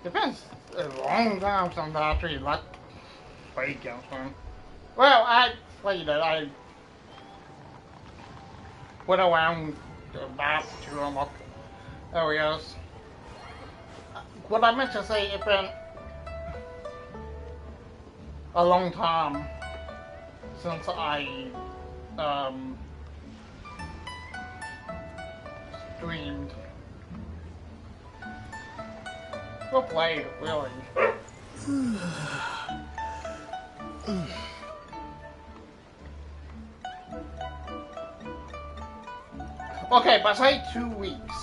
Depends. A long time since I actually like played Genshin. Well, I played it. I went around the map to unlock areas. What I meant to say, it's been a long time since I um, streamed. Well played, really. Okay, but say 2 weeks.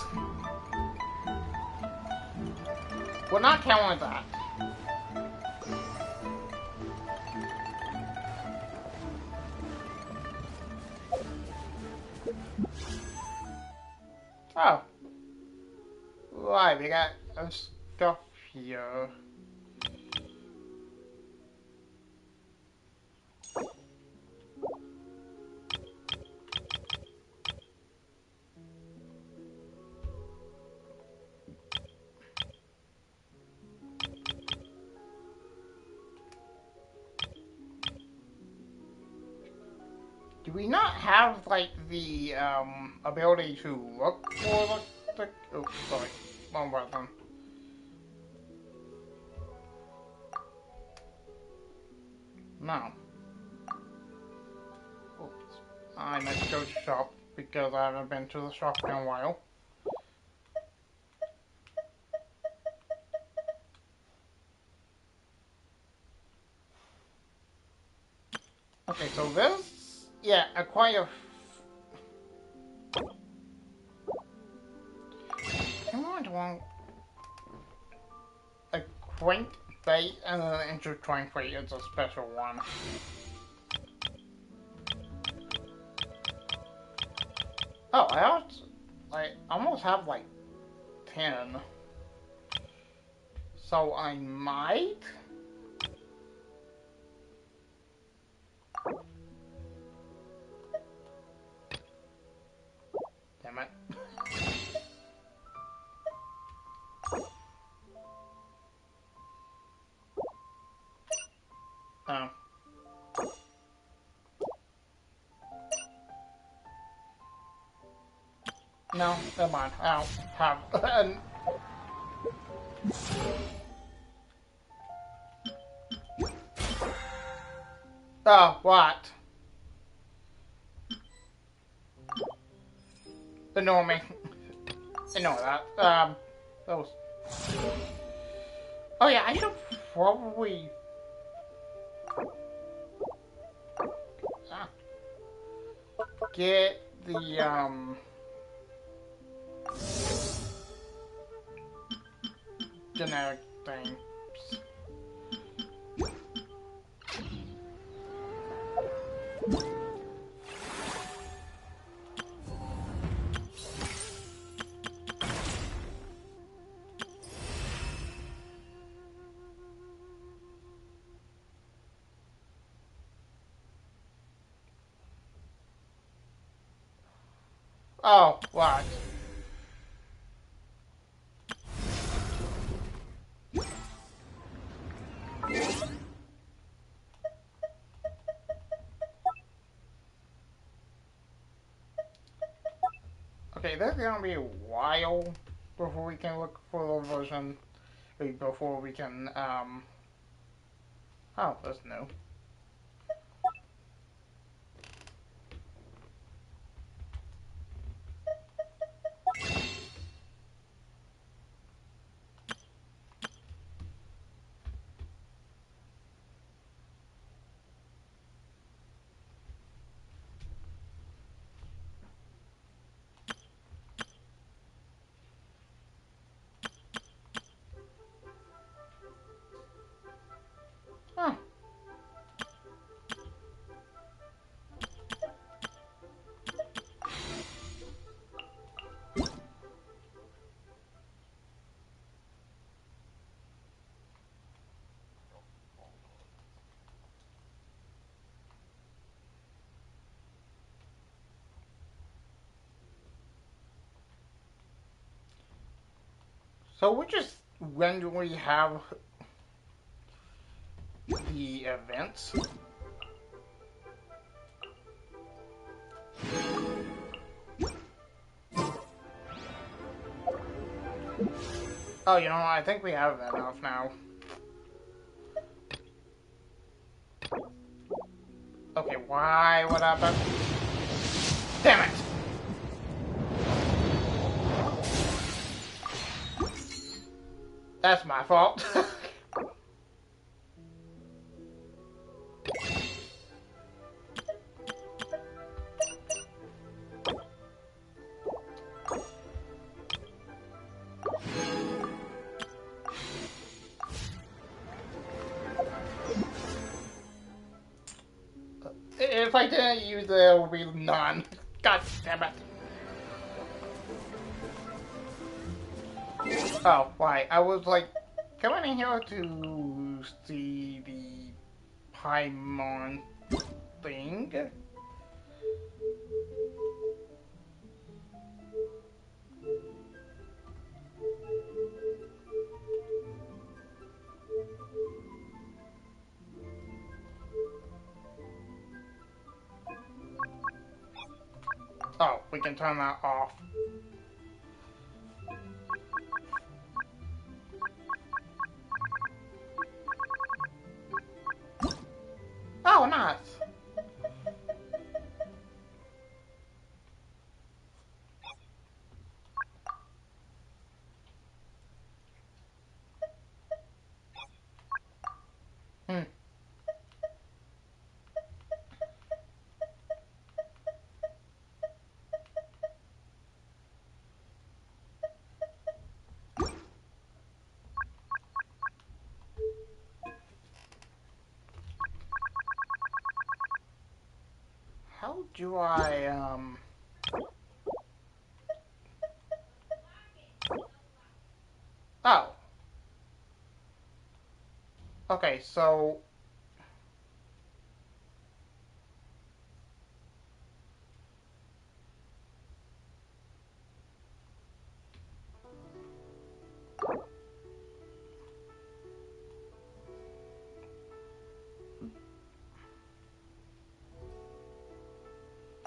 We're not counting that. Oh. Right, we got stuff here. Do we not have, like, the, ability to look for the oh, sorry. Wrong button. No. Oops. I meant to go to the shop because I haven't been to the shop in a while. Okay, so this, yeah, acquire. I'm going to want a quaint bait and an intertwined bait is a special one. Oh, I almost have like 10. So I might. Damn it. Oh. No, never mind. I don't have. Oh, what? Ignore me. Ignore that. That was. Oh yeah, I should probably. Get the generic thing. Oh, what? Okay, that's gonna be a while before we can look for the version. Before we can, oh, that's new. Huh. So we're just when do we have the events? Oh, you know, I think we have enough now. Okay, why? What happened? Damn it! That's my fault. If I didn't use it, it would be none. God damn it. Oh, why? I was like coming in here to see the Paimon thing. Oh, we can turn that off. Oh, nice. Hmm. How do I, Oh. Okay, so...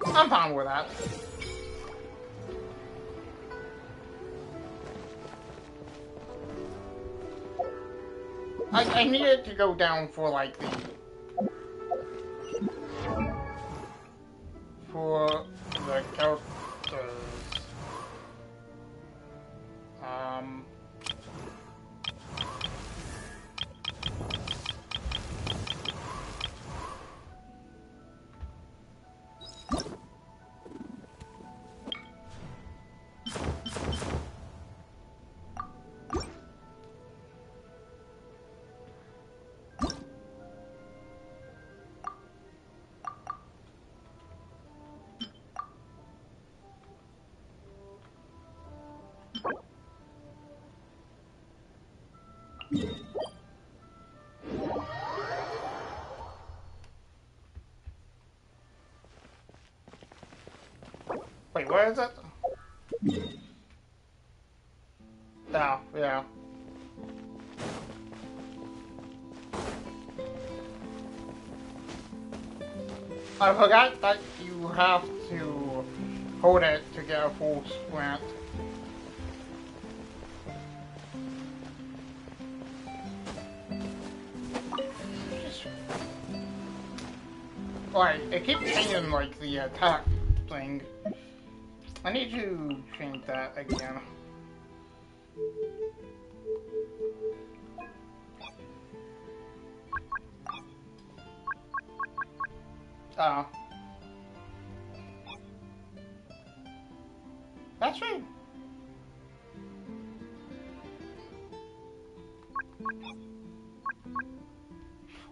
I'm fine with that. I needed to go down for, like, for the characters. Um... Wait, where is it? Oh, yeah. I forgot that you have to hold it to get a full sprint. Like, it keeps changing, like, the attack thing. I need to change that again. Oh. That's right.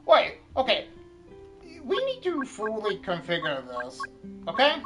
Wait, okay. We need to fully configure this, okay?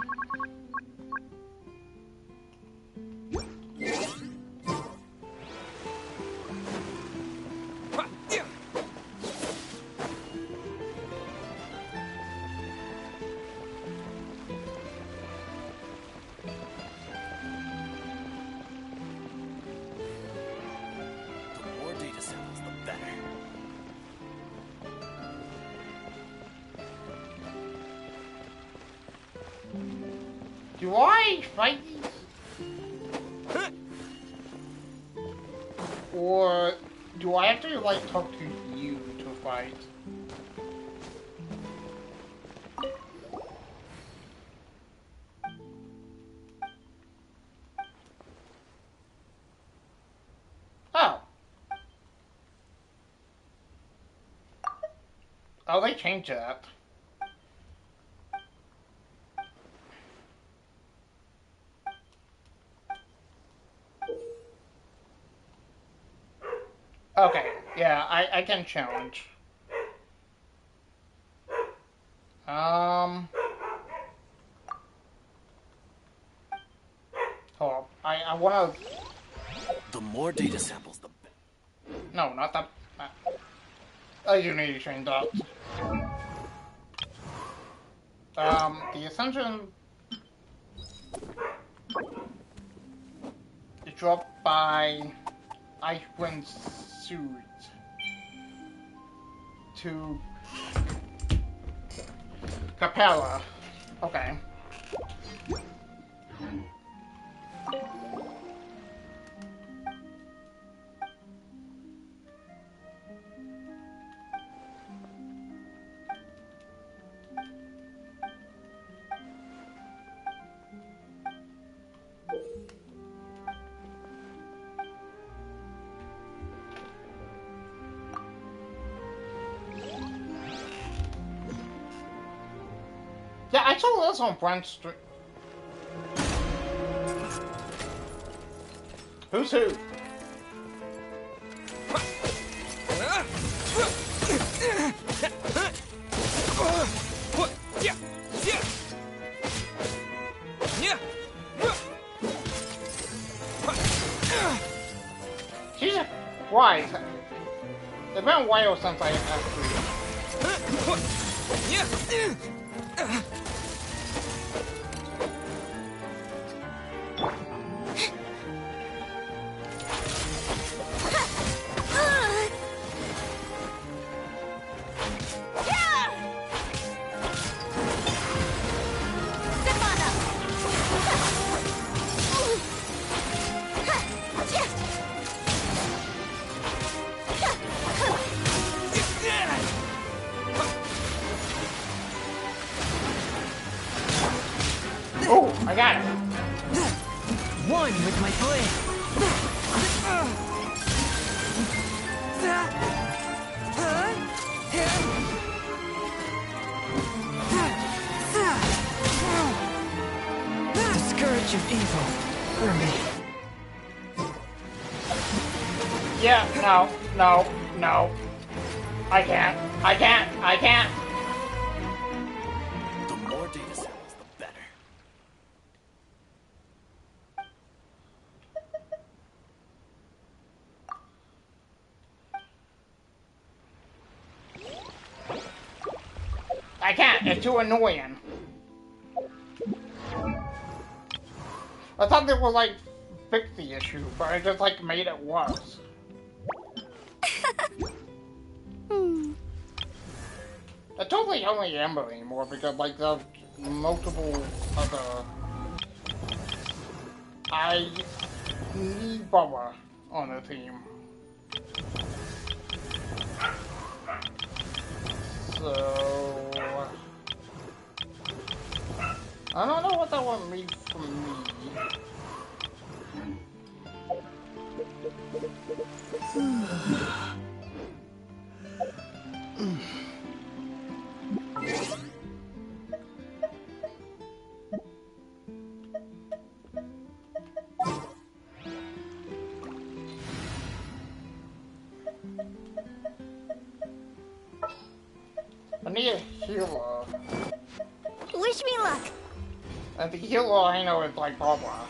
Do I fight these? Or do I have to, like, talk to you to fight? Oh. Oh, they changed that. Okay, yeah, I can challenge. Hold up. I wanna... The more data samples, the better. No, not that... I do need to change that. The ascension... is dropped by Icewind Suit to Capella. Okay. Yeah, I saw this on Brent Street. Who's who? Jesus Christ. It's been a while since I actually... Oh, I got it. One with my blade. The scourge of evil for me. Yeah, no. I can't. The more data samples, the better. I can't. It's too annoying. I thought they would, like, fix the issue, but I just, like, made it worse. I totally only Amber anymore because, like, there's multiple other... I need Bubba on the team. So... I don't know what that one means for me. I need a healer. Wish me luck. And the healer I know is like Barbara.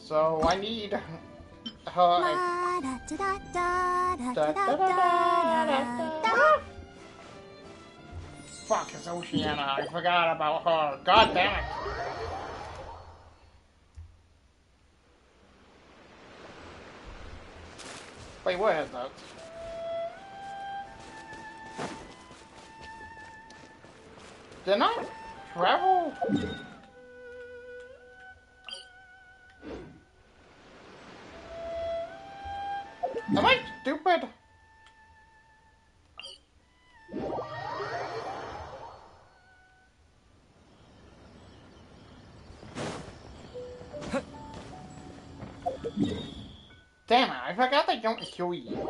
So I need her. Fuck, it's Oceana. I forgot about her. God damn it. Wait, what is that? Did I travel? Am I stupid? Damn it, I forgot they don't show you.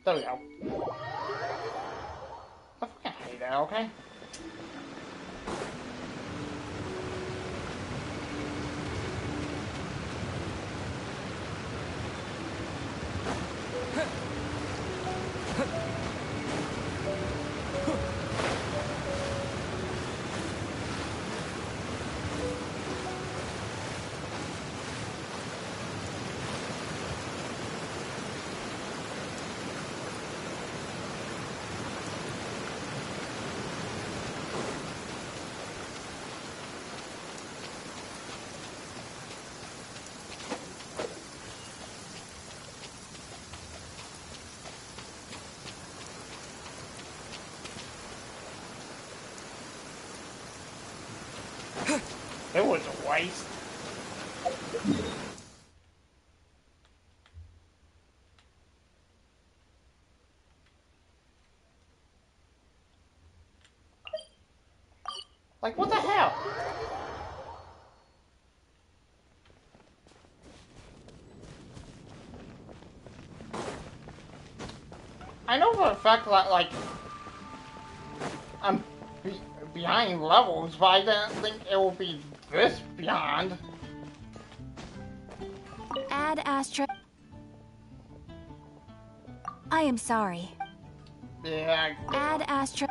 There we go. I fucking hate that, okay? It was a waste. Like, what the hell? I know for a fact that, like, I'm behind levels, but I didn't think it would be this behind. Add Astra. I am sorry. Yeah. Add Astra.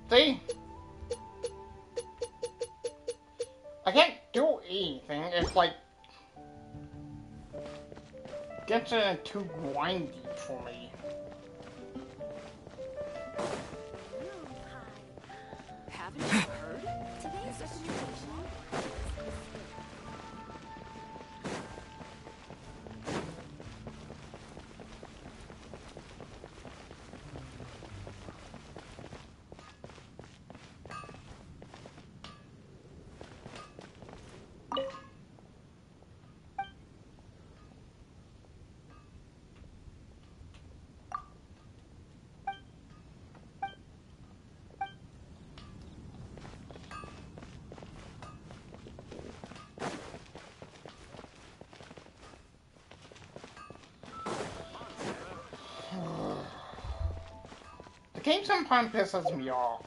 See? I can't do anything. It's like Genshin is too grindy for me. Haven't you heard? Today's presentation. The game sometimes pisses me off.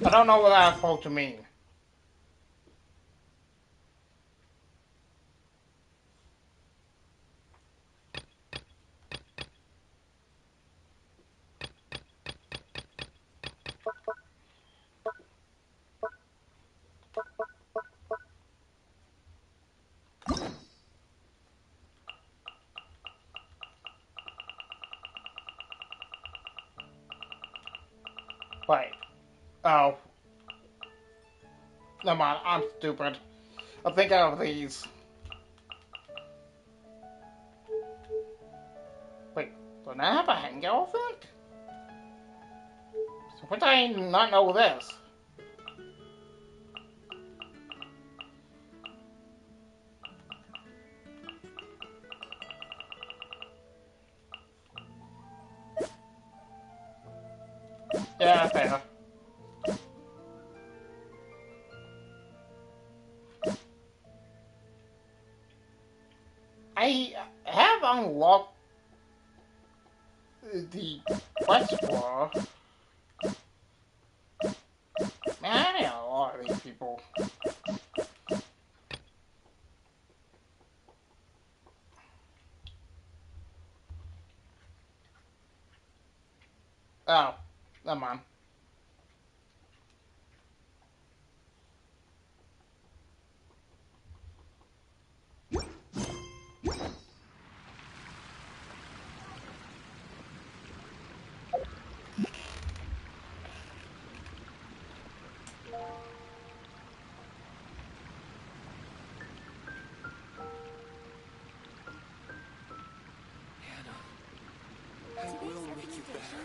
I don't know what that's supposed to mean. Wait. Oh. Never mind, I'm stupid. I'm thinking of these. Wait, don't I have a hangout effect? So would I not know this? Yeah, fair. I have unlocked the quest for. Man, I need a lot of these people. Oh, never mind. Today's recommendation.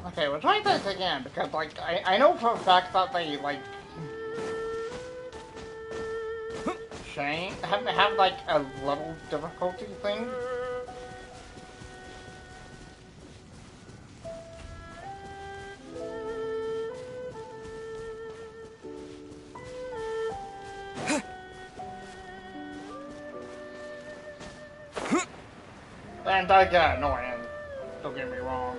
Okay, we'll try this again because, like, I know for a fact that they like have like a level difficulty thing. And that got annoying. Don't get me wrong.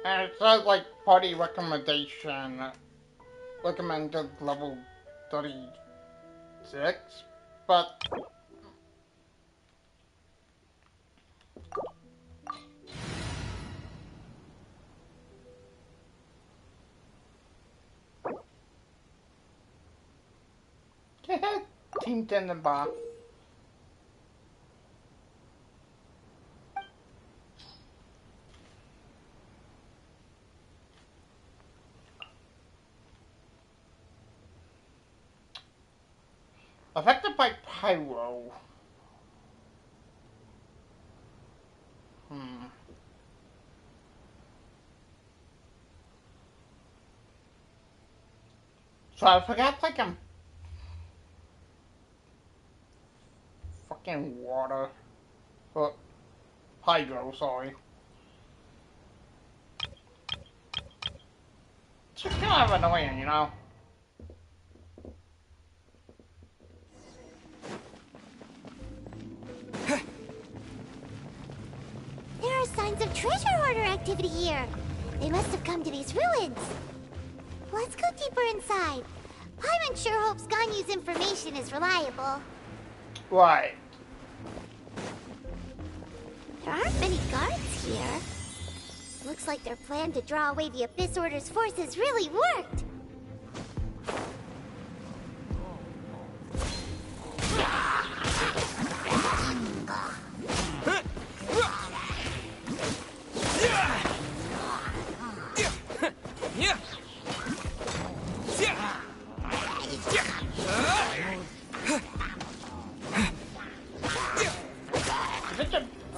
And it says like party recommendation recommended level 36, but Team Tenenbaugh. Affected by pyro. So I forgot like I'm fucking water. Hydro, sorry. It's just kind of annoying, you know? There are signs of treasure hoarder activity here. They must have come to these ruins. Let's go deeper inside. Paimon sure hopes Ganyu's information is reliable. Right. There aren't many guards here. Looks like their plan to draw away the Abyss Order's forces really worked.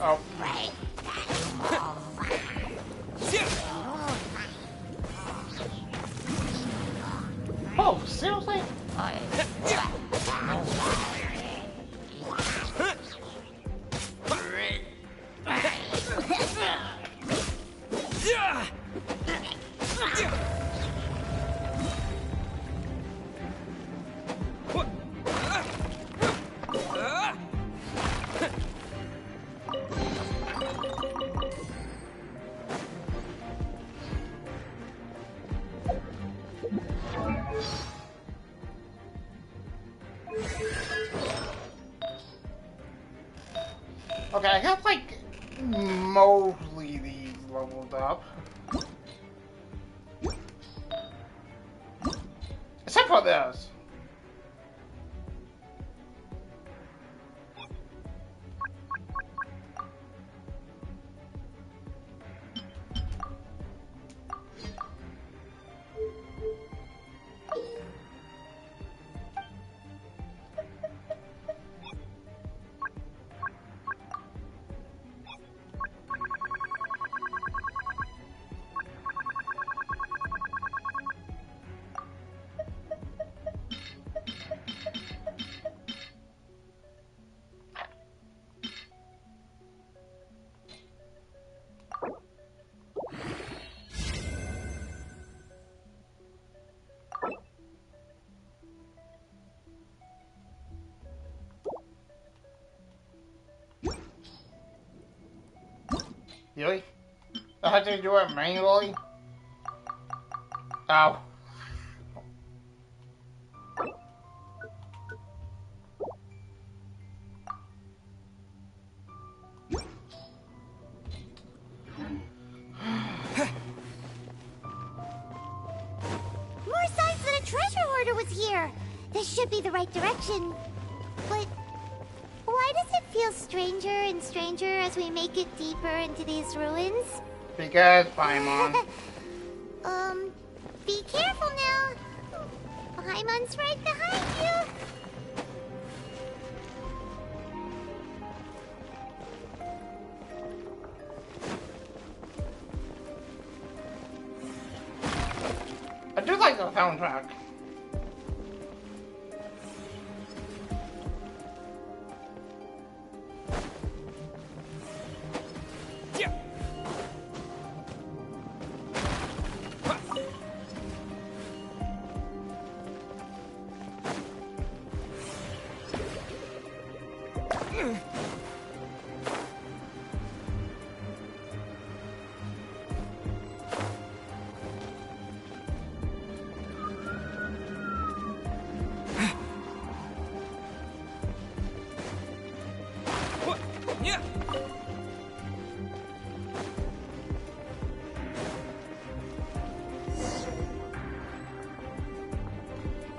Oh. Oh, seriously? Okay, I got like mostly these leveled up. Except for this. Really? I had to do it manually? Oh. More signs that a treasure hoarder was here. This should be the right direction. But why does it feel stranger and stranger as we make it deeper into these ruins? Because, Paimon. Be careful now. Paimon's right behind you. I do like the soundtrack.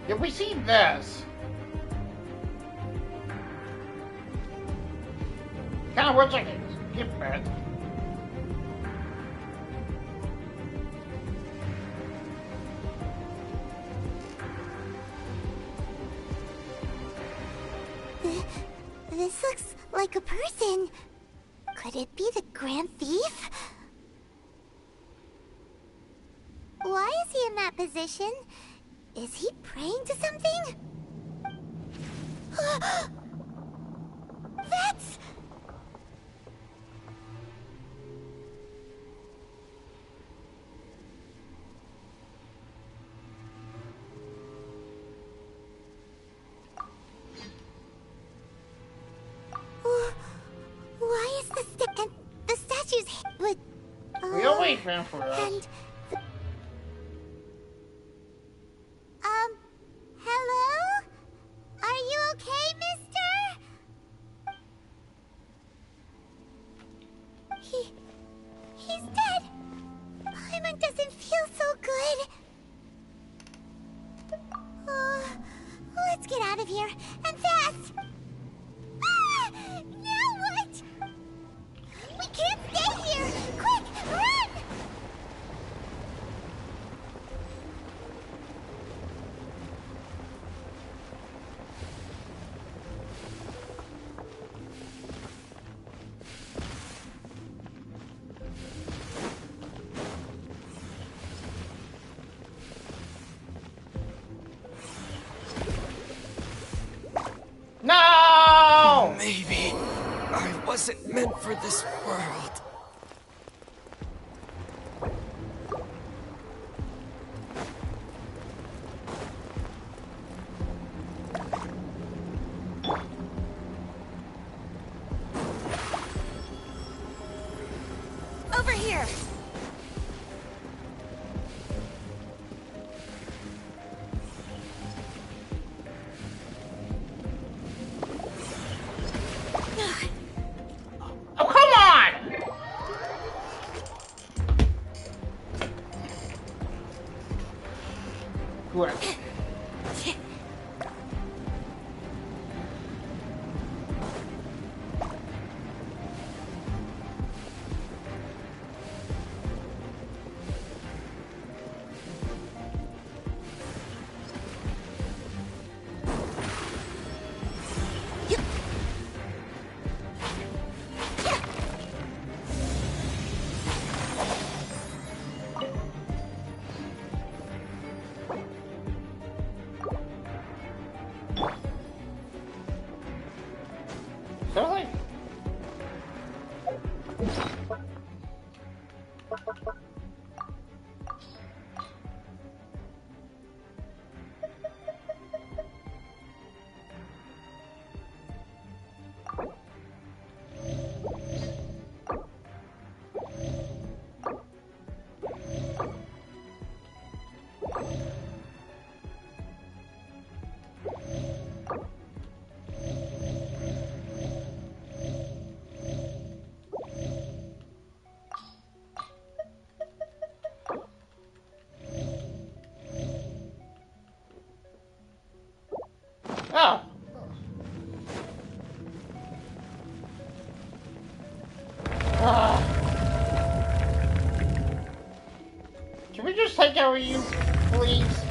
If we see this, kind of wish I could skip it. This looks like a person. Could it be the Grand Thief? Why is he in that position? Is he praying to something? That's... Why is the statue's but We always ran for us. and hello? Are you okay, mister? He's dead. Paimon doesn't feel so good. Let's get out of here, and fast! Ah! Now what? We can't stay here! Quick, run! No! Maybe I wasn't meant for this world. Over here! Oh. Can we just take care of you, please?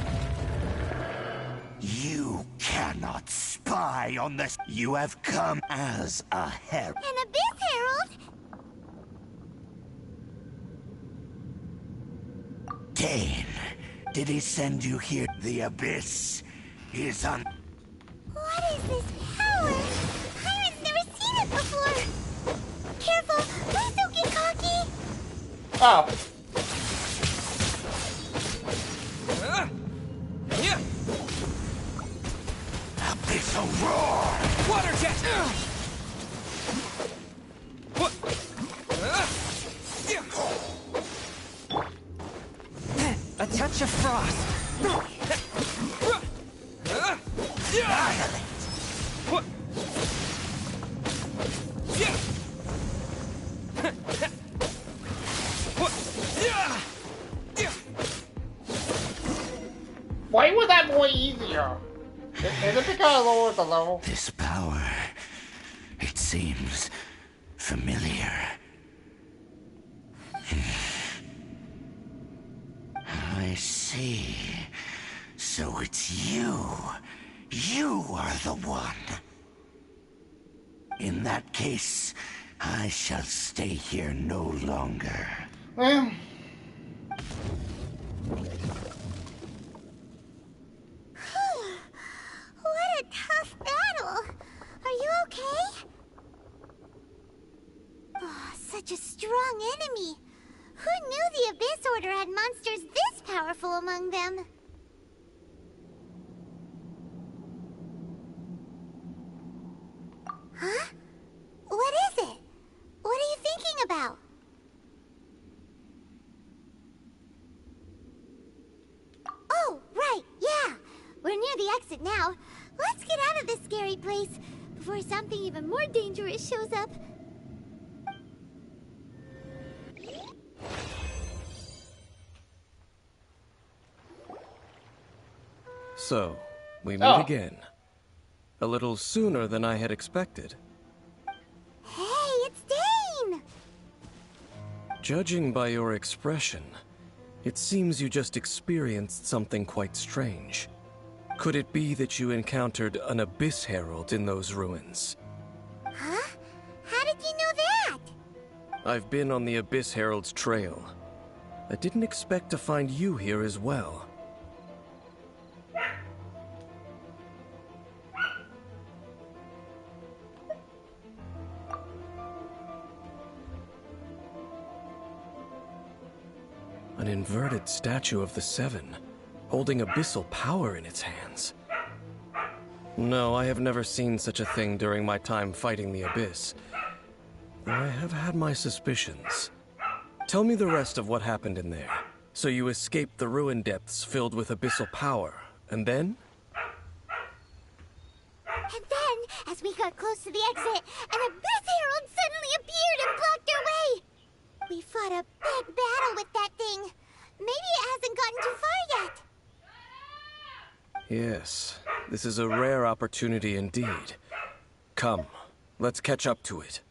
You cannot spy on this. You have come as a herald. An Abyss Herald? Dane, did he send you here? The Abyss is on. What is this power? Pirate's never seen it before! Careful! Please don't get cocky! Oh. Abyssal roar! Water jet! A touch of frost. Violate! Why would that be easier? Is it because I lowered the level? This power, it seems familiar. I see. So it's you. You are the one. In that case, I shall stay here no longer. Well, What a tough battle! Are you okay? Oh, such a strong enemy! Who knew the Abyss Order had monsters this powerful among them? Huh? What is it? What are you thinking about? Oh, right, yeah! We're near the exit now. Let's get out of this scary place before something even more dangerous shows up. So, we meet Oh. again. A little sooner than I had expected. Hey, it's Dane! Judging by your expression, it seems you just experienced something quite strange. Could it be that you encountered an Abyss Herald in those ruins? Huh? How did you know that? I've been on the Abyss Herald's trail. I didn't expect to find you here as well. An inverted statue of the Seven, holding abyssal power in its hands. No, I have never seen such a thing during my time fighting the Abyss. Though I have had my suspicions. Tell me the rest of what happened in there. So you escaped the ruin depths filled with abyssal power, and then? And then, as we got close to the exit, an Abyss Herald suddenly appeared and blocked our way! We fought a big battle with that thing. Maybe it hasn't gotten too far yet. Yes, this is a rare opportunity indeed. Come, let's catch up to it.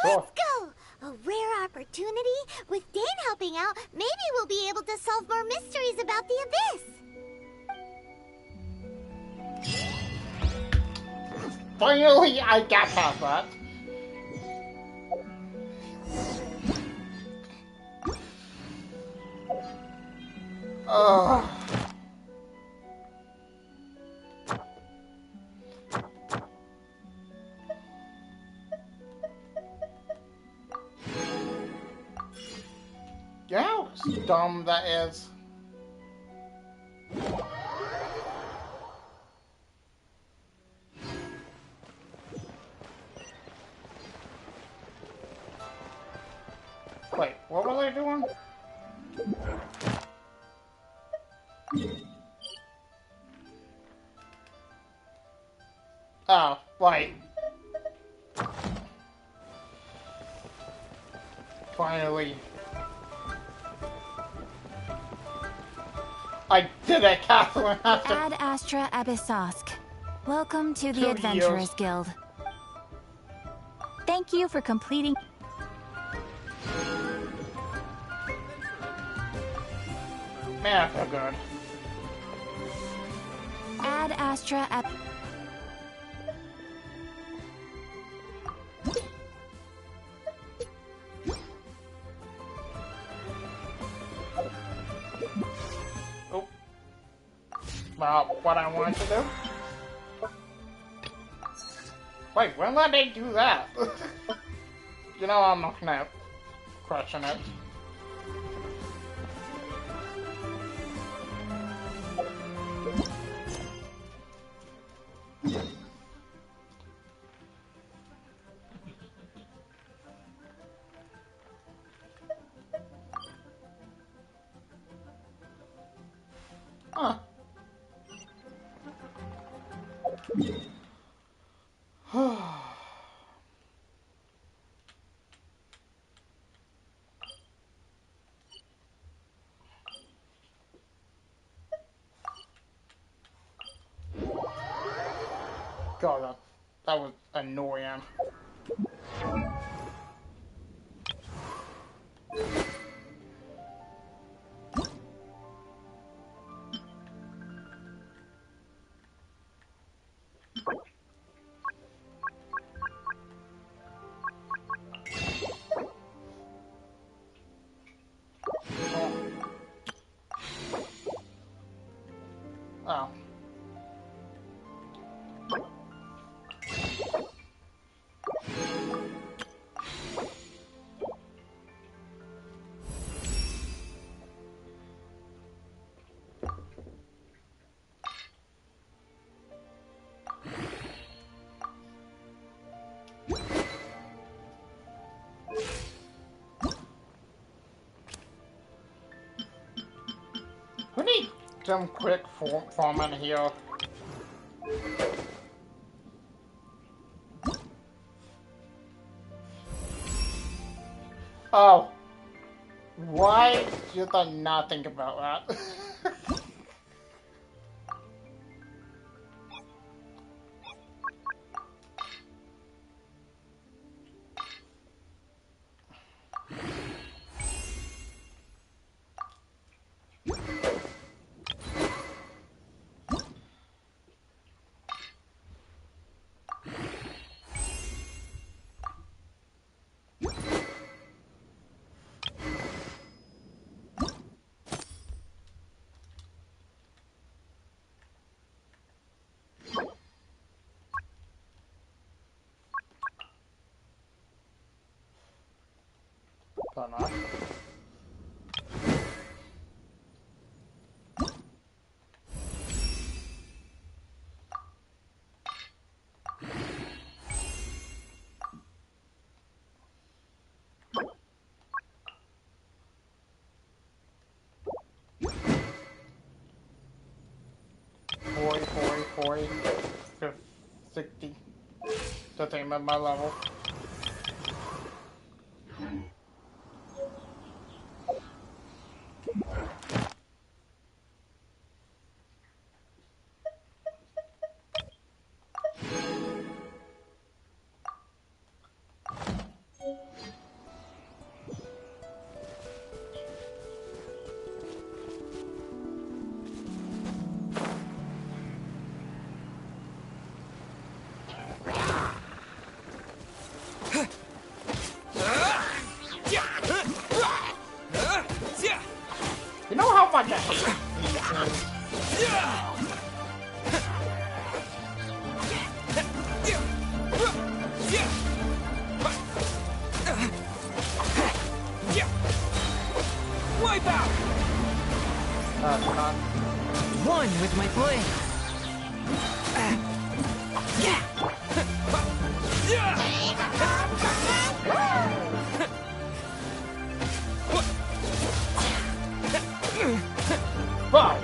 Let's go! A rare opportunity? With Dane helping out, maybe we'll be able to solve more mysteries about the Abyss. Finally, I got past that. Ugh. You know how dumb that is? Wait, what were they doing? Oh, right. Finally. I did it, Catherine. Ad Astra Abyssosk. Welcome to the 2 Adventurers years. Guild. Thank you for completing. Man, I feel good. Ad Astra Ab. Oh. Well, what I wanted to do? Wait, when did they do that? You know I'm not gonna question it. Huh. God, that was annoying. Oh. We need some quick format here. Oh. Why did I not think about that? Don't know. Forty, 60. The same at my level. one with my blade. Wow.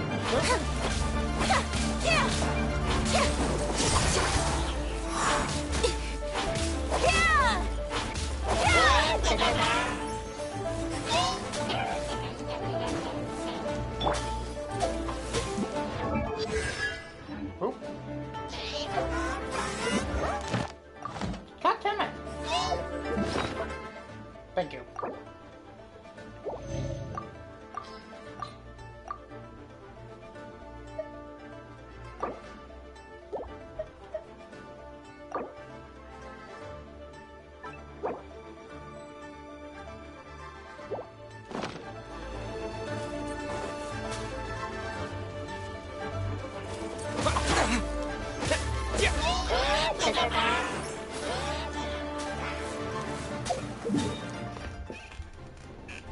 Oop. God damn it. Thank you.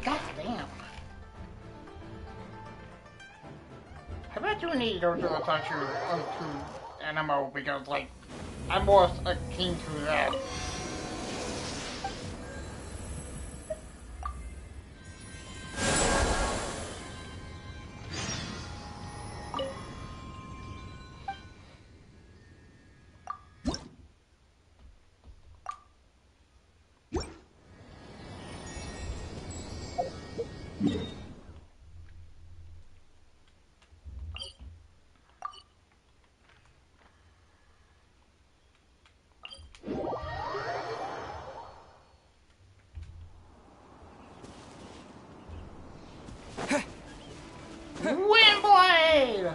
God damn. I bet you need to go to the touch to Animo because, like, I'm more keen to that. Windblade!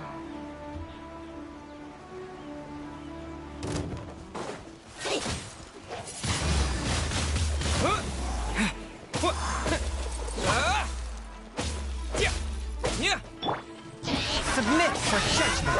Submit for judgment.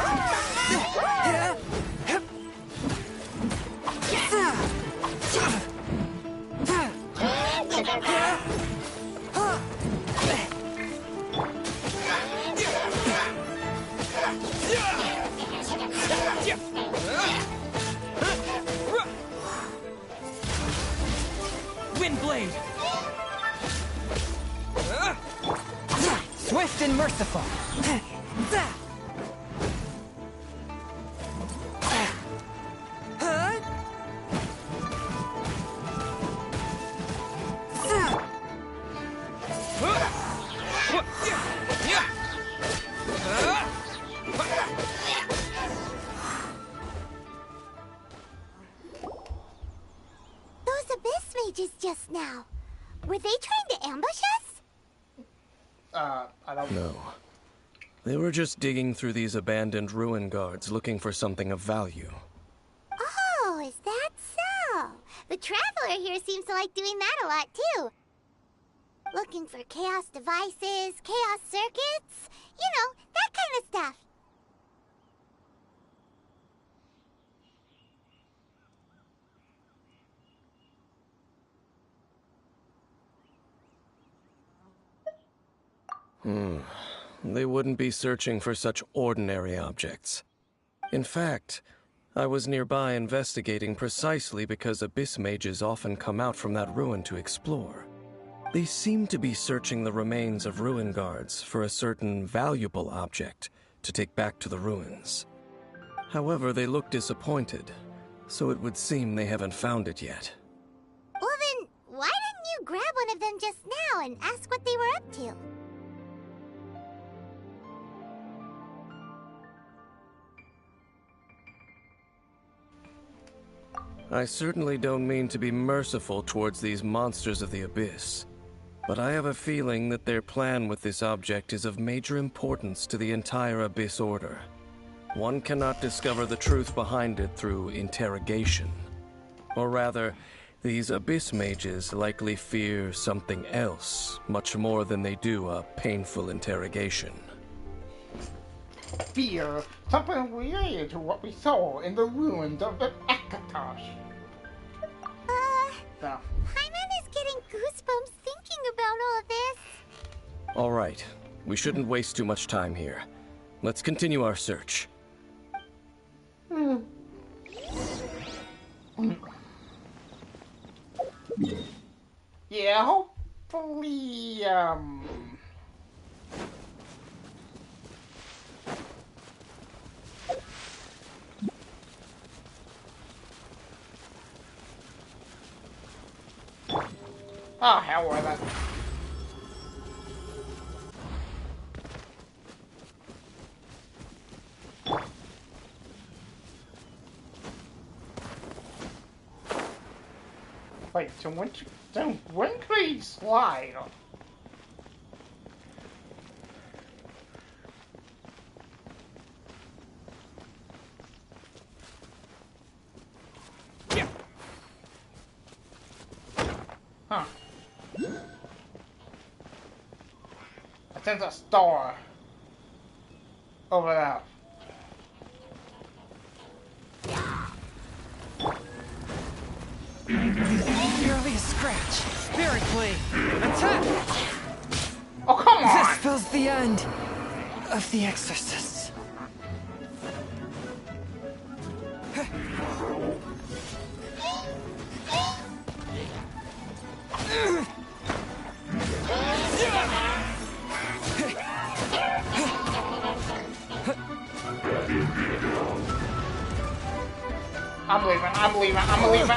Windblade. Swift and merciful. Those abyss mages just now. Were they trying to ambush us? I don't No. They were just digging through these abandoned ruin guards looking for something of value. Oh, is that so? The Traveler here seems to like doing that a lot, too. Looking for chaos devices, chaos circuits, you know, that kind of stuff. They wouldn't be searching for such ordinary objects. In fact, I was nearby investigating precisely because abyss mages often come out from that ruin to explore. They seem to be searching the remains of ruin guards for a certain valuable object to take back to the ruins. However, they look disappointed, so it would seem they haven't found it yet. Well then, why didn't you grab one of them just now and ask what they were up to? I certainly don't mean to be merciful towards these monsters of the abyss, but I have a feeling that their plan with this object is of major importance to the entire Abyss Order. One cannot discover the truth behind it through interrogation. Or rather, these Abyss mages likely fear something else, much more than they do a painful interrogation. fear something related to what we saw in the ruins of the Akatosh. No. Paimon is getting goosebumps thinking about all this. All right, we shouldn't waste too much time here. Let's continue our search. Yeah, hopefully, oh, hell with it. Wait, so when could he slide? Huh. I sense a star over there. Barely a scratch. Spirit Blade. Attack! Oh, come on! This spells the end of the Exorcists. I'm leaving.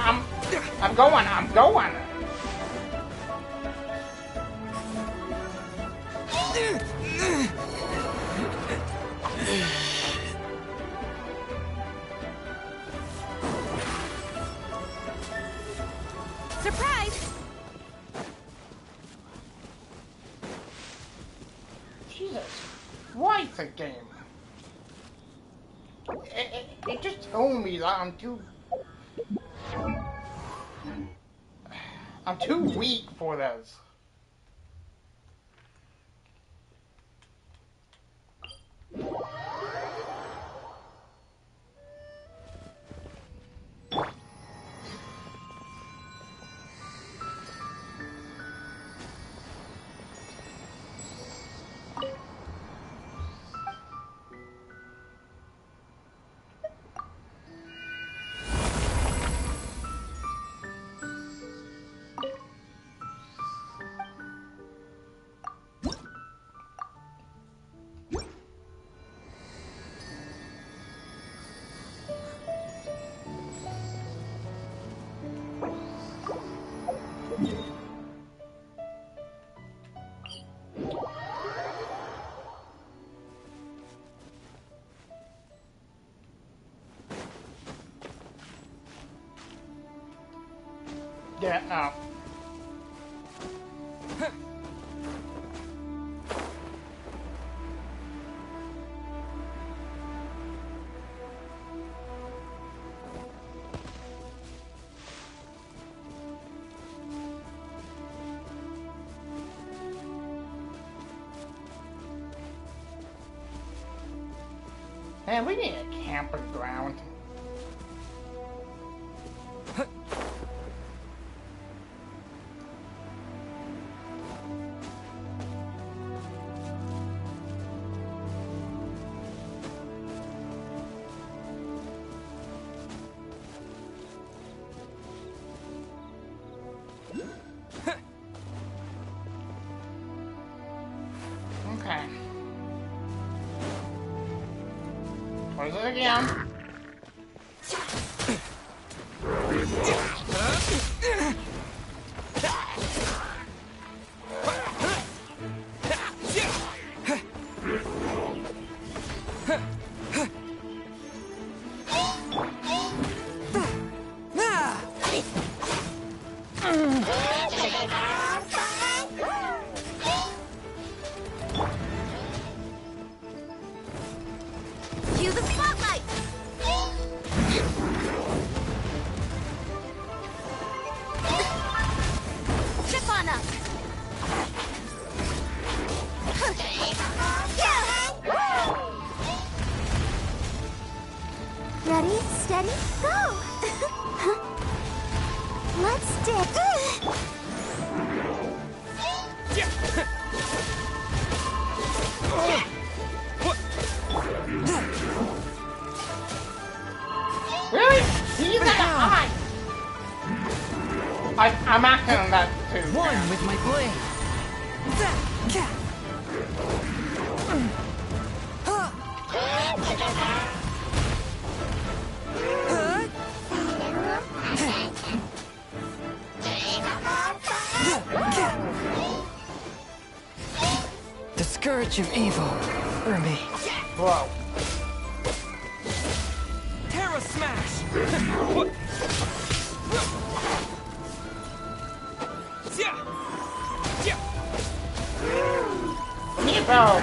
I'm going. Surprise! Jesus, why the game? It just told me that I'm too weak for this. Yeah, no. Man, we need a camping ground. Okay. Towards it again. Cue the spotlight! Chip on up! Ready, steady, go! Let's dip. I'm acting on that too. One with my blade. The scourge of evil, me. Whoa. Terra smash. Evo.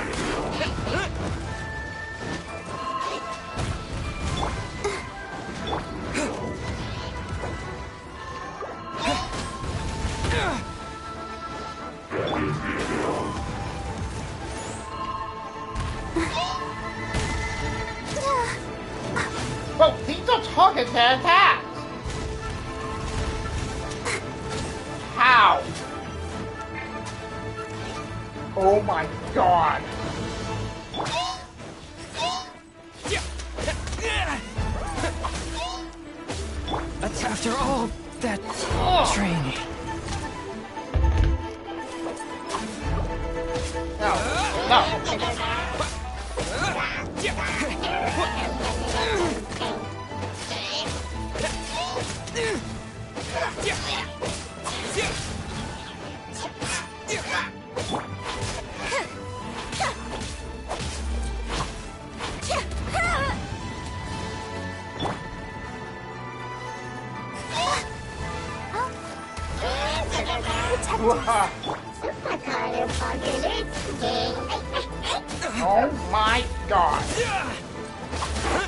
Well, these are targeted attacks. How? Oh my god. That's after all that training. No. Oh my god.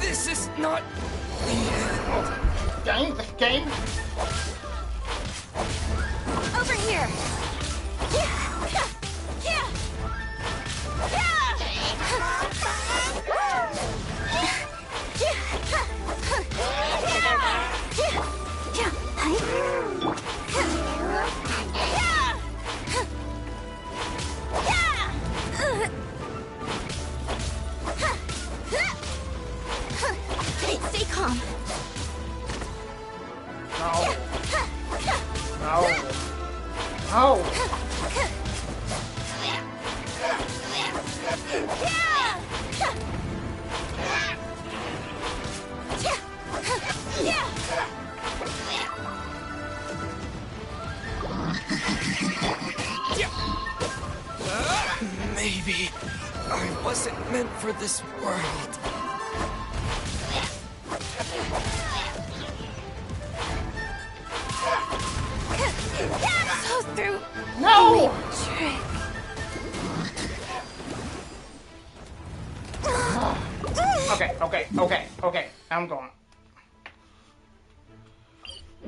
This is not This game? Over here. Stay calm. No. No. No. Maybe I wasn't meant for this world. So through. No! Trick. Okay. I'm going.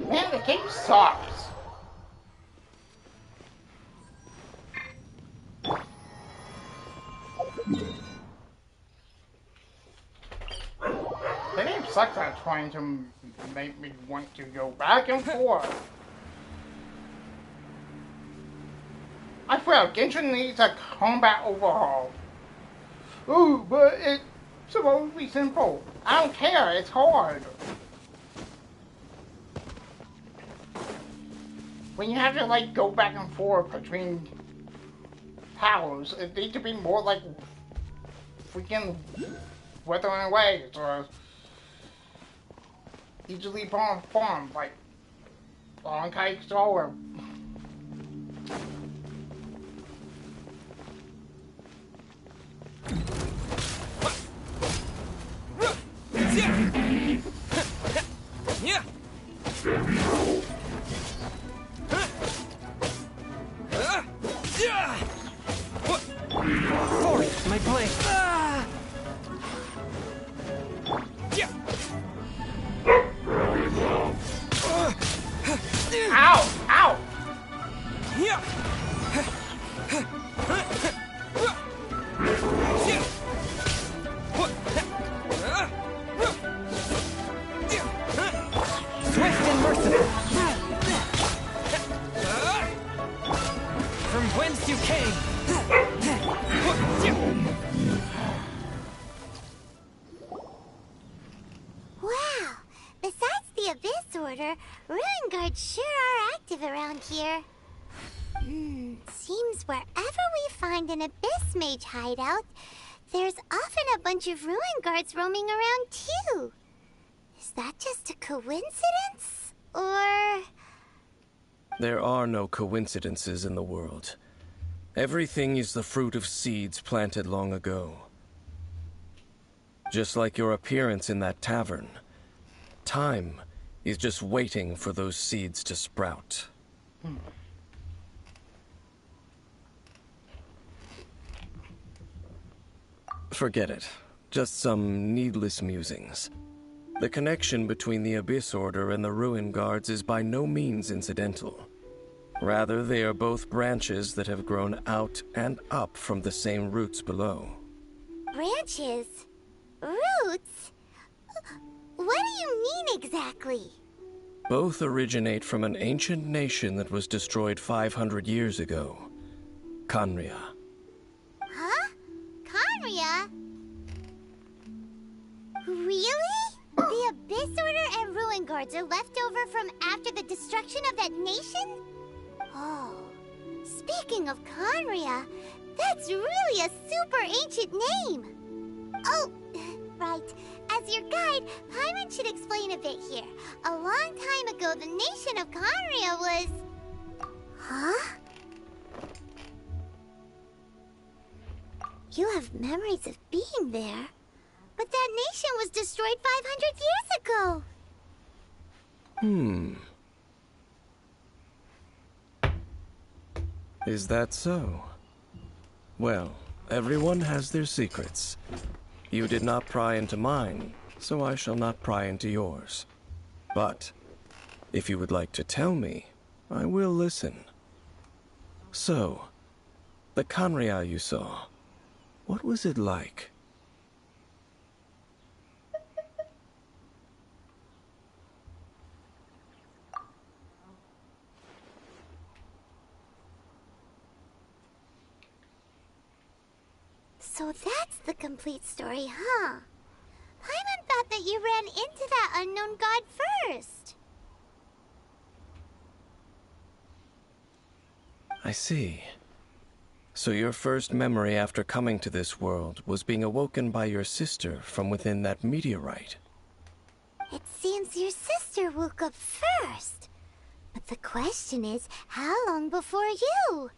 Man, the game sucks. The game sucks at trying to make me want to go back and forth. I feel Genshin needs a combat overhaul. Ooh, but it's supposed to be simple. I don't care, it's hard. When you have to like go back and forth between powers, it needs to be more like freaking Weathering Waves or easily formed like Long Kite or Forth, my blade. Ow! Ow! Swift and merciful. From whence you came. Wow. Besides the Abyss Order, Ruin Guards sure are active around here. Seems wherever we find an Abyss Mage hideout, there's often a bunch of ruin guards roaming around too. Is that just a coincidence? Or... There are no coincidences in the world. Everything is the fruit of seeds planted long ago. Just like your appearance in that tavern, time is just waiting for those seeds to sprout. Forget it. Just some needless musings. The connection between the Abyss Order and the Ruin Guards is by no means incidental. Rather, they are both branches that have grown out and up from the same roots below. Branches? Roots? What do you mean exactly? Both originate from an ancient nation that was destroyed 500 years ago. Khaenri'ah. Huh? Khaenri'ah? Really? The Abyss Order and Ruin Guards are left over from after the destruction of that nation? Oh, speaking of Khaenri'ah, that's really a super ancient name. Oh, right. As your guide, Paimon should explain a bit here. A long time ago, the nation of Khaenri'ah was... Huh? You have memories of being there. But that nation was destroyed 500 years ago. Is that so? Well, everyone has their secrets. You did not pry into mine, so I shall not pry into yours. But, if you would like to tell me, I will listen. So, the Khaenri'ah you saw, what was it like? So that's the complete story, huh? Paimon thought that you ran into that unknown god first. I see. So your first memory after coming to this world was being awoken by your sister from within that meteorite. It seems your sister woke up first. But the question is, how long before you?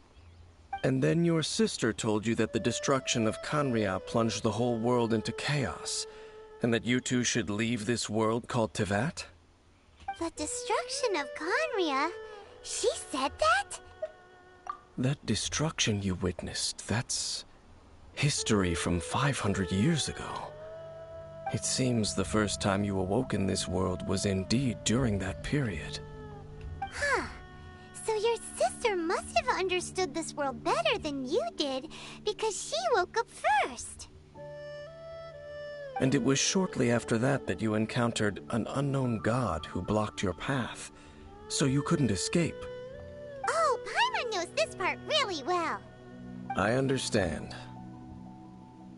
And then your sister told you that the destruction of Khaenri'ah plunged the whole world into chaos, and that you two should leave this world called Teyvat? The destruction of Khaenri'ah? She said that? That destruction you witnessed, that's history from 500 years ago. It seems the first time you awoke in this world was indeed during that period. Huh. So your sister must have understood this world better than you did, because she woke up first. And it was shortly after that that you encountered an unknown god who blocked your path, so you couldn't escape. Oh, Paimon knows this part really well. I understand.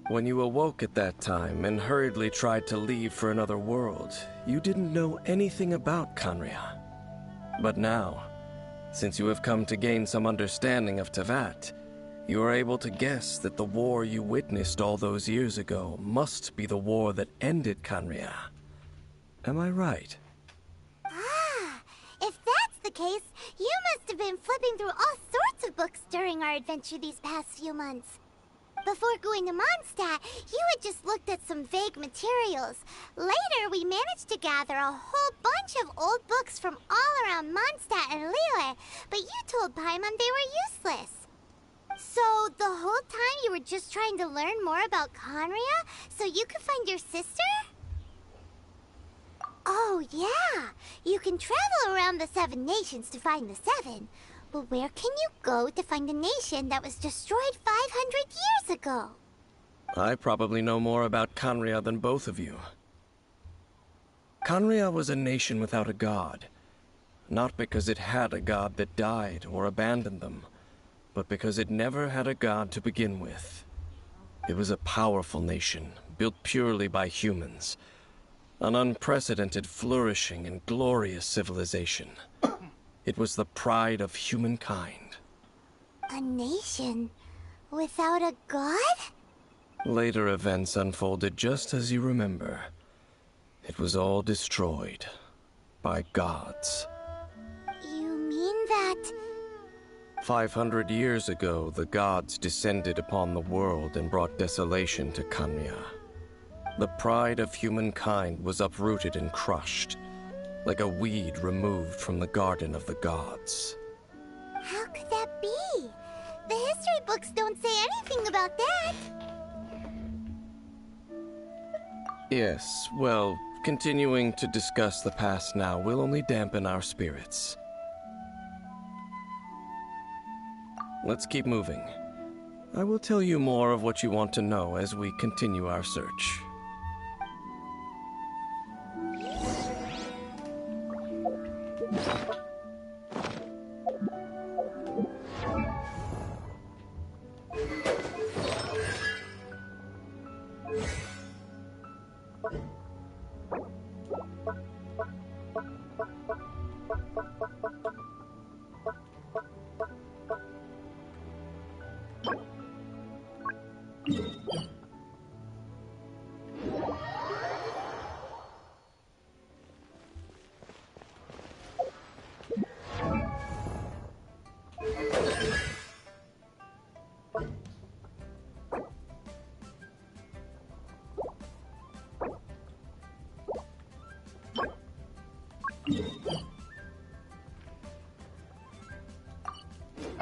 When you awoke at that time and hurriedly tried to leave for another world, you didn't know anything about Khaenri'ah. But now, since you have come to gain some understanding of Teyvat, you are able to guess that the war you witnessed all those years ago must be the war that ended Khaenri'ah. Am I right? Ah, if that's the case, you must have been flipping through all sorts of books during our adventure these past few months. Before going to Mondstadt, you had just looked at some vague materials. Later, we managed to gather a whole bunch of old books from all around Mondstadt and Liyue, but you told Paimon they were useless. So, the whole time you were just trying to learn more about Khaenri'ah so you could find your sister? Oh, yeah. You can travel around the 7 nations to find the 7. But where can you go to find a nation that was destroyed 500 years ago? I probably know more about Khaenri'ah than both of you. Khaenri'ah was a nation without a god. Not because it had a god that died or abandoned them, but because it never had a god to begin with. It was a powerful nation, built purely by humans. An unprecedented, flourishing, and glorious civilization. It was the pride of humankind. A nation without a god? Later events unfolded just as you remember. It was all destroyed by gods. You mean that... 500 years ago, the gods descended upon the world and brought desolation to Kanya. The pride of humankind was uprooted and crushed, like a weed removed from the garden of the gods. How could that be? The history books don't say anything about that. Yes, well, continuing to discuss the past now will only dampen our spirits. Let's keep moving. I will tell you more of what you want to know as we continue our search.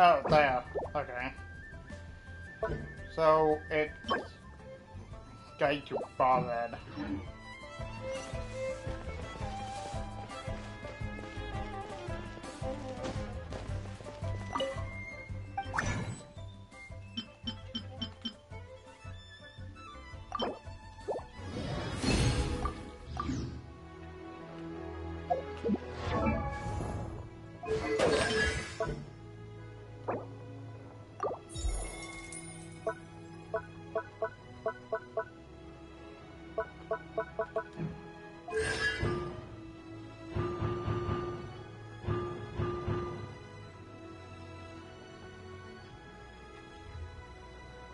Oh, there. Okay. So, it's... Guide to Bothead.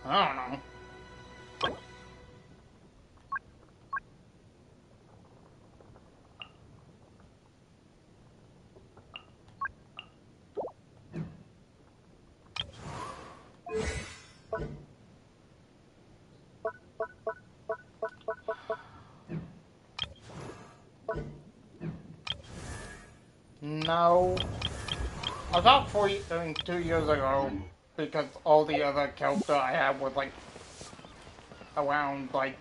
I don't know. No. About 2 years ago, because all the other characters I had was like around like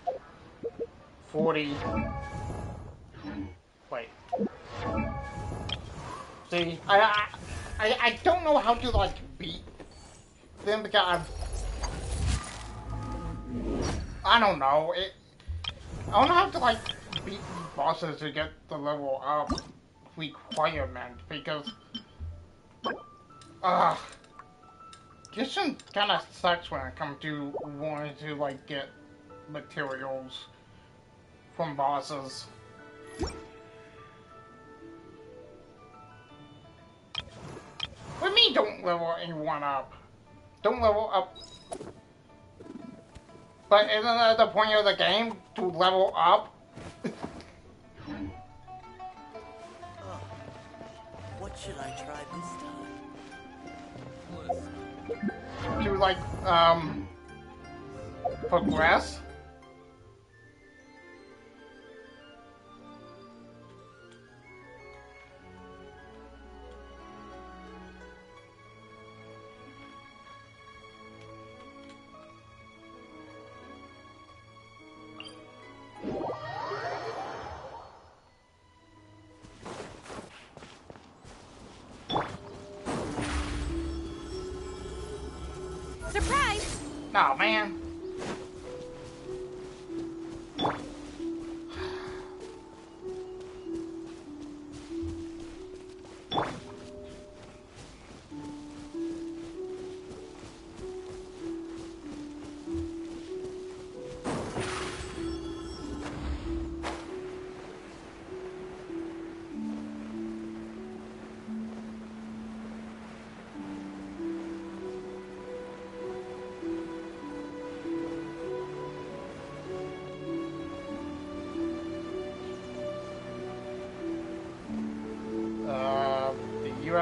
40. Wait. See, I don't know how to like beat them because I don't know. I don't know how to like beat bosses to get the level up requirement because Genshin kind of sucks when it comes to wanting to like get materials from bosses. What do you mean don't level anyone up? Don't level up. But isn't that the point of the game? To level up? What should I try this time? To like, progress? Surprise! Oh man.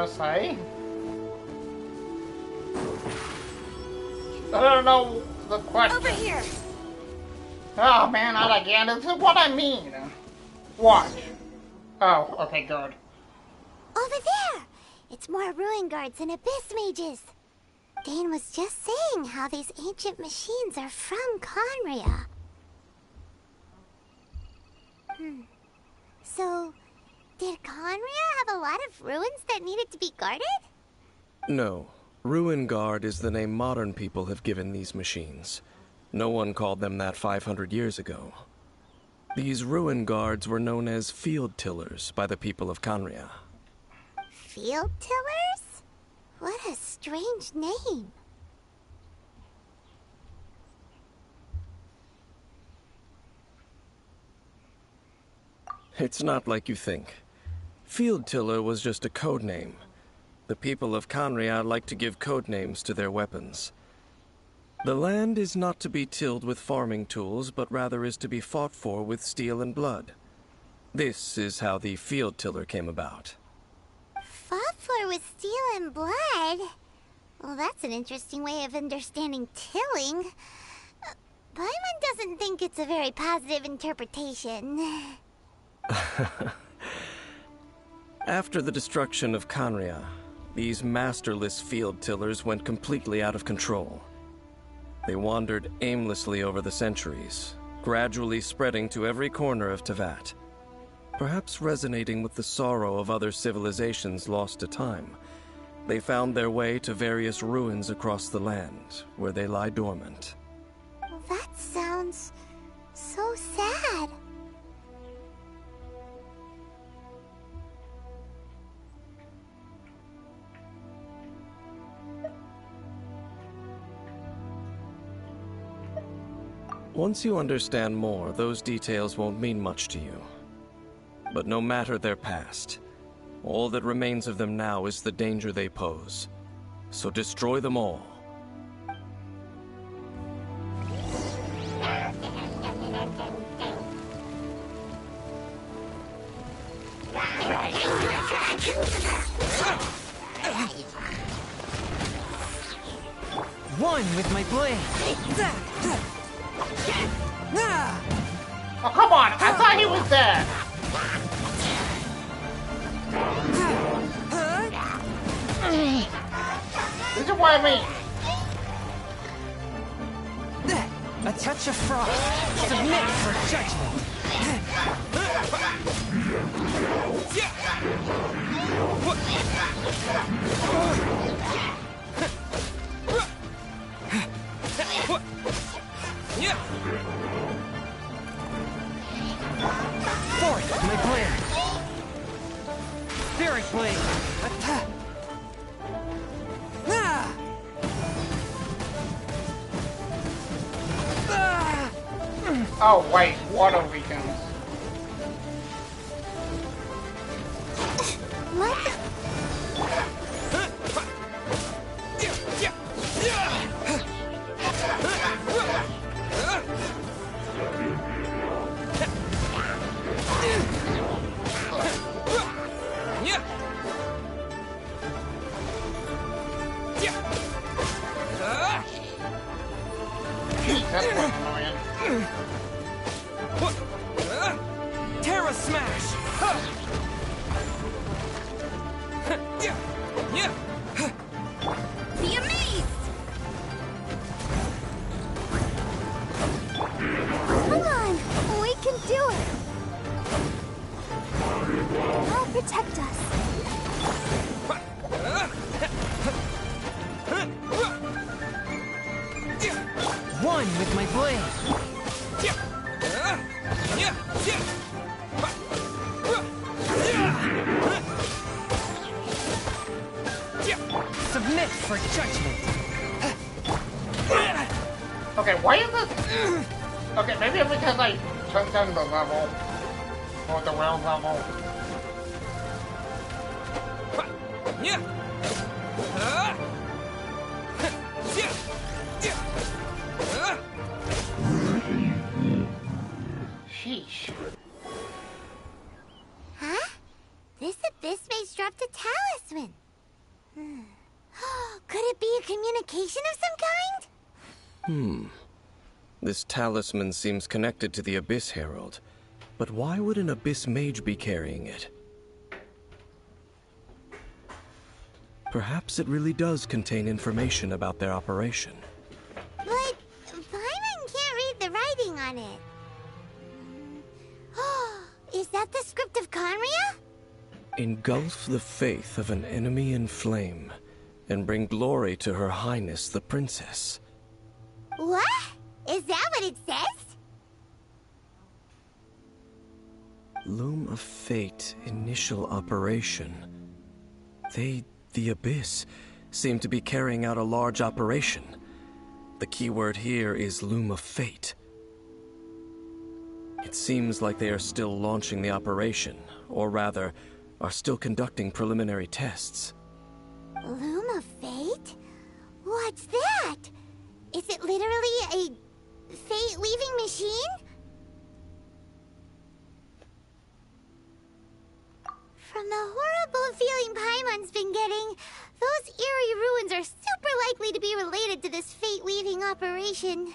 gonna say. I don't know the question. Over here. Oh man, not again. This is what I mean. Watch. Oh, okay, good. Over there! It's more ruin guards and abyss mages. Dane was just saying how these ancient machines are from Conria. So, did Conria have a lot of ruins that needed to be guarded? No. Ruin Guard is the name modern people have given these machines. No one called them that 500 years ago. These ruin guards were known as field tillers by the people of Conria. Field tillers? What a strange name. It's not like you think. Field tiller was just a code name. The people of Conria like to give code names to their weapons. The land is not to be tilled with farming tools, but rather is to be fought for with steel and blood. This is how the field tiller came about. Fought for with steel and blood? Well, that's an interesting way of understanding tilling. Paimon doesn't think it's a very positive interpretation. After the destruction of Conria, these masterless field tillers went completely out of control. They wandered aimlessly over the centuries, gradually spreading to every corner of Teyvat. Perhaps resonating with the sorrow of other civilizations lost to time, they found their way to various ruins across the land, where they lie dormant. That sounds so sad. Once you understand more, those details won't mean much to you. But no matter their past, all that remains of them now is the danger they pose. So destroy them all. One with my blade. Oh, come on! I thought he was dead! This is what I mean. A touch of frost. Submit for judgment. Forth, my blade. Spirit blade. Attack. Oh wait, water weakens. What? That's what's annoying. Terra smash. Be amazed! Come on, we can do it. I'll protect us. One with my blade. Submit for judgment. Okay, why is this? Okay, maybe it's because I took down the level. Or the round level. Sheesh. Huh? This abyss mage dropped a talisman. Could it be a communication of some kind? This talisman seems connected to the Abyss Herald. But why would an Abyss Mage be carrying it? Perhaps it really does contain information about their operation. But Paimon can't read the writing on it. Is that the script of Conria? Engulf the faith of an enemy in flame, and bring glory to Her Highness the Princess. What? Is that what it says? Loom of Fate, initial operation. They, the Abyss, seem to be carrying out a large operation. The keyword here is Loom of Fate. It seems like they are still launching the operation, or rather, are still conducting preliminary tests. Loom of Fate? What's that? Is it literally a fate-weaving machine? From the horrible feeling Paimon's been getting, those eerie ruins are super likely to be related to this fate-weaving operation.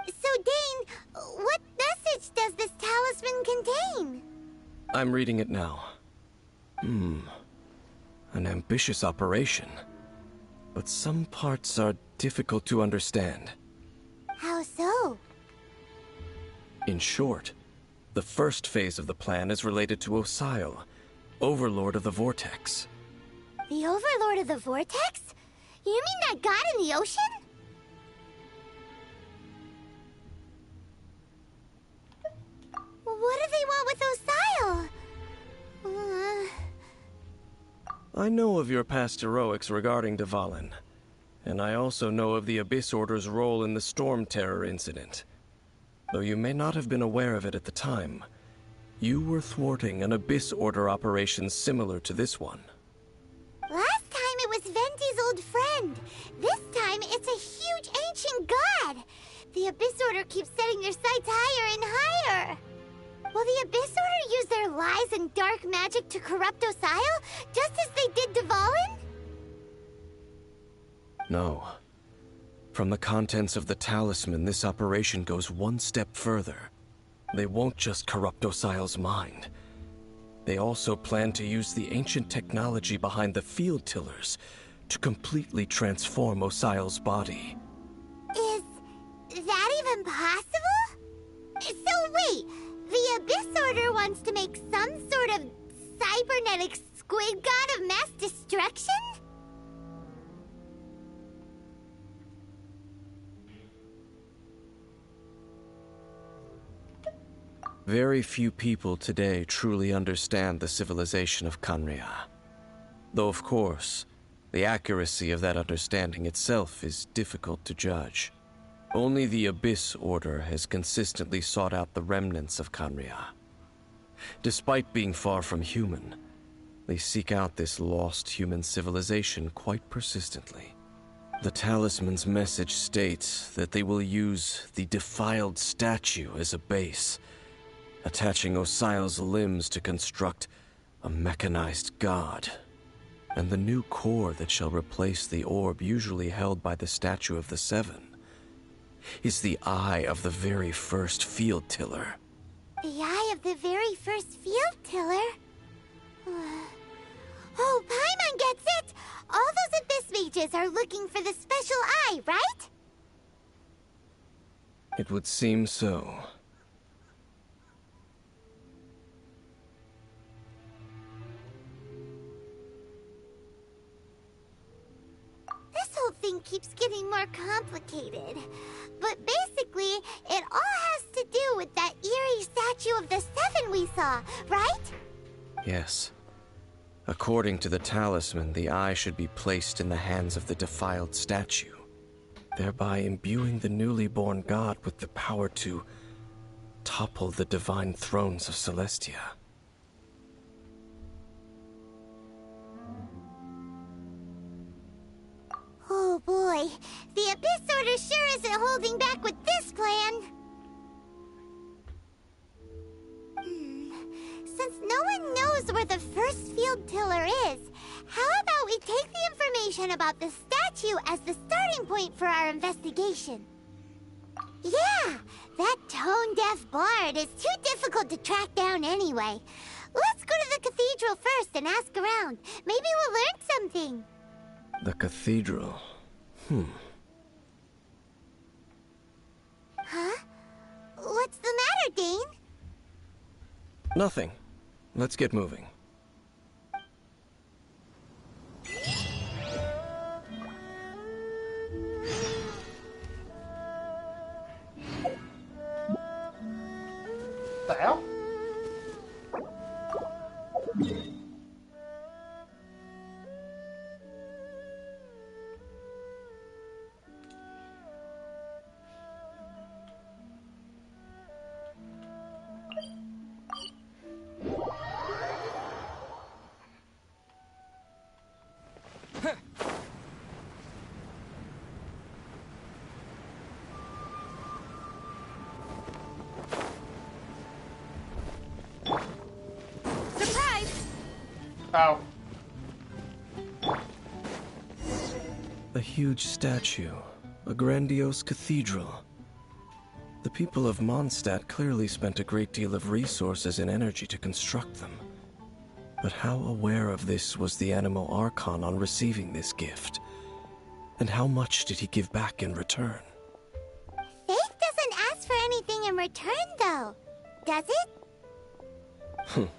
So, Dane, what message does this talisman contain? I'm reading it now. An ambitious operation. But some parts are difficult to understand. How so? In short, the first phase of the plan is related to Osial, Overlord of the Vortex. The Overlord of the Vortex? You mean that god in the ocean? What do they want with Osial? I know of your past heroics regarding Dvalin, and I also know of the Abyss Order's role in the Storm Terror incident. Though you may not have been aware of it at the time, you were thwarting an Abyss Order operation similar to this one. Last time it was Venti's old friend. This time it's a huge ancient god. The Abyss Order keeps setting their sights higher and higher. Will the Abyss Order use their lies and dark magic to corrupt Osial, just as they did Dvalin? No. From the contents of the talisman, this operation goes one step further. They won't just corrupt Osial's mind. They also plan to use the ancient technology behind the field tillers to completely transform Osial's body. Is that even possible? So wait, the Abyss Order wants to make some sort of cybernetic squid god of mass destruction? Very few people today truly understand the civilization of Conria. Though, of course, the accuracy of that understanding itself is difficult to judge. Only the Abyss Order has consistently sought out the remnants of Conria. Despite being far from human, they seek out this lost human civilization quite persistently. The talisman's message states that they will use the defiled statue as a base, attaching Osial's limbs to construct a mechanized god. And the new core that shall replace the orb usually held by the Statue of the Seven is the eye of the very first field tiller. The eye of the very first field tiller? Oh, Paimon gets it! All those Abyss mages are looking for the special eye, right? It would seem so. This whole thing keeps getting more complicated. But basically, it all has to do with that eerie Statue of the Seven we saw, right? Yes. According to the talisman, the eye should be placed in the hands of the defiled statue, thereby imbuing the newly born god with the power to topple the divine thrones of Celestia. Oh boy, the Abyss Order sure isn't holding back with this plan. Since no one knows where the first field tiller is, information about the statue as the starting point for our investigation. Yeah, that tone-deaf bard is too difficult to track down anyway. Let's go to the cathedral first and ask around. Maybe we'll learn something. The cathedral. Huh? What's the matter, Dane? Nothing. Let's get moving. The hell? Surprise! Oh. A huge statue. A grandiose cathedral. The people of Mondstadt clearly spent a great deal of resources and energy to construct them. But how aware of this was the Animo Archon on receiving this gift? And how much did he give back in return? Faith doesn't ask for anything in return, though. Does it?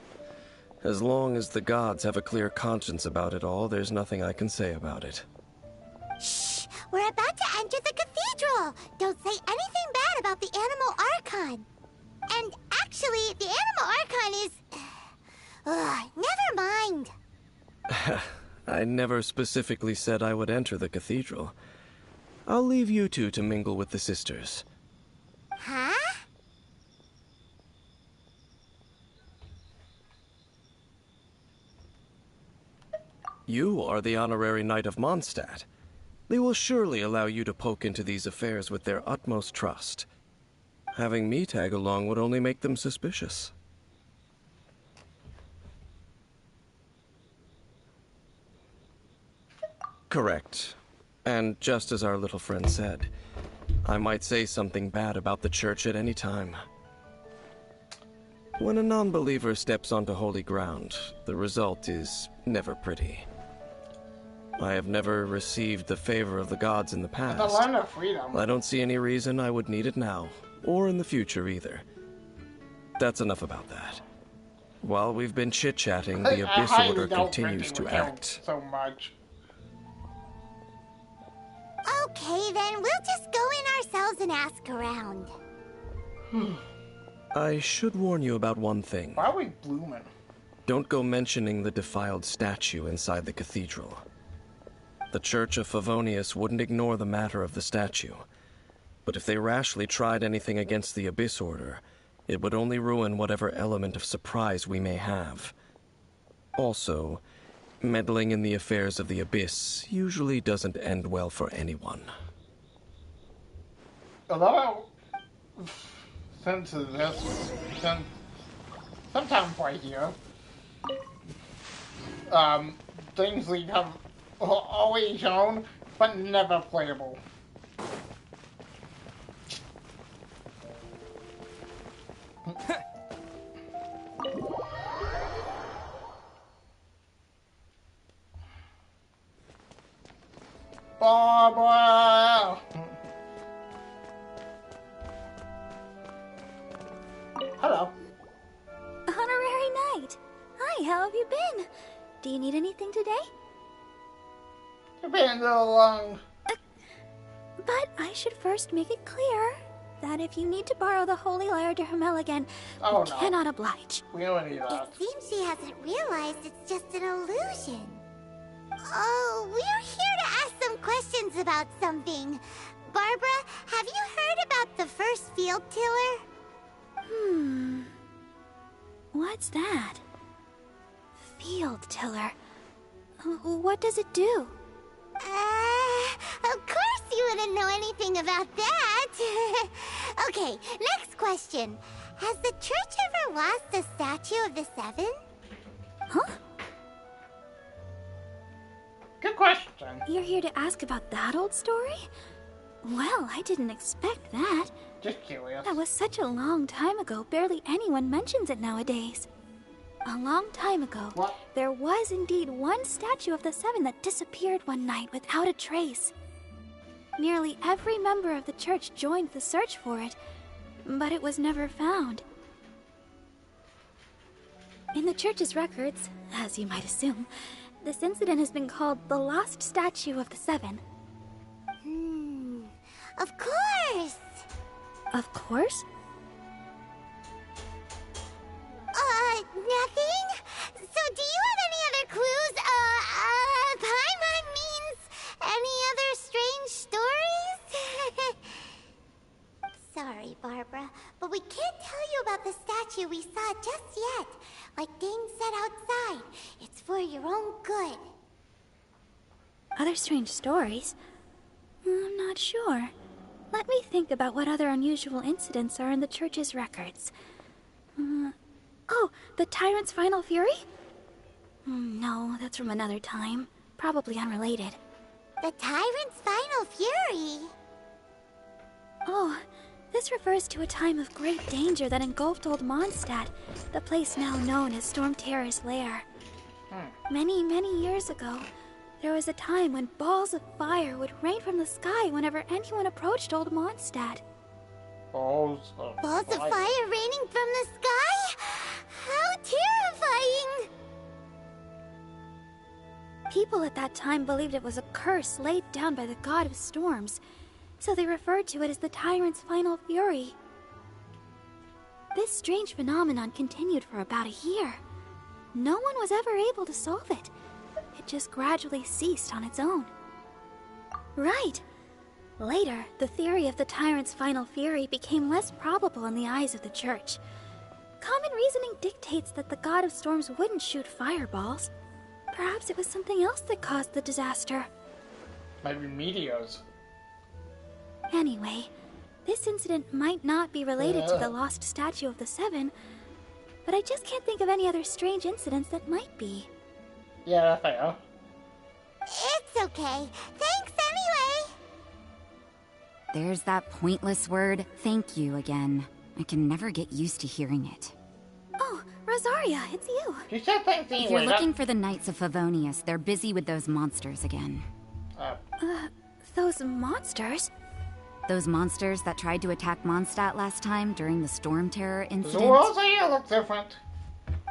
As long as the gods have a clear conscience about it all, there's nothing I can say about it. Shh! We're about to enter the cathedral! Don't say anything bad about the Animo Archon! And actually, the Animo Archon is... never mind! I never specifically said I would enter the cathedral. I'll leave you two to mingle with the sisters. Huh? You are the honorary knight of Mondstadt. They will surely allow you to poke into these affairs with their utmost trust. Having me tag along would only make them suspicious. Correct. And just as our little friend said, I might say something bad about the church at any time. When a non-believer steps onto holy ground, the result is never pretty. I have never received the favor of the gods in the The past. land of freedom. I don't see any reason I would need it now, or in the future either. That's enough about that. While we've been chit-chatting, the I Abyss highly Order doubt continues Brendan to would count act. so much. Okay, then we'll just go in ourselves and ask around. I should warn you about one thing. Why are we blooming? Don't go mentioning the defiled statue inside the cathedral. The Church of Favonius wouldn't ignore the matter of the statue. But if they rashly tried anything against the Abyss Order, it would only ruin whatever element of surprise we may have. Also, meddling in the affairs of the Abyss usually doesn't end well for anyone. Although, since this, since sometime right here, things we have always shown, but never playable. Barbara! Hello. Honorary Knight. Hi, how have you been? Do you need anything today? You've been a little long. But I should first make it clear that if you need to borrow the Holy Lyre to Hermel again, Oh, you no. cannot oblige. We don't need It that. seems she hasn't realized it's just an illusion. Oh, we're here to ask some questions about something. Barbara, have you heard about the first field tiller? What's that? Field tiller. What does it do? Of course you wouldn't know anything about that. Okay, next question. Has the church ever lost a statue of the Seven? Huh? Good question. You're here to ask about that old story? Well, I didn't expect that. Just curious. That was such a long time ago, barely anyone mentions it nowadays. A long time ago, What? there was indeed one statue of the Seven that disappeared one night without a trace. Nearly every member of the church joined the search for it, but it was never found. In the church's records, as you might assume, this incident has been called the Lost Statue of the Seven. Of course! Of course? Nothing? So do you have any other clues? Paimon means any other strange stories? Sorry, Barbara, but we can't tell you about the statue we saw just yet. Like Dane said outside, it's for your own good. Other strange stories? I'm not sure. Let me think about what other unusual incidents are in the church's records. Oh, the Tyrant's Final Fury? No, that's from another time. Probably unrelated. The Tyrant's Final Fury? Oh, this refers to a time of great danger that engulfed Old Mondstadt, the place now known as Storm Terror's lair. Many, many years ago, there was a time when balls of fire would rain from the sky whenever anyone approached Old Mondstadt. Balls of fire raining from the sky? How terrifying! People at that time believed it was a curse laid down by the god of storms, so they referred to it as the Tyrant's Final Fury. This strange phenomenon continued for about a year. No one was ever able to solve it. It just gradually ceased on its own. Right. Later, the theory of the Tyrant's Final Fury became less probable in the eyes of the church. Common reasoning dictates that the god of storms wouldn't shoot fireballs. Perhaps it was something else that caused the disaster. Maybe meteors. Anyway, this incident might not be related to the lost statue of the Seven, but I just can't think of any other strange incidents that might be. Yeah, fair. It's okay. Thanks anyway. There's that pointless word, thank you, again. I can never get used to hearing it. Oh, Rosaria, it's you. She said thanks anyway. If you're looking for the Knights of Favonius, they're busy with those monsters again. Those monsters? Those monsters that tried to attack Mondstadt last time during the Storm Terror incident? The world's here looks different.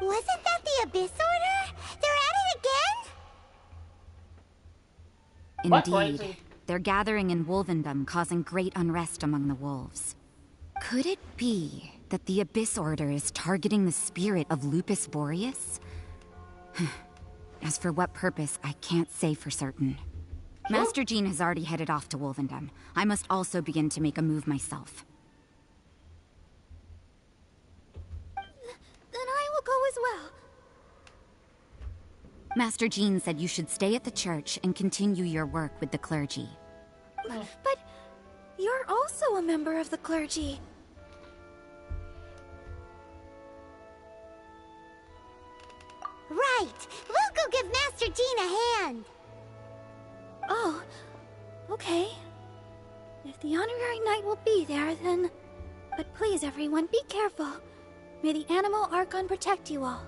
Wasn't that the Abyss Order? They're at it again? Indeed. Crazy? They're gathering in Wolvendom, causing great unrest among the wolves. Could it be that the Abyss Order is targeting the spirit of Lupus Boreas? As for what purpose, I can't say for certain. Master Jean has already headed off to Wolvendom. I must also begin to make a move myself. Then I will go as well. Master Jean said you should stay at the church and continue your work with the clergy. But you're also a member of the clergy. Right. We'll go give Master Jean a hand. Oh, okay. If the honorary knight will be there, then... But please, everyone, be careful. May the Animal Archon protect you all.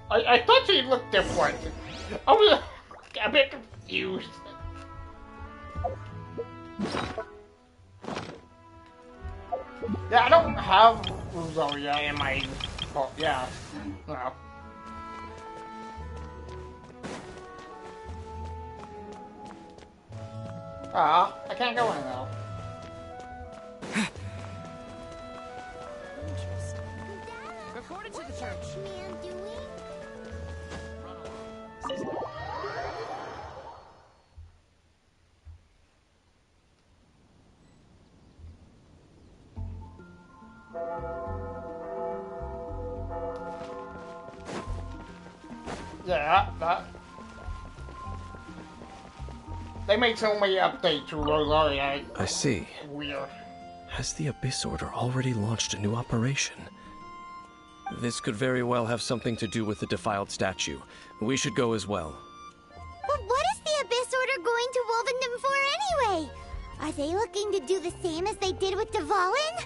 I thought she looked different. I was a bit confused. Yeah, I don't have Rosaria in my... Well, yeah, no. I can't go in though. According to the church. Man doing? Yeah, that. They made so many updates to Rosaria. I see. Weird. Has the Abyss Order already launched a new operation? This could very well have something to do with the defiled statue. We should go as well. But what is the Abyss Order going to Wolvendom for anyway? Are they looking to do the same as they did with Dvalin?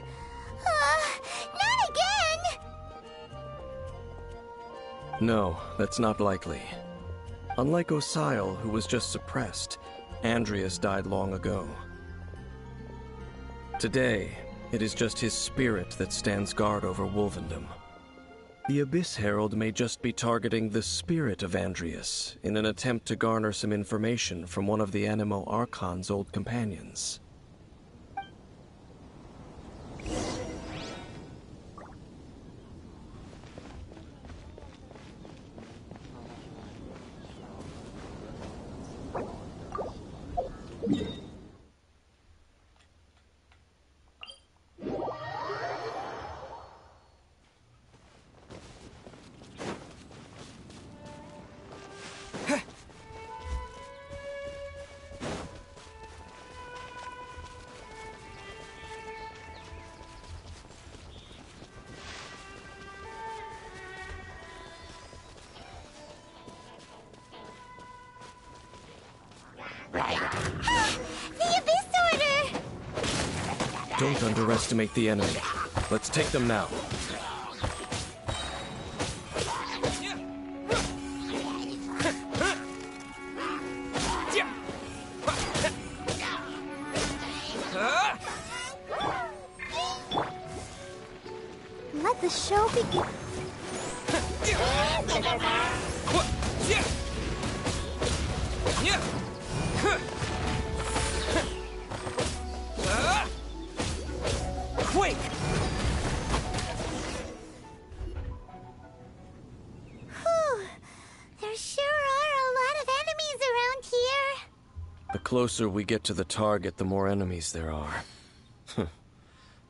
Not again! No, that's not likely. Unlike Osile, who was just suppressed, Andreas died long ago. Today, it is just his spirit that stands guard over Wolvendom. The Abyss Herald may just be targeting the spirit of Andreas in an attempt to garner some information from one of the Animo Archon's old companions. The Abyss Order! Don't underestimate the enemy. Let's take them now. Let the show begin. Quick! Whew. There sure are a lot of enemies around here. The closer we get to the target, the more enemies there are.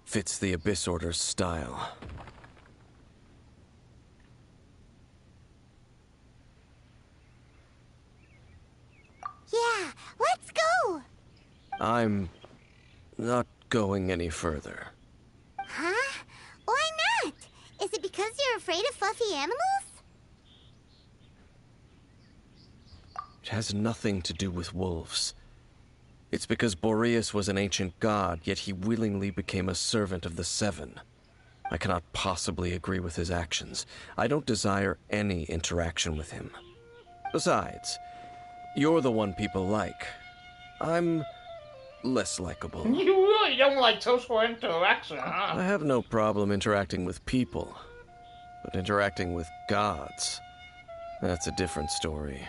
Fits the Abyss Order's style. Yeah, let's go! I'm not going any further. Huh? Why not? Is it because you're afraid of fluffy animals? It has nothing to do with wolves. It's because Boreas was an ancient god, yet he willingly became a servant of the Seven. I cannot possibly agree with his actions. I don't desire any interaction with him. Besides, you're the one people like. I'm less likable. You really don't like social interaction, huh? I have no problem interacting with people, but interacting with gods, that's a different story.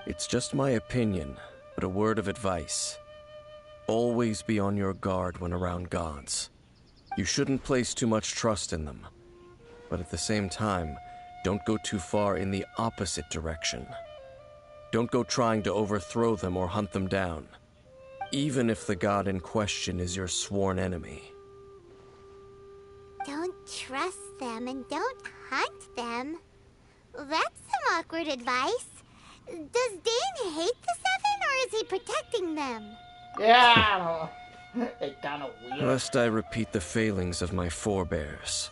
It's just my opinion, but a word of advice. Always be on your guard when around gods. You shouldn't place too much trust in them, but at the same time, don't go too far in the opposite direction. Don't go trying to overthrow them or hunt them down, even if the god in question is your sworn enemy. Don't trust them and don't hunt them. That's some awkward advice. Does Dane hate the Seven, or is he protecting them? Yeah, I don't know. It's kinda weird. Lest I repeat the failings of my forebears,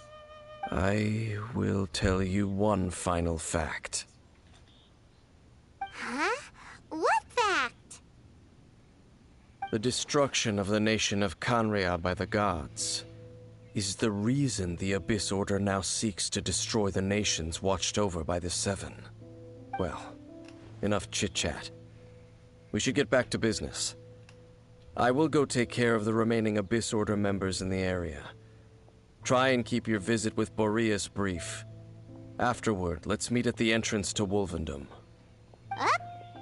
I will tell you one final fact. Huh? What fact? The destruction of the nation of Canria by the gods is the reason the Abyss Order now seeks to destroy the nations watched over by the Seven. Well, enough chit-chat. We should get back to business. I will go take care of the remaining Abyss Order members in the area. Try and keep your visit with Boreas brief. Afterward, let's meet at the entrance to Wolvendom. Up,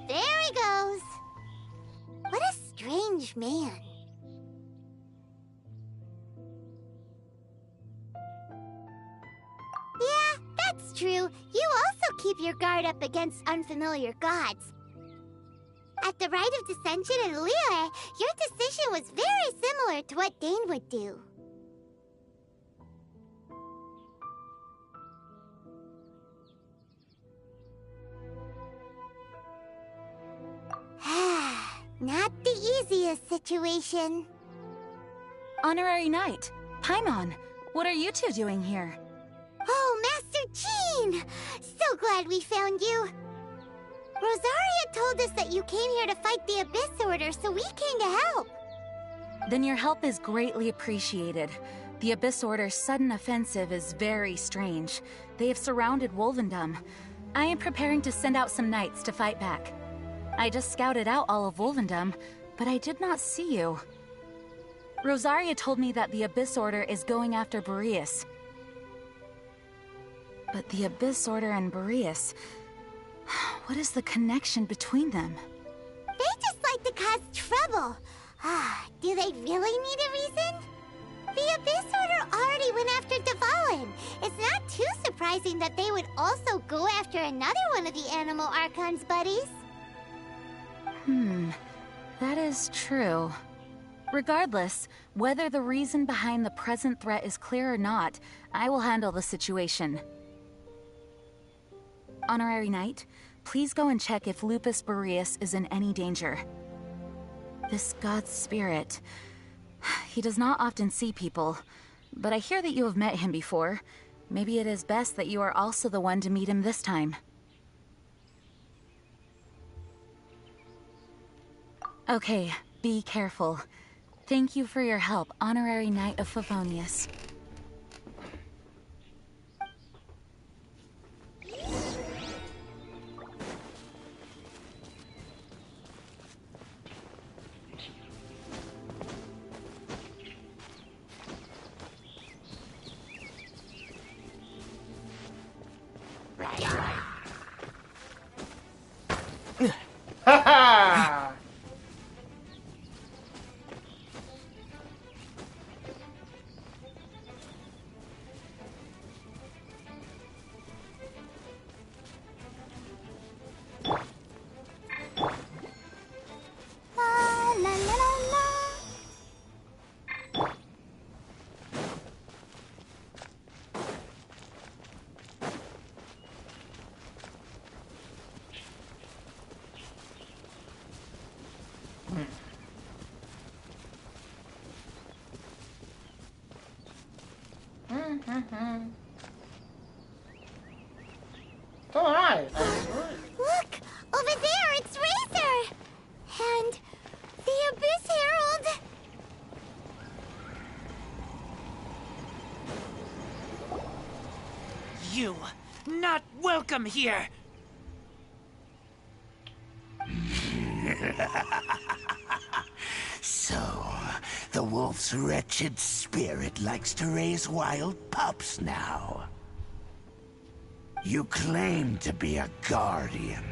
there he goes. What a strange man. Yeah, that's true. You also keep your guard up against unfamiliar gods. At the Rite of Dissension in Liyue, your decision was very similar to what Dane would do. Not the easiest situation. Honorary Knight, Paimon, what are you two doing here? Oh, Fine! So glad we found you. Rosaria told us that you came here to fight the Abyss Order, so we came to help. Then your help is greatly appreciated. The Abyss Order's sudden offensive is very strange. They have surrounded Wolvendom. I am preparing to send out some knights to fight back. I just scouted out all of Wolvendom, but I did not see you. Rosaria told me that the Abyss Order is going after Boreas. But the Abyss Order and Boreas... what is the connection between them? They just like to cause trouble. Do they really need a reason? The Abyss Order already went after Dvalin. It's not too surprising that they would also go after another one of the Animal Archon's buddies. That is true. Regardless, whether the reason behind the present threat is clear or not, I will handle the situation. Honorary Knight, please go and check if Lupus Boreas is in any danger. This god's spirit... he does not often see people, but I hear that you have met him before. Maybe it is best that you are also the one to meet him this time. Okay, be careful. Thank you for your help, Honorary Knight of Favonius. Ha La la la la la. So nice. Look! Over there, it's Razor! And the Abyss Herald! You, not welcome here! So, the wolf's wretched spirit likes to raise wild pups now. You claim to be a guardian,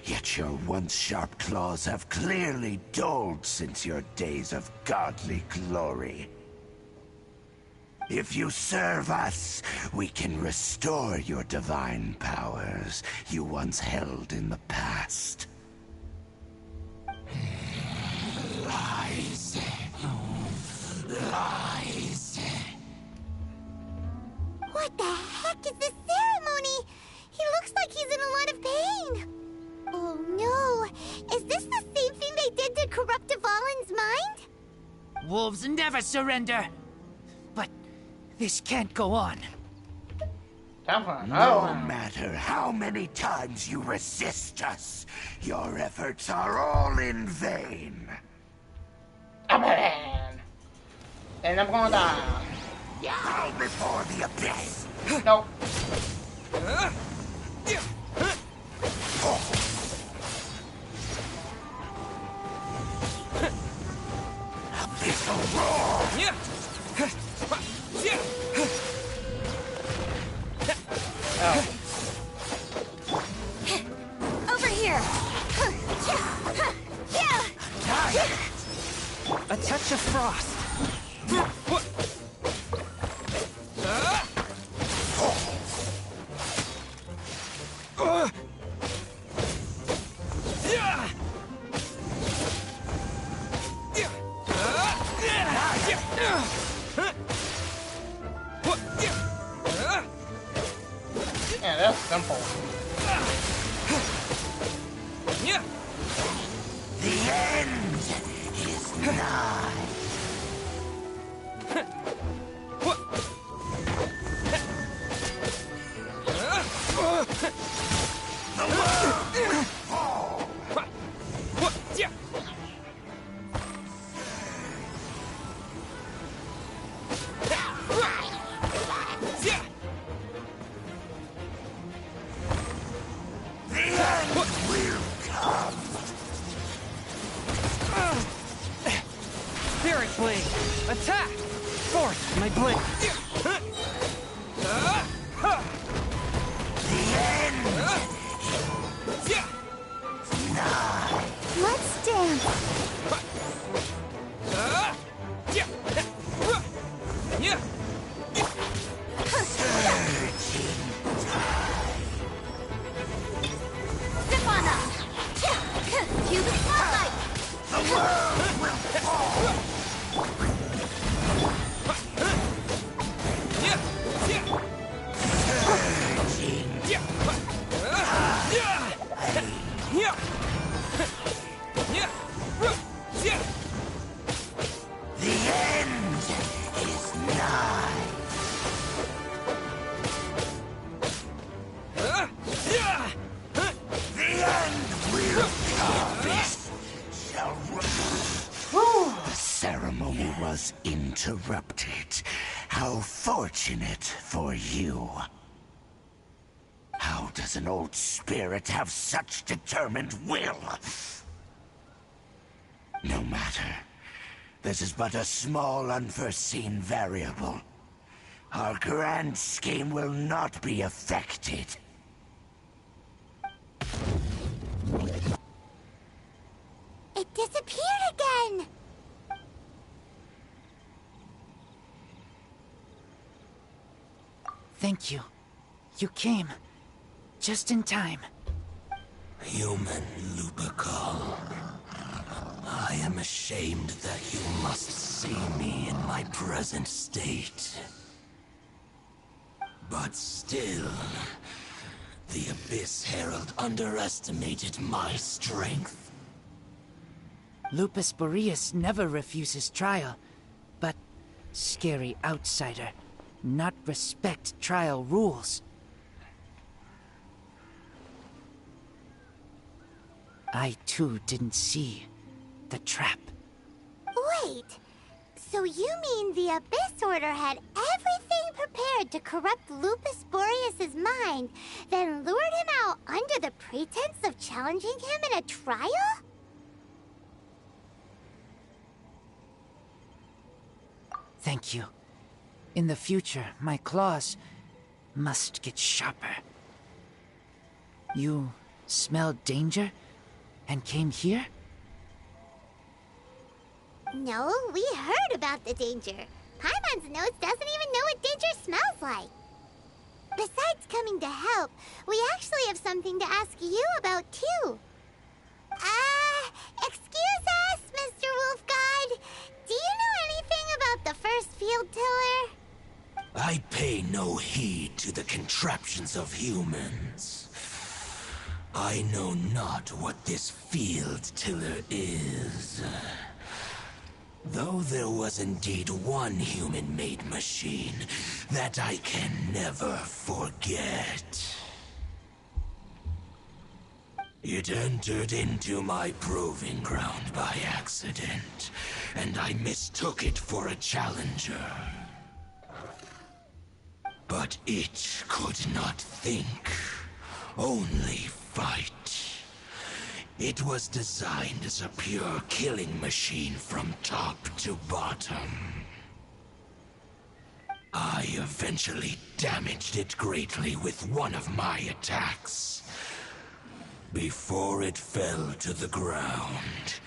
yet your once sharp claws have clearly dulled since your days of godly glory. If you serve us, we can restore your divine powers you once held in the past. Lies. Lies. What the heck is this ceremony? He looks like he's in a lot of pain. Oh no! Is this the same thing they did to corrupt Dvalin's mind? Wolves never surrender! But this can't go on. No matter how many times you resist us, your efforts are all in vain. And I'm gonna die. Bow before the abyss. Nope. Abyssal roar! Over here! A touch of frost. Yeah, that's simple. The end is nigh. Spirit Blade! Attack! Force my blade! Let's dance. Stefana! Cue the spotlight! The world will fall! The end is nigh. The end will come. This shall The ceremony was interrupted. How fortunate for you. How does an old spirit have such determined will? No matter. This is but a small, unforeseen variable. Our grand scheme will not be affected. It disappeared again! Thank you. You came. Just in time. Human Lupercal. I am ashamed that you must see me in my present state. But still, the Abyss Herald underestimated my strength. Lupus Boreas never refuses trial, but scary outsider, not respect trial rules. I too didn't see the trap. Wait, so you mean the Abyss Order had everything prepared to corrupt Lupus Boreas' mind, then lured him out under the pretense of challenging him in a trial? Thank you. In the future, my claws must get sharper. You smelled danger and came here? No, we heard about the danger. Paimon's nose doesn't even know what danger smells like. Besides coming to help, we actually have something to ask you about, too. Excuse us, Mr. Wolf God. Do you know anything about the first field tiller? I pay no heed to the contraptions of humans. I know not what this field tiller is. Though there was indeed one human-made machine that I can never forget. It entered into my proving ground by accident, and I mistook it for a challenger. But it could not think, only fight. It was designed as a pure killing machine from top to bottom. I eventually damaged it greatly with one of my attacks. Before it fell to the ground,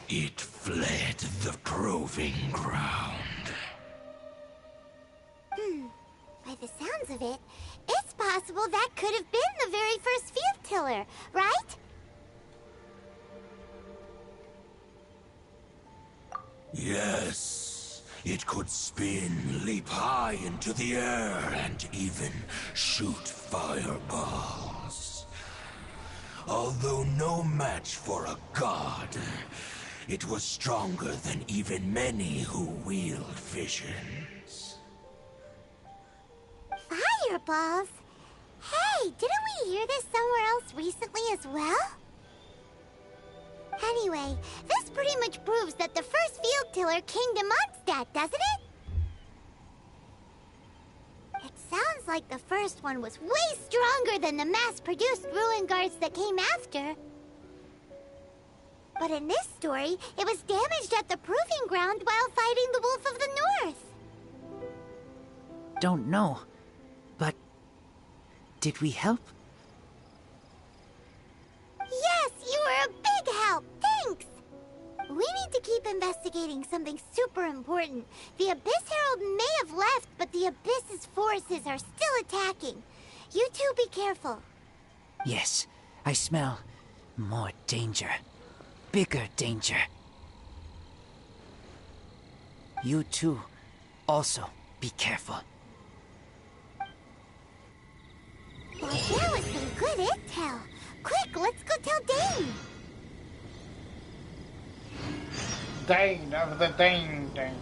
it fled the proving ground. By the sounds of it, it's possible that could have been the very first field tiller, right? Yes, it could spin, leap high into the air, and even shoot fireballs. Although no match for a god, it was stronger than even many who wield visions. Fireballs? Hey, didn't we hear this somewhere else recently as well? Anyway, this pretty much proves that the first field tiller came to Mondstadt, doesn't it? It sounds like the first one was way stronger than the mass-produced ruin guards that came after. But in this story, it was damaged at the proving ground while fighting the Wolf of the North. Don't know, but did we help? Yes, you were a big help. Thanks. We need to keep investigating something super important. The Abyss Herald may have left, but the Abyss's forces are still attacking. You two be careful. Yes, I smell more danger. Bigger danger. You too, also be careful. Well, that was some good intel. Quick, let's go tell Dane. Dane of the Dane. Dane,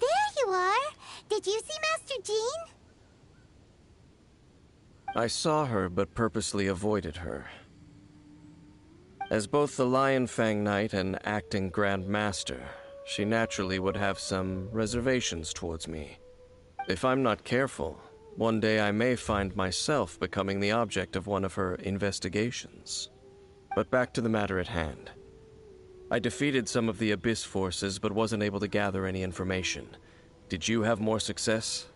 there you are. Did you see Master Jean? I saw her, but purposely avoided her. As both the Lion Fang Knight and acting Grand Master, she naturally would have some reservations towards me. If I'm not careful, one day I may find myself becoming the object of one of her investigations. But back to the matter at hand. I defeated some of the Abyss forces, but wasn't able to gather any information. Did you have more success?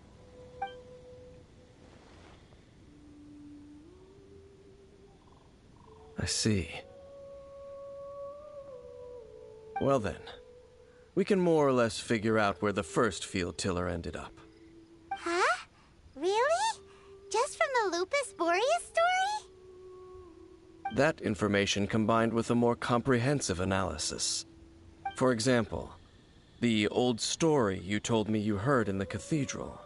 I see. Well then, we can more or less figure out where the first field tiller ended up. Huh? Really? Just from the Lupus Boreas story? That information combined with a more comprehensive analysis. For example, the old story you told me you heard in the cathedral.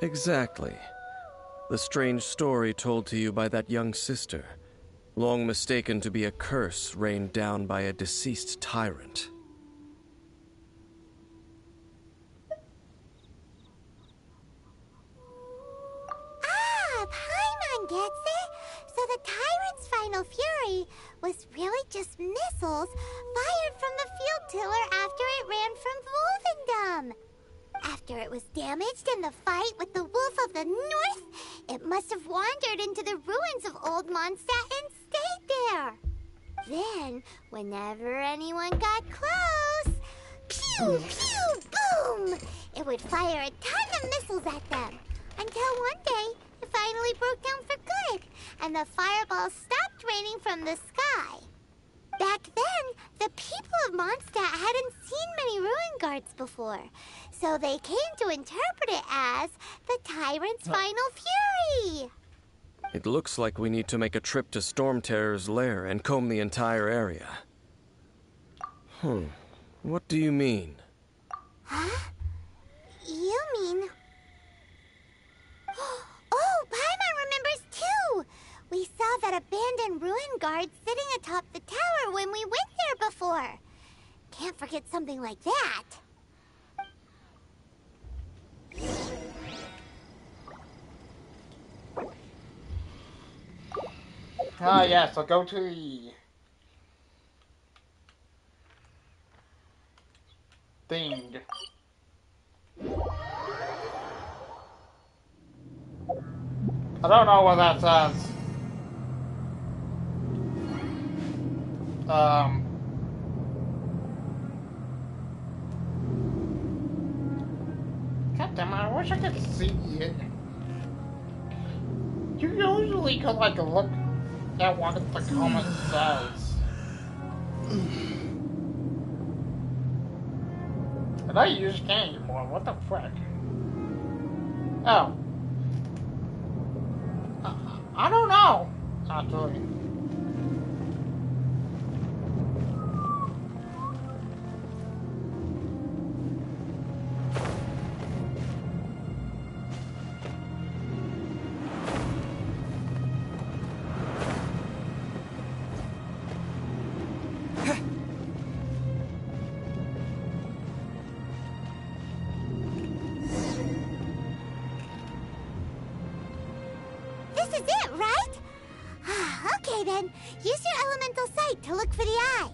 Exactly. The strange story told to you by that young sister, long mistaken to be a curse rained down by a deceased tyrant. Ah, Paimon gets it. So the tyrant's final fury was really just missiles fired from the field tiller after it ran from Wolvendom. After it was damaged in the fight with the Wolf of the North, it must have wandered into the ruins of Old Mondstadt and stayed there. Then, whenever anyone got close, pew, pew, boom! It would fire a ton of missiles at them. Until one day, it finally broke down for good, and the fireballs stopped raining from the sky. Back then, the people of Mondstadt hadn't seen many ruin guards before, so they came to interpret it as the tyrant's final fury. It looks like we need to make a trip to Storm Terror's lair and comb the entire area. What do you mean? Huh? You mean... Oh, Paimon remembers too! We saw that abandoned ruin guard sitting atop the tower when we went there before. Can't forget something like that. Ah, yes, I'll go to the thing. I don't know what that says. God damn it, I wish I could see it. You usually could like look at what the comment says. But I use can't anymore. What the frick? Oh. I don't know. Actually. Use your elemental sight to look for the eye.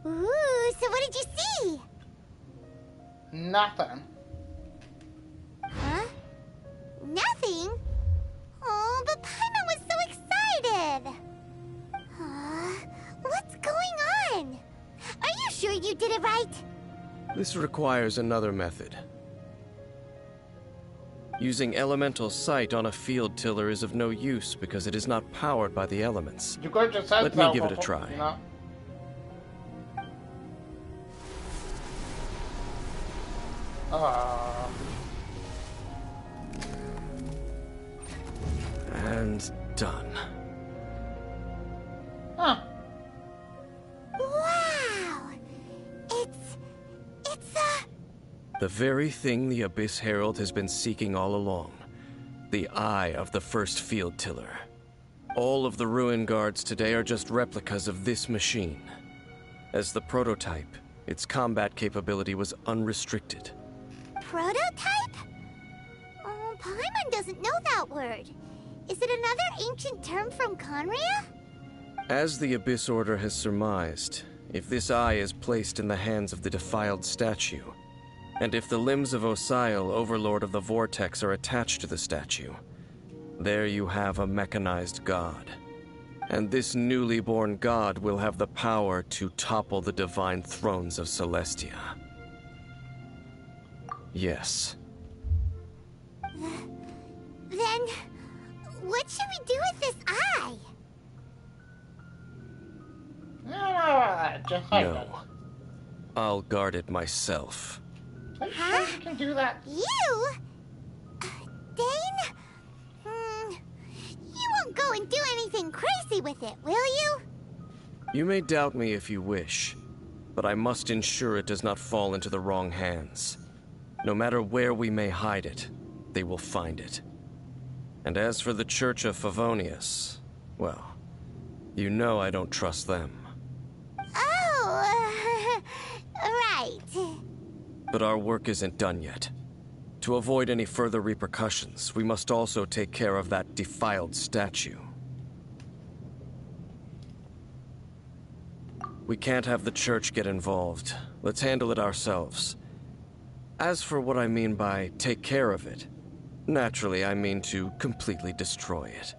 Ooh, so what did you see? Nothing. Huh? Nothing? Oh, but Paimon was so excited. What's going on? Are you sure you did it right? This requires another method. Using elemental sight on a field tiller is of no use because it is not powered by the elements. You could just said Let me give it a try. You know? And done. Huh. Wow! It's the very thing the Abyss Herald has been seeking all along. The eye of the first field tiller. All of the ruin guards today are just replicas of this machine. As the prototype, its combat capability was unrestricted. Prototype? Oh, Paimon doesn't know that word. Is it another ancient term from Conria? As the Abyss Order has surmised, if this eye is placed in the hands of the defiled statue, and if the limbs of Osial, Overlord of the Vortex, are attached to the statue, there you have a mechanized god. And this newly born god will have the power to topple the divine thrones of Celestia. Yes. Then, what should we do with this eye? Just like No. I'll guard it myself. Huh? You can do that. You? Dane? You won't go and do anything crazy with it, will you? You may doubt me if you wish, but I must ensure it does not fall into the wrong hands. No matter where we may hide it, they will find it. And as for the Church of Favonius, well, you know I don't trust them. Oh, right. But our work isn't done yet. To avoid any further repercussions, we must also take care of that defiled statue. We can't have the church get involved. Let's handle it ourselves. As for what I mean by take care of it, naturally I mean to completely destroy it.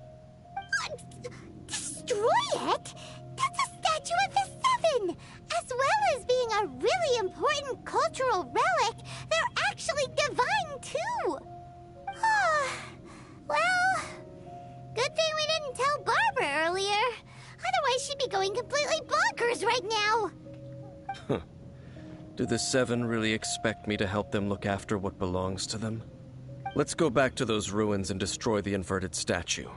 Destroy it? That's a statue of the Seven! As well as being a really important cultural relic, they're actually divine too! Well, good thing we didn't tell Barbara earlier. Otherwise she'd be going completely bonkers right now! Do the Seven really expect me to help them look after what belongs to them? Let's go back to those ruins and destroy the inverted statue.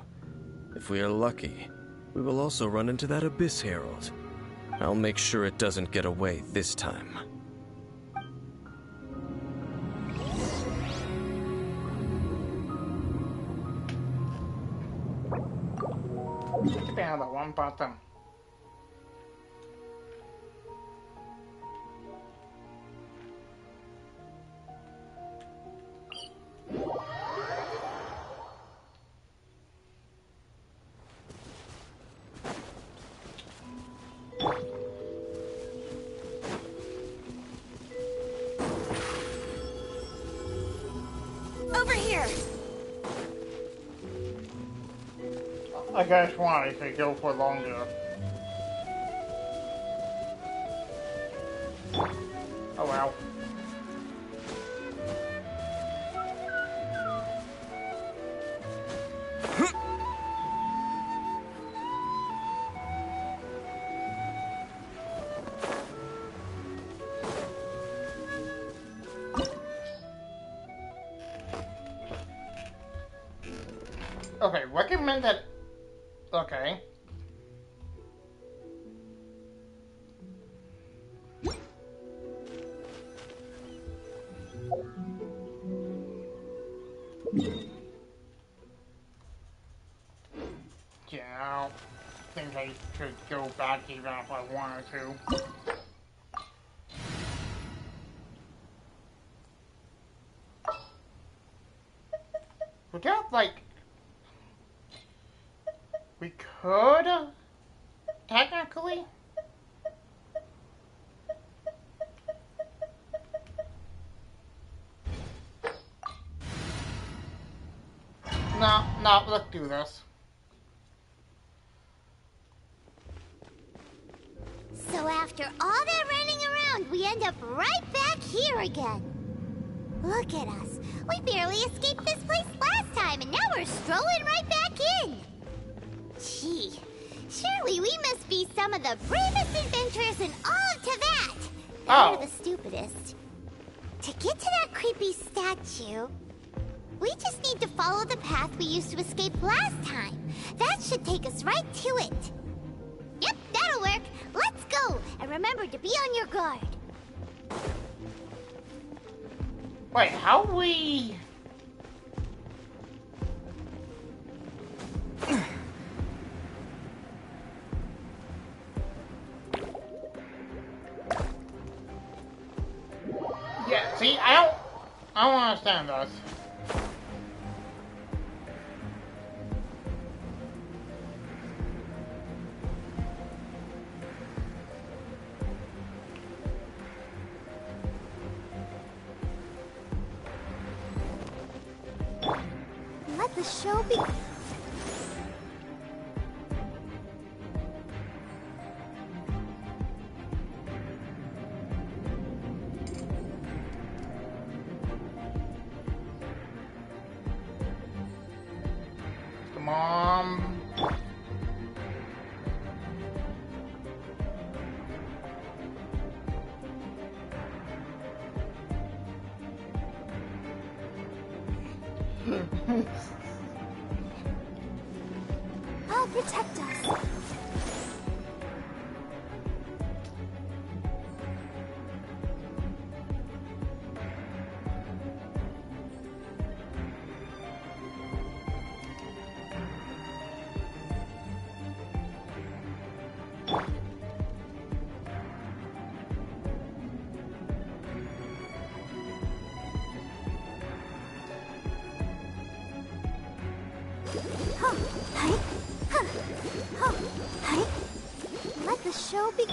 If we are lucky, we will also run into that Abyss Herald. I'll make sure it doesn't get away this time. Get down that one button. Over here. I guess one, if they go for longer. Oh well. Okay, recommended. Okay. Yeah, I don't think I should go back even if I wanted to. We could, like, we could, technically. No, let's do this. So after all that running around, we end up right back here again. Look at us. We barely escaped this place last time, and now we're strolling right back in. Gee, surely we must be some of the bravest adventurers in all of Teyvat. Oh. Or the stupidest. To get to that creepy statue, we just need to follow the path we used to escape last time. That should take us right to it. Yep, that'll work. Let's go, and remember to be on your guard. Wait, how we... Yeah, see, I don't understand this. Let the show be... Come on. I'll protect us. Let the show be...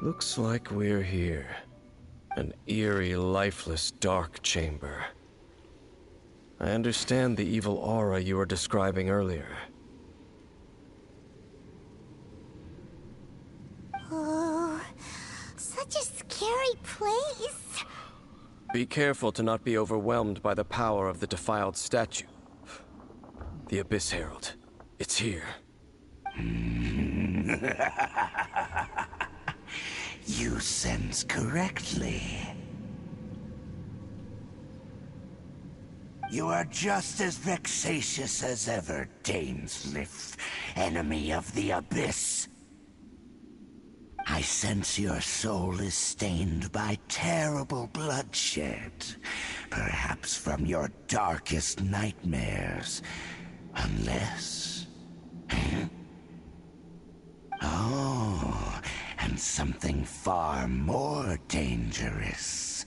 Looks like we're here. An eerie, lifeless, dark chamber. I understand the evil aura you were describing earlier. Oh, such a scary place. Be careful to not be overwhelmed by the power of the defiled statue. The Abyss Herald. It's here. You sense correctly. You are just as vexatious as ever, Dainsleif, enemy of the Abyss. I sense your soul is stained by terrible bloodshed, perhaps from your darkest nightmares, unless... Oh, and something far more dangerous.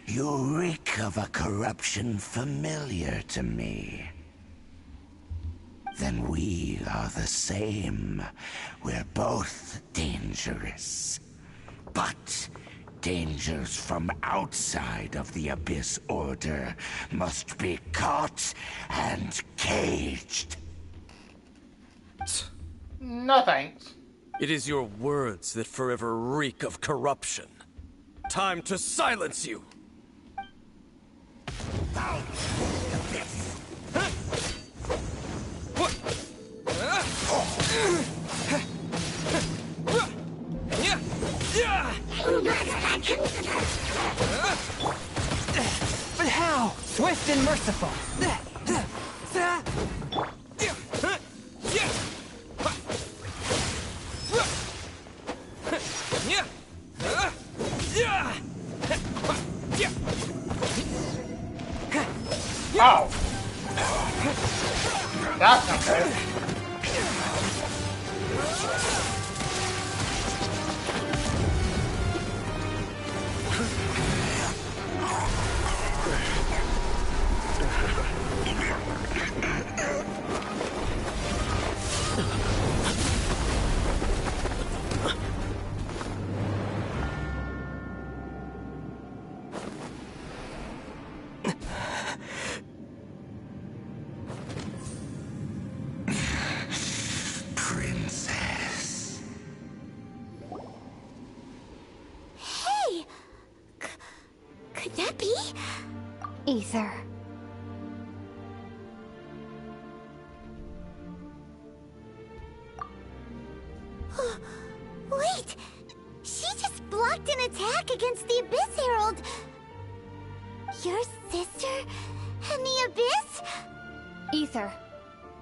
You reek of a corruption familiar to me. Then we are the same. We're both dangerous. But dangers from outside of the Abyss Order must be caught and caged. No thanks. It is your words that forever reek of corruption. Time to silence you! Swift and merciful. Oh. That's not good. Princess. Hey! Could that be? Ether. Wait! She just blocked an attack against the Abyss Herald! Your sister and the Abyss? Ether,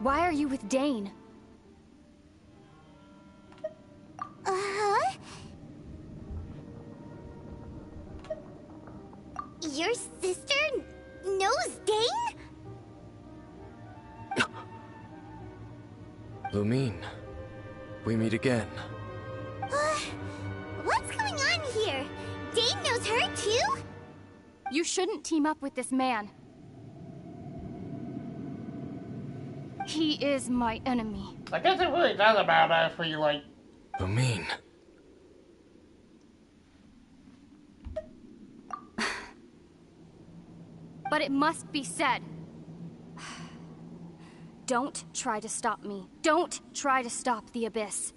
why are you with Dane? Uh-huh. Your sister knows Dane? Lumine, we meet again. What's going on here? Dane knows her too? You shouldn't team up with this man. He is my enemy. I guess it really does about for you, like. Lumine. But it must be said. Don't try to stop me. Don't try to stop the Abyss.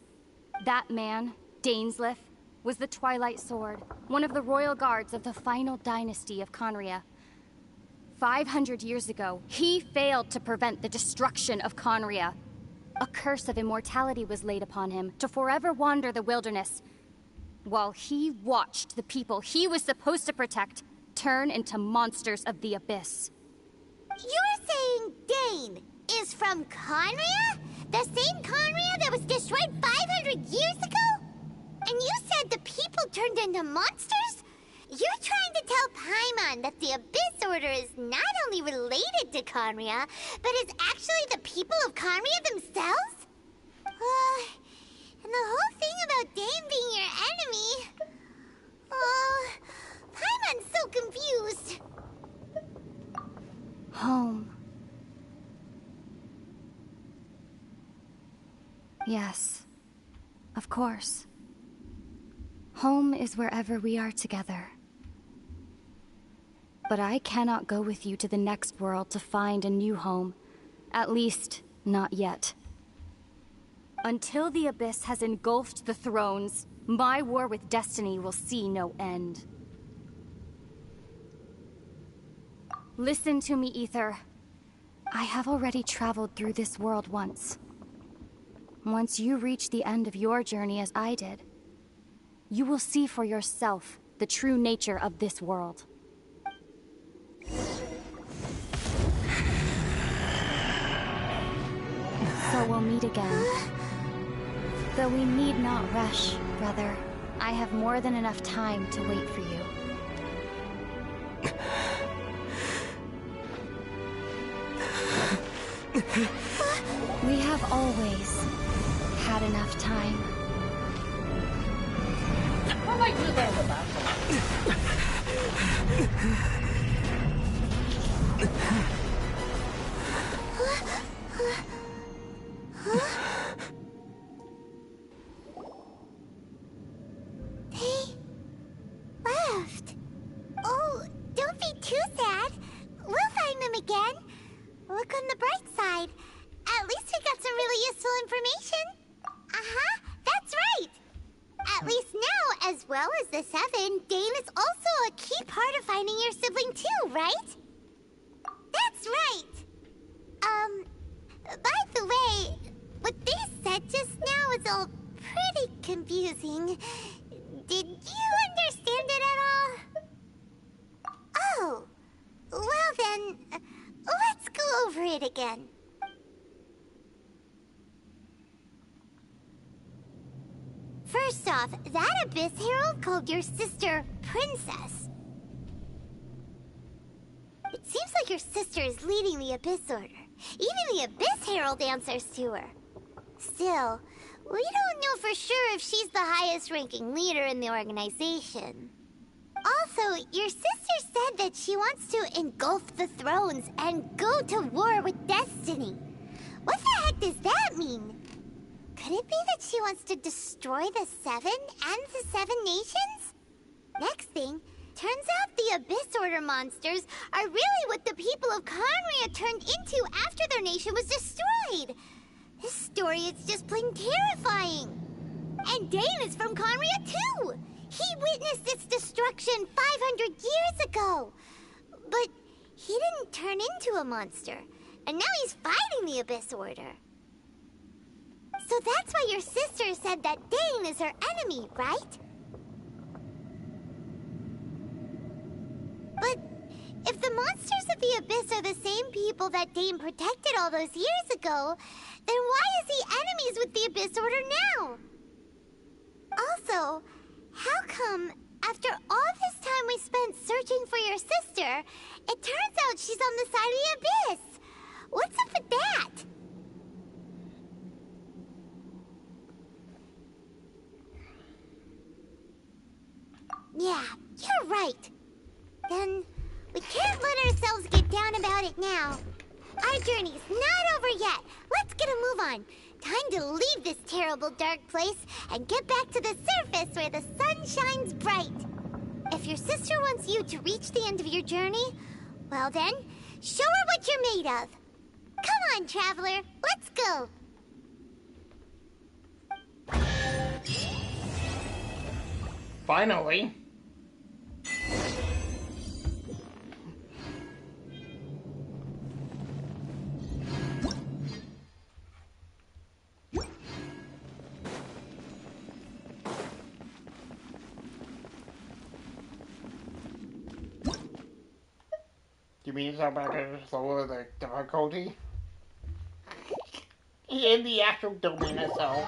That man, Dainsleif, was the Twilight Sword, one of the royal guards of the final dynasty of Conria. 500 years ago, he failed to prevent the destruction of Conria. A curse of immortality was laid upon him to forever wander the wilderness, while he watched the people he was supposed to protect turn into monsters of the Abyss. You're saying Dane is from Conria? The same Conria that was destroyed 500 years ago? And you said the people turned into monsters? You're trying to tell Paimon that the Abyss Order is not only related to Conria, but is actually the people of Conria themselves? And the whole thing about Dane being your enemy... Paimon's so confused. Home. Yes, of course. Home is wherever we are together. But I cannot go with you to the next world to find a new home. At least, not yet. Until the Abyss has engulfed the thrones, my war with destiny will see no end. Listen to me, Ether. I have already traveled through this world once. Once you reach the end of your journey as I did, you will see for yourself the true nature of this world. So we'll meet again. Though we need not rush, brother. I have more than enough time to wait for you. We have always had enough time. I like you there with that. They left. Oh, don't be too sad. We'll find them again. Look on the bright side. At least we got some really useful information. Uh-huh, that's right. At least now, as well as the Seven, Dane is also a key part of finding your sibling too, right? That's right. By the way, what they said just now is all pretty confusing. Did you understand it at all? Oh, well then, let's go over it again. First off, that Abyss Herald called your sister Princess. It seems like your sister is leading the Abyss Order. Even the Abyss Herald answers to her. Still, we don't know for sure if she's the highest-ranking leader in the organization. Also, your sister said that she wants to engulf the thrones and go to war with Destiny. What the heck does that mean? Could it be that she wants to destroy the Seven and the Seven Nations? Next thing, turns out the Abyss Order monsters are really what the people of Conria turned into after their nation was destroyed. This story is just plain terrifying. And Dane is from Conria too. He witnessed its destruction 500 years ago. But he didn't turn into a monster. And now he's fighting the Abyss Order. So that's why your sister said that Dane is her enemy, right? But if the monsters of the Abyss are the same people that Dane protected all those years ago, then why is he enemies with the Abyss Order now? Also, how come, after all this time we spent searching for your sister, it turns out she's on the side of the Abyss? What's up with that? Yeah, you're right. Then we can't let ourselves get down about it now. Our journey's not over yet. Let's get a move on. Time to leave this terrible dark place and get back to the surface where the sun shines bright. If your sister wants you to reach the end of your journey, well then, show her what you're made of. Come on, traveler, let's go. Finally. You mean somebody to lower the difficulty? In the actual domain itself.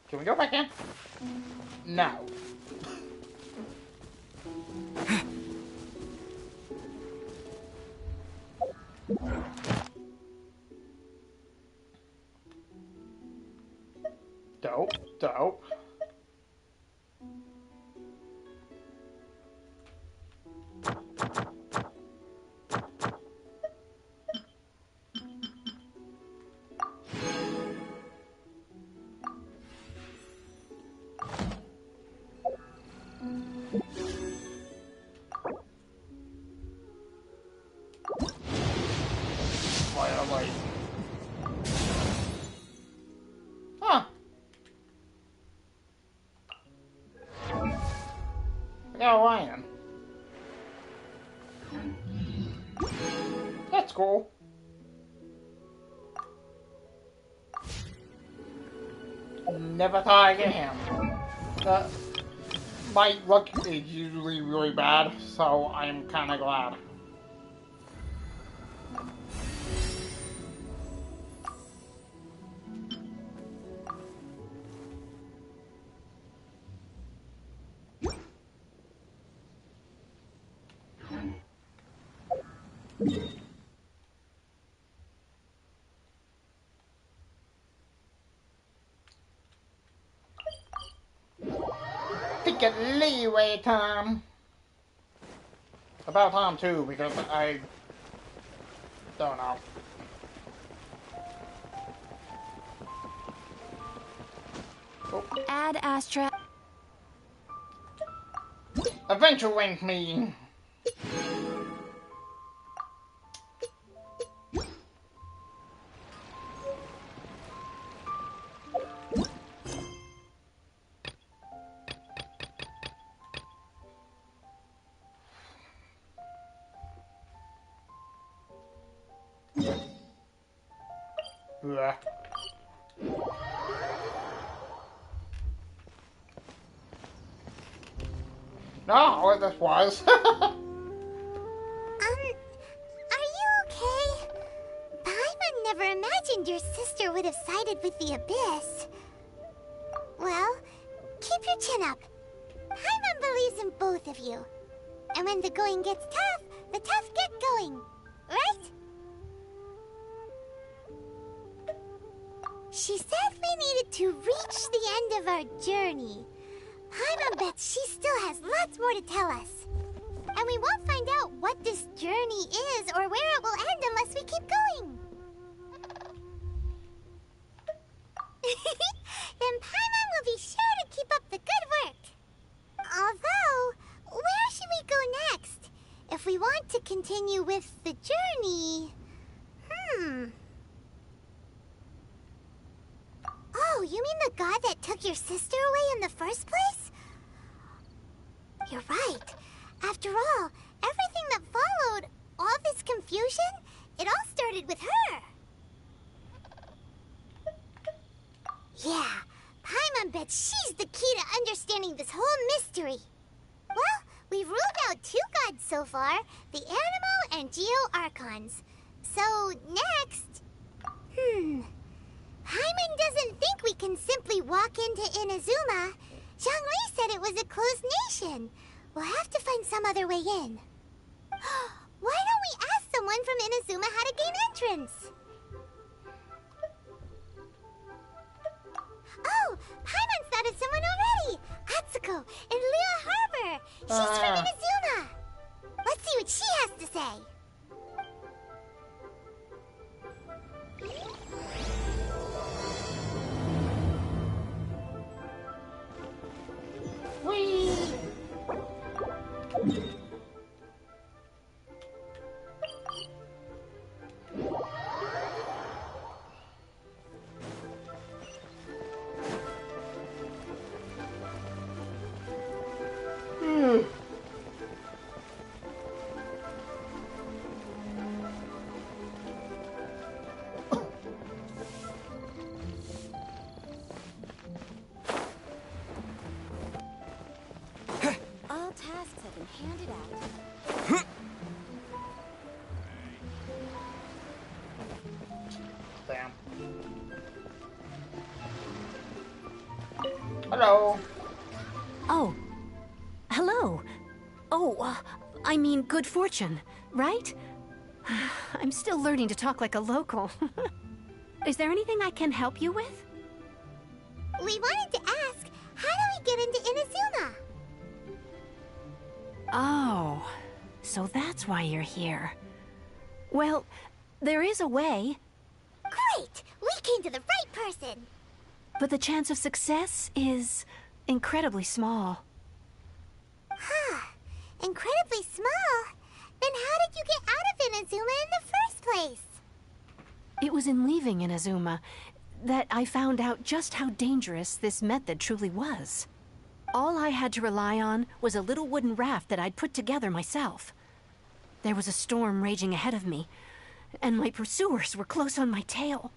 Can we go back in? No. Dope, dope. Huh. Yeah, Ryan. That's cool. Never thought I'd get him. My luck is usually really bad, so I'm kinda glad. Take a leeway, Tom. About Tom too, because I don't know. Oh. Add Astra. Adventure wings me. Yeah. No, this was. Are you okay? Paimon never imagined your sister would have sided with the Abyss. Well, keep your chin up. Paimon believes in both of you. And when the going gets tough, the tough get going. Right? She said we needed to reach the end of our journey. Paimon bets she still has lots more to tell us. And we won't find out what this journey is or where it will end unless we keep going. Then Paimon will be sure to keep up the good work. Although, where should we go next? If we want to continue with the journey... Oh, you mean the god that took your sister away in the first place? You're right. After all, everything that followed, all this confusion, it all started with her. Yeah, Paimon bets she's the key to understanding this whole mystery. Well, we've ruled out 2 gods so far, the Animo and Geo-Archons. So, next... Paimon doesn't think we can simply walk into Inazuma. Zhongli said it was a closed nation. We'll have to find some other way in. Why don't we ask someone from Inazuma how to gain entrance? Oh, Paimon's thought of someone already! Atsuko in Liyue Harbor! She's from Inazuma! Let's see what she has to say. Whee! All tasks have been handed out. Damn. Hello. Oh. Hello. Oh, I mean good fortune, right? I'm still learning to talk like a local. Is there anything I can help you with? We wanted to ask, how do we get into Inazuma? Oh, so that's why you're here. Well, there is a way. Great! We came to the right person! But the chance of success is incredibly small. Huh. Incredibly small? Then how did you get out of Inazuma in the first place? It was in leaving Inazuma that I found out just how dangerous this method truly was. All I had to rely on was a little wooden raft that I'd put together myself. There was a storm raging ahead of me, and my pursuers were close on my tail.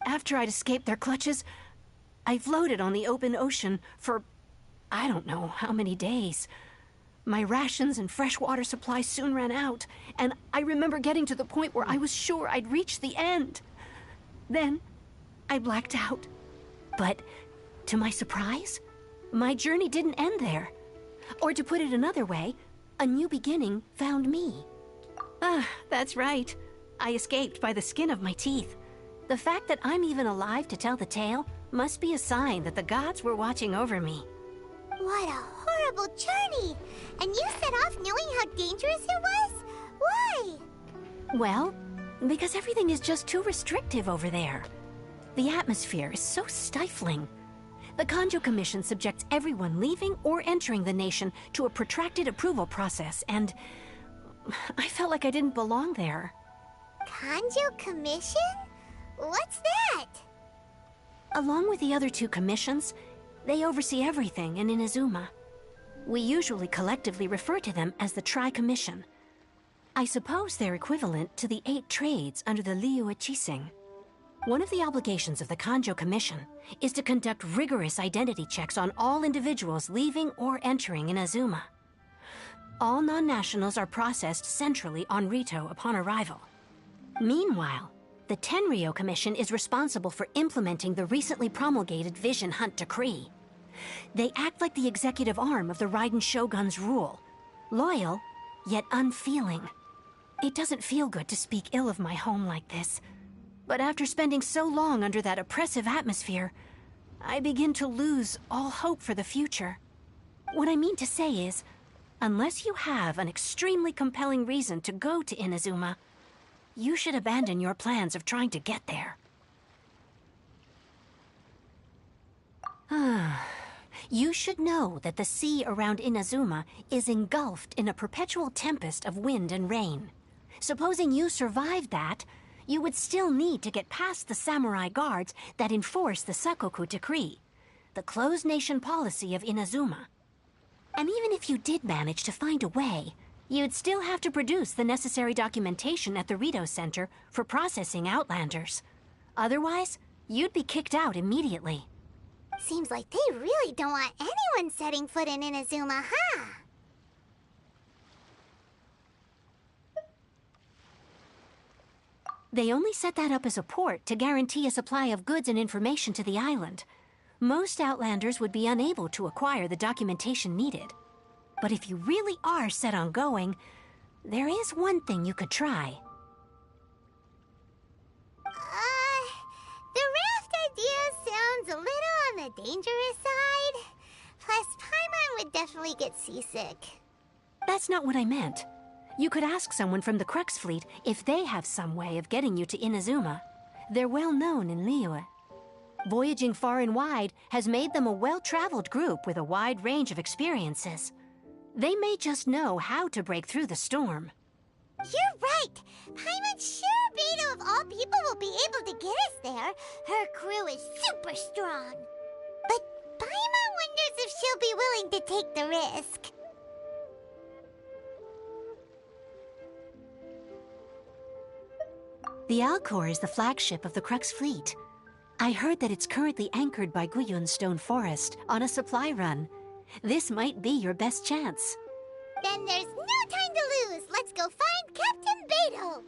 After I'd escaped their clutches, I floated on the open ocean for I don't know how many days. My rations and fresh water supply soon ran out, and I remember getting to the point where I was sure I'd reached the end. Then, I blacked out. But, to my surprise, my journey didn't end there. Or to put it another way, a new beginning found me. Ah, that's right. I escaped by the skin of my teeth. The fact that I'm even alive to tell the tale must be a sign that the gods were watching over me. What a horrible journey! And you set off knowing how dangerous it was? Why? Well, because everything is just too restrictive over there. The atmosphere is so stifling. The Kanjo Commission subjects everyone leaving or entering the nation to a protracted approval process, and I felt like I didn't belong there. Kanjo Commission? What's that? Along with the other 2 commissions, they oversee everything in Inazuma. We usually collectively refer to them as the Tri-Commission. I suppose they're equivalent to the 8 trades under the Liyue Chising. One of the obligations of the Kanjo Commission is to conduct rigorous identity checks on all individuals leaving or entering Inazuma. All non-nationals are processed centrally on Rito upon arrival. Meanwhile, the Tenryo Commission is responsible for implementing the recently promulgated Vision Hunt Decree. They act like the executive arm of the Raiden Shogun's rule. Loyal, yet unfeeling. It doesn't feel good to speak ill of my home like this. But after spending so long under that oppressive atmosphere, I begin to lose all hope for the future. What I mean to say is, unless you have an extremely compelling reason to go to Inazuma, you should abandon your plans of trying to get there. You should know that the sea around Inazuma is engulfed in a perpetual tempest of wind and rain. Supposing you survived that, you would still need to get past the samurai guards that enforce the Sakoku Decree, the closed nation policy of Inazuma. And even if you did manage to find a way, you'd still have to produce the necessary documentation at the Rito Center for processing Outlanders. Otherwise, you'd be kicked out immediately. Seems like they really don't want anyone setting foot in Inazuma, huh? They only set that up as a port to guarantee a supply of goods and information to the island. Most Outlanders would be unable to acquire the documentation needed. But if you really are set on going, there is one thing you could try. The raft idea sounds a little on the dangerous side. Plus, Paimon would definitely get seasick. That's not what I meant. You could ask someone from the Crux Fleet if they have some way of getting you to Inazuma. They're well known in Liyue. Voyaging far and wide has made them a well-traveled group with a wide range of experiences. They may just know how to break through the storm. You're right! Paimon's sure Beto of all people will be able to get us there. Her crew is super strong. But Paimon wonders if she'll be willing to take the risk. The Alcor is the flagship of the Crux Fleet. I heard that it's currently anchored by Guyun Stone Forest on a supply run. This might be your best chance. Then there's no time to lose. Let's go find Captain Beto.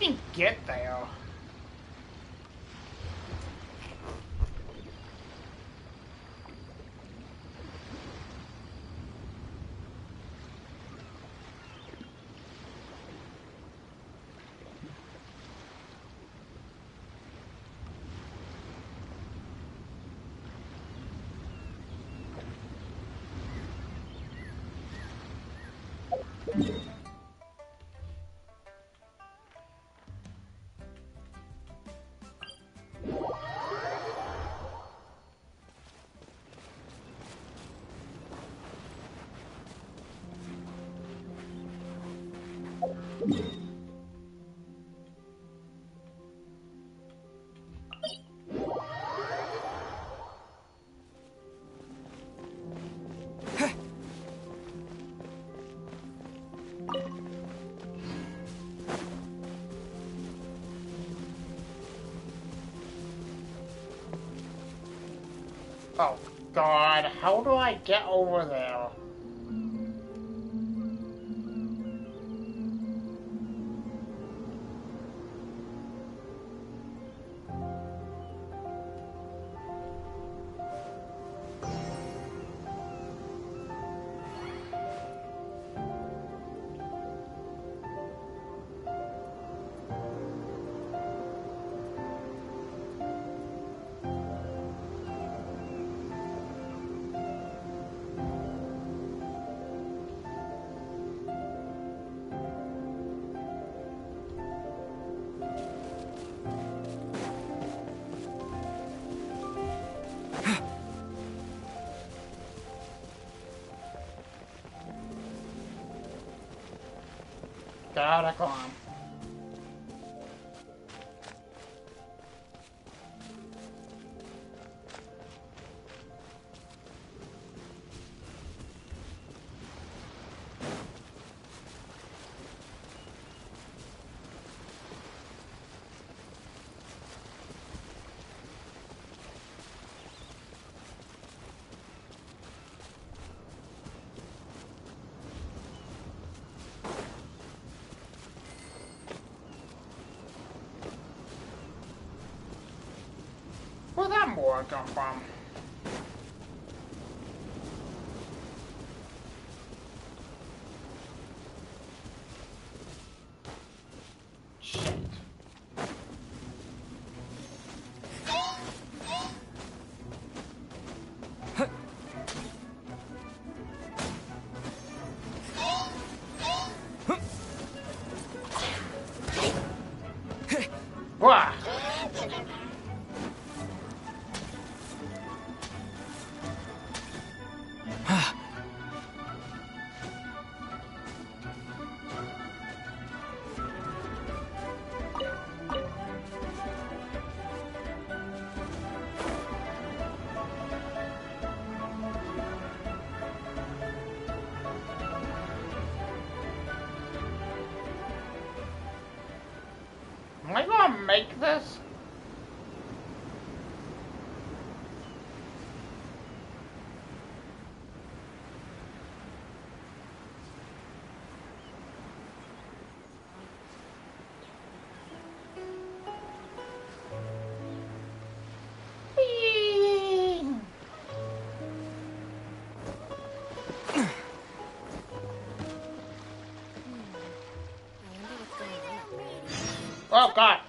even get there? Oh God, how do I get over there? Gotta climb. Where'd that boy come from? Shit. Wah! Am I gonna make this? Whee! Oh God!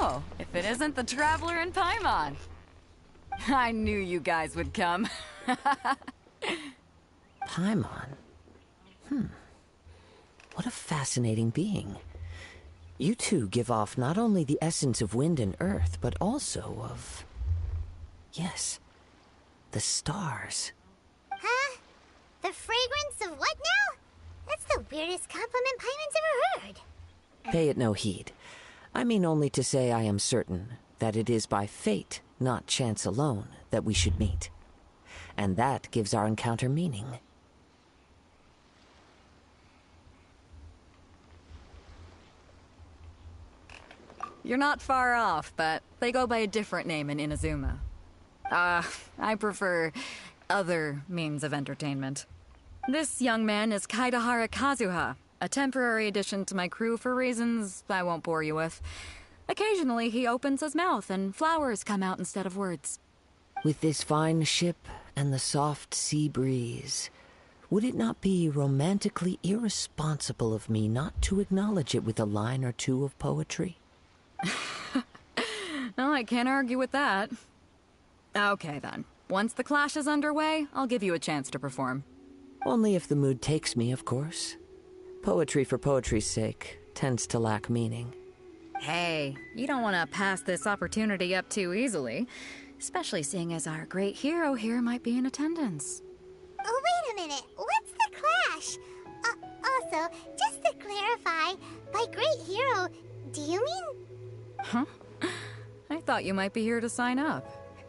Oh, if it isn't the Traveler in Paimon. I knew you guys would come. Paimon? What a fascinating being. You two give off not only the essence of wind and earth, but also of... yes, the stars. Huh? The fragrance of what now? That's the weirdest compliment Paimon's ever heard. Pay it no heed. I mean only to say I am certain that it is by fate, not chance alone, that we should meet. And that gives our encounter meaning. You're not far off, but they go by a different name in Inazuma. I prefer other means of entertainment. This young man is Kaidahara Kazuha, a temporary addition to my crew for reasons I won't bore you with. Occasionally he opens his mouth and flowers come out instead of words. With this fine ship and the soft sea breeze, would it not be romantically irresponsible of me not to acknowledge it with a line or two of poetry? No, I can't argue with that. Okay then. Once the clash is underway, I'll give you a chance to perform. Only if the mood takes me, of course. Poetry for poetry's sake tends to lack meaning. Hey, you don't want to pass this opportunity up too easily, especially seeing as our great hero here might be in attendance. Oh, wait a minute. What's the clash? Also, just to clarify, by great hero, do you mean... Huh? I thought you might be here to sign up.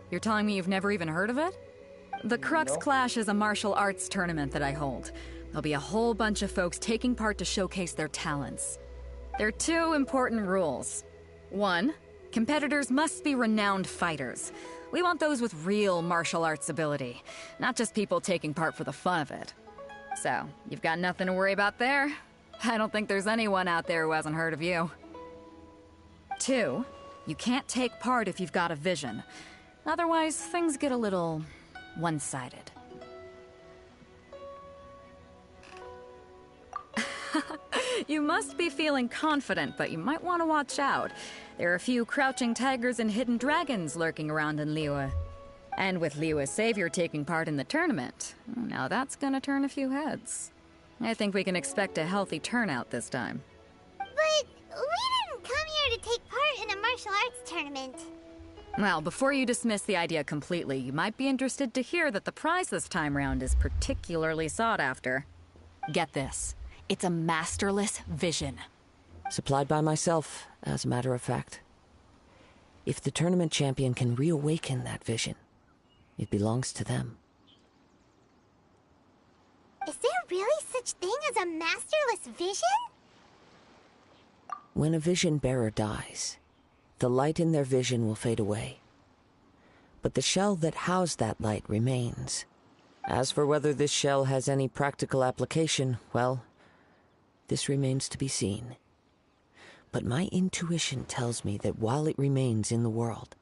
You're telling me you've never even heard of it? The Crux Clash is a martial arts tournament that I hold. There'll be a whole bunch of folks taking part to showcase their talents. There are 2 important rules. 1, competitors must be renowned fighters. We want those with real martial arts ability, not just people taking part for the fun of it. So, you've got nothing to worry about there. I don't think there's anyone out there who hasn't heard of you. 2, you can't take part if you've got a vision. Otherwise, things get a little one-sided. You must be feeling confident, but you might want to watch out. There are a few crouching tigers and hidden dragons lurking around in Liyue. And with Liyue's savior taking part in the tournament, now that's gonna turn a few heads. I think we can expect a healthy turnout this time. But we didn't come here to take part in a martial arts tournament. Well, before you dismiss the idea completely, you might be interested to hear that the prize this time round is particularly sought after. Get this. It's a masterless vision. Supplied by myself, as a matter of fact. If the tournament champion can reawaken that vision, it belongs to them. Is there really such thing as a masterless vision? When a vision bearer dies, the light in their vision will fade away. But the shell that housed that light remains. As for whether this shell has any practical application, well, this remains to be seen. But my intuition tells me that while it remains in the world,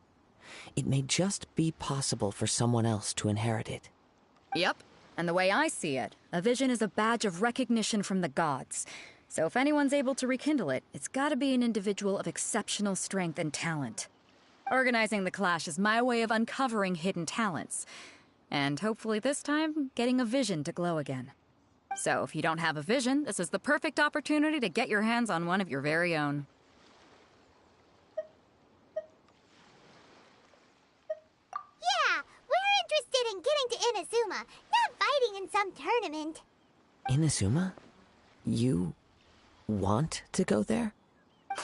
it may just be possible for someone else to inherit it. Yep. And the way I see it, a vision is a badge of recognition from the gods. So if anyone's able to rekindle it, it's gotta be an individual of exceptional strength and talent. Organizing the clash is my way of uncovering hidden talents. And hopefully this time, getting a vision to glow again. So if you don't have a vision, this is the perfect opportunity to get your hands on one of your very own. Yeah, we're interested in getting to Inazuma, not fighting in some tournament. Inazuma? You want to go there?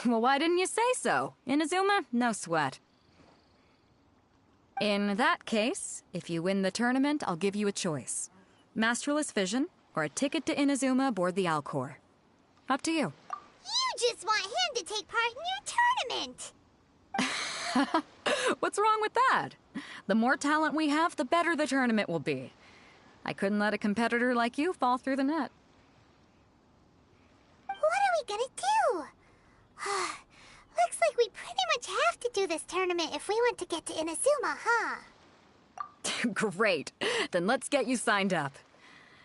Well, why didn't you say so? Inazuma? No sweat. In that case, if you win the tournament, I'll give you a choice. Masterless Vision, or a ticket to Inazuma aboard the Alcor. Up to you. You just want him to take part in your tournament! What's wrong with that? The more talent we have, the better the tournament will be. I couldn't let a competitor like you fall through the net. What are we gonna do? Looks like we pretty much have to do this tournament if we want to get to Inazuma, huh? Great. Then let's get you signed up.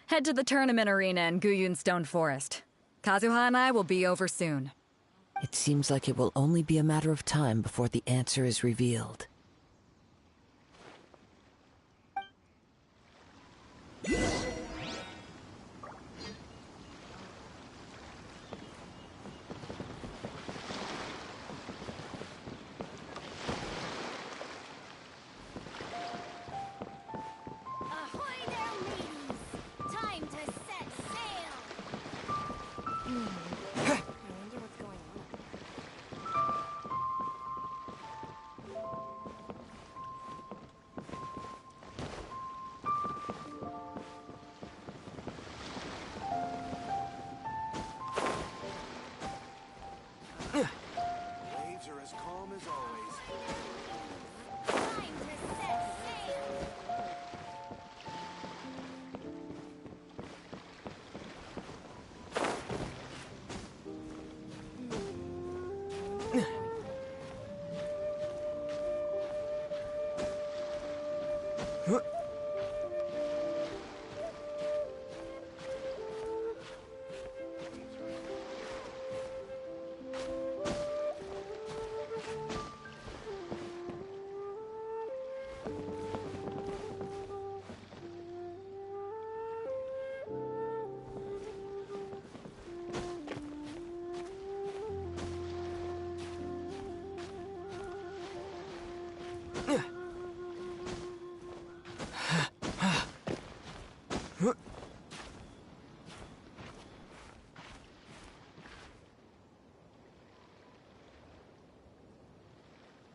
Head to the tournament arena in Guyun Stone Forest. Kazuha and I will be over soon. It seems like it will only be a matter of time before the answer is revealed. Waves are as calm as always. Time to set sail!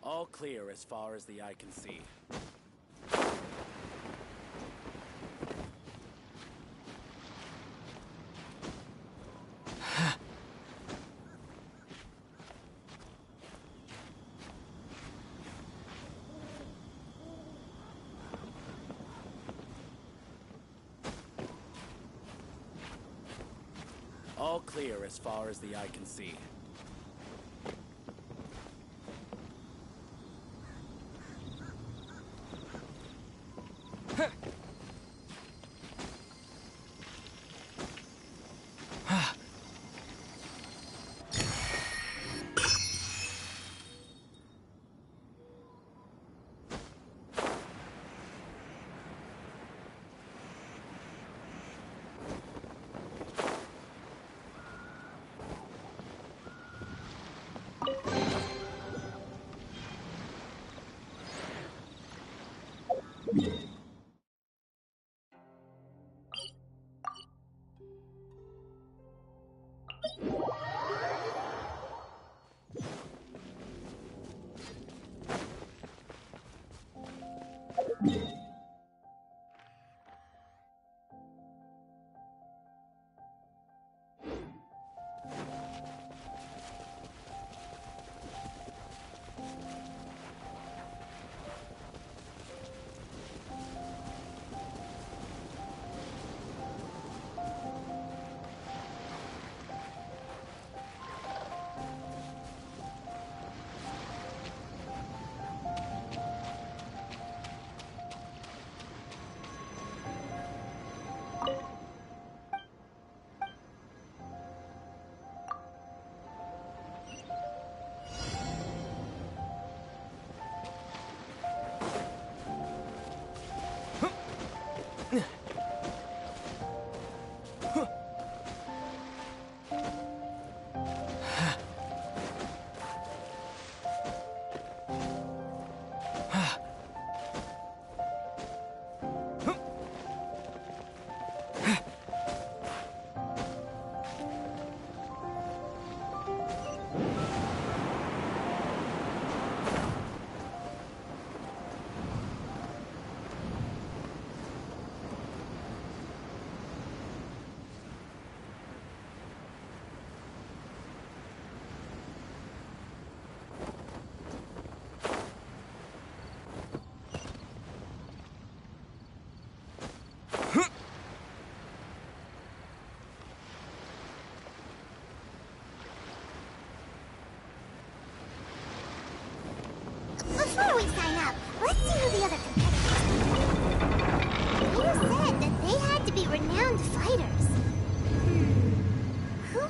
All clear as far as the eye can see. All clear as far as the eye can see. Before we sign up, let's see who the other competitors are. You said that they had to be renowned fighters. Who?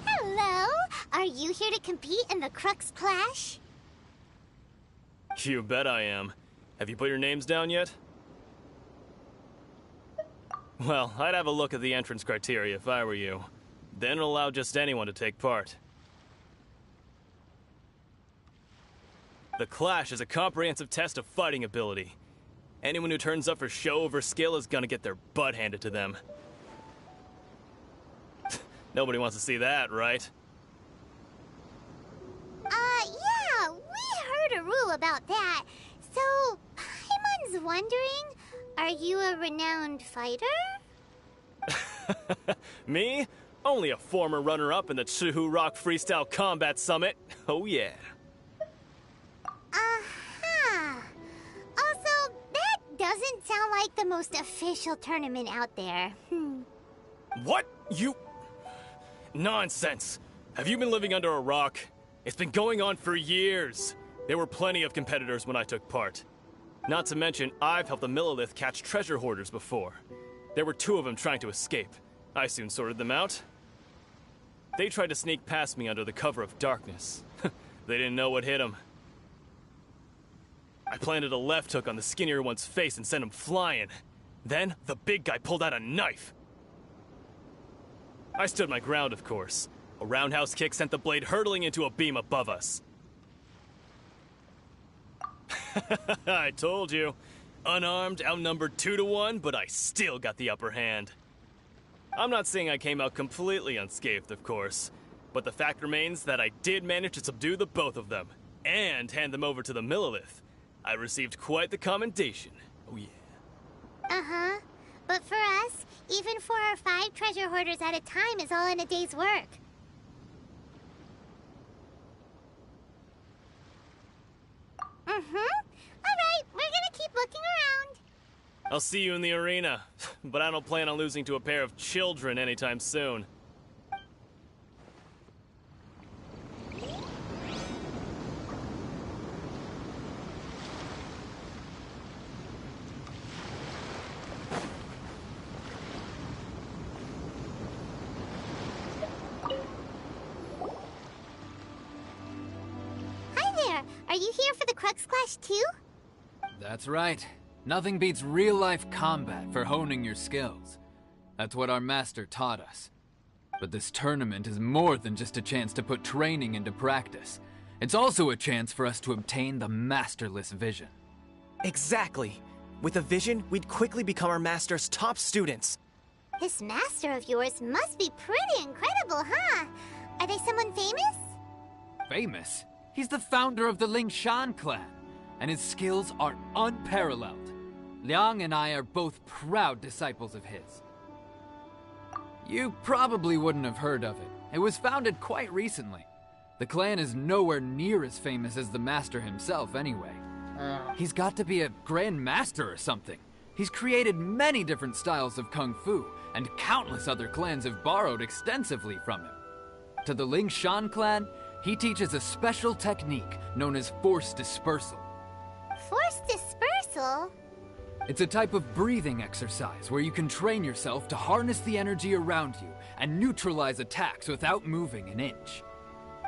Hello? Are you here to compete in the Crux Clash? You bet I am. Have you put your names down yet? Well, I'd have a look at the entrance criteria if I were you. Then it'll allow just anyone to take part. The Clash is a comprehensive test of fighting ability. Anyone who turns up for show over skill is gonna get their butt handed to them. Nobody wants to see that, right? Yeah, we heard a rule about that. So, Paimon's wondering, are you a renowned fighter? Me? Only a former runner-up in the Chihu Rock Freestyle Combat Summit. Oh yeah. Also, that doesn't sound like the most official tournament out there. What? Nonsense. Have you been living under a rock? It's been going on for years. There were plenty of competitors when I took part. Not to mention, I've helped the Millilith catch treasure hoarders before. There were 2 of them trying to escape. I soon sorted them out. They tried to sneak past me under the cover of darkness. They didn't know what hit them. I planted a left hook on the skinnier one's face and sent him flying. Then, the big guy pulled out a knife. I stood my ground, of course. A roundhouse kick sent the blade hurtling into a beam above us. I told you. Unarmed, outnumbered 2 to 1, but I still got the upper hand. I'm not saying I came out completely unscathed, of course, but the fact remains that I did manage to subdue the both of them, and hand them over to the Millilith. I received quite the commendation. Oh yeah. Uh-huh. But for us, even 4 or 5 treasure hoarders at a time is all in a day's work. Alright, we're gonna keep looking around. I'll see you in the arena, but I don't plan on losing to a pair of children anytime soon. Are you here for the Crux Clash too? That's right. Nothing beats real-life combat for honing your skills. That's what our master taught us. But this tournament is more than just a chance to put training into practice. It's also a chance for us to obtain the masterless vision. Exactly. With a vision, we'd quickly become our master's top students. This master of yours must be pretty incredible, huh? Are they someone famous? Famous? He's the founder of the Lingshan clan, and his skills are unparalleled. Liang and I are both proud disciples of his. You probably wouldn't have heard of it. It was founded quite recently. The clan is nowhere near as famous as the master himself anyway. He's got to be a grand master or something. He's created many different styles of kung fu, and countless other clans have borrowed extensively from him. To the Lingshan clan, he teaches a special technique known as force dispersal. Force dispersal? It's a type of breathing exercise where you can train yourself to harness the energy around you and neutralize attacks without moving an inch.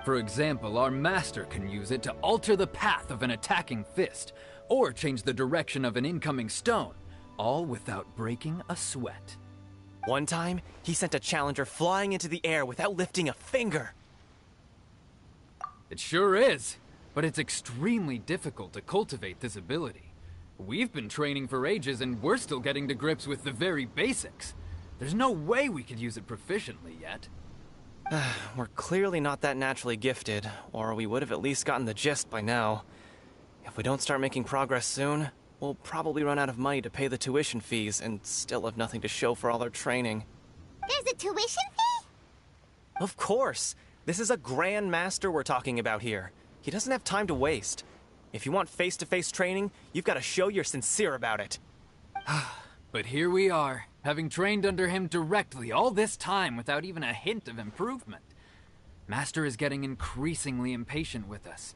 For example, our master can use it to alter the path of an attacking fist, or change the direction of an incoming stone, all without breaking a sweat. One time, he sent a challenger flying into the air without lifting a finger. It sure is, but it's extremely difficult to cultivate this ability. We've been training for ages and we're still getting to grips with the very basics. There's no way we could use it proficiently yet. We're clearly not that naturally gifted, or we would have at least gotten the gist by now. If we don't start making progress soon, we'll probably run out of money to pay the tuition fees and still have nothing to show for all our training. There's a tuition fee? Of course! This is a Grand Master we're talking about here. He doesn't have time to waste. If you want face-to-face training, you've got to show you're sincere about it. But here we are, having trained under him directly all this time without even a hint of improvement. Master is getting increasingly impatient with us.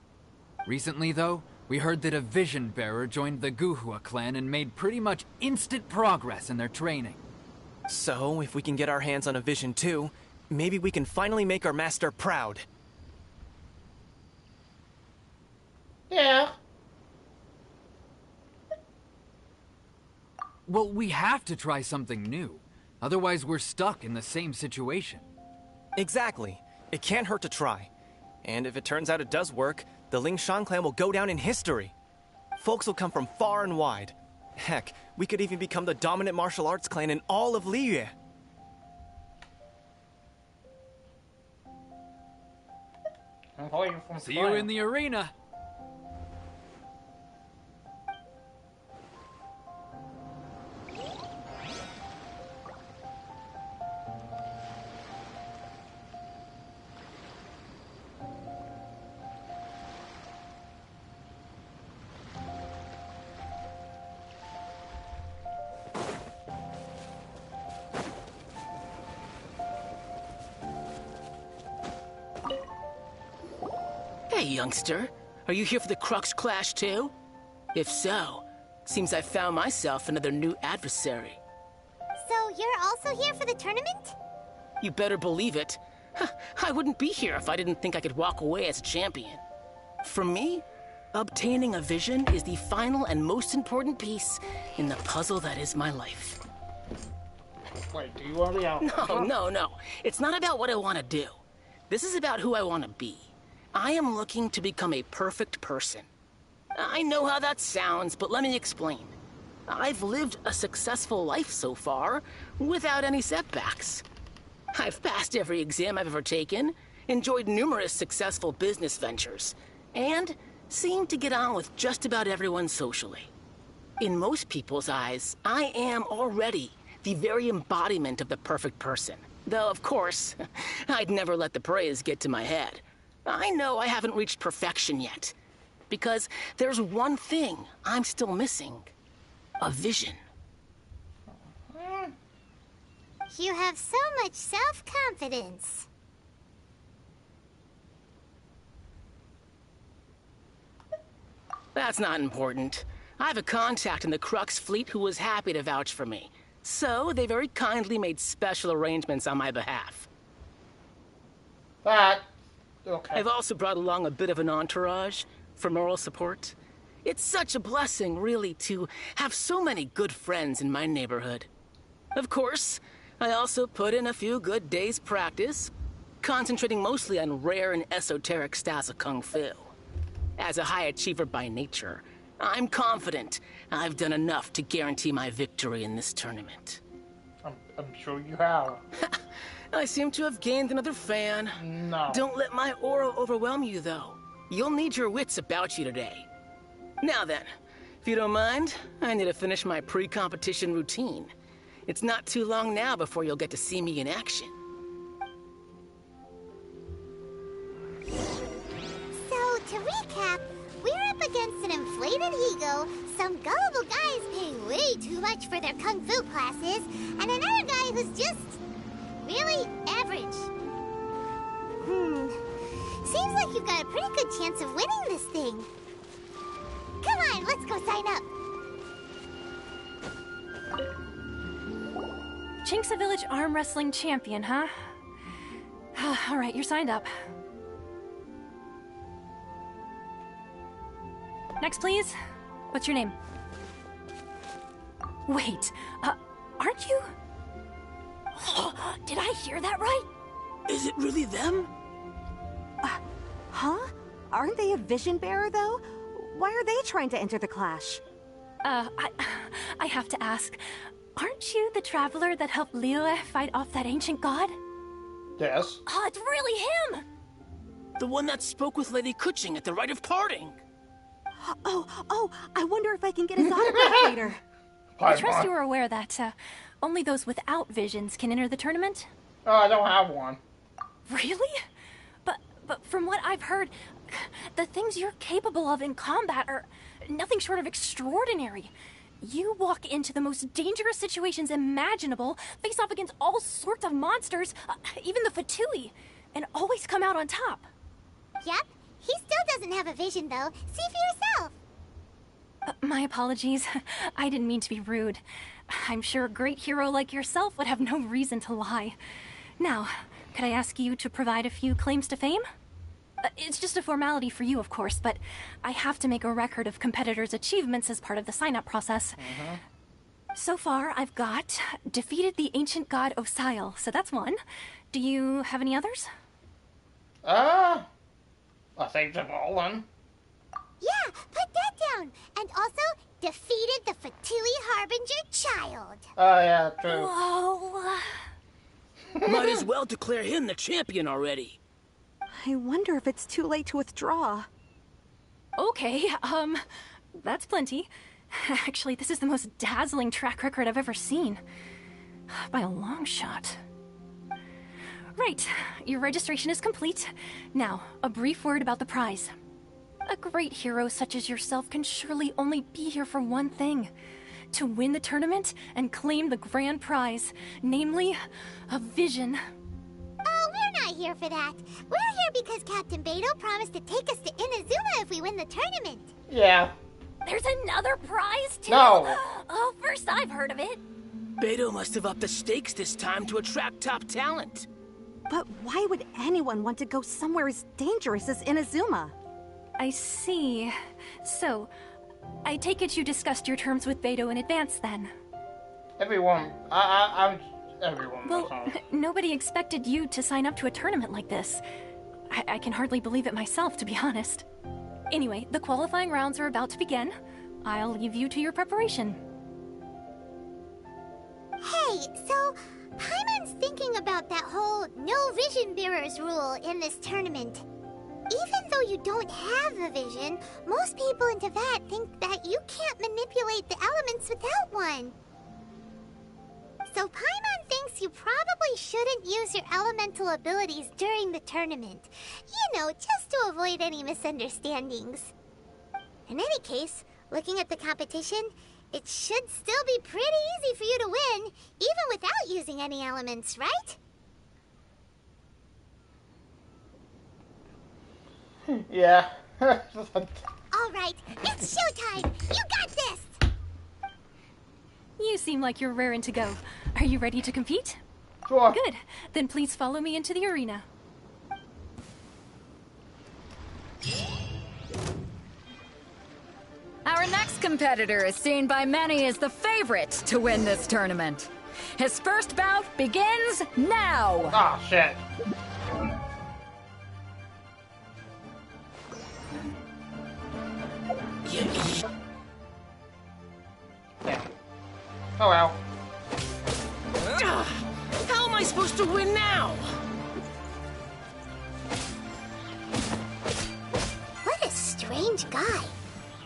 Recently, though, we heard that a Vision Bearer joined the Guhua clan and made pretty much instant progress in their training. So, if we can get our hands on a Vision too, maybe we can finally make our master proud. Yeah. Well, we have to try something new. Otherwise, we're stuck in the same situation. Exactly. It can't hurt to try. And if it turns out it does work, the Ling Shan clan will go down in history. Folks will come from far and wide. Heck, we could even become the dominant martial arts clan in all of Liyue. See you in the arena. Hey, youngster. Are you here for the Crux Clash too? If so, seems I found myself another new adversary. So you're also here for the tournament? You better believe it. I wouldn't be here if I didn't think I could walk away as a champion. For me, obtaining a vision is the final and most important piece in the puzzle that is my life. Wait, do you want to be out? No. It's not about what I want to do. This is about who I want to be. I am looking to become a perfect person. I know how that sounds, but let me explain. I've lived a successful life so far, without any setbacks. I've passed every exam I've ever taken, enjoyed numerous successful business ventures, and seem to get on with just about everyone socially. In most people's eyes, I am already the very embodiment of the perfect person. Though, of course, I'd never let the praise get to my head. I know I haven't reached perfection yet, because there's one thing I'm still missing. A vision. You have so much self-confidence. That's not important. I have a contact in the Crux fleet who was happy to vouch for me. So they very kindly made special arrangements on my behalf. Okay. I've also brought along a bit of an entourage for moral support. It's such a blessing, really, to have so many good friends in my neighborhood. Of course, I also put in a few good days' practice, concentrating mostly on rare and esoteric styles of Kung Fu. As a high achiever by nature, I'm confident I've done enough to guarantee my victory in this tournament. I'm sure you have. I seem to have gained another fan. No. Don't let my aura overwhelm you, though. You'll need your wits about you today. Now then, if you don't mind, I need to finish my pre-competition routine. It's not too long now before you'll get to see me in action. So, to recap, we're up against an inflated ego, some gullible guys paying way too much for their kung fu classes, and another guy who's just really average. Seems like you've got a pretty good chance of winning this thing. Come on, let's go sign up. Chinksa Village Arm Wrestling Champion, huh? Alright, you're signed up. Next, please. What's your name? Wait, aren't you? Did I hear that right? Is it really them? Huh? Aren't they a vision bearer, though? Why are they trying to enter the clash? I have to ask, aren't you the traveler that helped Liyue fight off that ancient god? Yes. Oh, it's really him! The one that spoke with Lady Kuching at the rite of parting. Oh, I wonder if I can get his autograph later. I trust you are aware that only those without visions can enter the tournament? Oh, I don't have one. Really? But from what I've heard, the things you're capable of in combat are nothing short of extraordinary. You walk into the most dangerous situations imaginable, face off against all sorts of monsters, even the Fatui, and always come out on top. Yep, he still doesn't have a vision, though. See for yourself. My apologies. I didn't mean to be rude. I'm sure a great hero like yourself would have no reason to lie. Now, could I ask you to provide a few claims to fame? It's just a formality for you, of course, but I have to make a record of competitors' achievements as part of the sign-up process. So far, I've got defeated the ancient god Osial, so that's one. Do you have any others? I saved them all then. Yeah, put that down. And also, defeated the Fatui Harbinger child. Oh, yeah, true. Whoa. Might as well declare him the champion already. I wonder if it's too late to withdraw. Okay, that's plenty. Actually, this is the most dazzling track record I've ever seen. By a long shot. Right, your registration is complete. Now, a brief word about the prize. A great hero such as yourself can surely only be here for one thing. To win the tournament and claim the grand prize, namely, a vision. Oh, we're not here for that. We're here because Captain Beto promised to take us to Inazuma if we win the tournament. Yeah. There's another prize, too? No. Oh, first I've heard of it. Beto must have upped the stakes this time to attract top talent. But why would anyone want to go somewhere as dangerous as Inazuma? I see. So, I take it you discussed your terms with Beto in advance, then? Everyone. Everyone. Well, nobody expected you to sign up to a tournament like this. I can hardly believe it myself, to be honest. Anyway, the qualifying rounds are about to begin. I'll leave you to your preparation. Hey, so Paimon's thinking about that whole no vision bearers rule in this tournament. Even though you don't have a vision, most people in Teyvat think that you can't manipulate the elements without one. So Paimon thinks you probably shouldn't use your elemental abilities during the tournament. You know, just to avoid any misunderstandings. In any case, looking at the competition, it should still be pretty easy for you to win, even without using any elements, right? Yeah. Alright, it's showtime! You got this! You seem like you're raring to go. Are you ready to compete? Sure. Good. Then please follow me into the arena. Our next competitor is seen by many as the favorite to win this tournament. His first bout begins now! Ah, shit. Damn. Oh well. How am I supposed to win now? What a strange guy.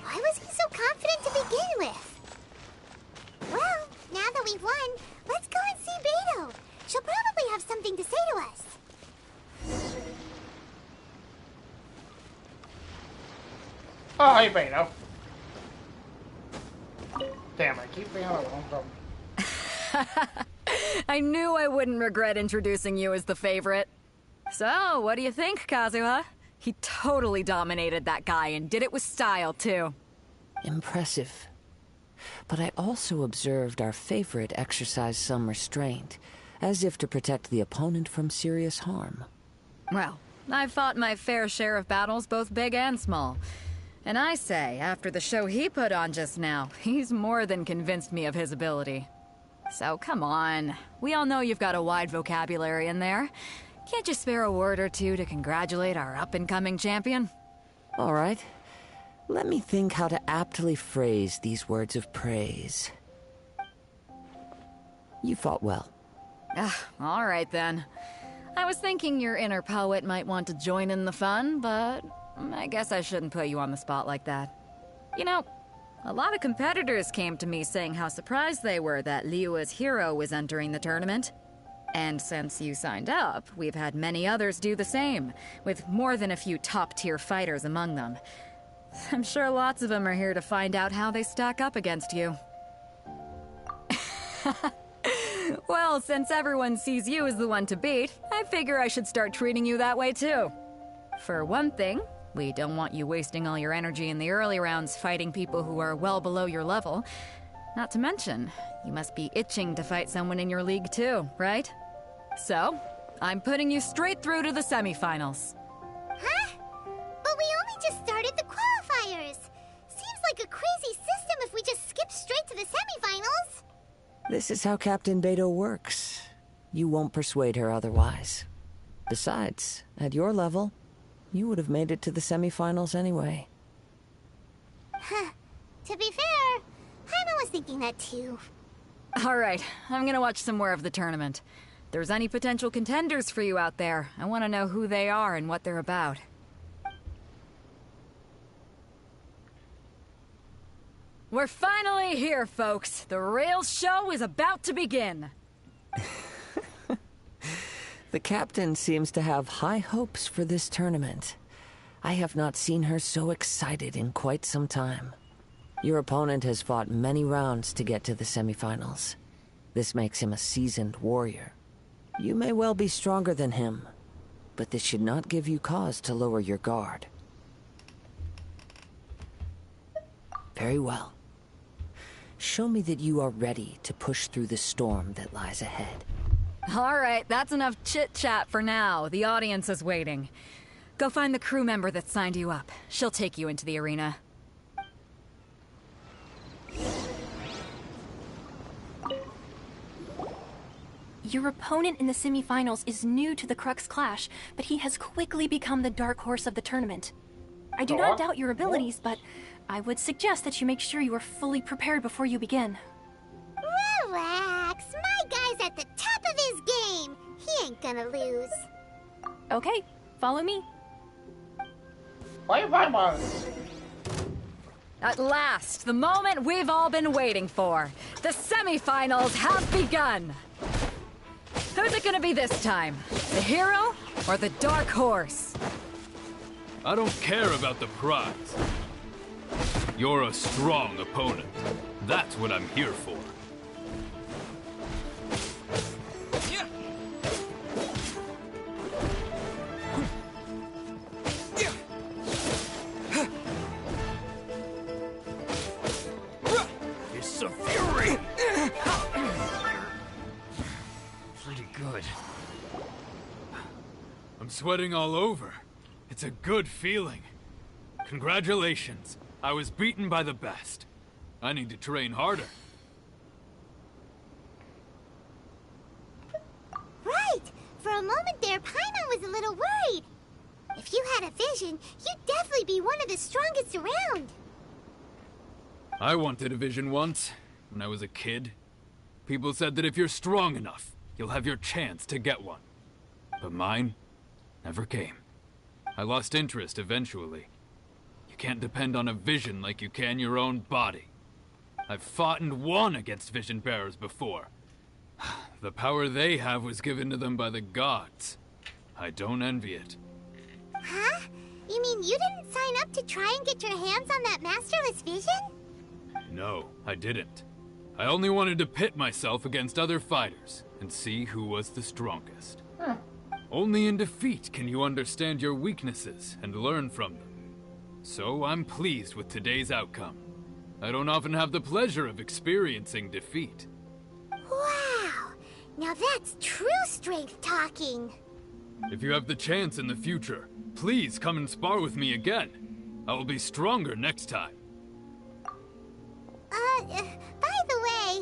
Why was he so confident to begin with? Well, now that we've won, let's go and see Beto. She'll probably have something to say to us. Oh, hey, Beto. Damn, I keep being on the wrong button. I knew I wouldn't regret introducing you as the favorite. So, what do you think, Kazuha? He totally dominated that guy and did it with style, too. Impressive. But I also observed our favorite exercise some restraint, as if to protect the opponent from serious harm. Well, I've fought my fair share of battles, both big and small. And I say, after the show he put on just now, he's more than convinced me of his ability. So come on, we all know you've got a wide vocabulary in there. Can't you spare a word or two to congratulate our up-and-coming champion? All right. Let me think how to aptly phrase these words of praise. You fought well. All right then. I was thinking your inner poet might want to join in the fun, but I guess I shouldn't put you on the spot like that. You know, a lot of competitors came to me saying how surprised they were that Liyue's hero was entering the tournament. And since you signed up, we've had many others do the same, with more than a few top-tier fighters among them. I'm sure lots of them are here to find out how they stack up against you. Well, since everyone sees you as the one to beat, I figure I should start treating you that way too. For one thing, we don't want you wasting all your energy in the early rounds fighting people who are well below your level. Not to mention, you must be itching to fight someone in your league too, right? So, I'm putting you straight through to the semifinals. Huh? But we only just started the qualifiers. Seems like a crazy system if we just skip straight to the semifinals. This is how Captain Beto works. You won't persuade her otherwise. Besides, at your level, you would have made it to the semifinals anyway. To be fair, Paimon was thinking that too. Alright, I'm gonna watch some more of the tournament. If there's any potential contenders for you out there, I want to know who they are and what they're about. We're finally here, folks. The real show is about to begin. The captain seems to have high hopes for this tournament. I have not seen her so excited in quite some time. Your opponent has fought many rounds to get to the semifinals. This makes him a seasoned warrior. You may well be stronger than him, but this should not give you cause to lower your guard. Very well. Show me that you are ready to push through the storm that lies ahead. Alright, that's enough chit-chat for now. The audience is waiting. Go find the crew member that signed you up. She'll take you into the arena. Your opponent in the semifinals is new to the Crux Clash, but he has quickly become the dark horse of the tournament. I do not doubt your abilities, but I would suggest that you make sure you are fully prepared before you begin. Relax, my guy's at the top of his game. He ain't gonna lose. Okay, follow me. Bye. At last, the moment we've all been waiting for. The semifinals have begun. Who's it gonna be this time? The hero or the dark horse? I don't care about the prize. You're a strong opponent. That's what I'm here for. It's a fury! Pretty good. I'm sweating all over. It's a good feeling. Congratulations. I was beaten by the best. I need to train harder. Right! For a moment there, Paimon was a little worried. If you had a vision, you'd definitely be one of the strongest around. I wanted a vision once, when I was a kid. People said that if you're strong enough, you'll have your chance to get one. But mine never came. I lost interest eventually. You can't depend on a vision like you can your own body. I've fought and won against vision bearers before. The power they have was given to them by the gods. I don't envy it. Huh? You mean you didn't sign up to try and get your hands on that masterless vision? No, I didn't. I only wanted to pit myself against other fighters and see who was the strongest. Only in defeat can you understand your weaknesses and learn from them. So I'm pleased with today's outcome. I don't often have the pleasure of experiencing defeat. Wow! Now that's true strength talking. If you have the chance in the future, please come and spar with me again. I will be stronger next time. By the way,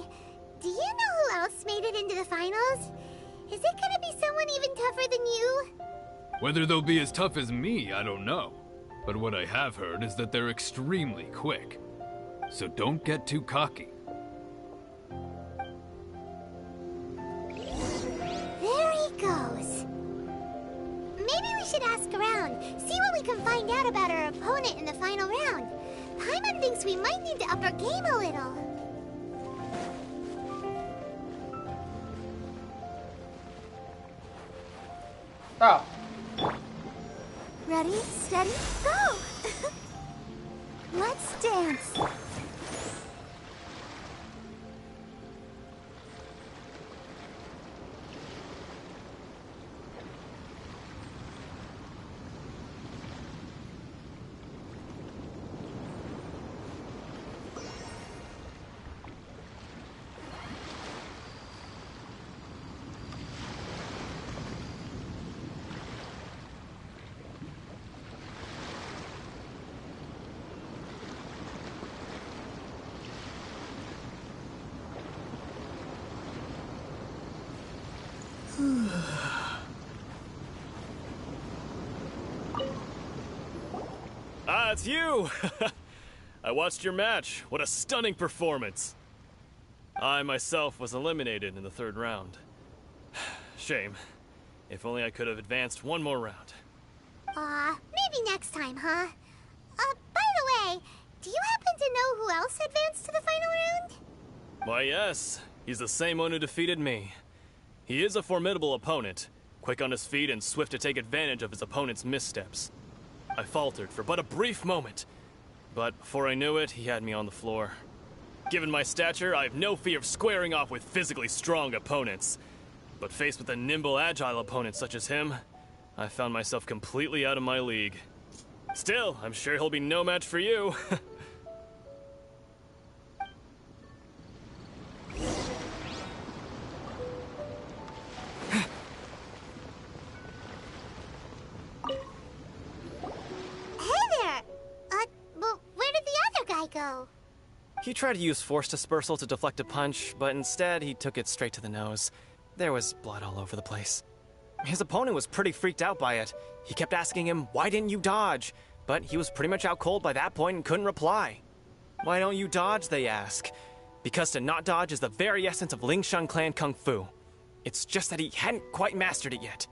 do you know who else made it into the finals? Is it gonna be someone even tougher than you? Whether they'll be as tough as me, I don't know. But what I have heard is that they're extremely quick. So don't get too cocky. There he goes. Maybe we should ask around, see what we can find out about our opponent in the final round. Paimon thinks we might need to up our game a little. Oh. Ready, steady, go! Let's dance. Ah, it's you! I watched your match. What a stunning performance. I myself was eliminated in the 3rd round. Shame. If only I could have advanced one more round. Maybe next time, huh? By the way, do you happen to know who else advanced to the final round? Why, yes. He's the same one who defeated me. He is a formidable opponent, quick on his feet and swift to take advantage of his opponent's missteps. I faltered for but a brief moment, but before I knew it, he had me on the floor. Given my stature, I have no fear of squaring off with physically strong opponents. But faced with a nimble, agile opponent such as him, I found myself completely out of my league. Still, I'm sure he'll be no match for you. Go. He tried to use force dispersal to deflect a punch, but instead he took it straight to the nose. There was blood all over the place. His opponent was pretty freaked out by it. He kept asking him, "Why didn't you dodge?" But he was pretty much out cold by that point and couldn't reply. "Why don't you dodge?" they ask. Because to not dodge is the very essence of Lingshan clan kung fu. It's just that he hadn't quite mastered it yet.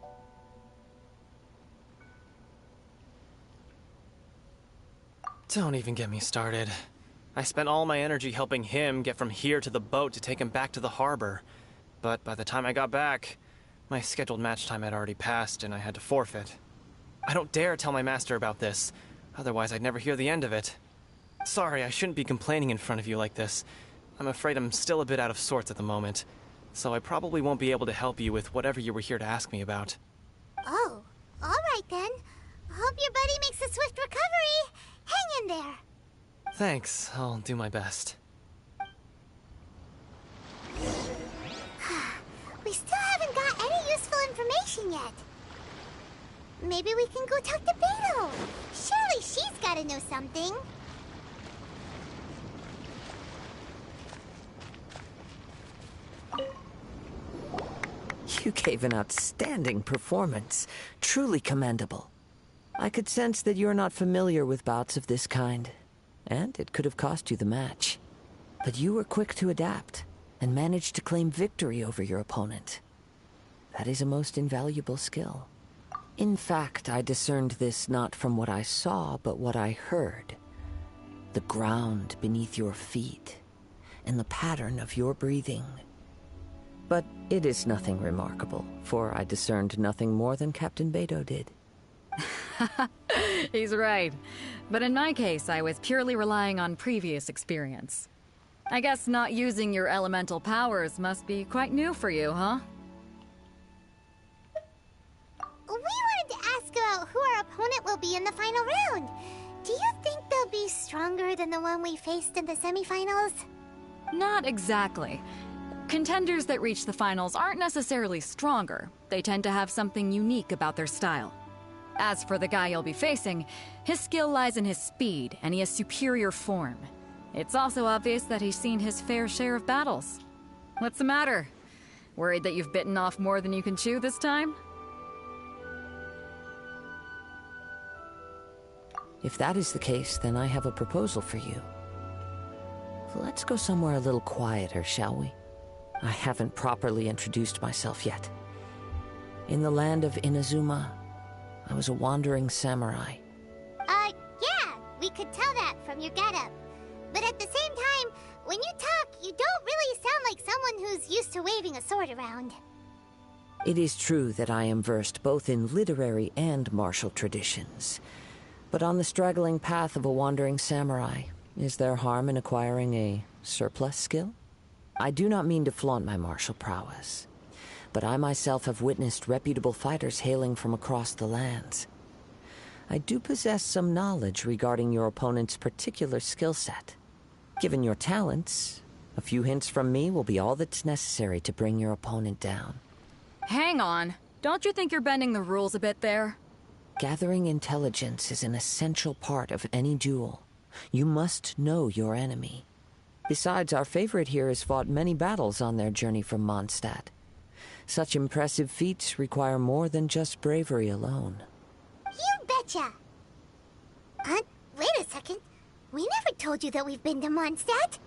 Don't even get me started. I spent all my energy helping him get from here to the boat to take him back to the harbor. But by the time I got back, my scheduled match time had already passed and I had to forfeit. I don't dare tell my master about this, otherwise I'd never hear the end of it. Sorry, I shouldn't be complaining in front of you like this. I'm afraid I'm still a bit out of sorts at the moment, so I probably won't be able to help you with whatever you were here to ask me about. Oh, alright then. Hope your buddy makes a swift recovery. Hang in there. Thanks, I'll do my best. We still haven't got any useful information yet. Maybe we can go talk to Beto. Surely she's gotta know something. You gave an outstanding performance. Truly commendable. I could sense that you're not familiar with bouts of this kind, and it could have cost you the match. But you were quick to adapt, and managed to claim victory over your opponent. That is a most invaluable skill. In fact, I discerned this not from what I saw, but what I heard. The ground beneath your feet, and the pattern of your breathing. But it is nothing remarkable, for I discerned nothing more than Captain Beto did. He's right. But in my case, I was purely relying on previous experience. I guess not using your elemental powers must be quite new for you, huh? We wanted to ask about who our opponent will be in the final round. Do you think they'll be stronger than the one we faced in the semifinals? Not exactly. Contenders that reach the finals aren't necessarily stronger. They tend to have something unique about their style. As for the guy you'll be facing, his skill lies in his speed, and he has superior form. It's also obvious that he's seen his fair share of battles. What's the matter? Worried that you've bitten off more than you can chew this time? If that is the case, then I have a proposal for you. Let's go somewhere a little quieter, shall we? I haven't properly introduced myself yet. In the land of Inazuma, I was a wandering samurai. Yeah, we could tell that from your getup. But at the same time, when you talk, you don't really sound like someone who's used to waving a sword around. It is true that I am versed both in literary and martial traditions. But on the straggling path of a wandering samurai, is there harm in acquiring a surplus skill? I do not mean to flaunt my martial prowess, but I myself have witnessed reputable fighters hailing from across the lands. I do possess some knowledge regarding your opponent's particular skill set. Given your talents, a few hints from me will be all that's necessary to bring your opponent down. Hang on. Don't you think you're bending the rules a bit there? Gathering intelligence is an essential part of any duel. You must know your enemy. Besides, our favorite here has fought many battles on their journey from Mondstadt. Such impressive feats require more than just bravery alone. You betcha! Wait a second. We never told you that we've been to Mondstadt.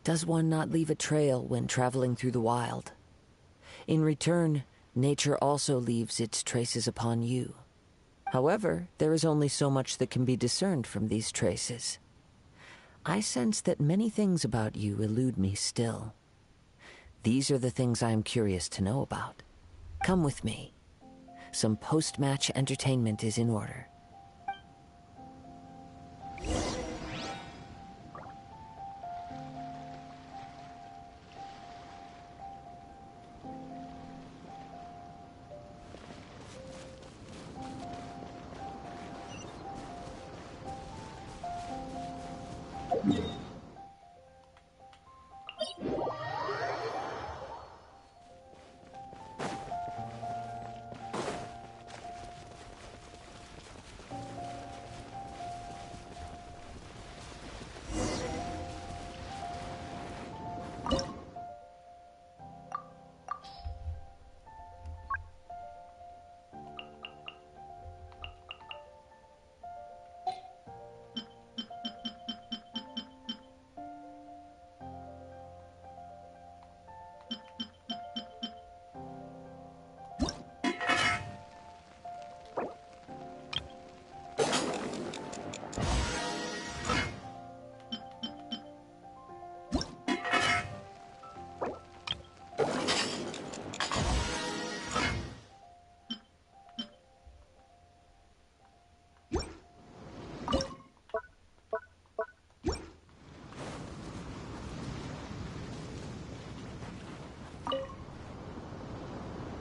Does one not leave a trail when traveling through the wild? In return, nature also leaves its traces upon you. However, there is only so much that can be discerned from these traces. I sense that many things about you elude me still. These are the things I am curious to know about. Come with me. Some post-match entertainment is in order.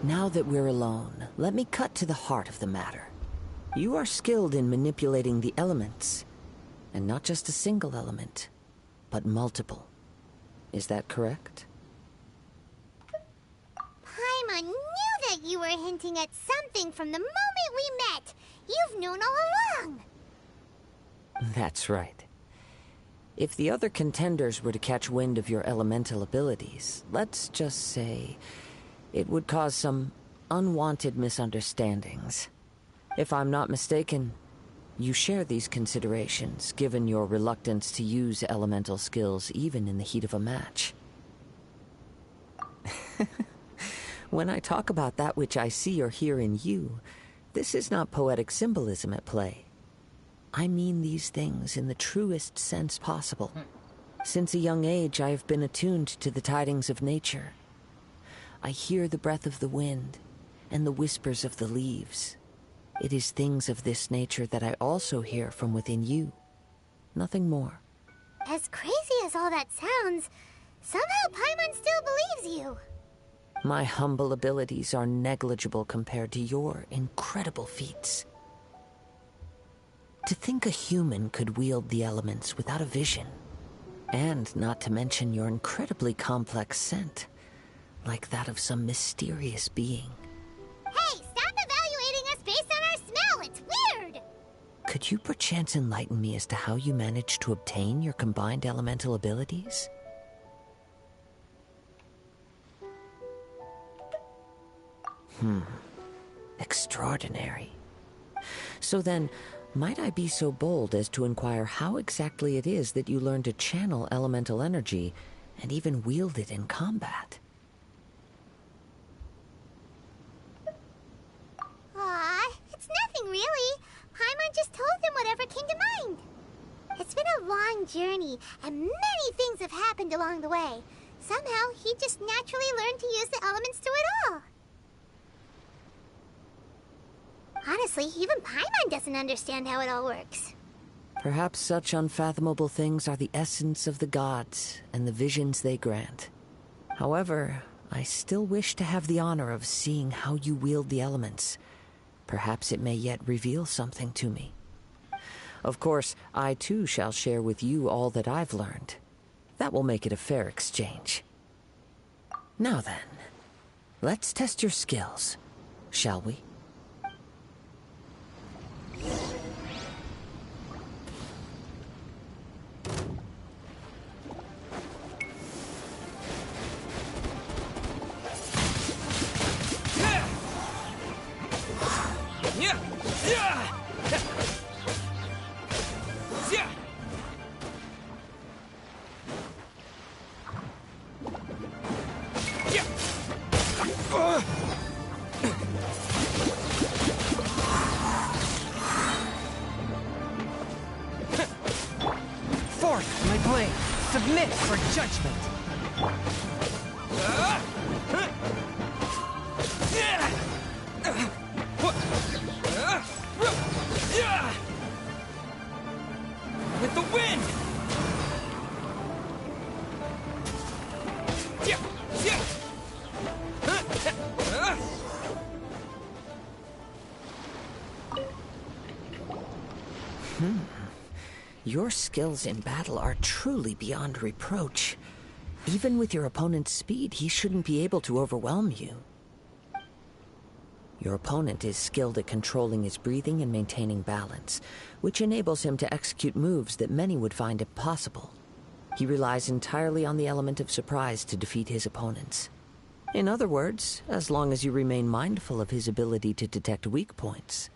Now that we're alone, let me cut to the heart of the matter. You are skilled in manipulating the elements, and not just a single element, but multiple. Is that correct? Paimon knew that you were hinting at something from the moment we met. You've known all along. That's right. If the other contenders were to catch wind of your elemental abilities, let's just say it would cause some unwanted misunderstandings. If I'm not mistaken, you share these considerations, given your reluctance to use elemental skills even in the heat of a match. When I talk about that which I see or hear in you, this is not poetic symbolism at play. I mean these things in the truest sense possible. Since a young age, I have been attuned to the tidings of nature. I hear the breath of the wind and the whispers of the leaves. It is things of this nature that I also hear from within you. Nothing more. As crazy as all that sounds, somehow Paimon still believes you. My humble abilities are negligible compared to your incredible feats. To think a human could wield the elements without a vision, and not to mention your incredibly complex scent, like that of some mysterious being. Hey, stop evaluating us based on our smell! It's weird! Could you perchance enlighten me as to how you managed to obtain your combined elemental abilities? Extraordinary. So then, might I be so bold as to inquire how exactly it is that you learned to channel elemental energy and even wield it in combat? Aw, it's nothing really. Paimon just told him whatever came to mind. It's been a long journey, and many things have happened along the way. Somehow, he just naturally learned to use the elements through it all. Honestly, even Paimon doesn't understand how it all works. Perhaps such unfathomable things are the essence of the gods and the visions they grant. However, I still wish to have the honor of seeing how you wield the elements. Perhaps it may yet reveal something to me. Of course, I too shall share with you all that I've learned. That will make it a fair exchange. Now then, let's test your skills, shall we? Forth, my blade! Submit for judgment! With the wind! Your skills in battle are truly beyond reproach. Even with your opponent's speed, he shouldn't be able to overwhelm you. Your opponent is skilled at controlling his breathing and maintaining balance, which enables him to execute moves that many would find impossible. He relies entirely on the element of surprise to defeat his opponents. In other words, as long as you remain mindful of his ability to detect weak points,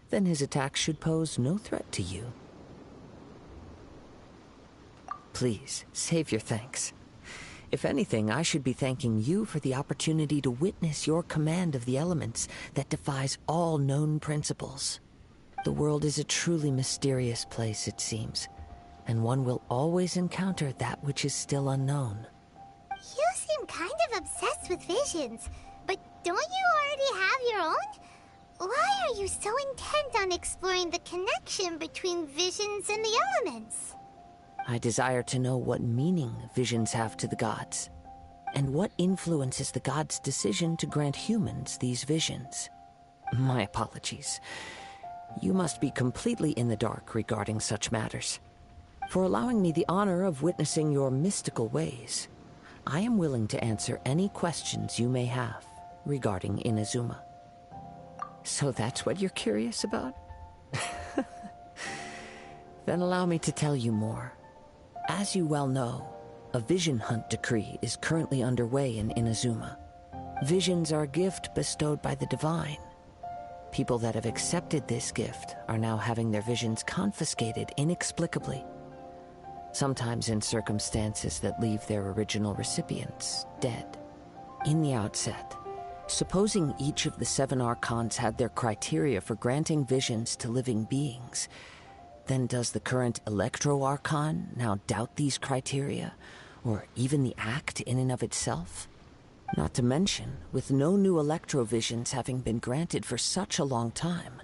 then his attacks should pose no threat to you. Please, save your thanks. If anything, I should be thanking you for the opportunity to witness your command of the elements that defies all known principles. The world is a truly mysterious place, it seems, and one will always encounter that which is still unknown. You seem kind of obsessed with visions, but don't you already have your own? Why are you so intent on exploring the connection between visions and the elements? I desire to know what meaning visions have to the gods, and what influences the gods' decision to grant humans these visions. My apologies. You must be completely in the dark regarding such matters. For allowing me the honor of witnessing your mystical ways, I am willing to answer any questions you may have regarding Inazuma. So that's what you're curious about? Then allow me to tell you more. As you well know, a vision hunt decree is currently underway in Inazuma. Visions are a gift bestowed by the divine. People that have accepted this gift are now having their visions confiscated inexplicably, sometimes in circumstances that leave their original recipients dead. In the outset, supposing each of the 7 archons had their criteria for granting visions to living beings, then does the current Electro-Archon now doubt these criteria, or even the act in and of itself? Not to mention, with no new Electro-Visions having been granted for such a long time,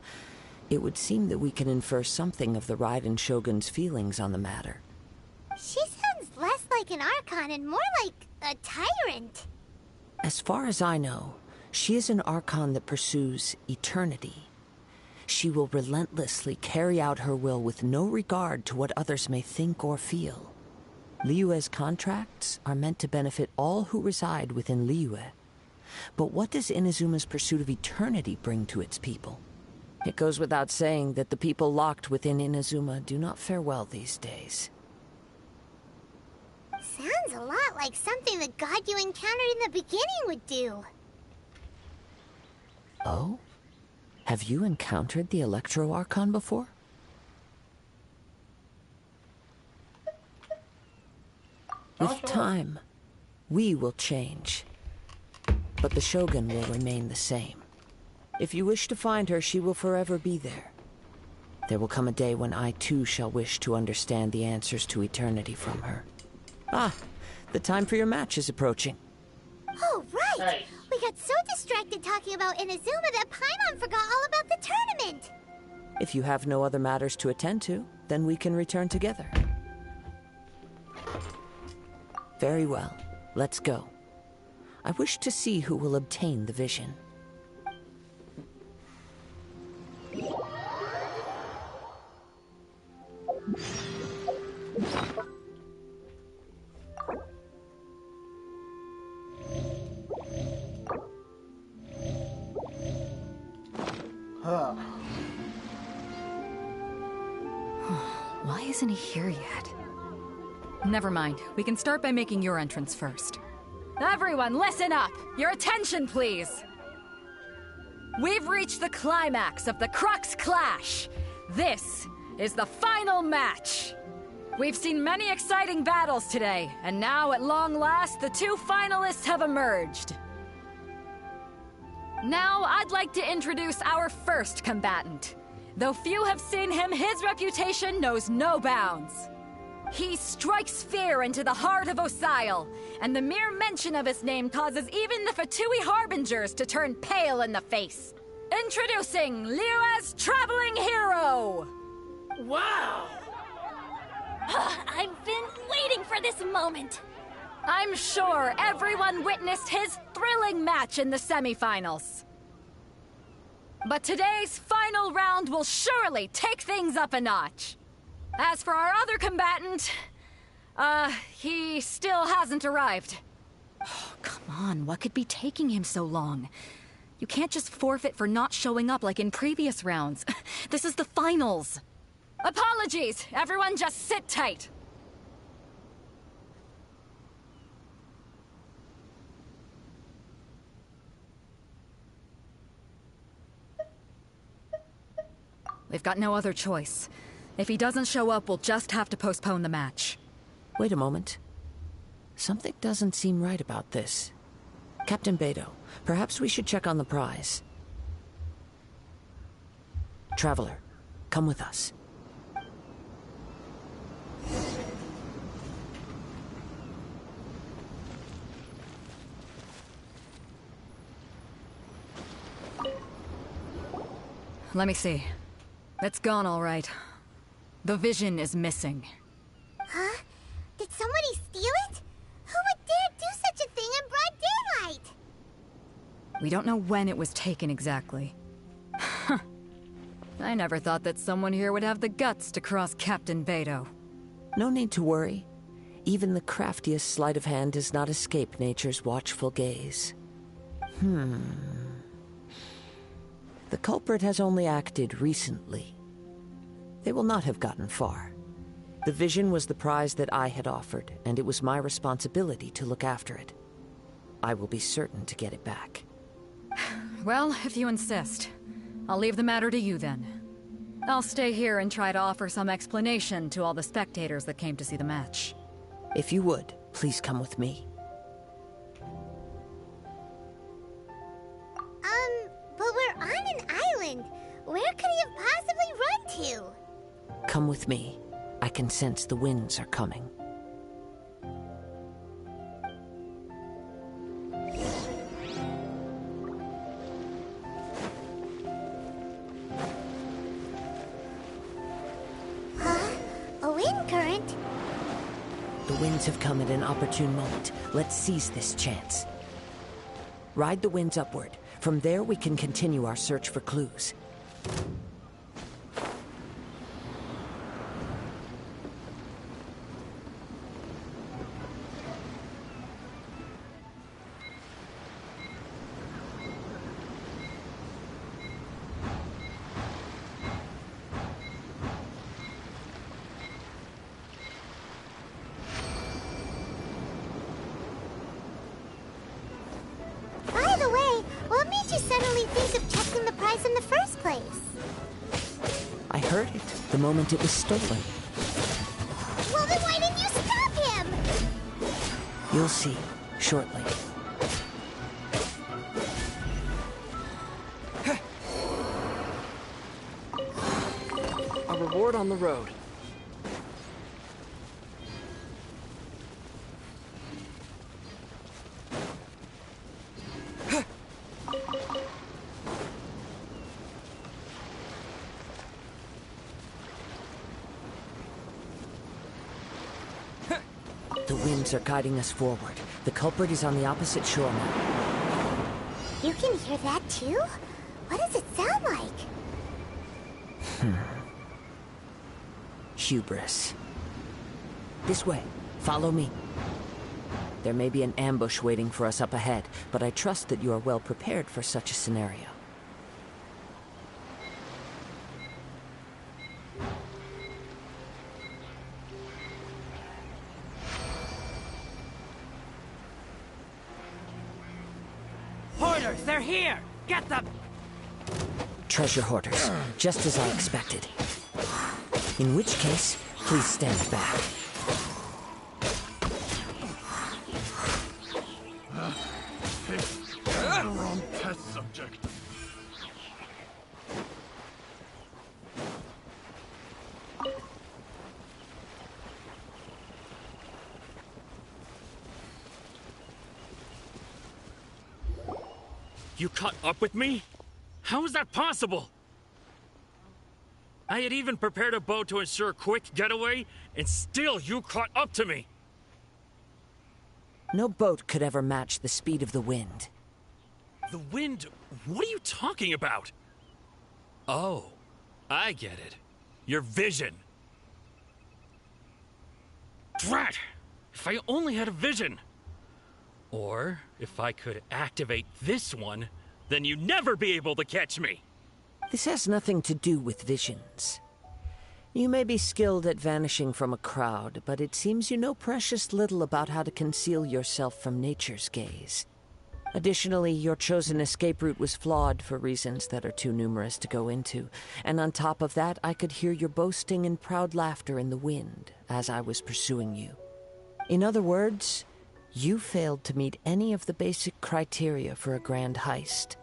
it would seem that we can infer something of the Raiden Shogun's feelings on the matter. She sounds less like an Archon and more like a tyrant. As far as I know, she is an Archon that pursues eternity. She will relentlessly carry out her will with no regard to what others may think or feel. Liyue's contracts are meant to benefit all who reside within Liyue. But what does Inazuma's pursuit of eternity bring to its people? It goes without saying that the people locked within Inazuma do not fare well these days. Sounds a lot like something the god you encountered in the beginning would do. Oh? Have you encountered the Electro-Archon before? With time, we will change. But the Shogun will remain the same. If you wish to find her, she will forever be there. There will come a day when I too shall wish to understand the answers to eternity from her. Ah, the time for your match is approaching. Oh, right! We got so distracted talking about Inazuma that Paimon forgot all about the tournament! If you have no other matters to attend to, then we can return together. Very well, let's go. I wish to see who will obtain the vision. Why isn't he here yet? Never mind. We can start by making your entrance first. Everyone, listen up! Your attention, please! We've reached the climax of the Crux Clash! This is the final match. We've seen many exciting battles today, and now at long last, the two finalists have emerged. Now, I'd like to introduce our first combatant. Though few have seen him, his reputation knows no bounds. He strikes fear into the heart of Osile, and the mere mention of his name causes even the Fatui Harbingers to turn pale in the face. Introducing Liyue's Traveling Hero! Wow! I've been waiting for this moment. I'm sure everyone witnessed his thrilling match in the semifinals. But today's final round will surely take things up a notch. As for our other combatant, he still hasn't arrived. Oh, come on, what could be taking him so long? You can't just forfeit for not showing up like in previous rounds. This is the finals. Apologies, everyone just sit tight. We've got no other choice. If he doesn't show up, we'll just have to postpone the match. Wait a moment. Something doesn't seem right about this. Captain Beidou, perhaps we should check on the prize. Traveler, come with us. Let me see. It's gone all right. The vision is missing. Huh? Did somebody steal it? Who would dare do such a thing in broad daylight? We don't know when it was taken exactly. I never thought that someone here would have the guts to cross Captain Beidou. No need to worry. Even the craftiest sleight of hand does not escape nature's watchful gaze. The culprit has only acted recently. They will not have gotten far. The vision was the prize that I had offered, and it was my responsibility to look after it. I will be certain to get it back. Well, if you insist. I'll leave the matter to you then. I'll stay here and try to offer some explanation to all the spectators that came to see the match. If you would, please come with me. But we're on an island. Where could he have possibly run to? Come with me. I can sense the winds are coming. A wind current? The winds have come at an opportune moment. Let's seize this chance. Ride the winds upward. From there, we can continue our search for clues. By the way, what made you suddenly think of checking the prize in the first place? I heard it the moment it was stolen. Well, then why didn't you stop him? You'll see shortly. A reward on the road. The winds are guiding us forward. The culprit is on the opposite shore now. You can hear that too? What does it sound like? Hubris. This way. Follow me. There may be an ambush waiting for us up ahead, but I trust that you are well prepared for such a scenario. Hoarders, they're here! Get them! Treasure hoarders, just as I expected. In which case, please stand back. Wrong test subject. You caught up with me? How is that possible? I had even prepared a boat to ensure a quick getaway, and still you caught up to me. No boat could ever match the speed of the wind. The wind? What are you talking about? Oh, I get it. Your vision. Drat! If I only had a vision. Or, if I could activate this one, then you'd never be able to catch me. This has nothing to do with visions. You may be skilled at vanishing from a crowd, but it seems you know precious little about how to conceal yourself from nature's gaze. Additionally, your chosen escape route was flawed for reasons that are too numerous to go into, and on top of that, I could hear your boasting and proud laughter in the wind as I was pursuing you. In other words, you failed to meet any of the basic criteria for a grand heist,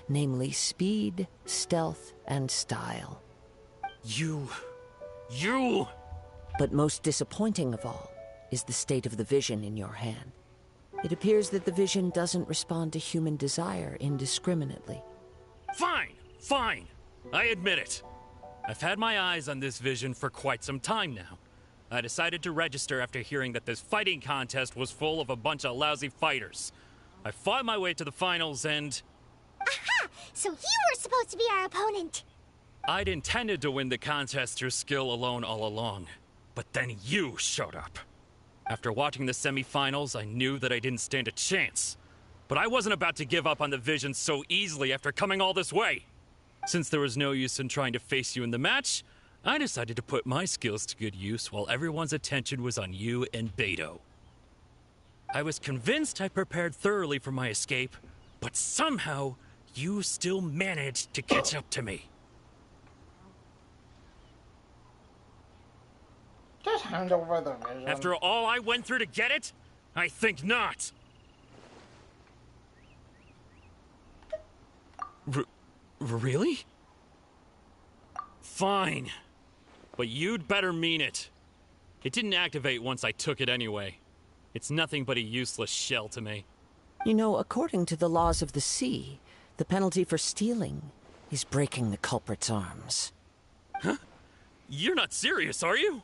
namely speed, stealth, and style. You... But most disappointing of all is the state of the vision in your hand. It appears that the vision doesn't respond to human desire indiscriminately. Fine. I admit it. I've had my eyes on this vision for quite some time now. I decided to register after hearing that this fighting contest was full of a bunch of lousy fighters. I fought my way to the finals and... Aha! So you were supposed to be our opponent! I'd intended to win the contest through skill alone all along. But then you showed up. After watching the semi-finals, I knew that I didn't stand a chance. But I wasn't about to give up on the vision so easily after coming all this way. Since there was no use in trying to face you in the match, I decided to put my skills to good use while everyone's attention was on you and Beto. I was convinced I prepared thoroughly for my escape, but somehow you still managed to catch up to me. Just hand over the vision. After all I went through to get it? I think not. Really? Fine. But you'd better mean it. It didn't activate once I took it anyway. It's nothing but a useless shell to me. You know, according to the laws of the sea, the penalty for stealing is breaking the culprit's arms. Huh? You're not serious, are you?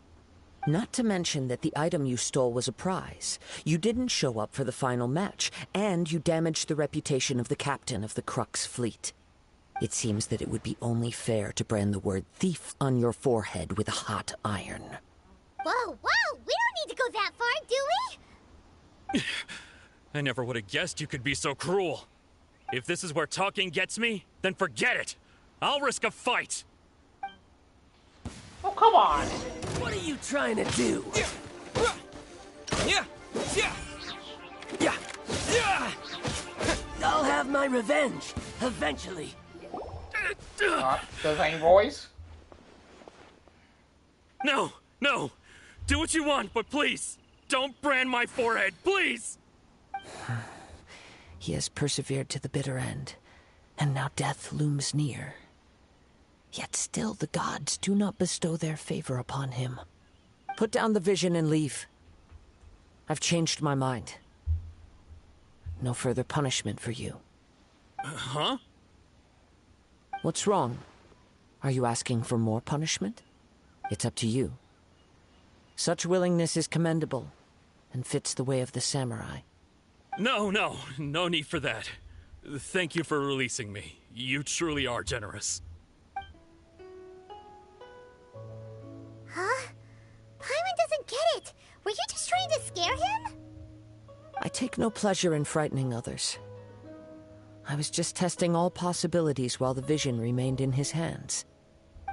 Not to mention that the item you stole was a prize. You didn't show up for the final match, and you damaged the reputation of the captain of the Crux fleet. It seems that it would be only fair to brand the word thief on your forehead with a hot iron. Whoa! We don't need to go that far, do we? I never would have guessed you could be so cruel. If this is where talking gets me, then forget it. I'll risk a fight. Oh, come on. What are you trying to do? I'll have my revenge, eventually. The same voice? No. Do what you want, but please, don't brand my forehead, please! He has persevered to the bitter end, and now death looms near. Yet still the gods do not bestow their favor upon him. Put down the vision and leave. I've changed my mind. No further punishment for you. Huh? What's wrong? Are you asking for more punishment? It's up to you. Such willingness is commendable, and fits the way of the samurai. No need for that. Thank you for releasing me. You truly are generous. Huh? Paimon doesn't get it. Were you just trying to scare him? I take no pleasure in frightening others. I was just testing all possibilities while the vision remained in his hands.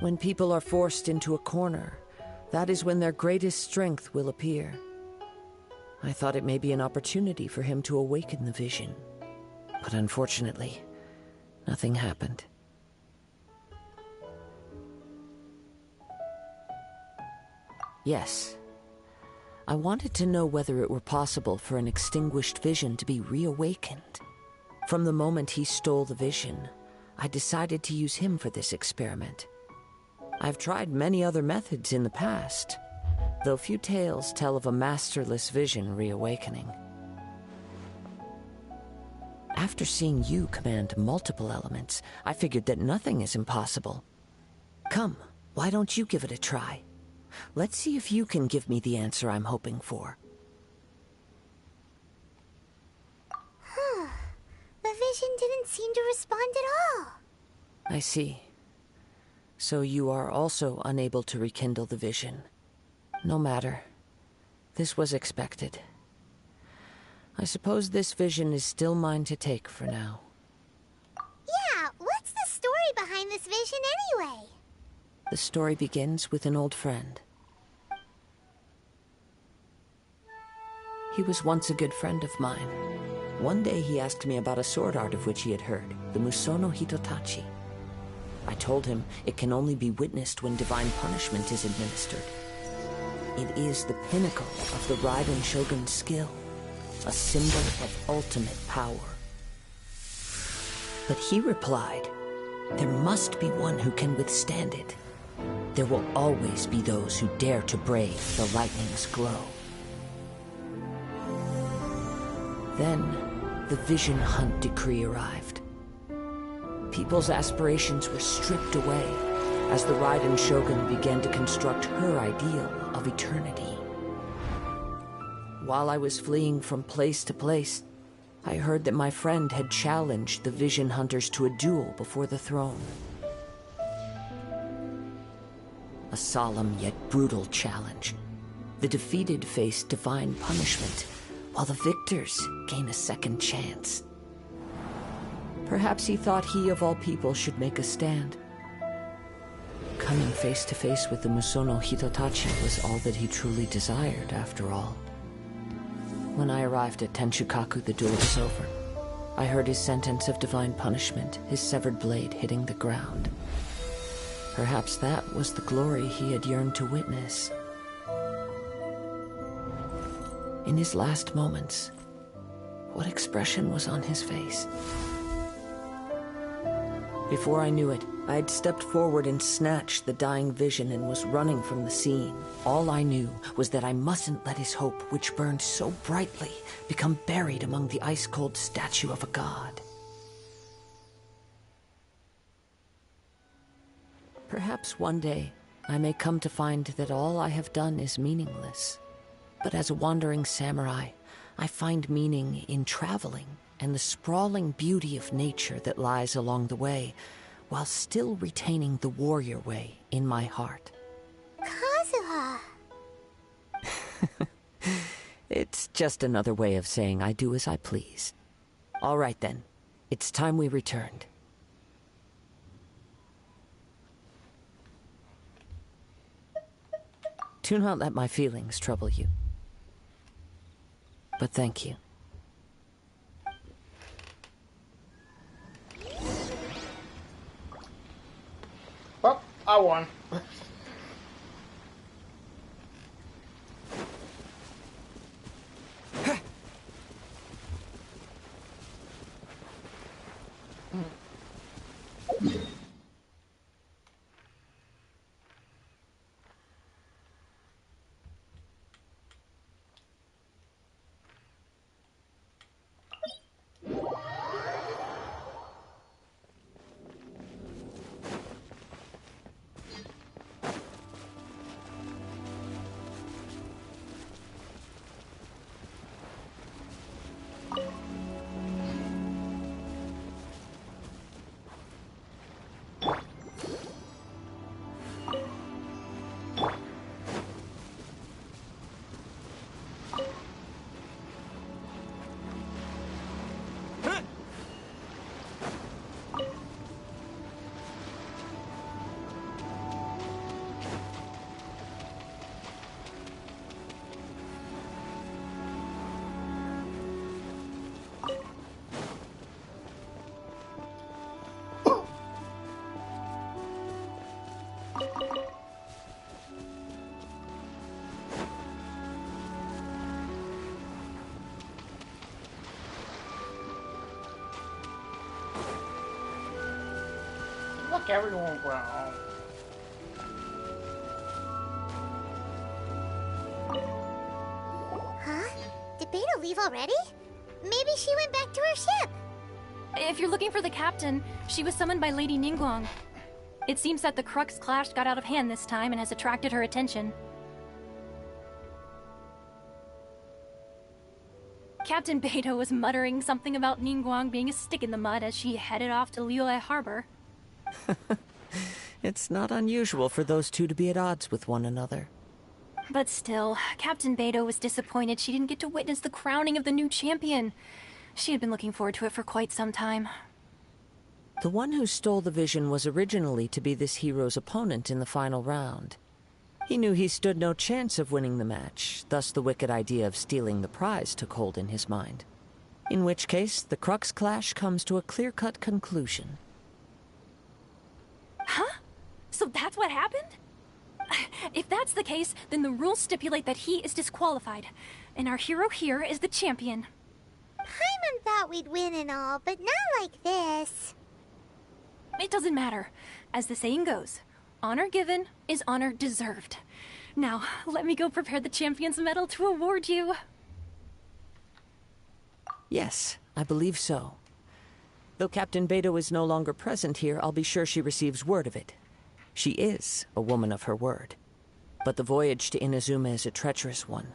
When people are forced into a corner, that is when their greatest strength will appear. I thought it may be an opportunity for him to awaken the vision. But unfortunately, nothing happened. Yes. I wanted to know whether it were possible for an extinguished vision to be reawakened. From the moment he stole the vision, I decided to use him for this experiment. I've tried many other methods in the past, though few tales tell of a masterless vision reawakening. After seeing you command multiple elements, I figured that nothing is impossible. Come, why don't you give it a try? Let's see if you can give me the answer I'm hoping for. The vision didn't seem to respond at all. I see. So you are also unable to rekindle the vision. No matter. This was expected. I suppose this vision is still mine to take for now. Yeah, what's the story behind this vision anyway? The story begins with an old friend. He was once a good friend of mine. One day he asked me about a sword art of which he had heard, the Musono Hitotachi. I told him it can only be witnessed when divine punishment is administered. It is the pinnacle of the Raiden Shogun's skill, a symbol of ultimate power. But he replied, there must be one who can withstand it. There will always be those who dare to brave the lightning's glow. Then, the Vision Hunt decree arrived. People's aspirations were stripped away as the Raiden Shogun began to construct her ideal of eternity. While I was fleeing from place to place, I heard that my friend had challenged the Vision Hunters to a duel before the throne. A solemn yet brutal challenge. The defeated face divine punishment, while the victors gain a second chance. Perhaps he thought he of all people should make a stand. Coming face to face with the Musono Hitotachi was all that he truly desired, after all. When I arrived at Tenshukaku, the duel was over. I heard his sentence of divine punishment, his severed blade hitting the ground. Perhaps that was the glory he had yearned to witness. In his last moments, what expression was on his face? Before I knew it, I had stepped forward and snatched the dying vision and was running from the scene. All I knew was that I mustn't let his hope, which burned so brightly, become buried among the ice-cold statue of a god. Perhaps one day, I may come to find that all I have done is meaningless. But as a wandering samurai, I find meaning in traveling and the sprawling beauty of nature that lies along the way, while still retaining the warrior way in my heart. Kazuha! It's just another way of saying I do as I please. All right then, it's time we returned. Do not let my feelings trouble you. But thank you. Well, I won. Fuck everyone went home. Huh? Did Beta leave already? Maybe she went back to her ship. If you're looking for the captain, she was summoned by Lady Ningguang. It seems that the Crux clash got out of hand this time and has attracted her attention. Captain Beidou was muttering something about Ningguang being a stick in the mud as she headed off to Liyue Harbor. It's not unusual for those two to be at odds with one another. But still, Captain Beidou was disappointed she didn't get to witness the crowning of the new champion. She had been looking forward to it for quite some time. The one who stole the vision was originally to be this hero's opponent in the final round. He knew he stood no chance of winning the match, thus the wicked idea of stealing the prize took hold in his mind. In which case, the Crux clash comes to a clear-cut conclusion. Huh? So that's what happened? If that's the case, then the rules stipulate that he is disqualified, and our hero here is the champion. Paimon thought we'd win and all, but not like this. It doesn't matter. As the saying goes, honor given is honor deserved. Now, let me go prepare the champion's medal to award you. Yes, I believe so. Though Captain Beidou is no longer present here, I'll be sure she receives word of it. She is a woman of her word. But the voyage to Inazuma is a treacherous one.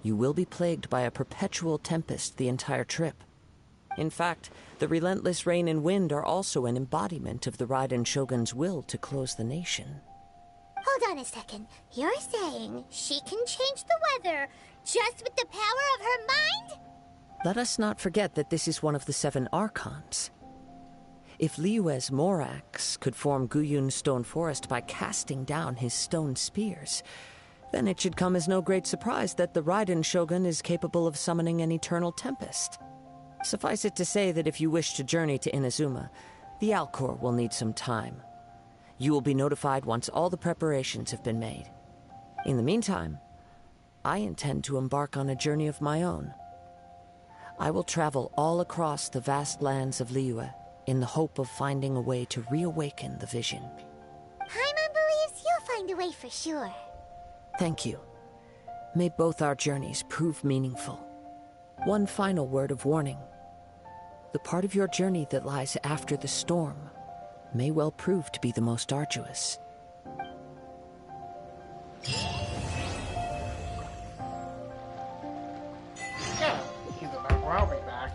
You will be plagued by a perpetual tempest the entire trip. In fact, the relentless rain and wind are also an embodiment of the Raiden Shogun's will to close the nation. Hold on a second. You're saying she can change the weather just with the power of her mind? Let us not forget that this is one of the 7 Archons. If Liyue's Morax could form Guyun's stone forest by casting down his stone spears, then it should come as no great surprise that the Raiden Shogun is capable of summoning an eternal tempest. Suffice it to say that if you wish to journey to Inazuma, the Alcor will need some time. You will be notified once all the preparations have been made. In the meantime, I intend to embark on a journey of my own. I will travel all across the vast lands of Liyue in the hope of finding a way to reawaken the vision. Paimon believes you'll find a way for sure. Thank you. May both our journeys prove meaningful. One final word of warning. The part of your journey that lies after the storm may well prove to be the most arduous. Yeah, he's back. Well, I'll be back.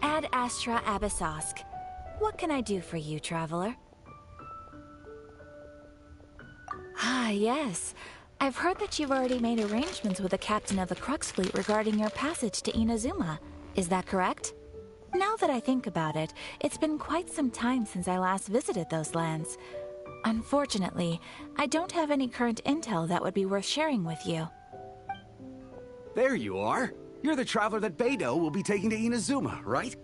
Ad Astra Abyssosk. What can I do for you, traveler? Ah, yes. I've heard that you've already made arrangements with the captain of the Crux fleet regarding your passage to Inazuma. Is that correct? Now that I think about it, it's been quite some time since I last visited those lands. Unfortunately, I don't have any current intel that would be worth sharing with you. There you are. You're the traveler that Beidou will be taking to Inazuma, right?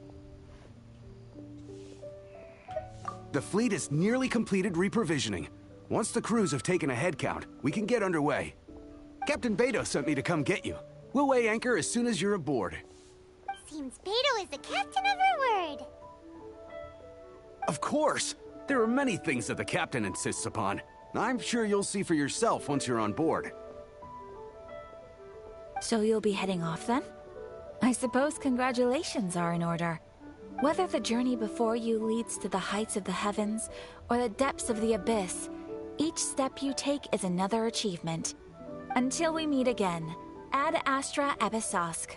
The fleet is nearly completed reprovisioning. Once the crews have taken a head count, we can get underway. Captain Beidou sent me to come get you. We'll weigh anchor as soon as you're aboard. Seems Beidou is the captain of her word. Of course! There are many things that the captain insists upon. I'm sure you'll see for yourself once you're on board. So you'll be heading off then? I suppose congratulations are in order. Whether the journey before you leads to the heights of the heavens or the depths of the abyss, each step you take is another achievement. Until we meet again, Ad Astra Abyssosk.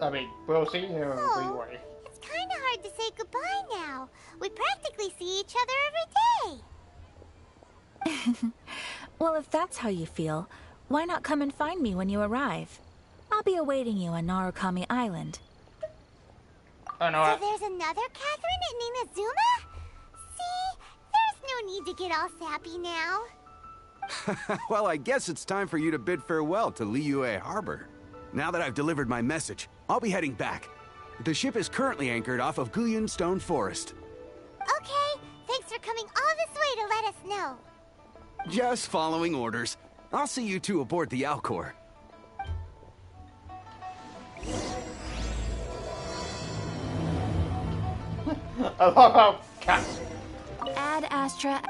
I mean, we'll see you anyway. It's kind of hard to say goodbye now. We practically see each other every day. Well, if that's how you feel, why not come and find me when you arrive? I'll be awaiting you on Narukami Island. Oh, no, So there's another Catherine in Inazuma? See? There's no need to get all sappy now. Well, I guess it's time for you to bid farewell to Liyue Harbor. Now that I've delivered my message, I'll be heading back. The ship is currently anchored off of Guyun Stone Forest. Okay, thanks for coming all this way to let us know. Just following orders. I'll see you two aboard the Alcor. I love how cats. Ad Astra.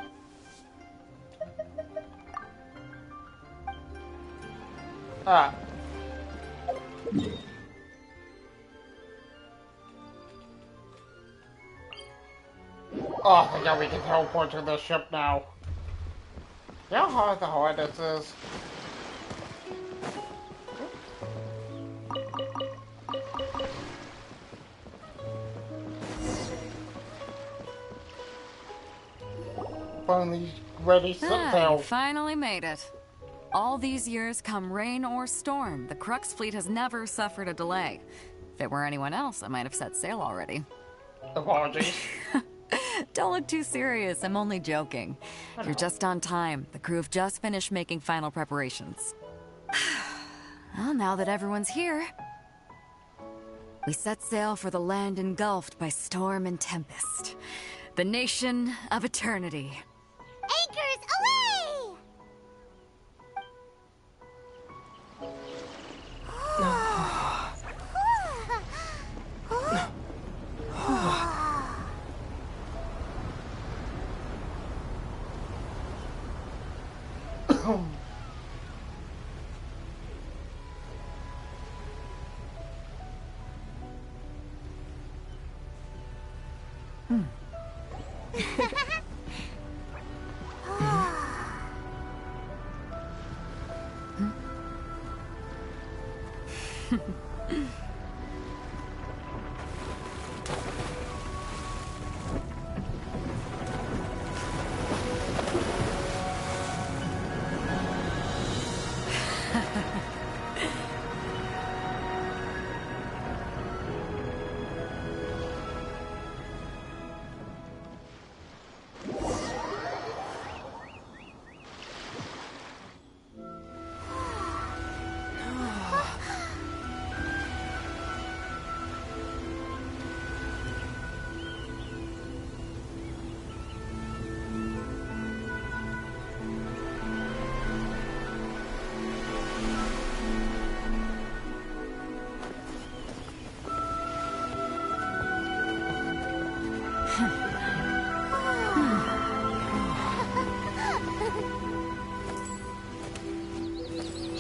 Ah. Oh, thank God we can teleport to the ship now. You know how hard this is? Finally ready, set sail. You finally made it. All these years, come rain or storm, the Crux fleet has never suffered a delay. If it were anyone else, I might have set sail already. Apologies. Don't look too serious, I'm only joking. You're just on time. The crew have just finished making final preparations. Well, now that everyone's here, we set sail for the land engulfed by storm and tempest. The nation of eternity. Anchors away!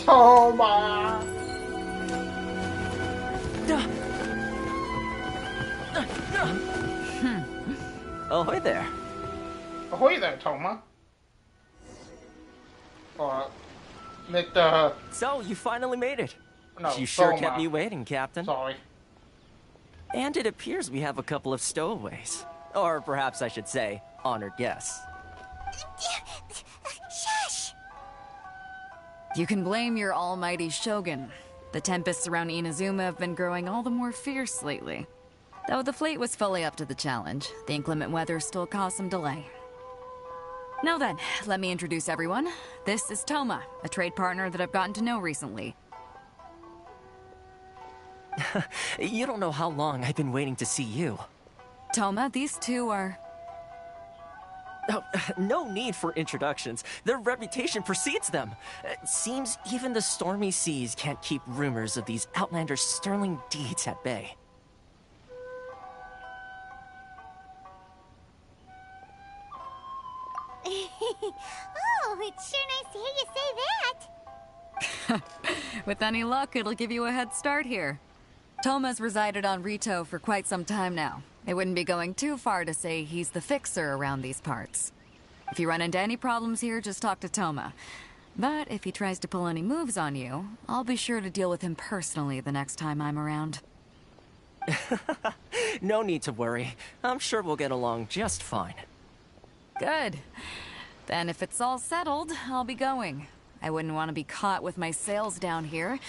Toma! Ahoy there. Ahoy there, Toma. Mr. So, you finally made it. No, you sure Toma. kept me waiting, Captain. Sorry. And it appears we have a couple of stowaways. Or perhaps I should say, honored guests. Shush! You can blame your almighty Shogun. The tempests around Inazuma have been growing all the more fierce lately. Though the fleet was fully up to the challenge, the inclement weather still caused some delay. Now then, let me introduce everyone. This is Toma, a trade partner that I've gotten to know recently. You don't know how long I've been waiting to see you. Toma, these two are... Oh, no need for introductions. Their reputation precedes them. Seems even the stormy seas can't keep rumors of these outlanders' sterling deeds at bay. Oh, it's sure nice to hear you say that. With any luck, it'll give you a head start here. Toma's resided on Rito for quite some time now. It wouldn't be going too far to say he's the fixer around these parts. If you run into any problems here, just talk to Toma. But if he tries to pull any moves on you, I'll be sure to deal with him personally the next time I'm around. No need to worry. I'm sure we'll get along just fine. Good. Then if it's all settled, I'll be going. I wouldn't want to be caught with my sails down here.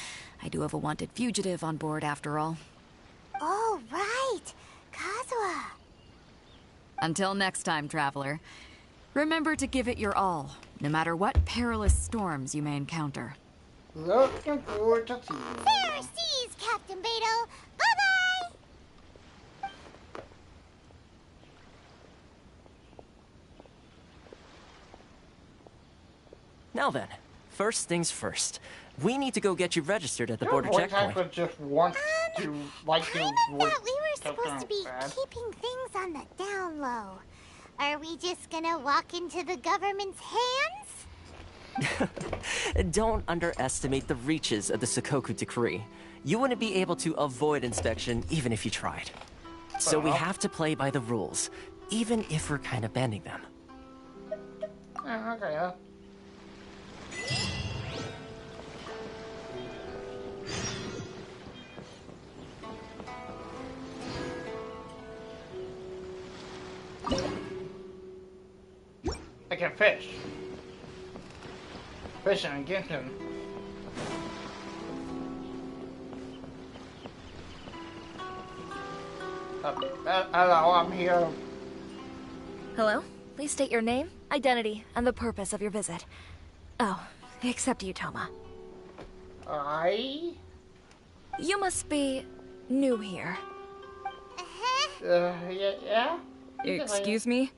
I do have a wanted fugitive on board after all. Oh, right. Kazuha. Until next time, traveler. Remember to give it your all, no matter what perilous storms you may encounter. Looking forward to seeing you. Fair seas, Captain Beto. Bye-bye! Now then, first things first. We need to go get you registered at the border voice checkpoint. actor just wants to like I your voice. thought we were supposed to be bad. keeping things on the down low. Are we just gonna walk into the government's hands? Don't underestimate the reaches of the Sakoku Decree. You wouldn't be able to avoid inspection even if you tried. So we have to play by the rules, even if we're kind of bending them. Okay. I can fish. Fishing in Genshin. Hello, I'm here. Hello? Please state your name, identity, and the purpose of your visit. Oh, except you, Toma. You must be new here. Yeah? Excuse me?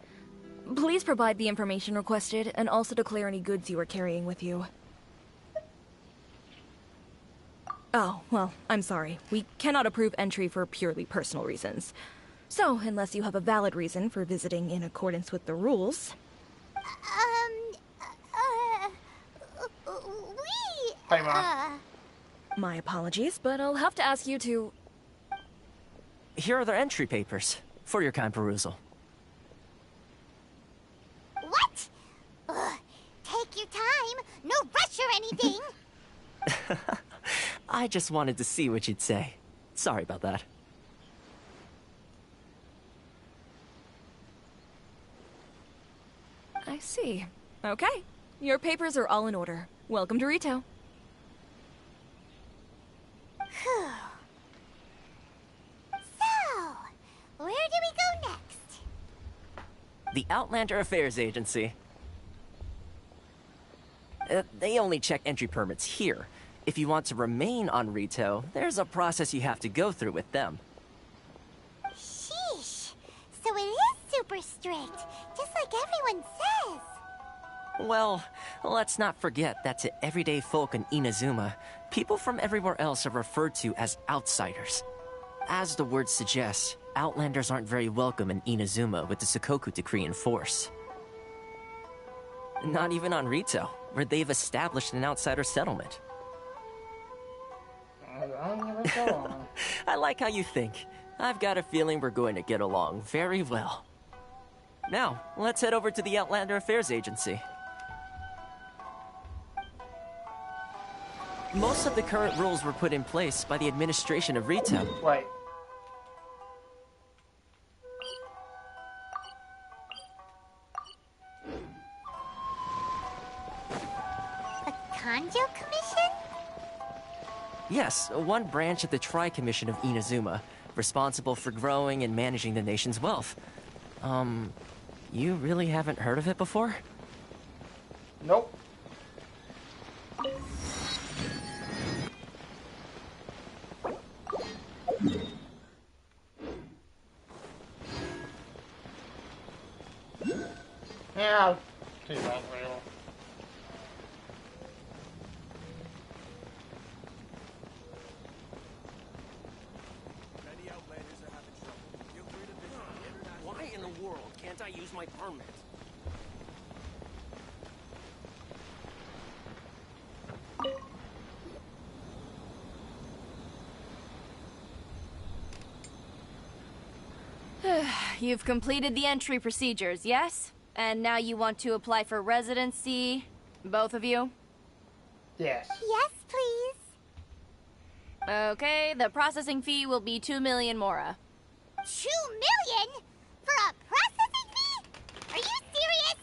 Please provide the information requested, and also declare any goods you are carrying with you. Oh, well, I'm sorry. We cannot approve entry for purely personal reasons. So, unless you have a valid reason for visiting in accordance with the rules... My apologies, but I'll have to ask you to... Here are their entry papers, for your kind perusal. a time. No rush or anything. I just wanted to see what you'd say. Sorry about that. I see. Okay. Your papers are all in order. Welcome to Rito. Whew. So, where do we go next? The Outlander Affairs Agency. They only check entry permits here. If you want to remain on Rito, there's a process you have to go through with them. Sheesh. So it is super strict, just like everyone says. Well, let's not forget that to everyday folk in Inazuma, people from everywhere else are referred to as outsiders. As the word suggests, Outlanders aren't very welcome in Inazuma with the Sakoku Decree in force. Not even on Rito, where they've established an outsider settlement. I like how you think. I've got a feeling we're going to get along very well. Now, let's head over to the Outlander Affairs Agency. Most of the current rules were put in place by the administration of Rito. Wait. The Kanjo Commission? Yes, one branch of the Tri-Commission of Inazuma, responsible for growing and managing the nation's wealth. You really haven't heard of it before? Nope. Yeah, see that real. Why in the world can't I use my permit? You've completed the entry procedures, yes? And now you want to apply for residency? Both of you? Yes. Yes, please. Okay, the processing fee will be 2 million mora. 2 million? For a processing fee? Are you serious?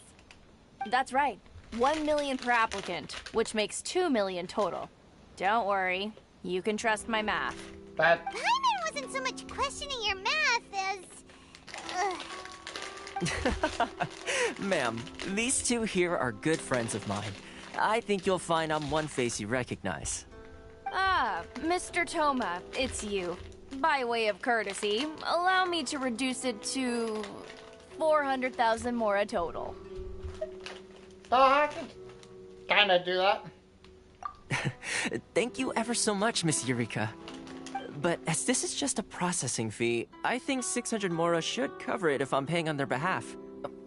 That's right. 1 million per applicant, which makes 2 million total. Don't worry, you can trust my math. But Paimon wasn't so much questioning your math as... Ma'am, these two here are good friends of mine. I think you'll find I'm one face you recognize. Ah, Mr. Toma, it's you. By way of courtesy, allow me to reduce it to 400,000 mora total. I can kind of do that. Thank you ever so much, Miss Eureka. But as this is just a processing fee, I think 600 mora should cover it if I'm paying on their behalf.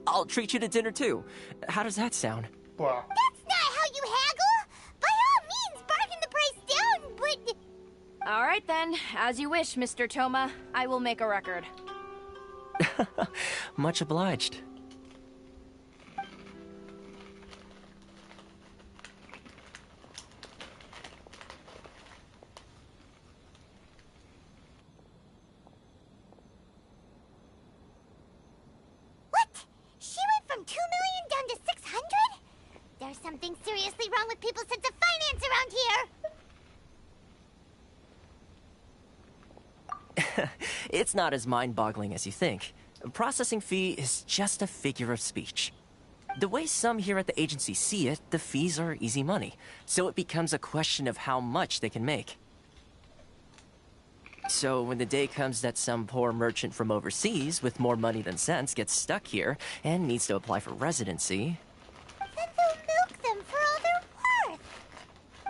I'll treat you to dinner too. How does that sound? Well, That's not how you haggle! By all means, bargain the price down, but... All right then, as you wish, Mr. Toma. I will make a record. Much obliged. What? She went from 2 million down to 600? There's something seriously wrong with people's sense of finance around here! It's not as mind-boggling as you think. A processing fee is just a figure of speech. The way some here at the agency see it, the fees are easy money, so it becomes a question of how much they can make. So when the day comes that some poor merchant from overseas with more money than sense gets stuck here and needs to apply for residency... Then they'll milk them for all they're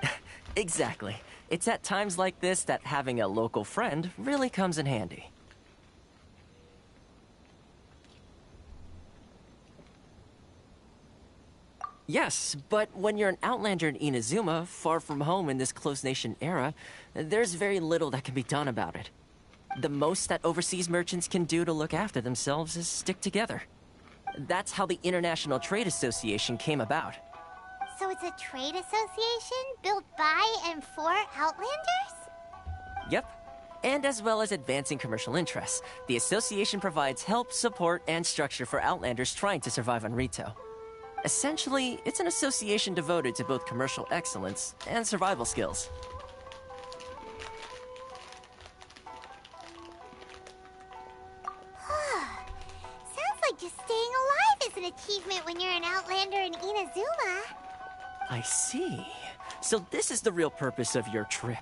worth! Exactly. It's at times like this that having a local friend really comes in handy. Yes, but when you're an outlander in Inazuma, far from home in this closed nation era, there's very little that can be done about it. The most that overseas merchants can do to look after themselves is stick together. That's how the International Trade Association came about. So it's a trade association built by and for Outlanders? Yep. And as well as advancing commercial interests, the association provides help, support, and structure for Outlanders trying to survive on Rito. Essentially, it's an association devoted to both commercial excellence and survival skills. Sounds like just staying alive is an achievement when you're an Outlander in Inazuma. I see. So this is the real purpose of your trip.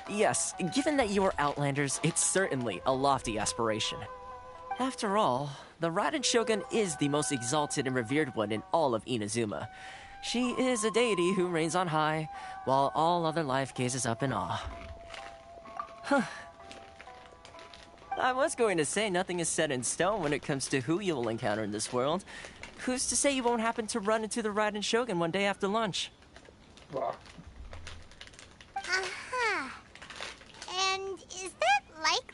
Yes, given that you are Outlanders, it's certainly a lofty aspiration. After all, the Raiden Shogun is the most exalted and revered one in all of Inazuma. She is a deity who reigns on high, while all other life gazes up in awe. Huh. I was going to say nothing is set in stone when it comes to who you will encounter in this world. Who's to say you won't happen to run into the Raiden Shogun one day after lunch? Uh-huh. And is that likely?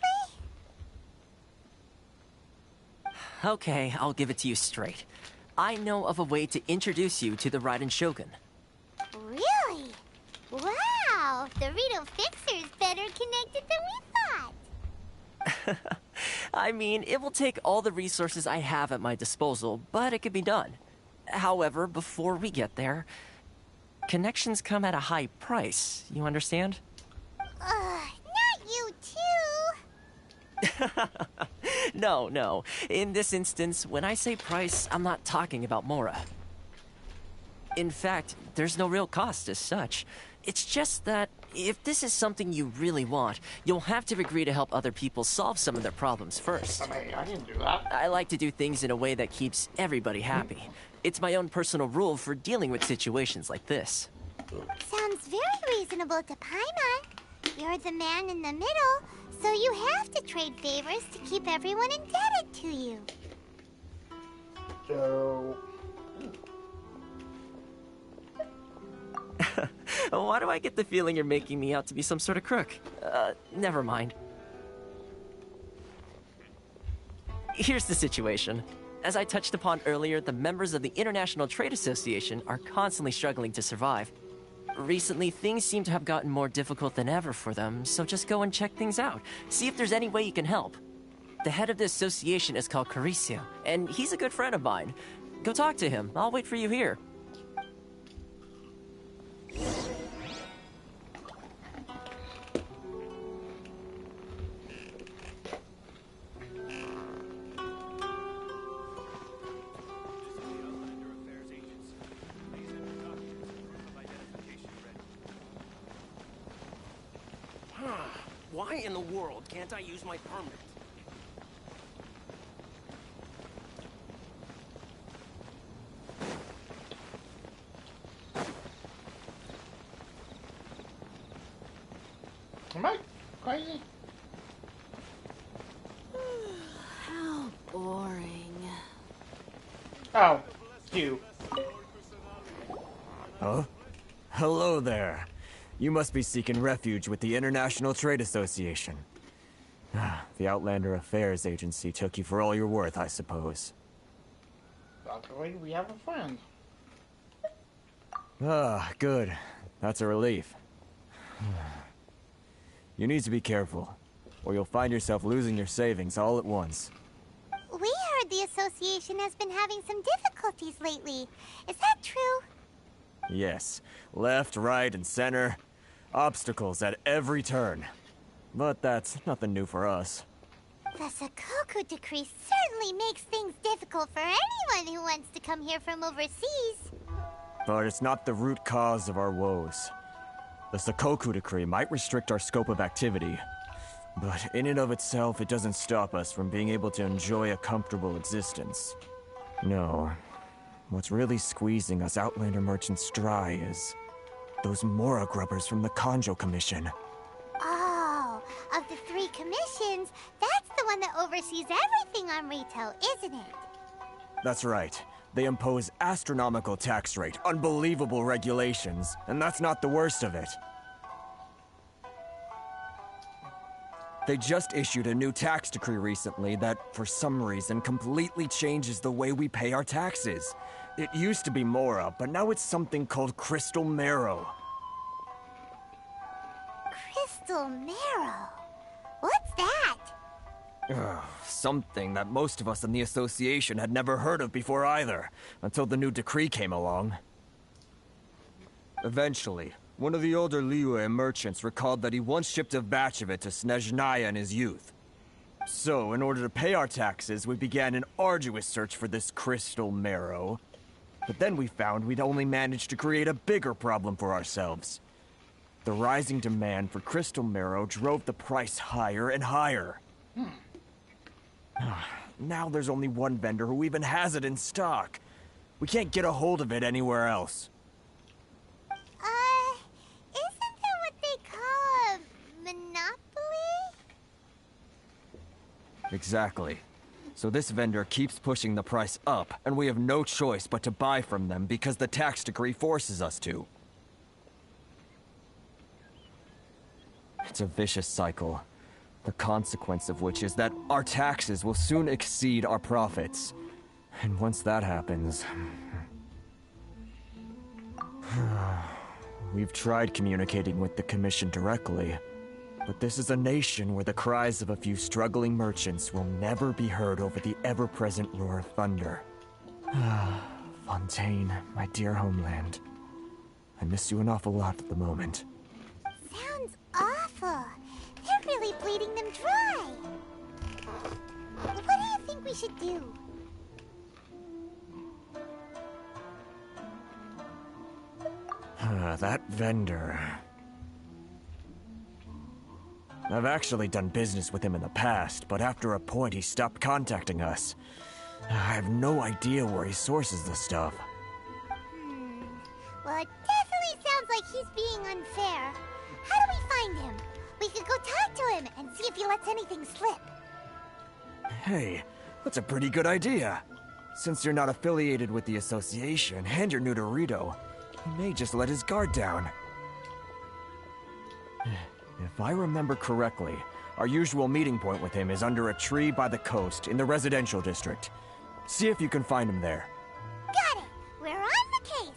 Okay, I'll give it to you straight. I know of a way to introduce you to the Raiden Shogun. Really? Wow! The Rito Fixer's better connected than we thought. I mean, it will take all the resources I have at my disposal, but it could be done. However, before we get there, connections come at a high price, you understand? Not you too! No. In this instance, when I say price, I'm not talking about Mora. In fact, there's no real cost as such. It's just that if this is something you really want, you'll have to agree to help other people solve some of their problems first. I mean, I didn't do that. I like to do things in a way that keeps everybody happy. It's my own personal rule for dealing with situations like this. Sounds very reasonable to Paimon. You're the man in the middle, so you have to trade favors to keep everyone indebted to you. So... Why do I get the feeling you're making me out to be some sort of crook? Never mind. Here's the situation. As I touched upon earlier, the members of the International Trade Association are constantly struggling to survive. Recently, things seem to have gotten more difficult than ever for them, so just go and check things out. See if there's any way you can help. The head of the association is called Carisio, and he's a good friend of mine. Go talk to him. I'll wait for you here. Why in the world can't I use my permit? Am I crazy? How boring. Oh, you. Huh? Hello there. You must be seeking refuge with the International Trade Association. The Outlander Affairs Agency took you for all you're worth, I suppose. Luckily, we have a friend. Ah, good. That's a relief. You need to be careful, or you'll find yourself losing your savings all at once. We heard the association has been having some difficulties lately. Is that true? Yes. Left, right, and center. Obstacles at every turn. But that's nothing new for us. The Sakoku decree certainly makes things difficult for anyone who wants to come here from overseas. But it's not the root cause of our woes. The Sakoku decree might restrict our scope of activity, but in and of itself, it doesn't stop us from being able to enjoy a comfortable existence. No. What's really squeezing us Outlander merchants dry is those Mora grubbers from the Kanjo Commission. Oh, of the 3 commissions, that's the one that oversees everything on Rito, isn't it? That's right. They impose astronomical tax rate, unbelievable regulations, and that's not the worst of it. They just issued a new tax decree recently that, for some reason, completely changes the way we pay our taxes. It used to be Mora, but now it's something called Crystal Marrow. Crystal Marrow? What's that? Something that most of us in the Association had never heard of before either, until the new decree came along. Eventually, one of the older Liyue merchants recalled that he once shipped a batch of it to Snezhnaya in his youth. So, in order to pay our taxes, we began an arduous search for this Crystal Marrow. But then we found we'd only managed to create a bigger problem for ourselves. The rising demand for Crystal Marrow drove the price higher and higher. Now there's only one vendor who even has it in stock. We can't get a hold of it anywhere else. Isn't that what they call a monopoly? Exactly. So this vendor keeps pushing the price up, and we have no choice but to buy from them because the tax decree forces us to. It's a vicious cycle. The consequence of which is that our taxes will soon exceed our profits. And once that happens... We've tried communicating with the Commission directly, but this is a nation where the cries of a few struggling merchants will never be heard over the ever-present roar of thunder. Fontaine, my dear homeland. I miss you an awful lot at the moment. Sounds awful. They're really bleeding them dry. What do you think we should do? That vendor... I've actually done business with him in the past, but after a point he stopped contacting us. I have no idea where he sources the stuff. Well, it definitely sounds like he's being unfair. How do we find him? We could go talk to him and see if he lets anything slip. Hey, that's a pretty good idea. Since you're not affiliated with the association and you're new to Rito, he may just let his guard down. If I remember correctly, our usual meeting point with him is under a tree by the coast in the residential district. See if you can find him there. Got it! We're on the case!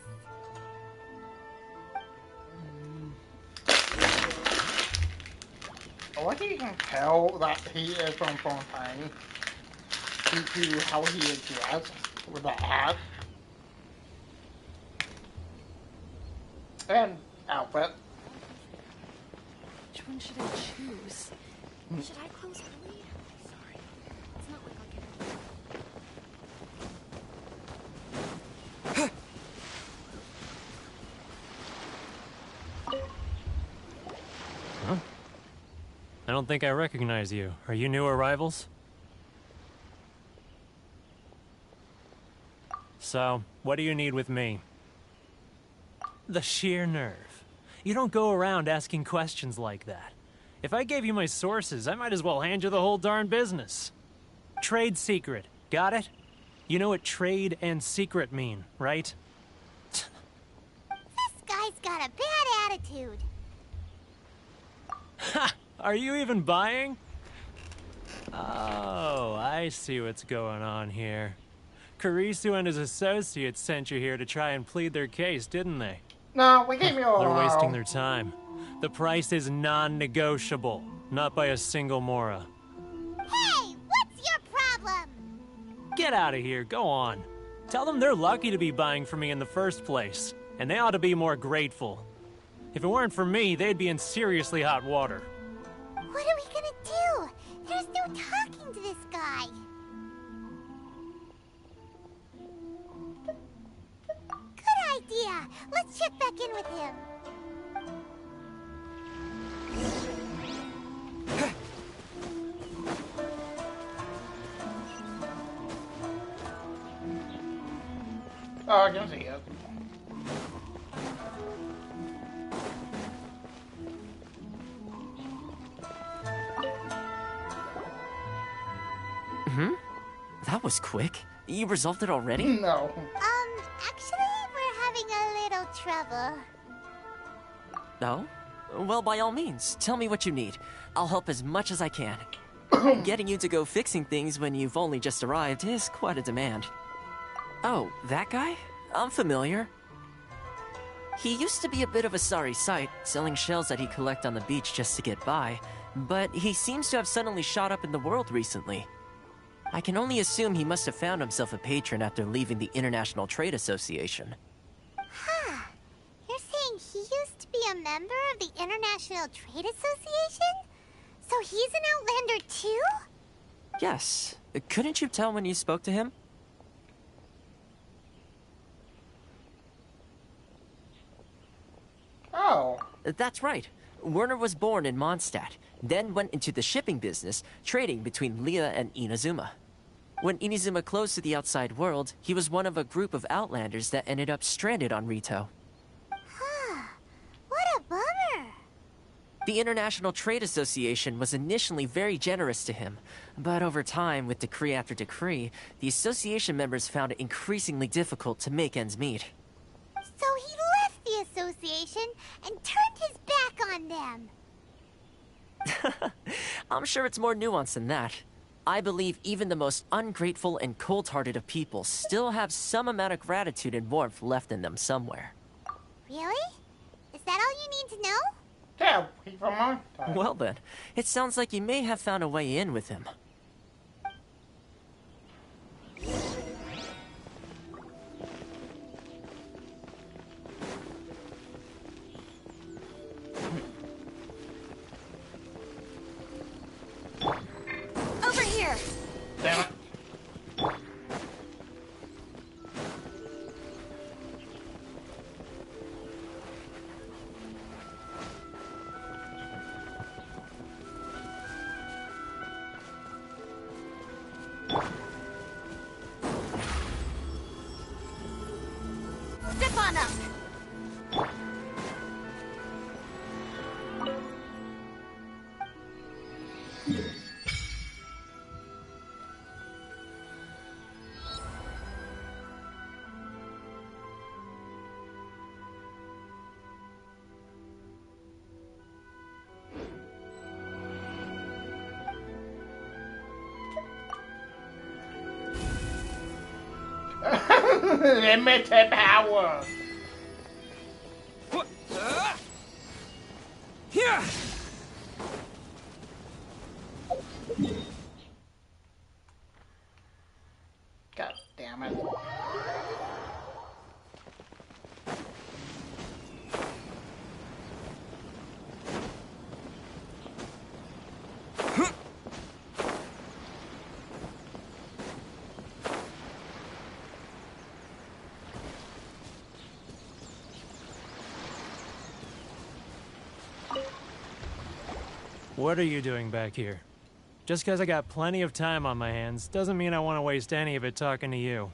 I wonder if you can tell that he is from Fontaine due to how he is dressed with the hat and outfit. Which one should I choose? Should I close early? Sorry. It's not like I'll get Huh? I don't think I recognize you. Are you new arrivals? So, what do you need with me? The sheer nerve. You don't go around asking questions like that. If I gave you my sources, I might as well hand you the whole darn business. Trade secret. Got it? You know what trade and secret mean, right? This guy's got a bad attitude. Ha! Are you even buying? Oh, I see what's going on here. Karisu and his associates sent you here to try and plead their case, didn't they? No, we gave you all. They're wasting their time. The price is non-negotiable, not by a single Mora. Hey, what's your problem? Get out of here, go on. Tell them they're lucky to be buying from me in the first place, and they ought to be more grateful. If it weren't for me, they'd be in seriously hot water. What are we gonna do? There's no talking to this guy. Good idea. Let's check back in with him. Oh, I can see it. That was quick. You resolved it already? No. Actually, we're having a little trouble. Oh? Well, by all means, tell me what you need. I'll help as much as I can. Getting you to go fixing things when you've only just arrived is quite a demand. Oh, that guy? I'm familiar. He used to be a bit of a sorry sight, selling shells that he'd collect on the beach just to get by, but he seems to have suddenly shot up in the world recently. I can only assume he must have found himself a patron after leaving the International Trade Association. Huh. You're saying he used to be a member of the International Trade Association? So he's an Outlander too? Yes. Couldn't you tell when you spoke to him? Oh. That's right. Werner was born in Mondstadt, then went into the shipping business, trading between Leah and Inazuma. When Inazuma closed to the outside world, he was one of a group of Outlanders that ended up stranded on Rito. Huh. What a bummer. The International Trade Association was initially very generous to him, but over time, with decree after decree, the association members found it increasingly difficult to make ends meet. So he left the association and turned his back on them. I'm sure it's more nuanced than that. I believe even the most ungrateful and cold-hearted of people still have some amount of gratitude and warmth left in them somewhere. Really? Is that all you need to know? Yeah, people mind. Well then, it sounds like you may have found a way in with him. Over here! Damn it. Step on up! Limited power. Here! God damn it. What are you doing back here? Just because I got plenty of time on my hands doesn't mean I want to waste any of it talking to you.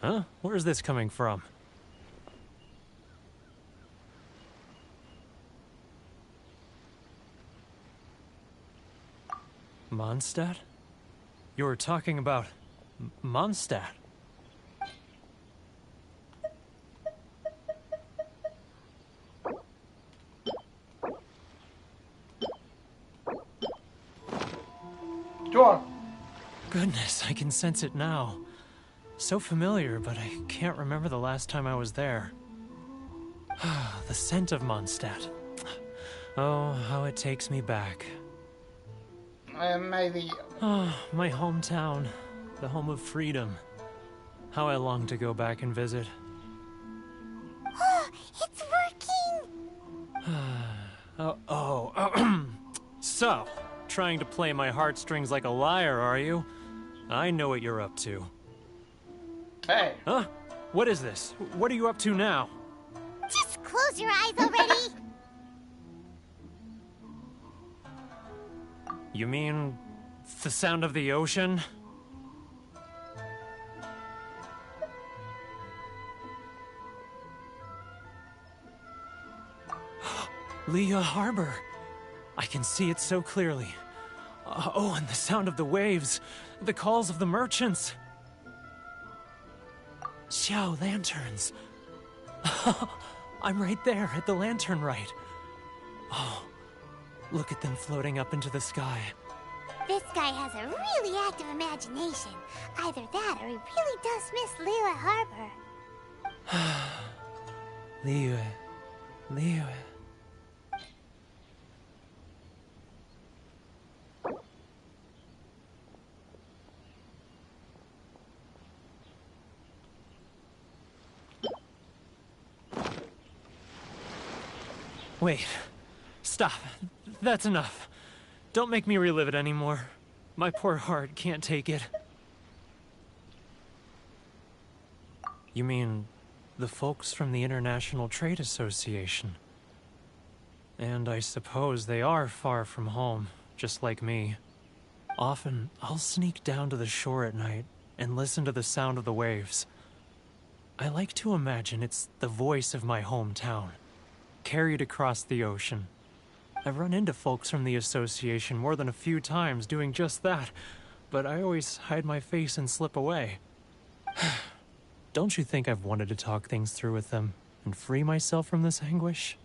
Huh? Where's this coming from? Mondstadt? You were talking about Mondstadt. Sure. Goodness, I can sense it now. So familiar, but I can't remember the last time I was there. The scent of Mondstadt. Oh, how it takes me back. Maybe. Oh, my hometown. The home of freedom. How I long to go back and visit. It's working! So, trying to play my heartstrings like a liar, are you? I know what you're up to. Hey. Huh? What is this? What are you up to now? Just close your eyes already! You mean the sound of the ocean? Leah Harbor. I can see it so clearly. Oh, and the sound of the waves. The calls of the merchants. Xiao lanterns. I'm right there at the lantern right. Oh, look at them floating up into the sky. This guy has a really active imagination. Either that or he really does miss Liyue Harbor. Liyue. Wait. Stop. That's enough. Don't make me relive it anymore. My poor heart can't take it. You mean the folks from the International Trade Association? And I suppose they are far from home, just like me. Often, I'll sneak down to the shore at night and listen to the sound of the waves. I like to imagine it's the voice of my hometown, carried across the ocean. I've run into folks from the association more than a few times doing just that, but I always hide my face and slip away. Don't you think I've wanted to talk things through with them and free myself from this anguish?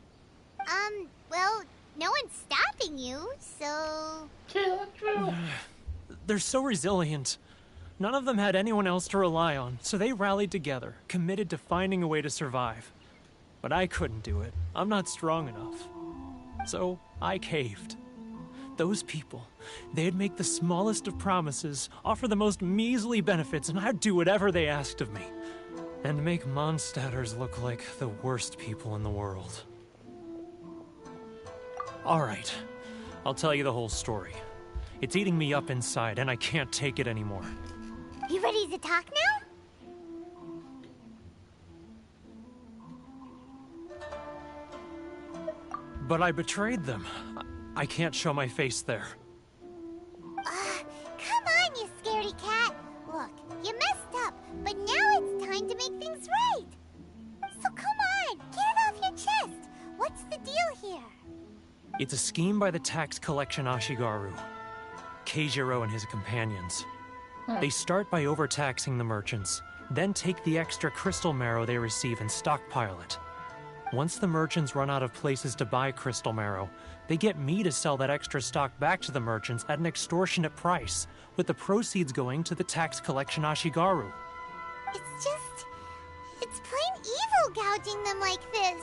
Well, no one's stopping you, so... They're so resilient. None of them had anyone else to rely on, so they rallied together, committed to finding a way to survive. But I couldn't do it. I'm not strong enough. So I caved. Those people, they'd make the smallest of promises, offer the most measly benefits, and I'd do whatever they asked of me. And make Mondstadters look like the worst people in the world. Alright, I'll tell you the whole story. It's eating me up inside, and I can't take it anymore. You ready to talk now? But I betrayed them. I can't show my face there. Come on, you scaredy cat. Look, you messed up, but now it's time to make things right. So come on, get it off your chest. What's the deal here? It's a scheme by the tax collection Ashigaru, Keijiro and his companions. They start by overtaxing the merchants, then take the extra crystal marrow they receive and stockpile it. Once the merchants run out of places to buy crystal marrow, they get me to sell that extra stock back to the merchants at an extortionate price, with the proceeds going to the tax collection Ashigaru. It's plain evil gouging them like this.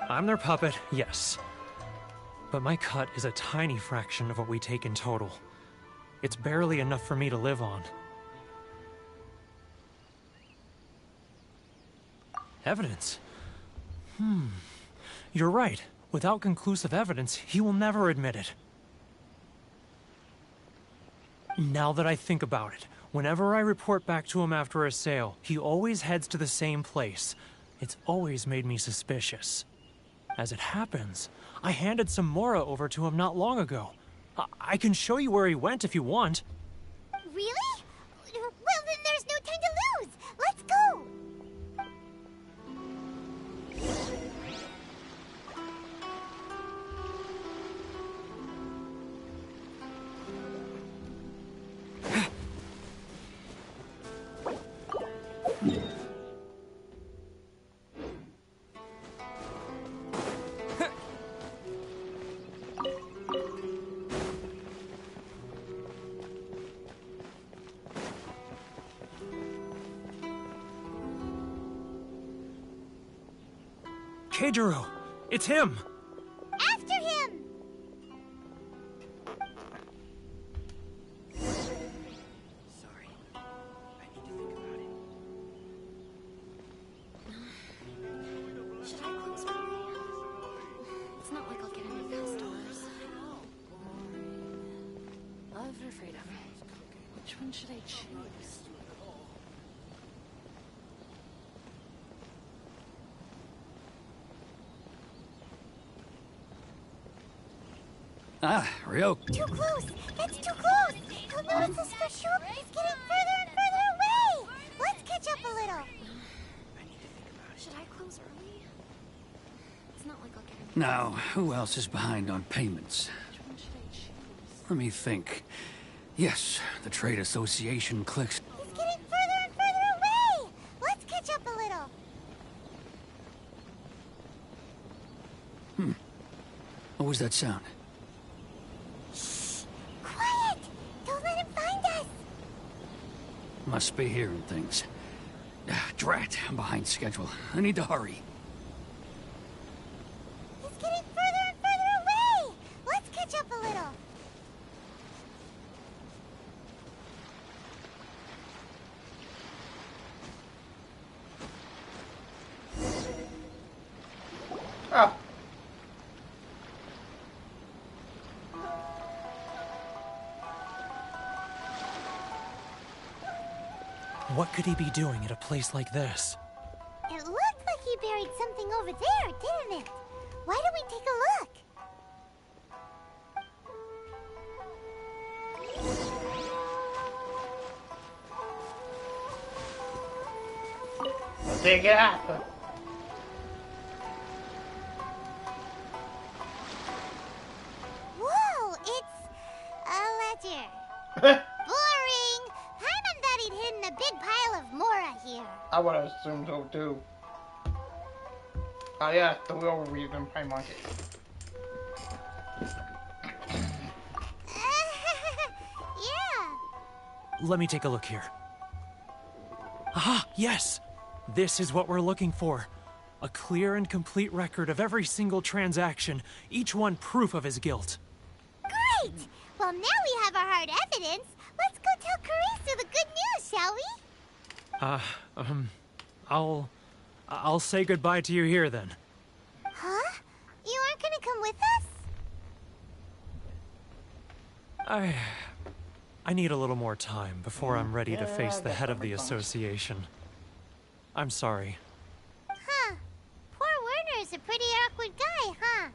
I'm their puppet, yes. But my cut is a tiny fraction of what we take in total. It's barely enough for me to live on. Evidence? You're right. Without conclusive evidence, he will never admit it. Now that I think about it, whenever I report back to him after a sale, he always heads to the same place. It's always made me suspicious. As it happens, I handed some Mora over to him not long ago. I can show you where he went if you want. Really? Well, then there's no time to lose. Let's go. Keijiro! It's him! After him! Sorry. I need to think about it. Should I close early? It's not like I'll get any customers. Love or freedom? Which one should I choose? Ah, Ryoko. Too close! That's too close! He'll notice us for sure, but he's getting further and further away! Let's catch up a little! Should I close early? It's not like I'll get any. Now, who else is behind on payments? Let me think. Yes, the Trade Association clicks. He's getting further and further away! Let's catch up a little! was that sound? Quiet! Don't let him find us! Must be hearing things. Drat, I'm behind schedule. I need to hurry. He's getting further and further away! Let's catch up a little. Oh. What could he be doing at a place like this? It looked like he buried something over there, didn't it? Why don't we take a look? Dig it up. Whoa, it's a ledger. Boring! Paimon thought he'd hidden a big pile of Mora here. I would have assumed so too. Oh yeah, the real reason Paimon did. Yeah. Let me take a look here. Ah, yes! This is what we're looking for. A clear and complete record of every single transaction, each one proof of his guilt. Great! Well, now we have our hard evidence. Let's go tell Carissa the good news, shall we? I'll say goodbye to you here then. Huh? You aren't gonna come with us? I need a little more time before I'm ready to face the head of the association. I'm sorry. Huh. Poor Werner's a pretty awkward guy, huh?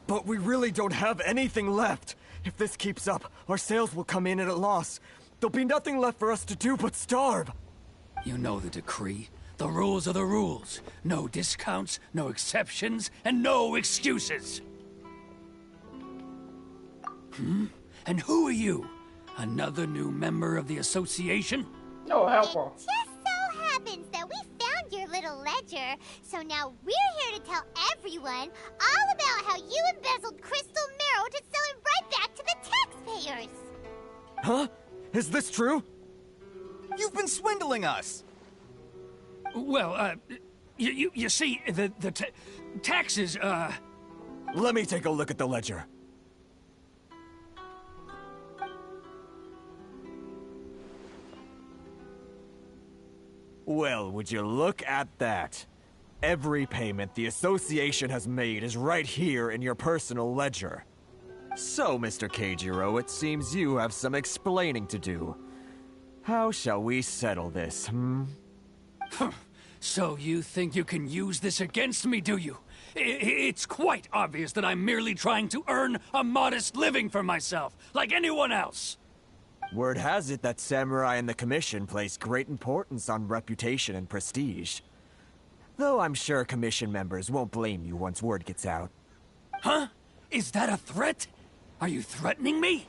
But we really don't have anything left. If this keeps up, our sales will come in at a loss. There'll be nothing left for us to do but starve. You know the decree. The rules are the rules. No discounts, no exceptions, and no excuses. And who are you? Another new member of the association? No helper. Just so happens that we found your little ledger, so now we're here to tell everyone all about how you embezzled crystal marrow to sell it right back to the taxpayers. Huh? Is this true? You've been swindling us. Well, you see, the taxes, Let me take a look at the ledger. Well, would you look at that? Every payment the association has made is right here in your personal ledger. So, Mr. Keijiro, it seems you have some explaining to do. How shall we settle this, So you think you can use this against me, do you? It's quite obvious that I'm merely trying to earn a modest living for myself, like anyone else. Word has it that Samurai and the Commission place great importance on reputation and prestige. Though I'm sure Commission members won't blame you once word gets out. Huh? Is that a threat? Are you threatening me?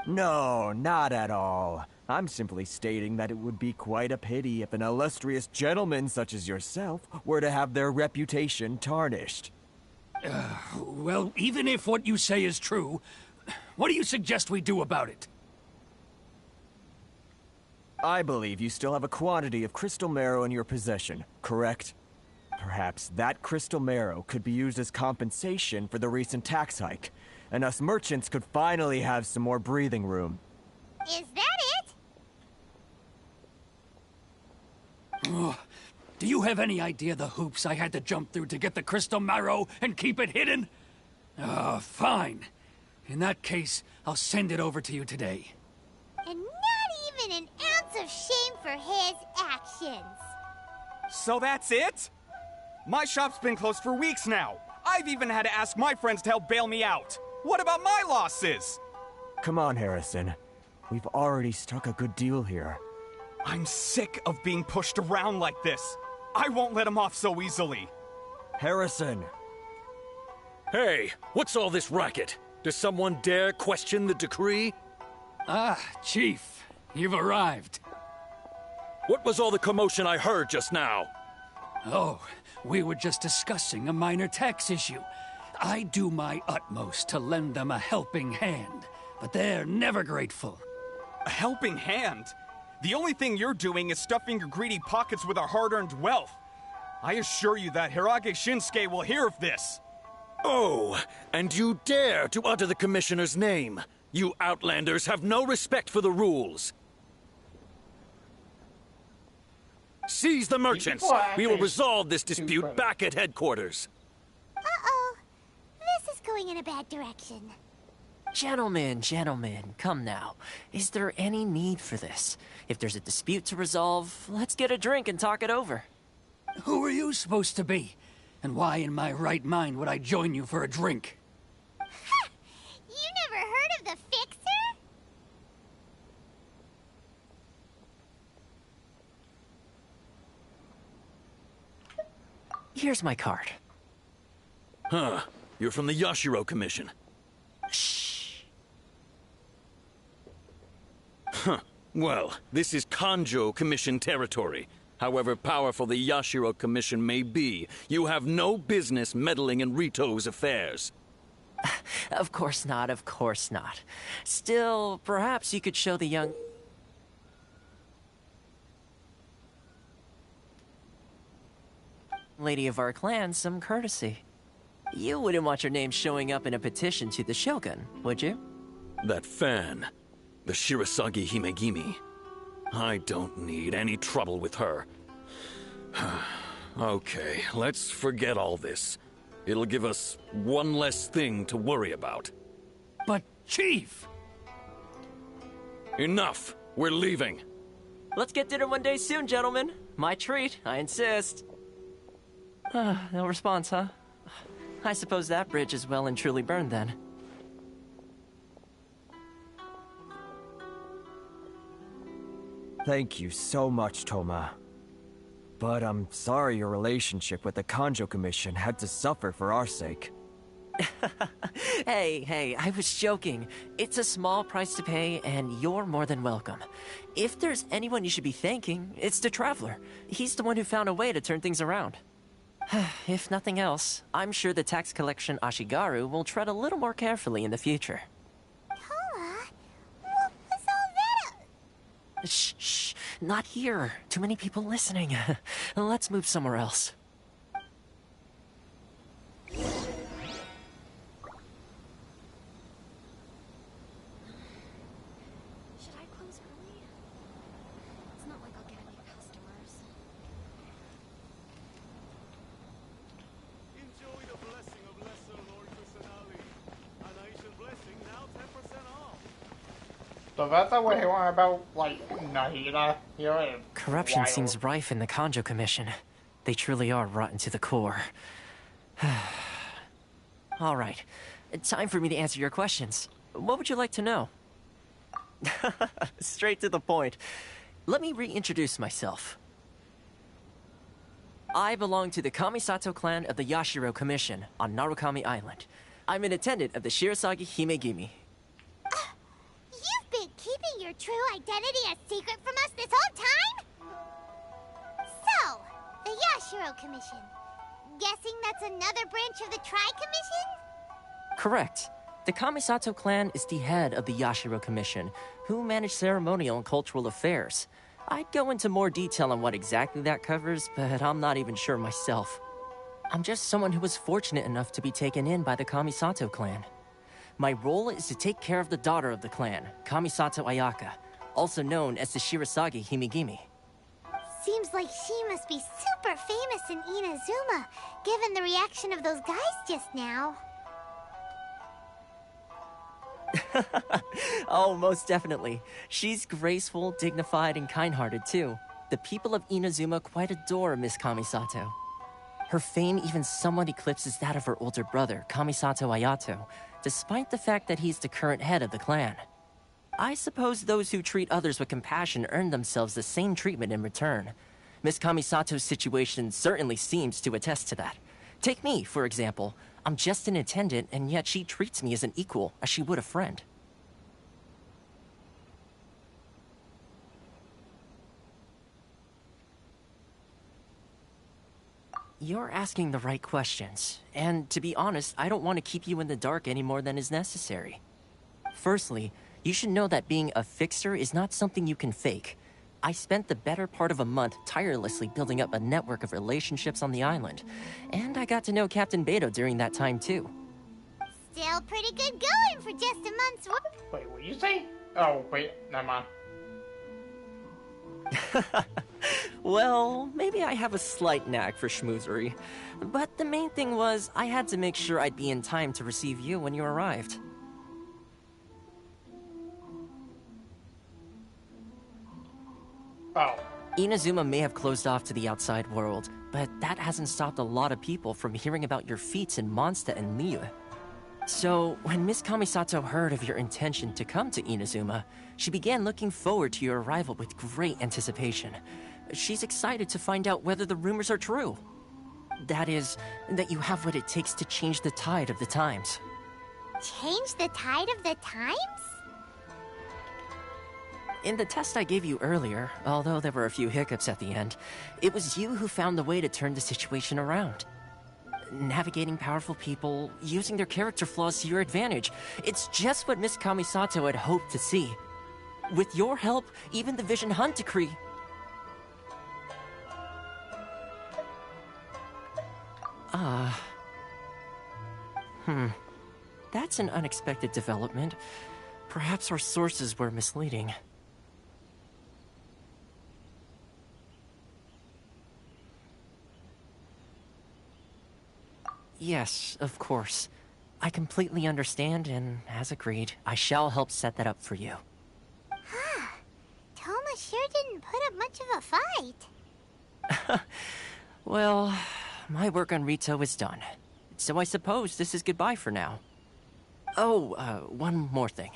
No, not at all. I'm simply stating that it would be quite a pity if an illustrious gentleman such as yourself were to have their reputation tarnished. Well, even if what you say is true, what do you suggest we do about it? I believe you still have a quantity of crystal marrow in your possession, correct? Perhaps that crystal marrow could be used as compensation for the recent tax hike, and us merchants could finally have some more breathing room. Is that it? Do you have any idea the hoops I had to jump through to get the crystal marrow and keep it hidden? Fine. In that case, I'll send it over to you today. And not even an ounce of shame for his actions. So that's it? My shop's been closed for weeks now. I've even had to ask my friends to help bail me out. What about my losses? Come on, Harrison. We've already struck a good deal here. I'm sick of being pushed around like this. I won't let him off so easily. Harrison! Hey, what's all this racket? Does someone dare question the decree? Ah, Chief, you've arrived. What was all the commotion I heard just now? Oh, we were just discussing a minor tax issue. I do my utmost to lend them a helping hand, but they're never grateful. A helping hand? The only thing you're doing is stuffing your greedy pockets with our hard-earned wealth. I assure you that Hirage Shinsuke will hear of this. Oh, and you dare to utter the Commissioner's name. You Outlanders have no respect for the rules. Seize the merchants. We will resolve this dispute back at headquarters. Uh-oh. This is going in a bad direction. Gentlemen, come now. Is there any need for this? If there's a dispute to resolve, let's get a drink and talk it over. Who are you supposed to be? And why in my right mind would I join you for a drink? Ha! You never heard of the Fixer? Here's my card. Huh. You're from the Yashiro Commission. Shh. Huh. Well, this is Kanjo Commission territory. However powerful the Yashiro Commission may be, you have no business meddling in Rito's affairs. Of course not, of course not. Still, perhaps you could show the young... lady of our clan some courtesy. You wouldn't want your name showing up in a petition to the Shogun, would you? That fan, the Shirasagi Himegimi. I don't need any trouble with her. Okay, let's forget all this. It'll give us one less thing to worry about. But, Chief! Enough! We're leaving. Let's get dinner one day soon, gentlemen. My treat, I insist. No response, huh? I suppose that bridge is well and truly burned then. Thank you so much, Toma. But I'm sorry your relationship with the Kanjo Commission had to suffer for our sake. Hey, I was joking. It's a small price to pay, and you're more than welcome. If there's anyone you should be thanking, it's the Traveler. He's the one who found a way to turn things around. If nothing else, I'm sure the tax collection Ashigaru will tread a little more carefully in the future. Toma? What was all that? Shh, not here. Too many people listening. Let's move somewhere else. Should I close early? It's not like I'll get any customers. Enjoy the blessing of Lesser Lord Kusanali. An Aisha blessing now 10% off. So that's what he want about, like, Nahida here in Corruption Wild. seems rife in the Kanjo Commission. They truly are rotten to the core. All right, time for me to answer your questions. What would you like to know? Straight to the point. Let me reintroduce myself. I belong to the Kamisato clan of the Yashiro Commission on Narukami Island. I'm an attendant of the Shirasagi Himegimi. You've been keeping your true identity a secret from us this whole time? So, the Yashiro Commission. Guessing that's another branch of the Tri-Commission? Correct. The Kamisato clan is the head of the Yashiro Commission, who manage ceremonial and cultural affairs. I'd go into more detail on what exactly that covers, but I'm not even sure myself. I'm just someone who was fortunate enough to be taken in by the Kamisato clan. My role is to take care of the daughter of the clan, Kamisato Ayaka, also known as the Shirasagi Himegimi. Seems like she must be super famous in Inazuma, given the reaction of those guys just now. Oh, most definitely. She's graceful, dignified, and kind-hearted, too. The people of Inazuma quite adore Miss Kamisato. Her fame even somewhat eclipses that of her older brother, Kamisato Ayato, despite the fact that he's the current head of the clan. I suppose those who treat others with compassion earn themselves the same treatment in return. Miss Kamisato's situation certainly seems to attest to that. Take me, for example. I'm just an attendant, and yet she treats me as an equal, as she would a friend. You're asking the right questions, and to be honest, I don't want to keep you in the dark any more than is necessary. Firstly, you should know that being a fixer is not something you can fake. I spent the better part of a month tirelessly building up a network of relationships on the island, and I got to know Captain Beto during that time too. Still pretty good going for just a month's work. Wait, what you say? Oh, wait, never mind. Well, maybe I have a slight knack for schmoozery, but the main thing was I had to make sure I'd be in time to receive you when you arrived. Oh. Inazuma may have closed off to the outside world, but that hasn't stopped a lot of people from hearing about your feats in Mondstadt and Liyue. So, when Miss Kamisato heard of your intention to come to Inazuma, she began looking forward to your arrival with great anticipation. She's excited to find out whether the rumors are true. That is, that you have what it takes to change the tide of the times. Change the tide of the times? In the test I gave you earlier, although there were a few hiccups at the end, it was you who found the way to turn the situation around. Navigating powerful people, using their character flaws to your advantage. It's just what Miss Kamisato had hoped to see. With your help, even the Vision Hunt Decree... That's an unexpected development. Perhaps our sources were misleading. Yes, of course. I completely understand, and as agreed, I shall help set that up for you. Toma sure didn't put up much of a fight. Well, my work on Rito is done. So I suppose this is goodbye for now. Oh, one more thing.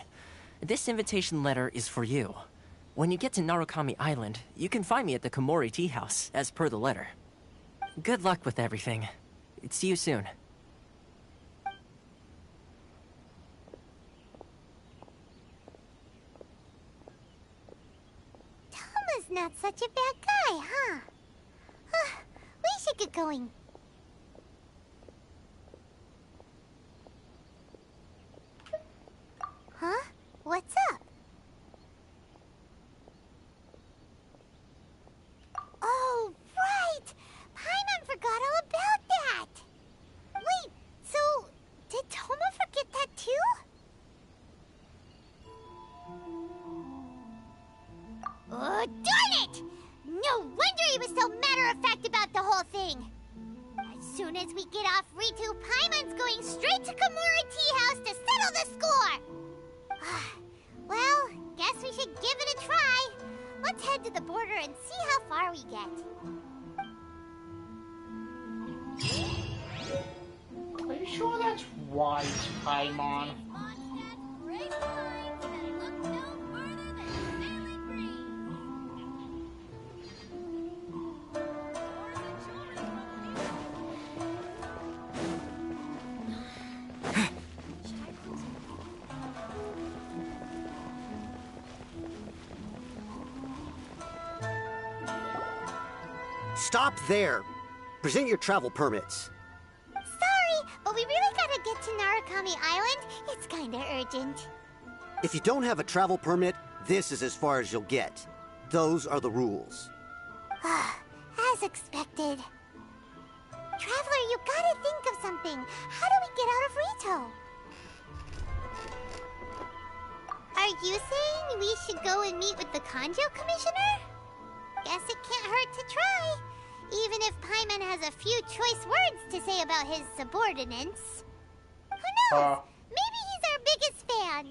This invitation letter is for you. When you get to Narukami Island, you can find me at the Komori Tea House, as per the letter. Good luck with everything. See you soon. Toma's not such a bad guy, huh? We should get going. Huh? What's up? Oh, right! Paimon forgot all about that! Wait, so did Toma forget that too? Oh, darn it! No wonder he was so matter-of-fact about the whole thing! As soon as we get off Ritu, Paimon's going straight to Komori Tea House to settle the score! Well, guess we should give it a try. Let's head to the border and see how far we get. Are you sure that's wise, Paimon? Stop there! Present your travel permits. Sorry, but we really gotta get to Narukami Island. It's kinda urgent. If you don't have a travel permit, this is as far as you'll get. Those are the rules. As expected. Traveler, you gotta think of something. How do we get out of Rito? Are you saying we should go and meet with the Kanjo Commissioner? Guess it can't hurt to try. Even if Paimon has a few choice words to say about his subordinates. Who knows? Maybe he's our biggest fan.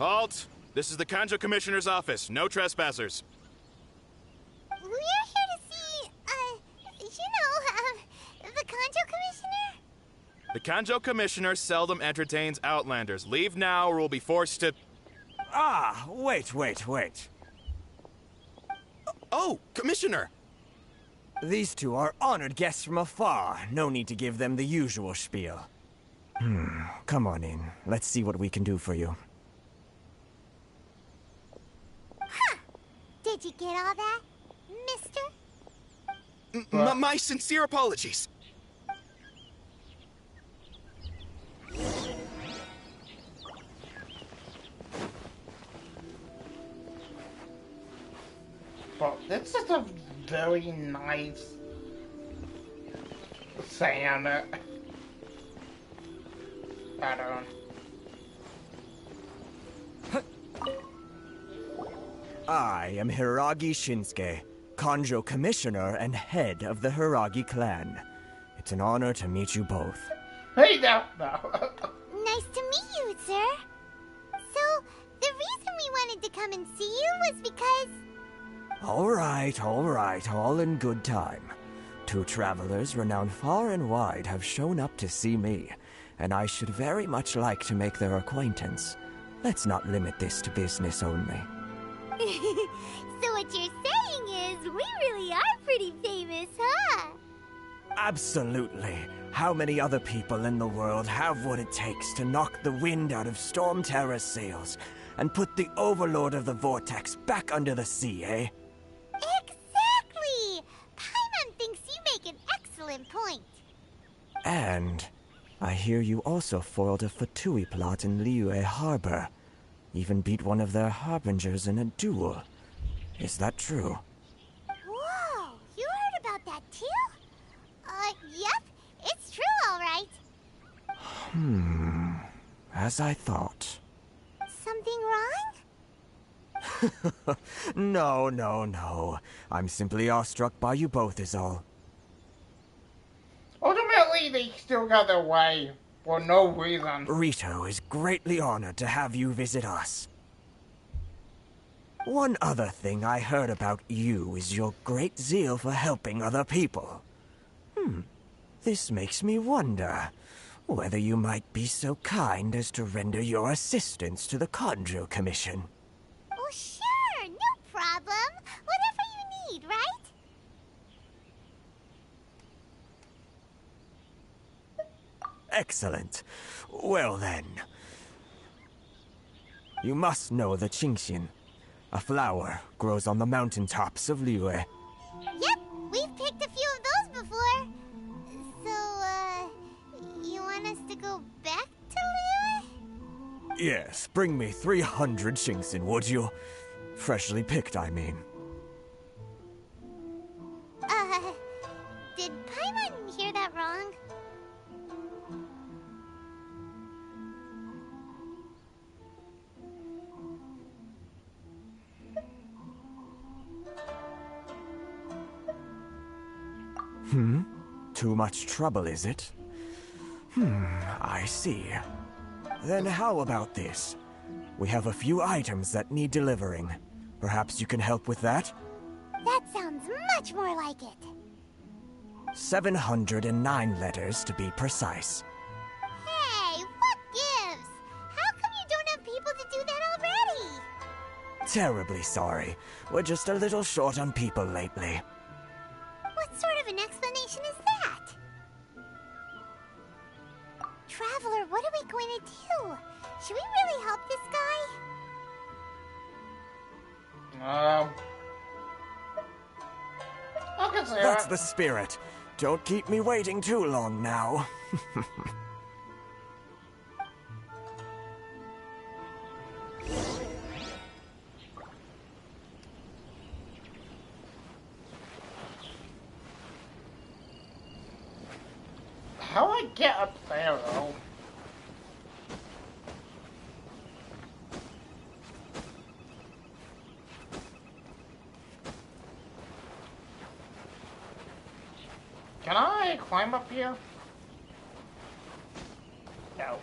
Halt! This is the Kanjo Commissioner's office. No trespassers. We're here to see, the Kanjo Commissioner? The Kanjo Commissioner seldom entertains Outlanders. Leave now or we'll be forced to... Ah, wait. Oh, Commissioner! These two are honored guests from afar. No need to give them the usual spiel. Come on in. Let's see what we can do for you. Huh. Did you get all that, mister? My sincere apologies. But this is a very nice sand pattern. I am Hiragi Shinsuke, Kanjo Commissioner and head of the Hiragi clan. It's an honor to meet you both. Hey, no. Nice to meet you, sir. So, the reason we wanted to come and see you was because... All right, all in good time. Two travelers renowned far and wide have shown up to see me, and I should very much like to make their acquaintance. Let's not limit this to business only. So what you're saying is, we really are pretty famous, huh? Absolutely. How many other people in the world have what it takes to knock the wind out of Storm Terror's sails and put the Overlord of the Vortex back under the sea, eh? Exactly! Paimon thinks you make an excellent point. And I hear you also foiled a Fatui plot in Liyue Harbor. Even beat one of their harbingers in a duel. Is that true? Whoa! You heard about that too? Yep. It's true, all right. As I thought. Something wrong? No. I'm simply awestruck by you both is all. Ultimately, they still got their way for no reason. Rito is greatly honored to have you visit us. One other thing I heard about you is your great zeal for helping other people. This makes me wonder whether you might be so kind as to render your assistance to the Kanjo Commission. Oh, sure, no problem. Whatever you need, right? Excellent. Well then. You must know the Genshin. A flower grows on the mountaintops of Liyue. Yep, we've picked a few of those before. So, you want us to go back to Liyue? Yes, bring me 300 Genshin, would you? Freshly picked, I mean. Did Paimon hear that wrong? Too much trouble, is it? I see. Then how about this? We have a few items that need delivering. Perhaps you can help with that? That sounds much more like it. 709 letters to be precise. Hey, what gives? How come you don't have people to do that already? Terribly sorry. We're just a little short on people lately. What sort of an explanation is that? Traveler, what are we going to do? Should we really help this guy? I can see That's that. the spirit. Don't keep me waiting too long now. How do I get up there, though? Can I climb up here? No.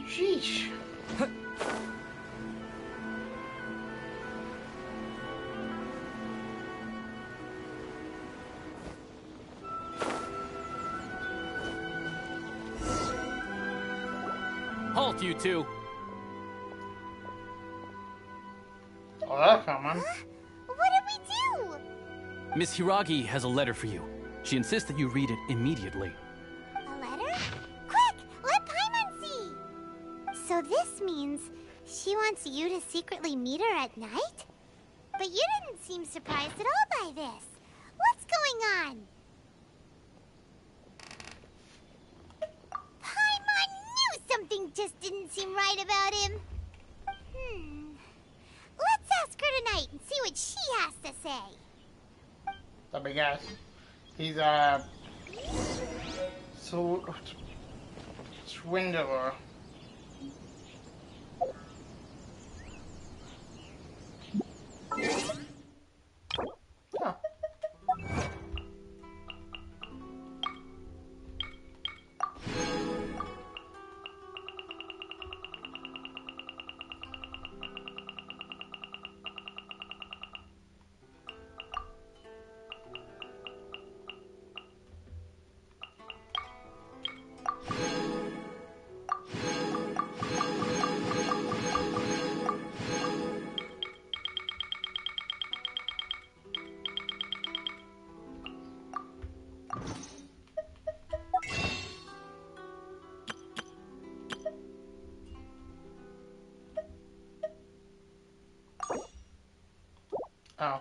Sheesh. Halt, you two! Oh, that's coming. What did we do? Miss Hiragi has a letter for you. She insists that you read it immediately. A letter? Quick, let Paimon see. So this means she wants you to secretly meet her at night? But you didn't seem surprised at all by this. What's going on? Paimon knew something just didn't seem right about him. Let's ask her tonight and see what she has to say. The big ass. He's swindler. Huh. Oh.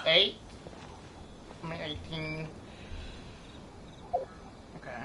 Eight. I mean 18. Okay.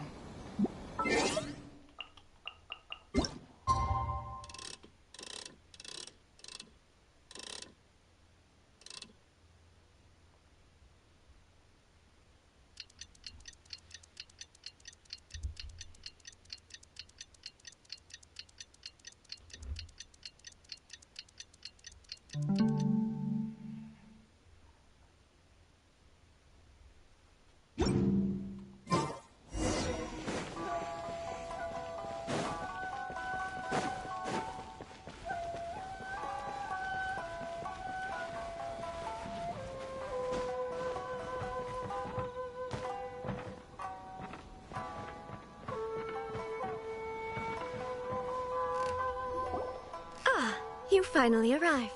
You finally arrived.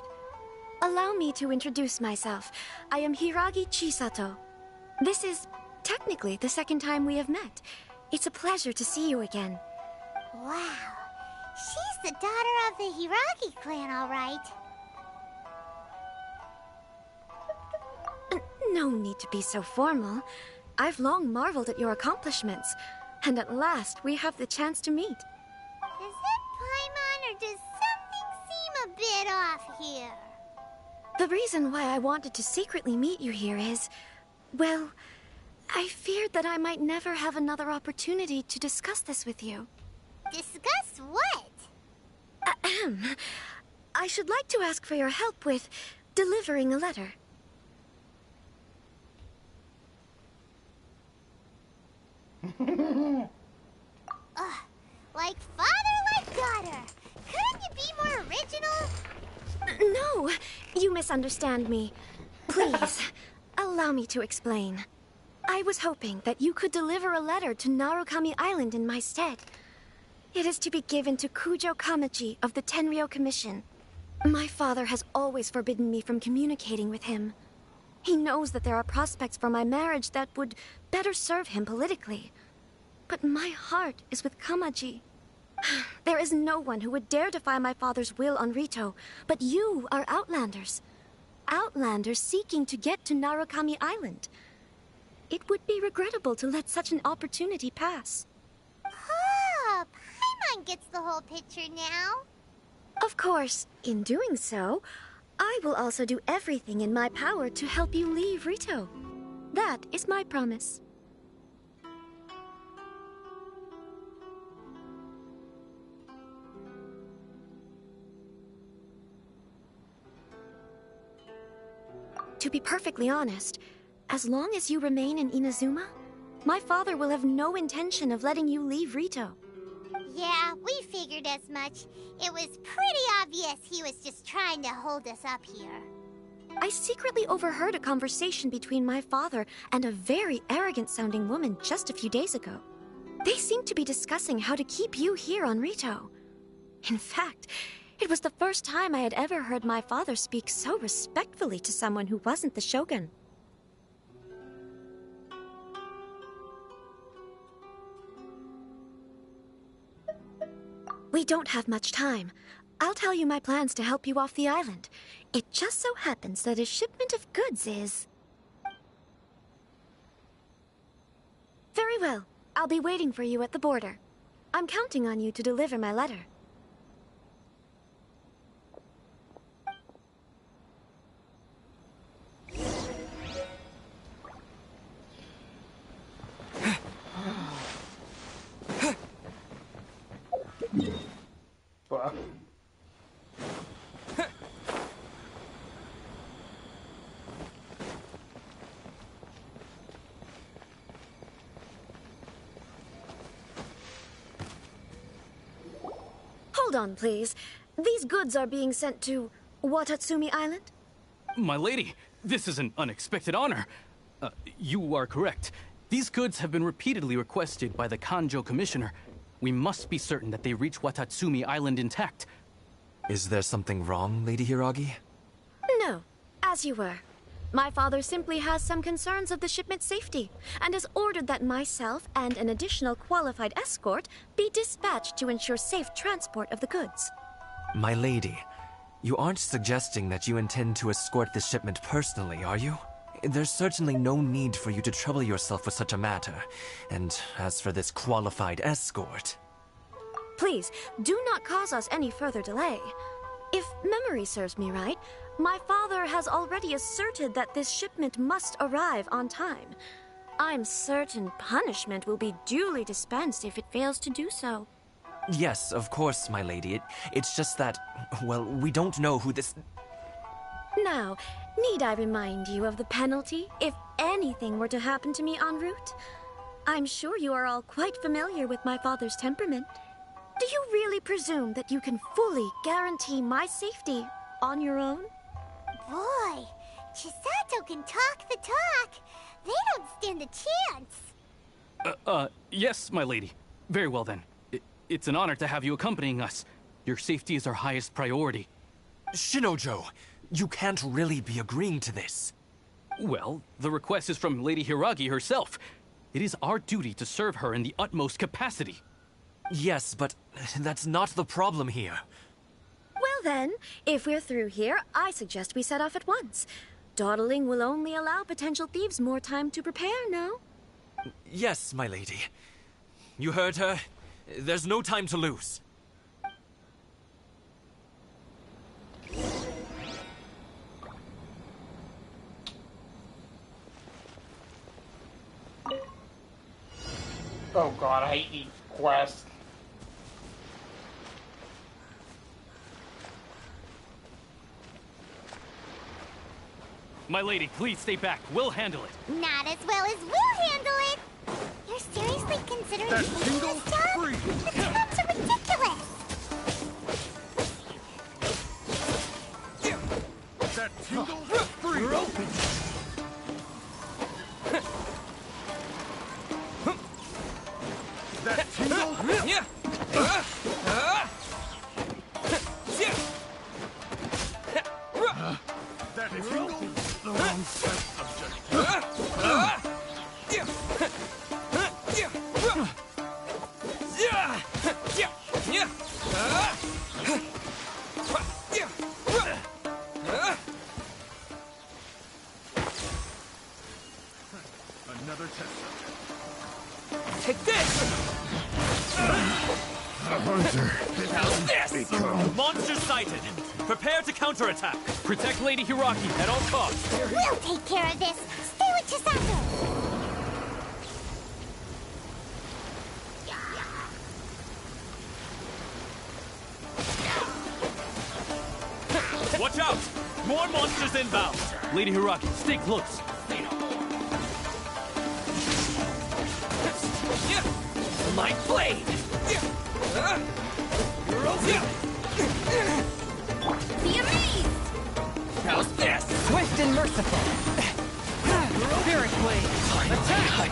Allow me to introduce myself. I am Hiragi Chisato. This is technically the second time we have met. It's a pleasure to see you again. Wow. She's the daughter of the Hiragi clan, all right. No need to be so formal. I've long marveled at your accomplishments, and at last we have the chance to meet. Is it Paimon, or does something seem a bit off here? The reason why I wanted to secretly meet you here is, well, I feared that I might never have another opportunity to discuss this with you. Discuss what? Ahem. I should like to ask for your help with delivering a letter. Like father, like daughter. Couldn't you be more original? No, you misunderstand me. Please, allow me to explain. I was hoping that you could deliver a letter to Narukami Island in my stead. It is to be given to Kujo Kamachi of the Tenryou Commission. My father has always forbidden me from communicating with him. He knows that there are prospects for my marriage that would better serve him politically. But my heart is with Kamaji. There is no one who would dare defy my father's will on Rito, but you are Outlanders. Outlanders seeking to get to Narukami Island. It would be regrettable to let such an opportunity pass. Oh, Paimon gets the whole picture now. Of course, in doing so, I will also do everything in my power to help you leave Rito. That is my promise. To be perfectly honest, as long as you remain in Inazuma, my father will have no intention of letting you leave Rito. Yeah, we figured as much. It was pretty obvious he was just trying to hold us up here. I secretly overheard a conversation between my father and a very arrogant-sounding woman just a few days ago. They seemed to be discussing how to keep you here on Rito. In fact, it was the first time I had ever heard my father speak so respectfully to someone who wasn't the Shogun. We don't have much time. I'll tell you my plans to help you off the island. It just so happens that a shipment of goods is... Very well. I'll be waiting for you at the border. I'm counting on you to deliver my letter. Fuck. Hold on, please. These goods are being sent to Watatsumi Island? My lady, this is an unexpected honor. You are correct. These goods have been repeatedly requested by the Kanjo Commissioner. We must be certain that they reach Watatsumi Island intact. Is there something wrong, Lady Hiragi? No, as you were. My father simply has some concerns of the shipment's safety, and has ordered that myself and an additional qualified escort be dispatched to ensure safe transport of the goods. My lady, you aren't suggesting that you intend to escort this shipment personally, are you? There's certainly no need for you to trouble yourself with such a matter. And as for this qualified escort... Please, do not cause us any further delay. If memory serves me right, my father has already asserted that this shipment must arrive on time. I'm certain punishment will be duly dispensed if it fails to do so. Yes, of course, my lady. It's just that, well, we don't know who this... Now, need I remind you of the penalty if anything were to happen to me en route? I'm sure you are all quite familiar with my father's temperament. Do you really presume that you can fully guarantee my safety on your own? Boy, Chisato can talk the talk. They don't stand a chance. Yes, my lady. Very well then. It's an honor to have you accompanying us. Your safety is our highest priority. Shinojo, you can't really be agreeing to this. Well, the request is from Lady Hiragi herself. It is our duty to serve her in the utmost capacity. Yes, but that's not the problem here. Well then, if we're through here, I suggest we set off at once. Dawdling will only allow potential thieves more time to prepare, no? Yes, my lady. You heard her. There's no time to lose. Oh god, I hate these quests. My lady, please stay back. We'll handle it. Not as well as we'll handle it. You're seriously considering taking this job? The terms are ridiculous. That How's this? Monster sighted! Prepare to counterattack! Protect Lady Hiraki at all costs! We'll take care of this. Stay with Chisato. Watch out! More monsters inbound! Lady Hiraki, stay close. My blade! Be amazed! How's this? Swift and merciful. Spirit blade. Attack!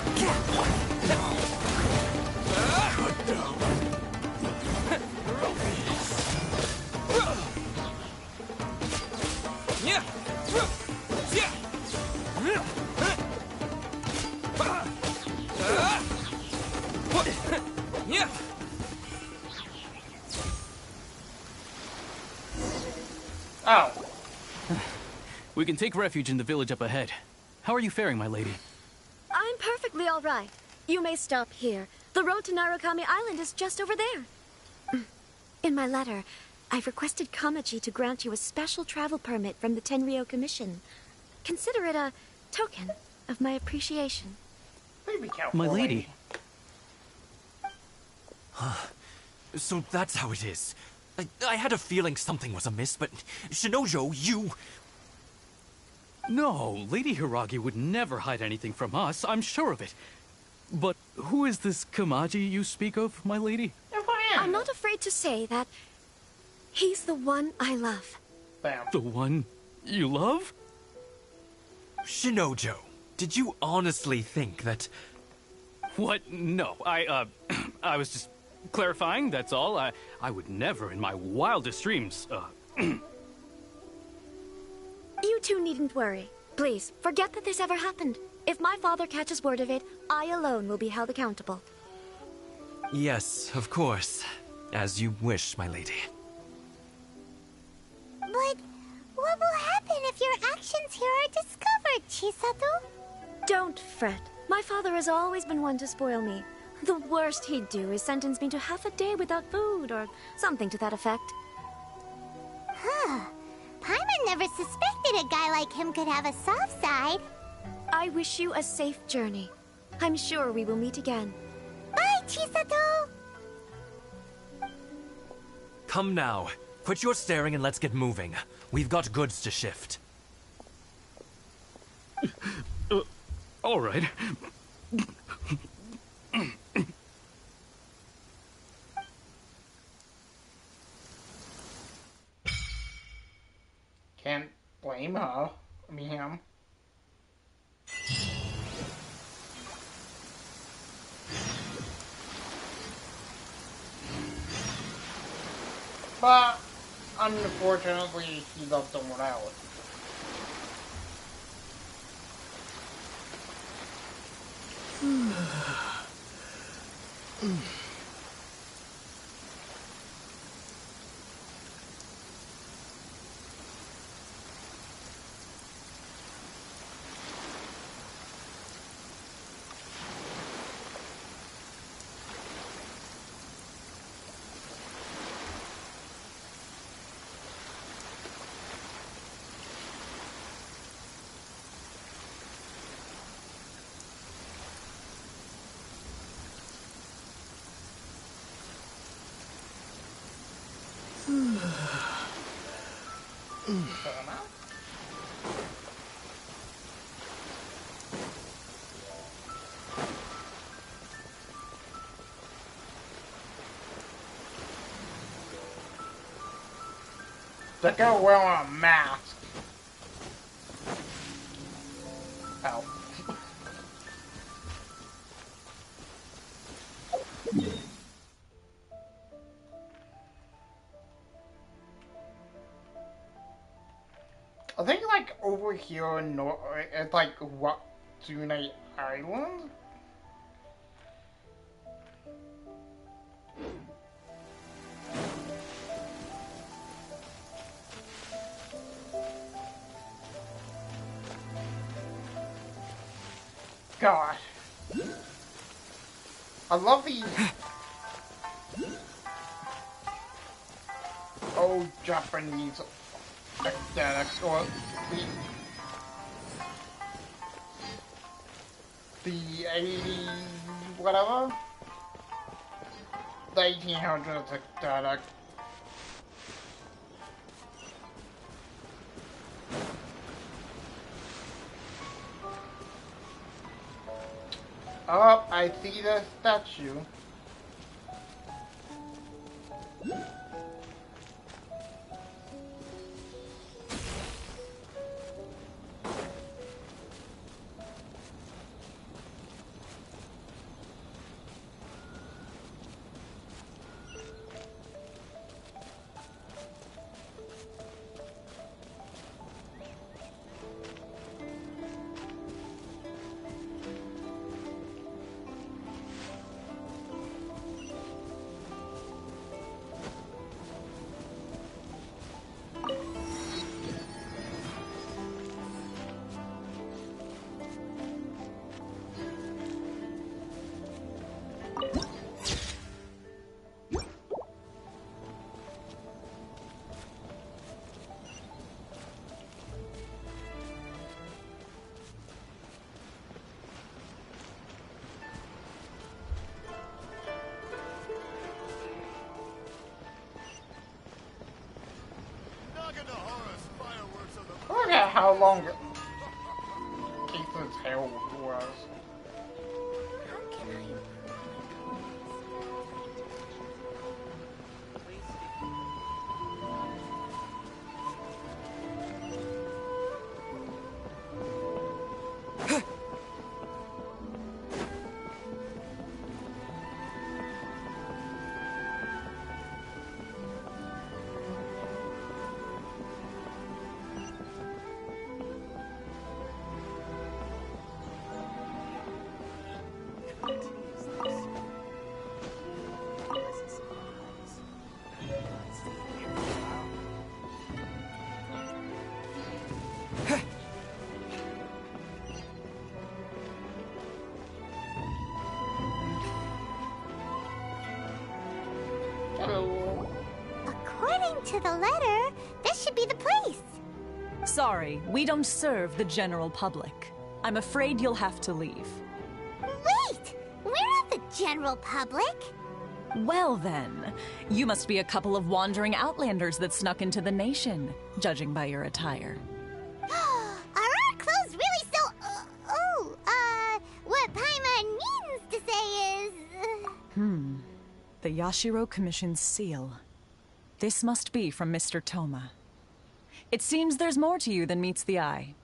Oh. We can take refuge in the village up ahead. How are you faring, my lady? I'm perfectly all right. You may stop here. The road to Narukami Island is just over there. In my letter, I've requested Kamaji to grant you a special travel permit from the Tenryou Commission. Consider it a token of my appreciation. Be careful, My lady. So that's how it is. I had a feeling something was amiss, but Shinojo, you... No, Lady Hiragi would never hide anything from us, I'm sure of it. But who is this Kamaji you speak of, my lady? I'm not afraid to say that he's the one I love. Bam. The one you love? Shinojo, did you honestly think that... What? No, I was just clarifying, that's all. I would never in my wildest dreams, You two needn't worry. Please, forget that this ever happened. If my father catches word of it, I alone will be held accountable. Yes, of course. As you wish, my lady. But what will happen if your actions here are discovered, Chisato? Don't fret. My father has always been one to spoil me. The worst he'd do is sentence me to half a day without food, or something to that effect. Huh. Paimon never suspected a guy like him could have a soft side. I wish you a safe journey. I'm sure we will meet again. Bye, Chisato! Come now. Quit your staring and let's get moving. We've got goods to shift. All right. Can't blame her. I mean him. But unfortunately, he loved someone else. The girl wearing a mask. Ow. I think like over here in it's like Watsune Island. God. I love these. old Japanese aesthetics, or the 80s, whatever, the 1800s aesthetic. Oh, I see the statue. Look at how long Ethan's hair was. According to the letter, this should be the place. Sorry, we don't serve the general public. I'm afraid you'll have to leave. Wait! We're not the general public. Well then, you must be a couple of wandering outlanders that snuck into the nation, judging by your attire. Are our clothes really so... what Paimon means to say is... The Yashiro Commission's seal. This must be from Mr. Toma. It seems there's more to you than meets the eye.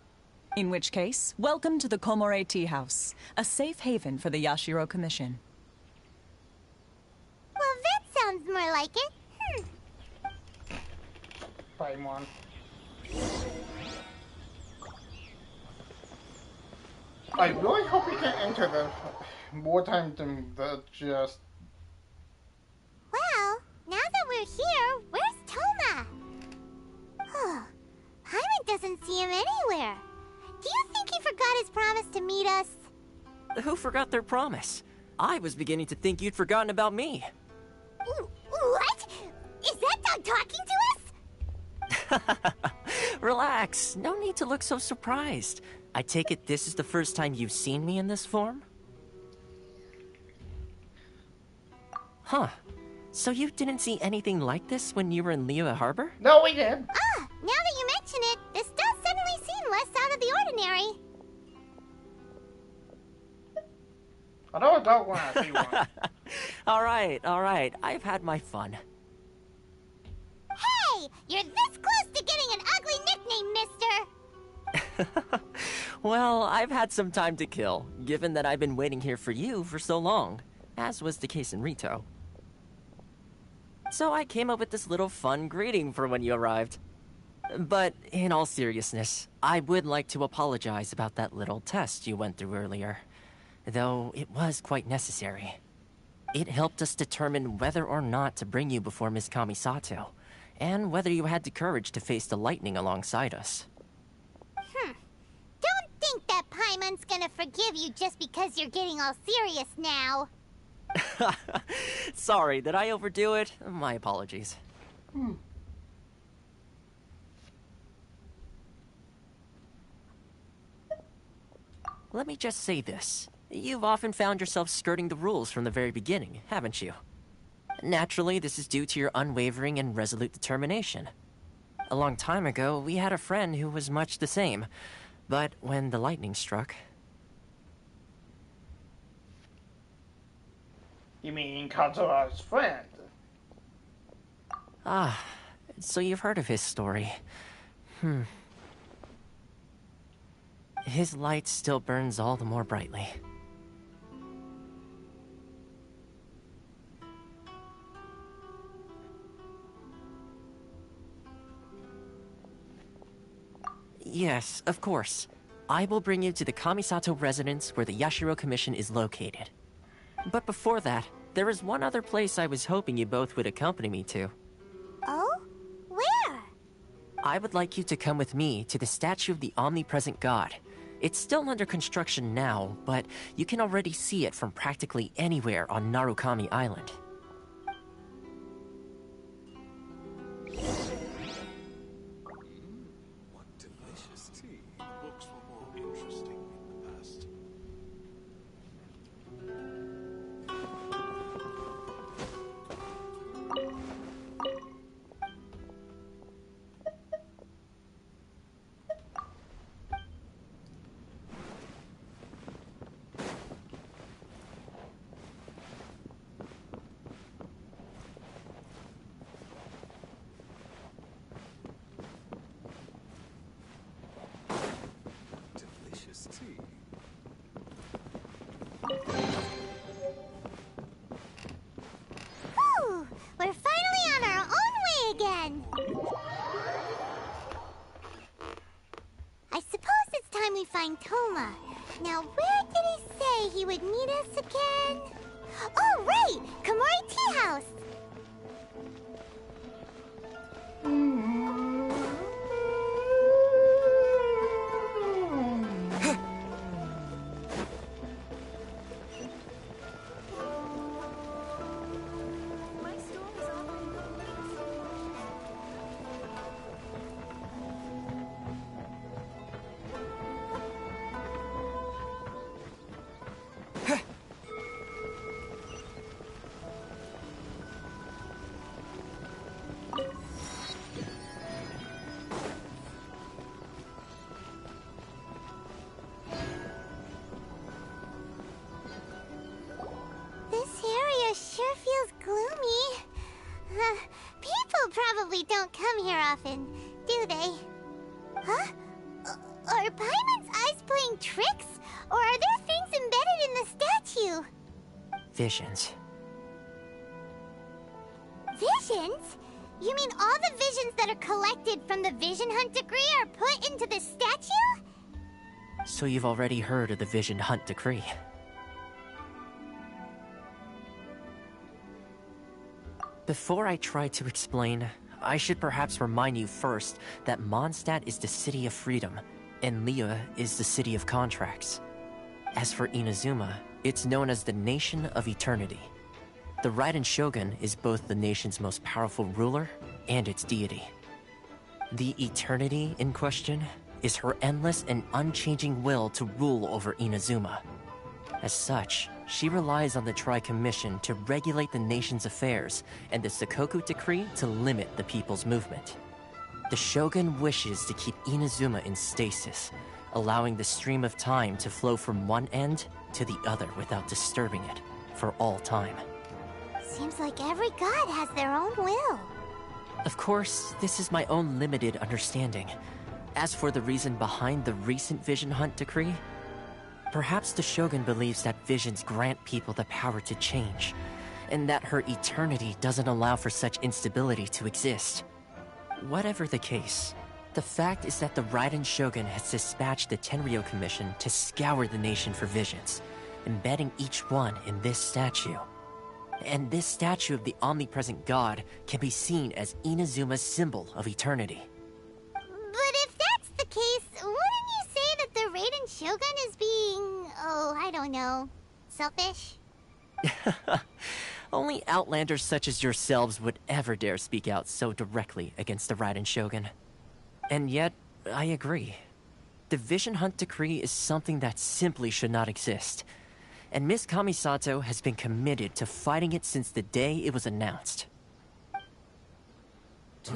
In which case, welcome to the Komore Tea House, a safe haven for the Yashiro Commission. Well, that sounds more like it. Paimon. I really hope we can enter the more time than just... Well, now that we're here, where's Toma? Paimon doesn't see him anywhere. Do you think he forgot his promise to meet us? Who forgot their promise? I was beginning to think you'd forgotten about me. What? Is that dog talking to us? Relax. No need to look so surprised. I take it this is the first time you've seen me in this form? Huh. So you didn't see anything like this when you were in Liyue Harbor? No, we did. Now that you mention it, this does suddenly seem less out of the ordinary. I know I don't want to see one. Alright. I've had my fun. Hey! You're this close to getting an ugly nickname, mister! Well, I've had some time to kill, given that I've been waiting here for you for so long, as was the case in Rito. So I came up with this little fun greeting for when you arrived. But in all seriousness, I would like to apologize about that little test you went through earlier. Though it was quite necessary. It helped us determine whether or not to bring you before Miss Kamisato, and whether you had the courage to face the lightning alongside us. Don't think that Paimon's gonna forgive you just because you're getting all serious now. Sorry, did I overdo it? My apologies. let me just say this. You've often found yourself skirting the rules from the very beginning, haven't you? Naturally, this is due to your unwavering and resolute determination. A long time ago, we had a friend who was much the same. But when the lightning struck... You mean Kazuha's friend? Ah, so you've heard of his story. His light still burns all the more brightly. Yes, of course. I will bring you to the Kamisato residence where the Yashiro Commission is located. But before that, there is one other place I was hoping you both would accompany me to. Oh? Where? I would like you to come with me to the statue of the omnipresent god. It's still under construction now, but you can already see it from practically anywhere on Narukami Island. Delicious tea. Books were more interesting in the past. Delicious tea. Whew! We're finally on our own way again! I suppose it's time we find Toma. Now, where did he say he would meet us again? Oh, right! Komori Tea House! This area sure feels gloomy. People probably don't come here often, do they? Huh? Are Paimon's eyes playing tricks? Or are there things embedded in the statue? Visions. Visions? You mean all the visions that are collected from the Vision Hunt decree are put into the statue? So you've already heard of the Vision Hunt decree. Before I try to explain, I should perhaps remind you first that Mondstadt is the city of freedom, and Liyue is the city of contracts. As for Inazuma, it's known as the Nation of Eternity. The Raiden Shogun is both the nation's most powerful ruler and its deity. The Eternity in question is her endless and unchanging will to rule over Inazuma. As such, she relies on the Tri-Commission to regulate the nation's affairs and the Sakoku Decree to limit the people's movement. The Shogun wishes to keep Inazuma in stasis, allowing the stream of time to flow from one end to the other without disturbing it for all time. Seems like every god has their own will. Of course, this is my own limited understanding. As for the reason behind the recent Vision Hunt decree, perhaps the Shogun believes that visions grant people the power to change, and that her eternity doesn't allow for such instability to exist. Whatever the case, the fact is that the Raiden Shogun has dispatched the Tenryou Commission to scour the nation for visions, embedding each one in this statue. And this statue of the omnipresent god can be seen as Inazuma's symbol of eternity. But if that's the case, wouldn't you say that the Raiden Shogun is being, I don't know, selfish? Only outlanders such as yourselves would ever dare speak out so directly against the Raiden Shogun. And yet, I agree. The Vision Hunt Decree is something that simply should not exist. And Miss Kamisato has been committed to fighting it since the day it was announced. Huh?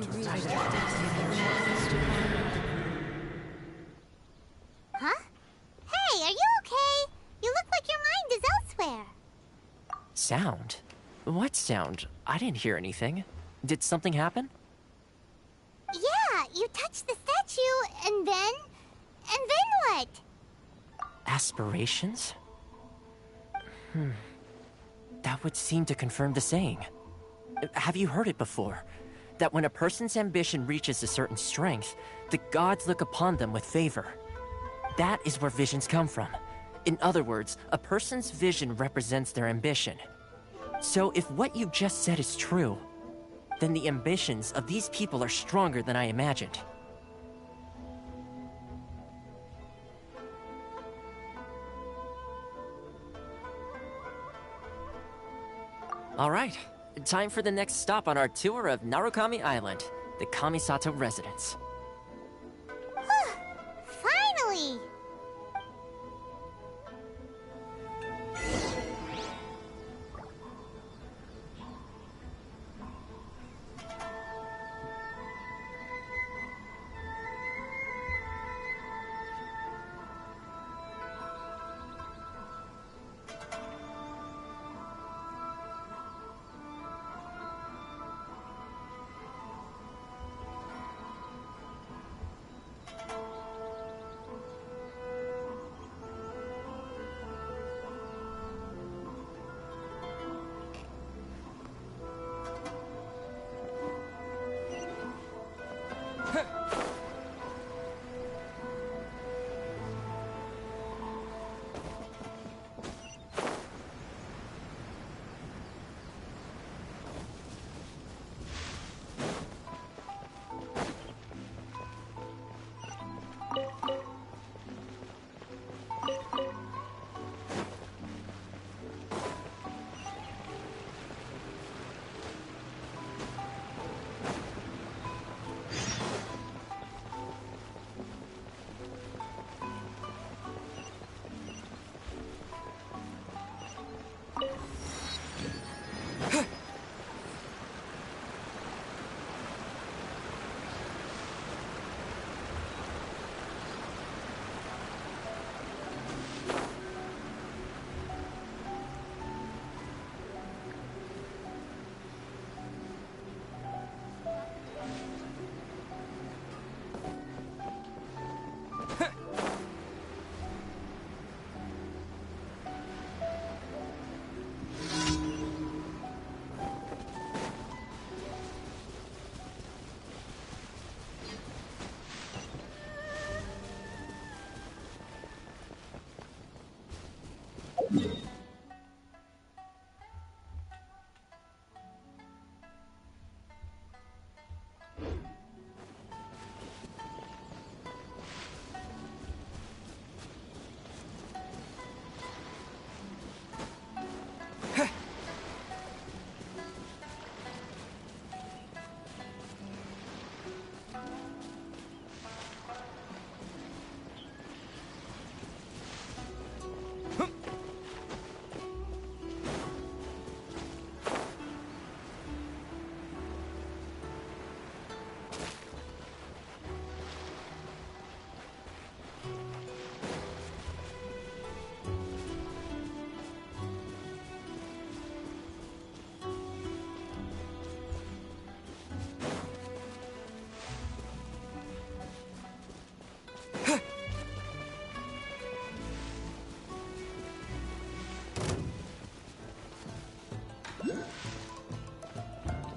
Hey, are you okay? You look like your mind is elsewhere. Sound? What sound? I didn't hear anything. Did something happen? Yeah, you touched the statue, and then what? Aspirations? That would seem to confirm the saying. Have you heard it before? That when a person's ambition reaches a certain strength, the gods look upon them with favor. That is where visions come from. In other words, a person's vision represents their ambition. So if what you just said is true, then the ambitions of these people are stronger than I imagined. All right, time for the next stop on our tour of Narukami Island, the Kamisato residence. Finally!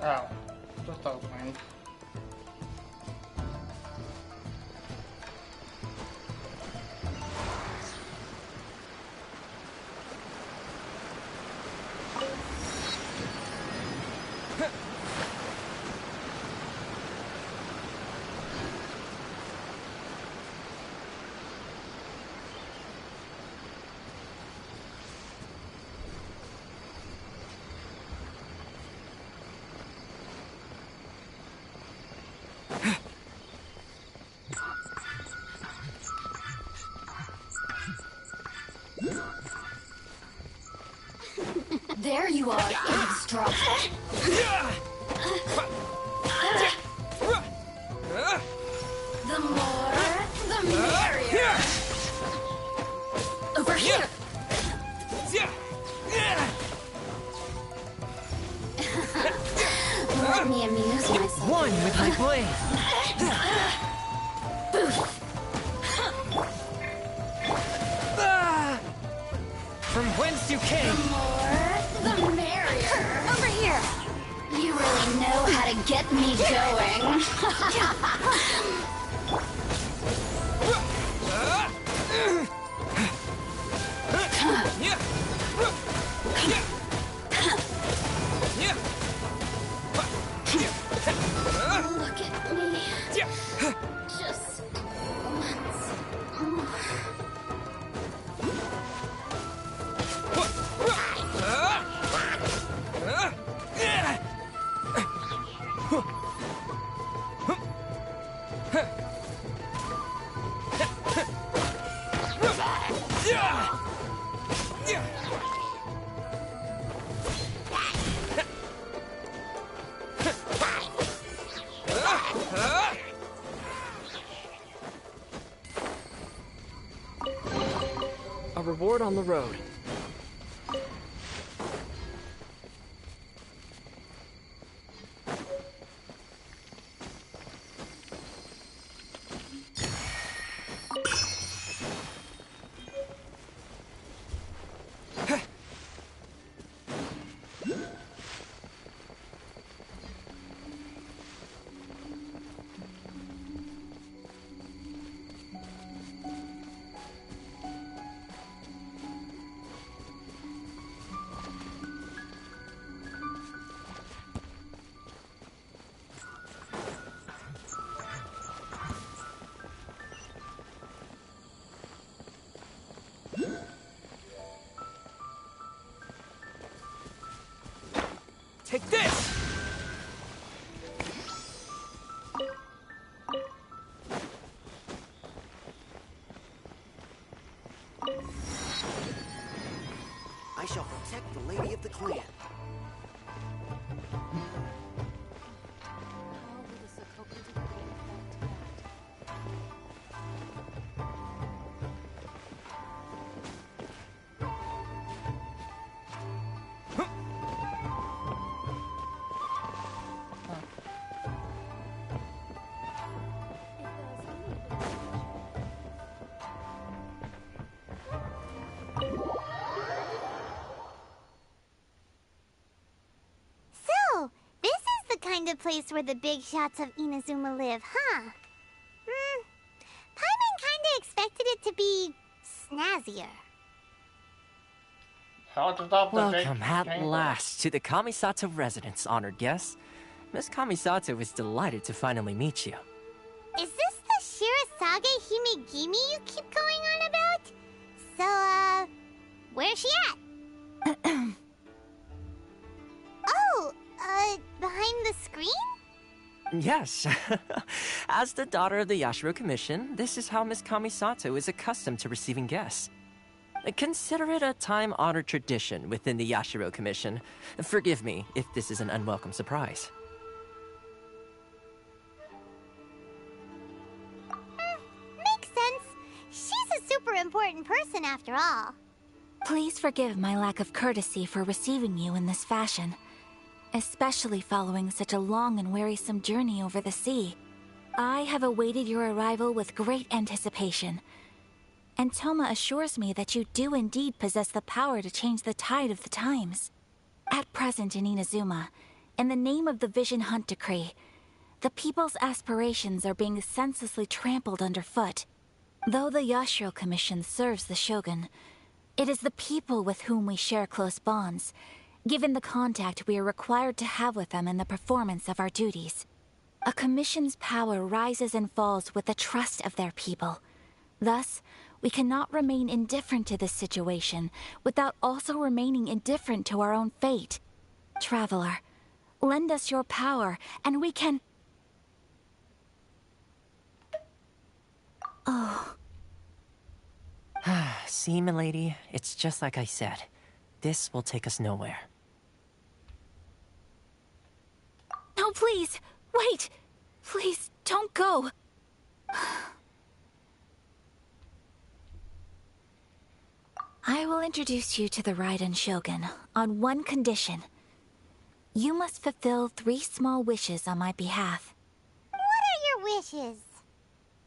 Oh, just opening. drop. The more, the merrier. Over here. Let me amuse myself. One with my blade. From whence you came. The more, the merrier. Over here. You really know how to get me going. Look at me. Just once more. A reward on the road. Take this! I shall protect the lady of the clan. So, this is the kind of place where the big shots of Inazuma live, huh? Paimon kinda expected it to be snazzier. Welcome at last to the Kamisato residence, honored guests. Miss Kamisato is delighted to finally meet you. Is this the Shirasage Himegimi you keep going on about? So, where's she at? Oh, behind the screen? Yes. As the daughter of the Yashiro Commission, this is how Miss Kamisato is accustomed to receiving guests. Consider it a time-honored tradition within the Yashiro Commission. Forgive me if this is an unwelcome surprise. Makes sense. She's a super important person after all. Please forgive my lack of courtesy for receiving you in this fashion, especially following such a long and wearisome journey over the sea. I have awaited your arrival with great anticipation, and Toma assures me that you do indeed possess the power to change the tide of the times. At present in Inazuma, in the name of the Vision Hunt Decree, the people's aspirations are being senselessly trampled underfoot. Though the Yashiro Commission serves the Shogun, it is the people with whom we share close bonds, given the contact we are required to have with them in the performance of our duties. A commission's power rises and falls with the trust of their people. Thus, we cannot remain indifferent to this situation without also remaining indifferent to our own fate. Traveler, lend us your power, and we can... Oh. See, milady, it's just like I said. This will take us nowhere. No, please, wait! Please, don't go. I will introduce you to the Raiden Shogun on one condition. You must fulfill 3 small wishes on my behalf. What are your wishes?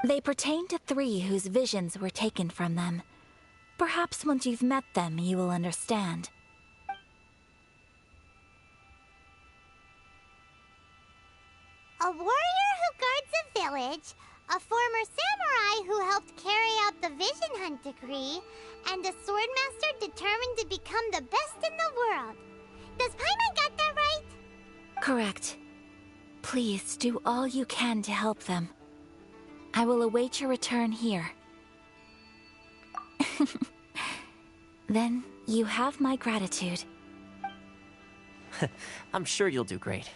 They pertain to 3 whose visions were taken from them. Perhaps once you've met them, you will understand. A warrior who guards a village, a former samurai who helped carry out the Vision Hunt decree, and a swordmaster determined to become the best in the world. Does Paimon got that right? Correct. Please do all you can to help them. I will await your return here. Then you have my gratitude. I'm sure you'll do great.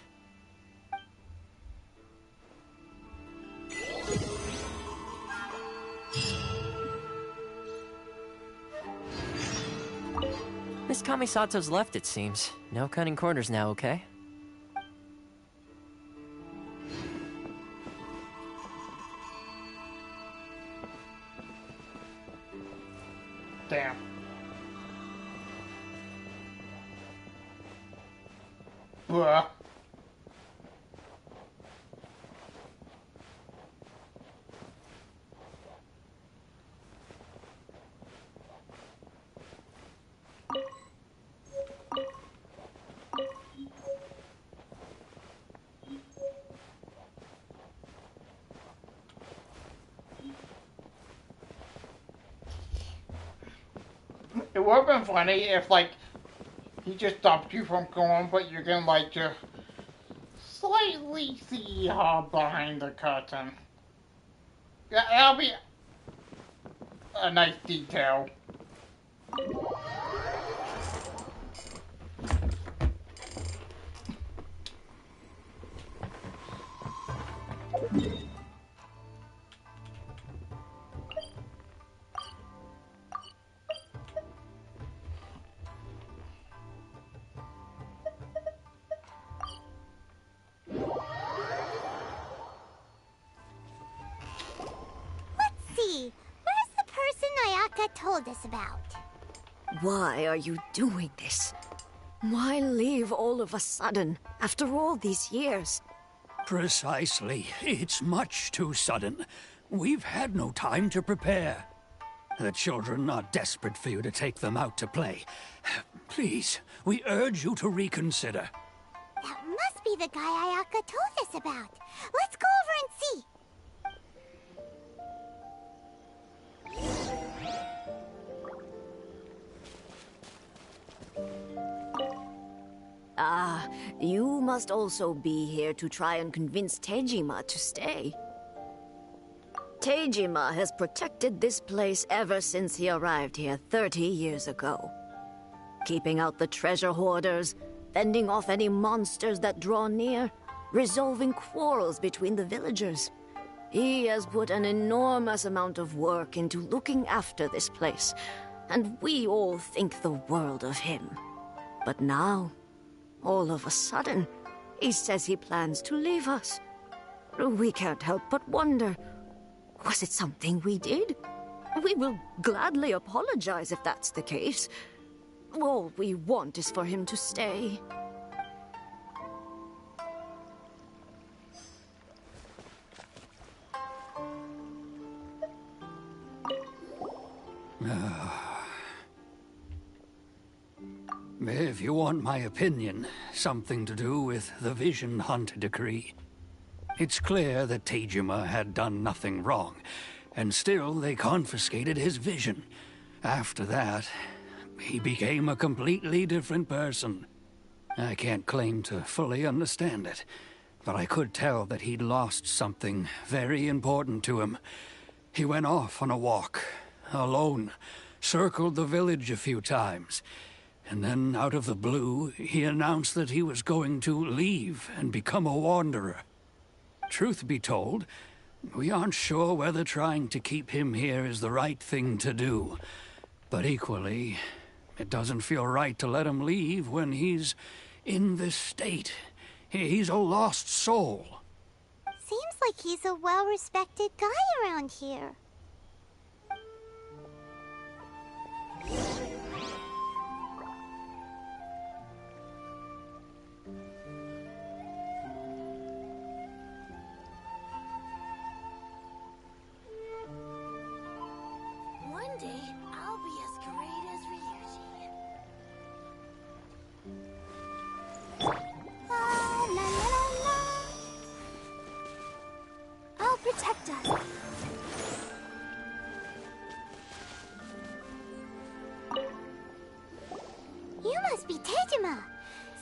Miss Kamisato's left, it seems. No cutting corners now, okay? Damn. Ugh. It would have been funny if, like, he just stopped you from going, but you can, like, just slightly see her behind the curtain. Yeah, that'll be a nice detail. Told us about. Why are you doing this? Why leave all of a sudden, after all these years? Precisely. It's much too sudden. We've had no time to prepare. The children are desperate for you to take them out to play. Please, we urge you to reconsider. That must be the guy Ayaka told us about. Let's go over and see. Ah, you must also be here to try and convince Tejima to stay. Tejima has protected this place ever since he arrived here 30 years ago. Keeping out the treasure hoarders, fending off any monsters that draw near, resolving quarrels between the villagers. He has put an enormous amount of work into looking after this place, and we all think the world of him. But now, all of a sudden, he says he plans to leave us. We can't help but wonder, was it something we did? We will gladly apologize if that's the case. All we want is for him to stay. If you want my opinion, something to do with the Vision Hunt decree. It's clear that Tejima had done nothing wrong, and still they confiscated his vision. After that, he became a completely different person. I can't claim to fully understand it, but I could tell that he'd lost something very important to him. He went off on a walk, alone, circled the village a few times, and then, out of the blue, he announced that he was going to leave and become a wanderer. Truth be told, we aren't sure whether trying to keep him here is the right thing to do. But equally, it doesn't feel right to let him leave when he's in this state. He's a lost soul. Seems like he's a well-respected guy around here. One day, I'll be as great as Ryuji. La la la la. I'll protect us. You must be Tejima.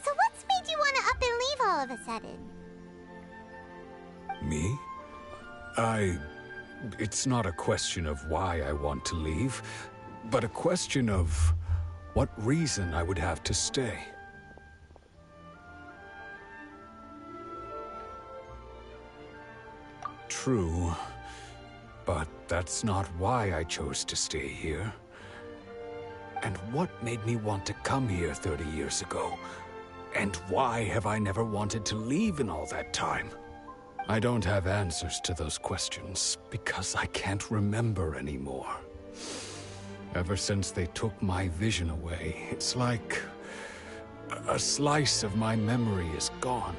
So what's made you want to up and leave all of a sudden? Me? It's not a question of why I want to leave, but a question of what reason I would have to stay. True, but that's not why I chose to stay here. And what made me want to come here 30 years ago? And why have I never wanted to leave in all that time? I don't have answers to those questions because I can't remember anymore. Ever since they took my vision away, it's like a slice of my memory is gone.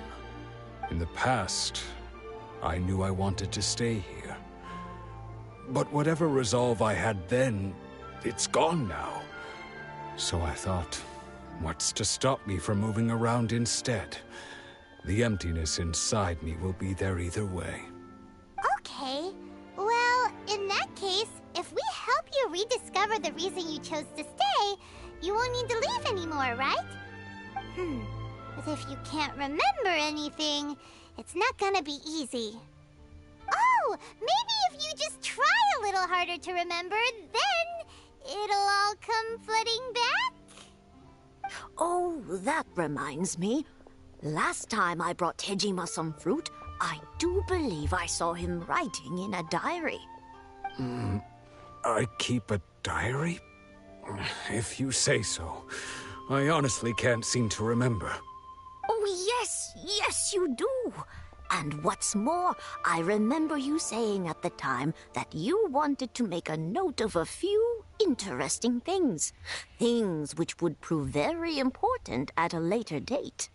In the past, I knew I wanted to stay here. But whatever resolve I had then, it's gone now. So I thought, what's to stop me from moving around instead? The emptiness inside me will be there either way. Okay. Well, in that case, if we help you rediscover the reason you chose to stay, you won't need to leave anymore, right? But if you can't remember anything, it's not gonna be easy. Oh, maybe if you just try a little harder to remember, then it'll all come flooding back? Oh, that reminds me. Last time I brought Tejima some fruit, I do believe I saw him writing in a diary. I keep a diary? If you say so. I honestly can't seem to remember. Oh, yes, you do. And what's more, I remember you saying at the time that you wanted to make a note of a few interesting things. Things which would prove very important at a later date.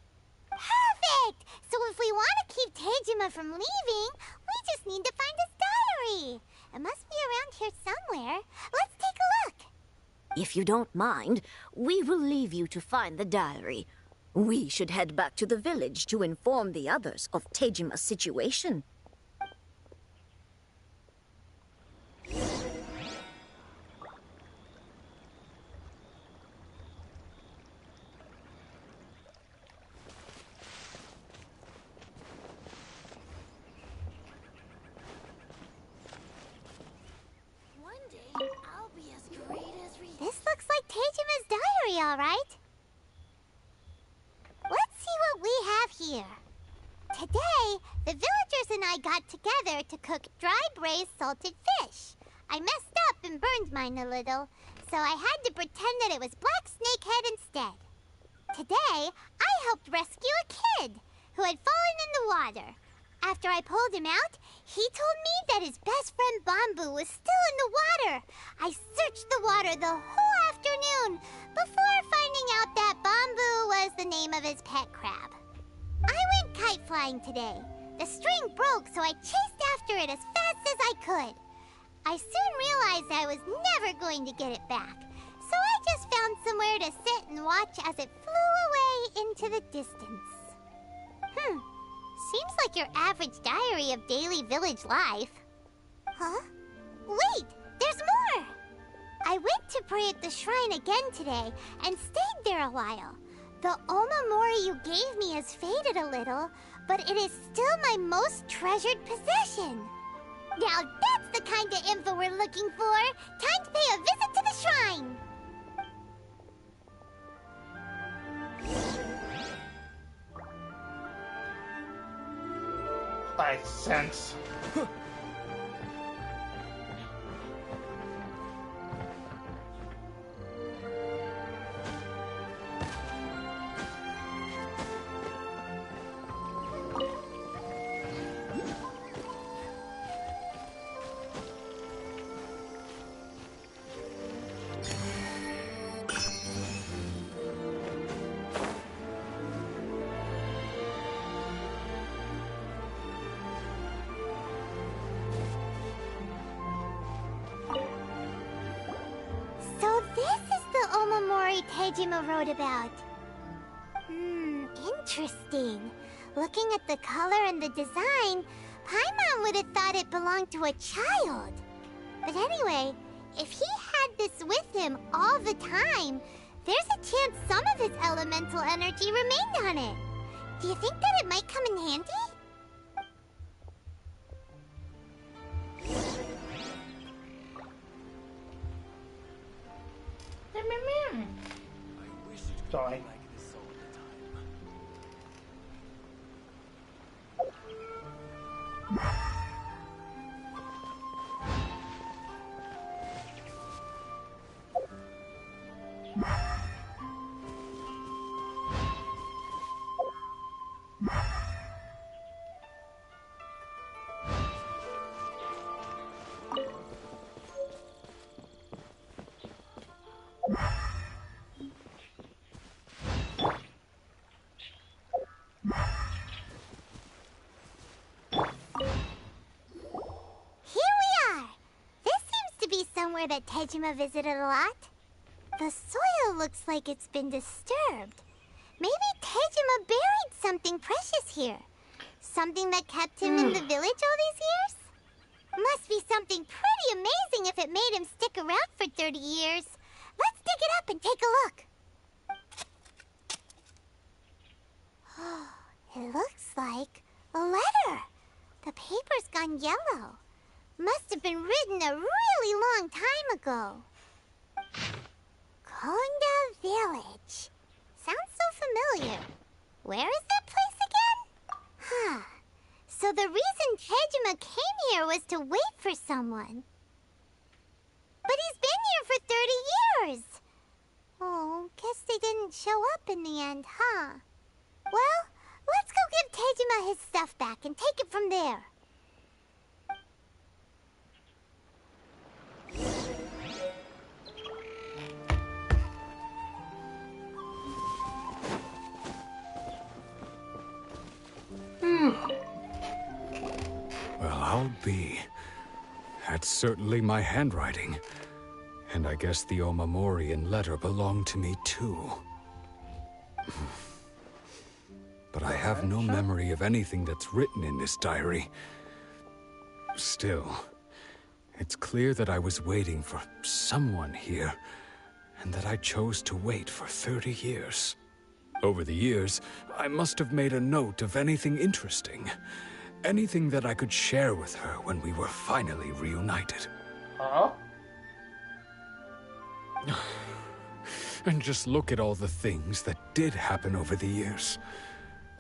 Perfect! So if we want to keep Tejima from leaving, we just need to find his diary. It must be around here somewhere. Let's take a look. If you don't mind, we will leave you to find the diary. We should head back to the village to inform the others of Tejima's situation. One day, I'll be as great as Ryuji. This looks like Tejima's diary, all right. Let's see what we have here. Today, the villagers and I got together to cook dry braised salted fish. I messed up and burned mine a little, so I had to pretend that it was black snakehead instead. Today, I helped rescue a kid who had fallen in the water. After I pulled him out, he told me that his best friend Bamboo was still in the water. I searched the water the whole afternoon before finding out that Bamboo was the name of his pet crab. I went kite flying today. The string broke, so I chased after it as fast as I could. I soon realized I was never going to get it back, so I just found somewhere to sit and watch as it flew away into the distance. Seems like your average diary of daily village life. Huh? Wait, there's more! I went to pray at the shrine again today and stayed there a while. The Omamori you gave me has faded a little, but it is still my most treasured possession. Now that's the kind of info we're looking for. Time to pay a visit to the shrine. I sense. Tejima wrote about. Interesting. Looking at the color and the design, Paimon would have thought it belonged to a child. But anyway, if he had this with him all the time, there's a chance some of his elemental energy remained on it. Do you think that it might come in handy? Sorry. Somewhere that Tejima visited a lot. The soil looks like it's been disturbed. Maybe Tejima buried something precious here. Something that kept him in the village all these years? Must be something pretty amazing if it made him stick around for 30 years. Let's dig it up and take a look. It looks like a letter. The paper's gone yellow. Must have been written a really long time ago. Konda Village. Sounds so familiar. Where is that place again? Huh. So the reason Tejima came here was to wait for someone. But he's been here for 30 years. Oh, guess they didn't show up in the end, huh? Well, let's go give Tejima his stuff back and take it from there. Well, I'll be. That's certainly my handwriting. And I guess the Omamorian letter belonged to me too. But I have no memory of anything that's written in this diary. Still, it's clear that I was waiting for someone here, and that I chose to wait for 30 years. Over the years, I must have made a note of anything interesting. Anything that I could share with her when we were finally reunited. Huh? And just look at all the things that did happen over the years.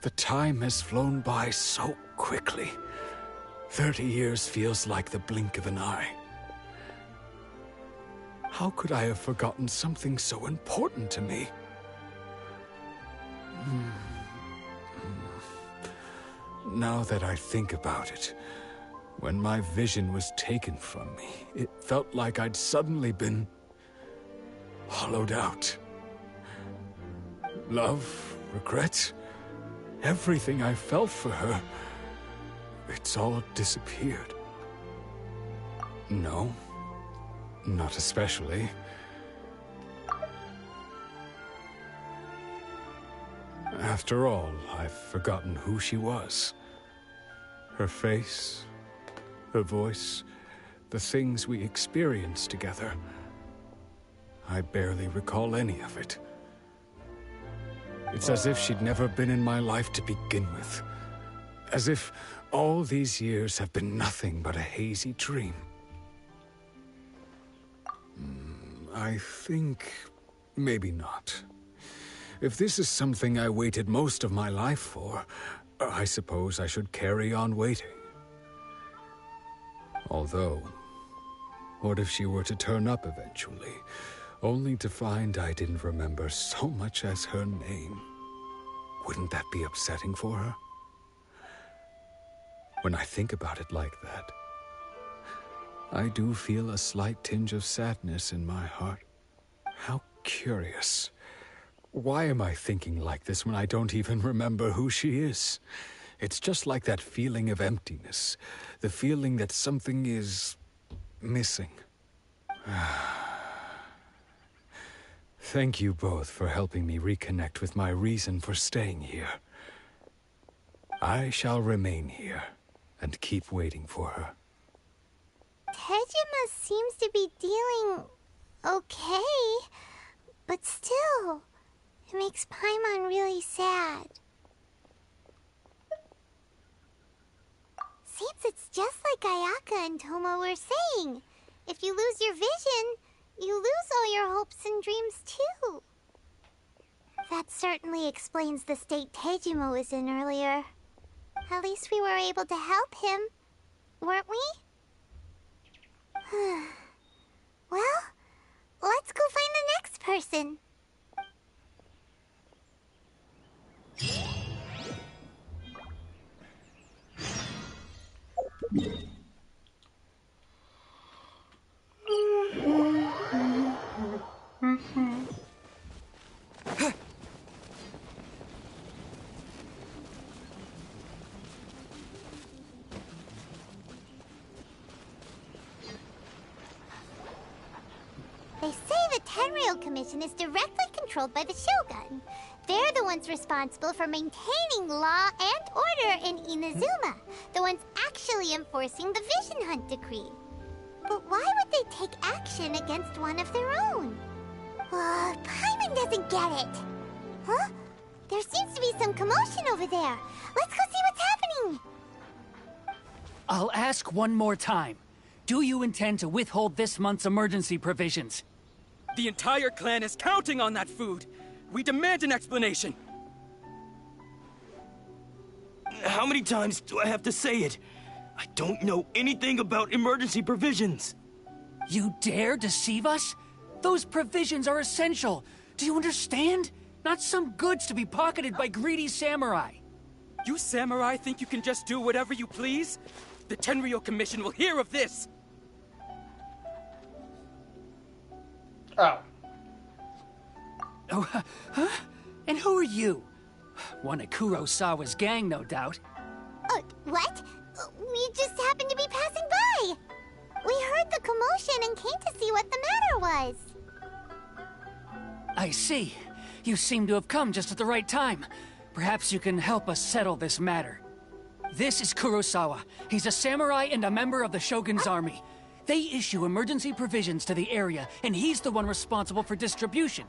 The time has flown by so quickly. 30 years feels like the blink of an eye. How could I have forgotten something so important to me? Now that I think about it, when my vision was taken from me, it felt like I'd suddenly been hollowed out. Love, regret, everything I felt for her, it's all disappeared. No, not especially. After all, I've forgotten who she was. Her face, her voice, the things we experienced together. I barely recall any of it. It's as if she'd never been in my life to begin with. As if all these years have been nothing but a hazy dream. I think maybe not. If this is something I waited most of my life for, I suppose I should carry on waiting. Although, what if she were to turn up eventually, only to find I didn't remember so much as her name? Wouldn't that be upsetting for her? When I think about it like that, I do feel a slight tinge of sadness in my heart. How curious. Why am I thinking like this when I don't even remember who she is? It's just like that feeling of emptiness. The feeling that something is missing. Thank you both for helping me reconnect with my reason for staying here. I shall remain here and keep waiting for her. Tejima seems to be dealing okay, but still, it makes Paimon really sad. Seems it's just like Ayaka and Toma were saying. If you lose your vision, you lose all your hopes and dreams too. That certainly explains the state Tejima was in earlier. At least we were able to help him, weren't we? Well, let's go find the next person. They say the Tenryou Commission is directly controlled by the Shogun. They're the ones responsible for maintaining law and order in Inazuma, the ones actually enforcing the Vision Hunt Decree. But why would they take action against one of their own? Paimon doesn't get it. Huh? There seems to be some commotion over there. Let's go see what's happening. I'll ask one more time. Do you intend to withhold this month's emergency provisions? The entire clan is counting on that food. We demand an explanation. How many times do I have to say it? I don't know anything about emergency provisions. You dare deceive us? Those provisions are essential. Do you understand? Not some goods to be pocketed by greedy samurai. You samurai think you can just do whatever you please? The Tenryou Commission will hear of this! Oh. Oh, huh? And who are you? One of Kurosawa's gang, no doubt. What? We just happened to be passing by. We heard the commotion and came to see what the matter was. I see. You seem to have come just at the right time. Perhaps you can help us settle this matter. This is Kurosawa. He's a samurai and a member of the Shogun's army. They issue emergency provisions to the area, and he's the one responsible for distribution.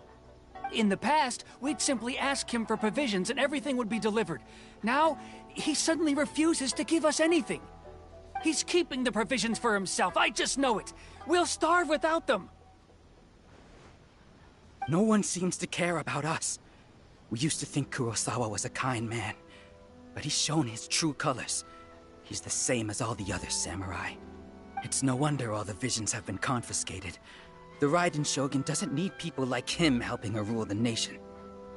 In the past, we'd simply ask him for provisions and everything would be delivered. Now, he suddenly refuses to give us anything. He's keeping the provisions for himself, I just know it. We'll starve without them. No one seems to care about us. We used to think Kurosawa was a kind man, but he's shown his true colors. He's the same as all the other samurai. It's no wonder all the visions have been confiscated. The Raiden Shogun doesn't need people like him helping her rule the nation.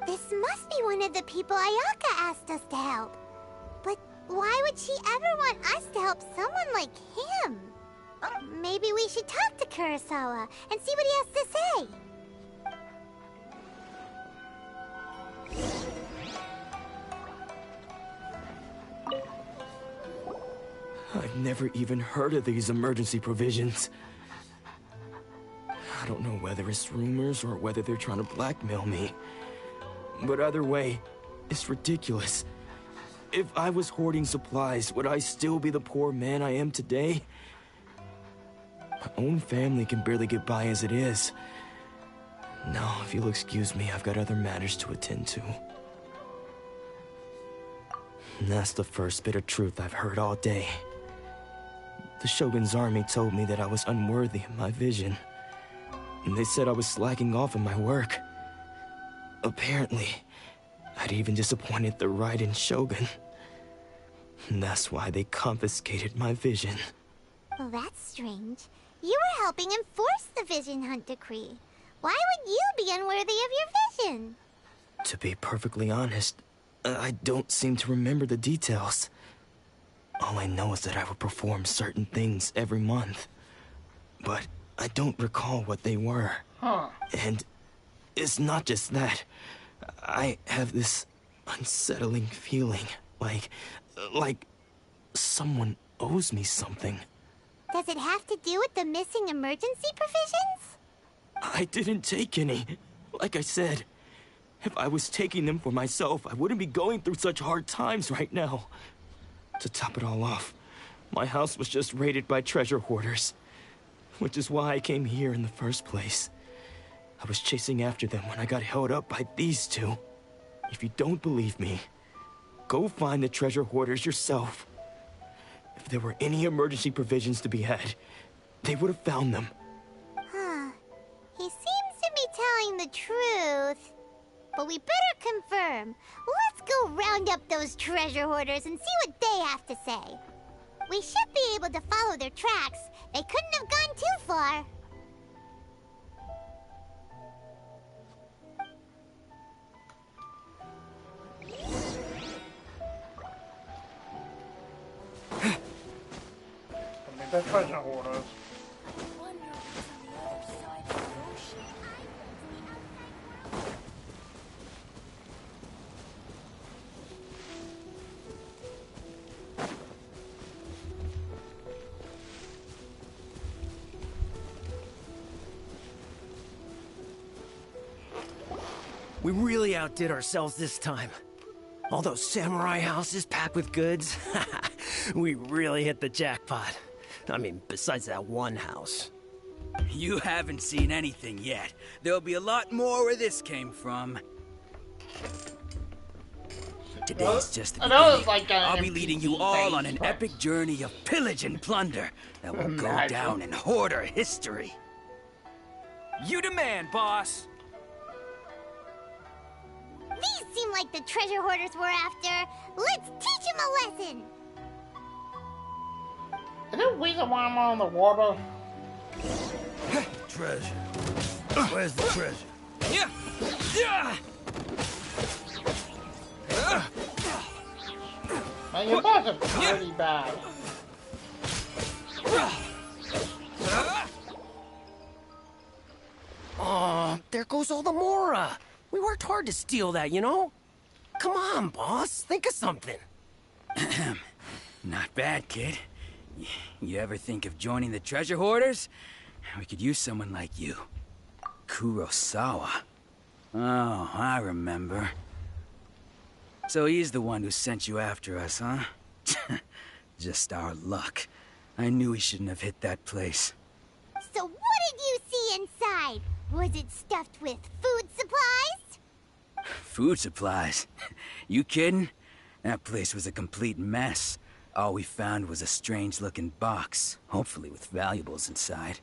This must be one of the people Ayaka asked us to help. But why would she ever want us to help someone like him? Maybe we should talk to Kurosawa and see what he has to say. I've never even heard of these emergency provisions. I don't know whether it's rumors or whether they're trying to blackmail me. But either way, it's ridiculous. If I was hoarding supplies, would I still be the poor man I am today? My own family can barely get by as it is. Now, if you'll excuse me, I've got other matters to attend to. And that's the first bit of truth I've heard all day. The Shogun's army told me that I was unworthy of my vision. And they said I was slacking off in my work. Apparently, I'd even disappointed the Raiden Shogun. And that's why they confiscated my vision. Well, that's strange. You were helping enforce the Vision Hunt Decree. Why would you be unworthy of your vision? To be perfectly honest, I don't seem to remember the details. All I know is that I would perform certain things every month. But I don't recall what they were. And it's not just that. I have this unsettling feeling, like someone owes me something. Does it have to do with the missing emergency provisions? I didn't take any. Like I said, if I was taking them for myself, I wouldn't be going through such hard times right now. To top it all off, my house was just raided by treasure hoarders, which is why I came here in the first place. I was chasing after them when I got held up by these two. If you don't believe me, go find the treasure hoarders yourself. If there were any emergency provisions to be had, they would have found them. Huh. He seems to be telling the truth. But we better confirm. Let's go round up those treasure hoarders and see what they have to say. We should be able to follow their tracks. They couldn't have gone too far. The treasure hoarders. We really outdid ourselves this time. All those samurai houses packed with goods. We really hit the jackpot. I mean, besides that one house. You haven't seen anything yet. There'll be a lot more where this came from. Today's just the beginning. Like I'll be leading you all on an epic journey of pillage and plunder that will go down in hoarder history. You demand, boss. These seem like the treasure hoarders we're after. Let's teach them a lesson. Is there a reason why I'm on the water? Treasure. Where's the treasure? Yeah. Man, your boss is pretty bad. Oh, there goes all the Mora. We worked hard to steal that, you know? Come on, boss. Think of something. Not bad, kid. You ever think of joining the treasure hoarders? We could use someone like you. Kurosawa. Oh, I remember. So he's the one who sent you after us, huh? Just our luck. I knew he shouldn't have hit that place. So what did you see inside? Was it stuffed with food supplies? Food supplies? You kidding? That place was a complete mess. All we found was a strange-looking box, hopefully with valuables inside.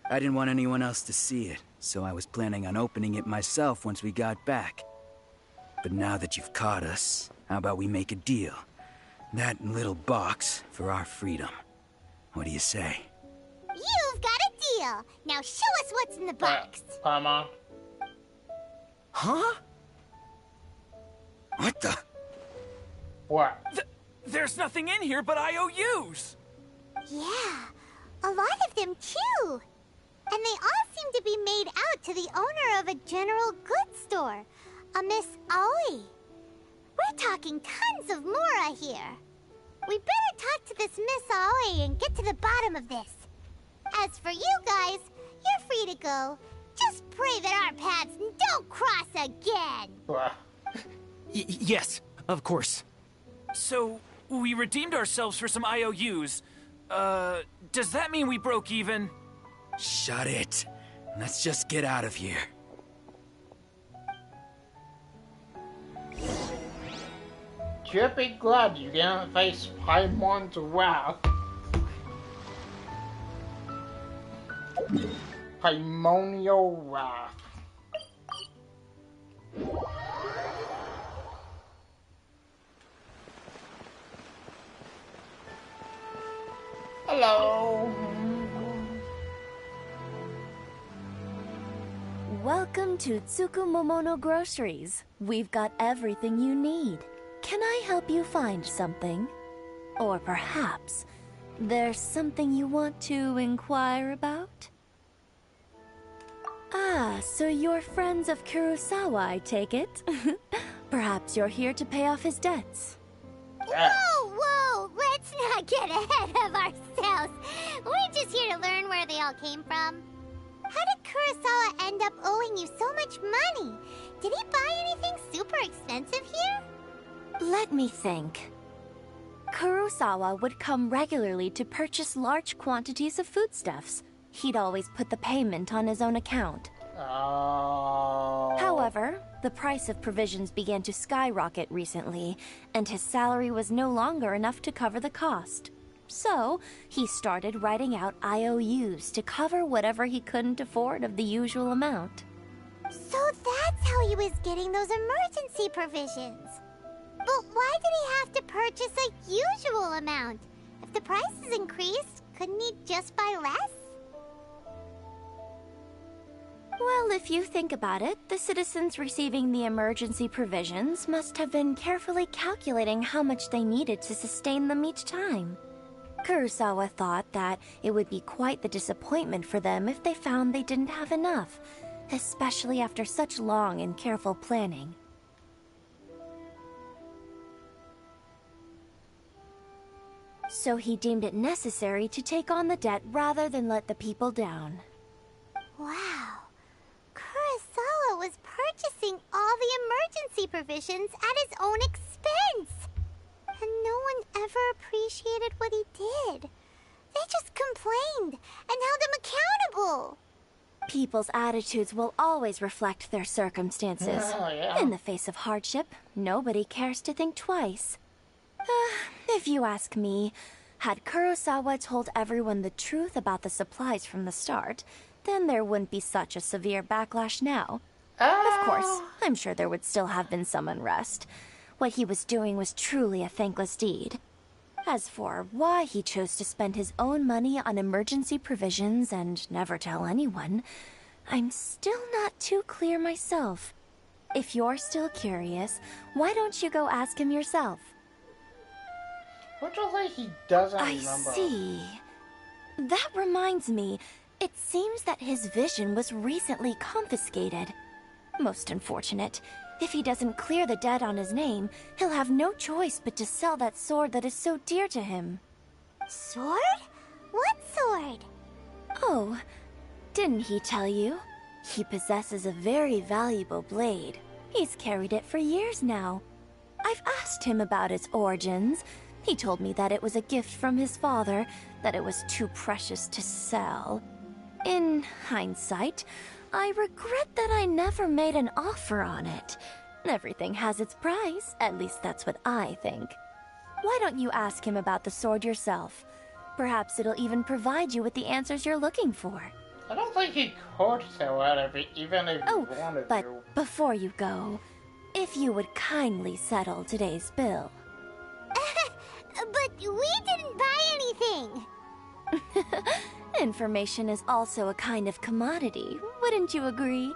I didn't want anyone else to see it, so I was planning on opening it myself once we got back. But now that you've caught us, how about we make a deal? That little box for our freedom. What do you say? You've got a deal. Now show us what's in the box. Paimon. Huh? What the? What? There's nothing in here but IOUs. Yeah, a lot of them too. And they all seem to be made out to the owner of a general goods store, a Miss Aoi. We're talking tons of Mora here. We better talk to this Miss Aoi and get to the bottom of this. As for you guys, you're free to go. Just pray that our paths don't cross again. Yes, of course. So, we redeemed ourselves for some IOUs. Does that mean we broke even? Shut it. Let's just get out of here. You'll be glad you didn't face Paimon's wrath. Paimonial wrath. Hello. Welcome to Tsukumomono Groceries. We've got everything you need. Can I help you find something? Or perhaps there's something you want to inquire about? Ah, so you're friends of Kurosawa, I take it? Perhaps you're here to pay off his debts. Whoa, whoa! Let's not get ahead of ourselves. We're just here to learn where they all came from. How did Kurosawa end up owing you so much money? Did he buy anything super expensive here? Let me think. Kurosawa would come regularly to purchase large quantities of foodstuffs. He'd always put the payment on his own account. Oh. However, the price of provisions began to skyrocket recently, and his salary was no longer enough to cover the cost. So, he started writing out IOUs to cover whatever he couldn't afford of the usual amount. So that's how he was getting those emergency provisions. But why did he have to purchase a usual amount? If the prices increased, couldn't he just buy less? Well, if you think about it, the citizens receiving the emergency provisions must have been carefully calculating how much they needed to sustain them each time. Kurosawa thought that it would be quite the disappointment for them if they found they didn't have enough, especially after such long and careful planning. So he deemed it necessary to take on the debt rather than let the people down. Wow. Kurosawa was purchasing all the emergency provisions at his own expense. And no one ever appreciated what he did. They just complained and held him accountable. People's attitudes will always reflect their circumstances. Oh, yeah. In the face of hardship, nobody cares to think twice. If you ask me, had Kurosawa told everyone the truth about the supplies from the start, then there wouldn't be such a severe backlash now. Of course, I'm sure there would still have been some unrest. What he was doing was truly a thankless deed. As for why he chose to spend his own money on emergency provisions and never tell anyone, I'm still not too clear myself. If you're still curious, why don't you go ask him yourself? What do you think he doesn't I remember? see. That reminds me, it seems that his vision was recently confiscated. Most unfortunate. If he doesn't clear the debt on his name, he'll have no choice but to sell that sword that is so dear to him. Sword? What sword? Oh, didn't he tell you? He possesses a very valuable blade. He's carried it for years now. I've asked him about its origins. He told me that it was a gift from his father, that it was too precious to sell. In hindsight, I regret that I never made an offer on it. Everything has its price, at least that's what I think. Why don't you ask him about the sword yourself? Perhaps it'll even provide you with the answers you're looking for. I don't think he could sell it even if he wanted but to. before you go, if you would kindly settle today's bill. But we didn't buy anything. Information is also a kind of commodity, wouldn't you agree?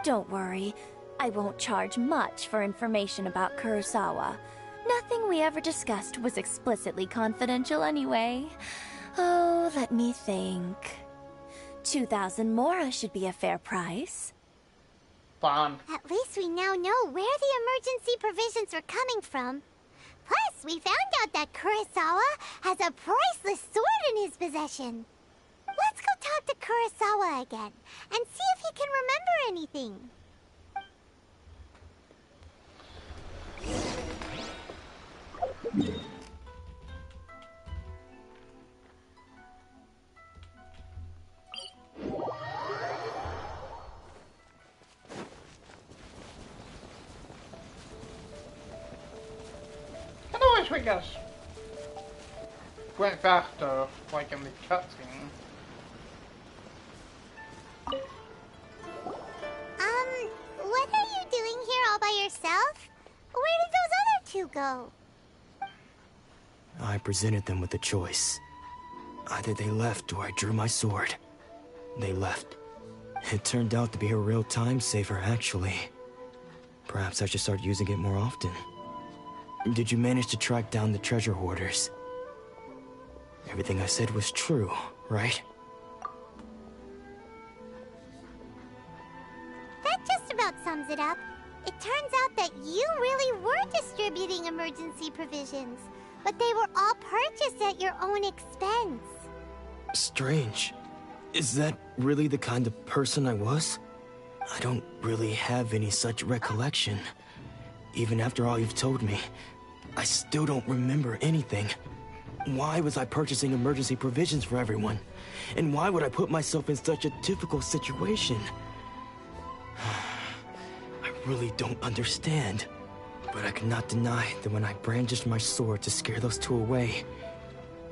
Don't worry, I won't charge much for information about Kurosawa. Nothing we ever discussed was explicitly confidential anyway. Oh, let me think. 2,000 mora should be a fair price. Fun. At least we now know where the emergency provisions are coming from. Plus, we found out that Kurosawa has a priceless sword in his possession. Let's go talk to Kurosawa again and see if he can remember anything. I wish we just went faster, like in the cutscene. What are you doing here all by yourself? Where did those other two go? I presented them with a choice. Either they left or I drew my sword. They left. It turned out to be a real time saver, actually. Perhaps I should start using it more often. Did you manage to track down the treasure hoarders? Everything I said was true, right? That just about sums it up. It turns out that you really were distributing emergency provisions, but they were all purchased at your own expense. Strange. Is that really the kind of person I was? I don't really have any such recollection. Even after all you've told me, I still don't remember anything. Why was I purchasing emergency provisions for everyone? And why would I put myself in such a difficult situation? I really don't understand. But I cannot deny that when I brandished my sword to scare those two away,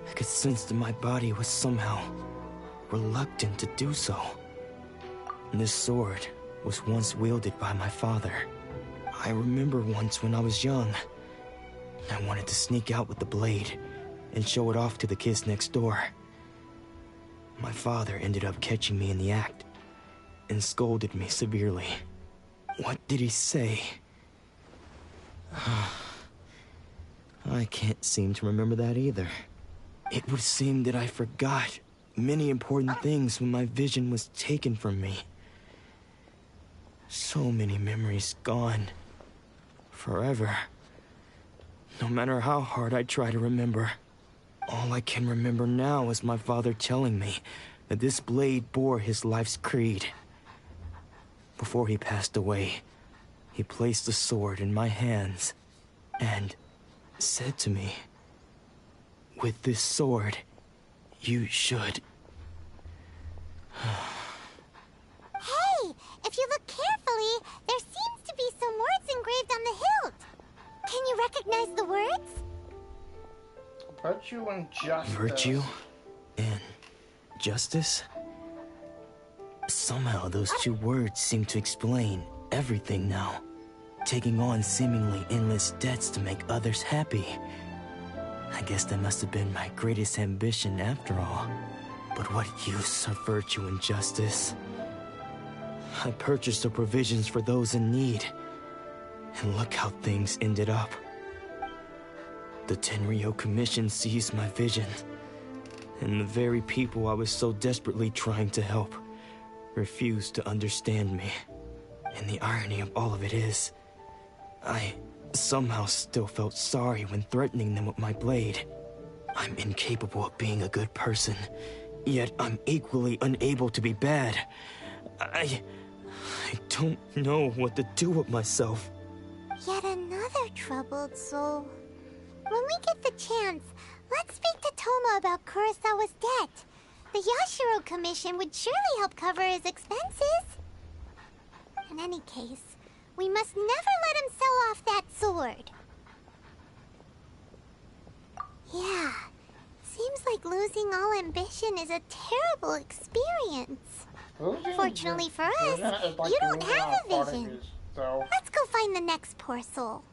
I could sense that my body was somehow reluctant to do so. This sword was once wielded by my father. I remember once when I was young, I wanted to sneak out with the blade and show it off to the kids next door. My father ended up catching me in the act and scolded me severely. What did he say? I can't seem to remember that either. It would seem that I forgot many important things when my vision was taken from me. So many memories gone. Forever. No matter how hard I try to remember, all I can remember now is my father telling me that this blade bore his life's creed. Before he passed away, he placed the sword in my hands and said to me, "With this sword, you should..." Hey! If you look carefully, there seems to be some words engraved on the hilt. Can you recognize the words? Virtue and justice. Virtue and justice? Somehow those two words seem to explain everything now. Taking on seemingly endless debts to make others happy. I guess that must have been my greatest ambition after all. But what use of virtue and justice? I purchased the provisions for those in need. And look how things ended up. The Tenryo Commission seized my vision. And the very people I was so desperately trying to help refused to understand me. And the irony of all of it is, I somehow still felt sorry when threatening them with my blade. I'm incapable of being a good person, yet I'm equally unable to be bad. I don't know what to do with myself. Yet another troubled soul. When we get the chance, let's speak to Toma about Kurosawa's debt. The Yashiro Commission would surely help cover his expenses. In any case, we must never let him sell off that sword. Yeah, seems like losing all ambition is a terrible experience. Fortunately for us, you don't have a vision. Let's go find the next poor soul.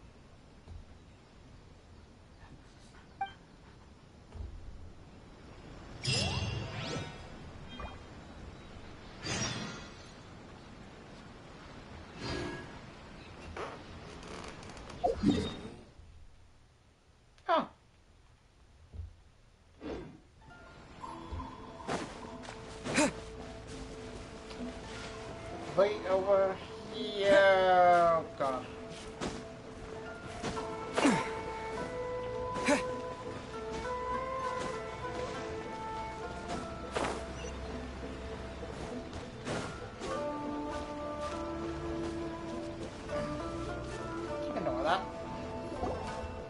Oh. Wait over here. Oh, God.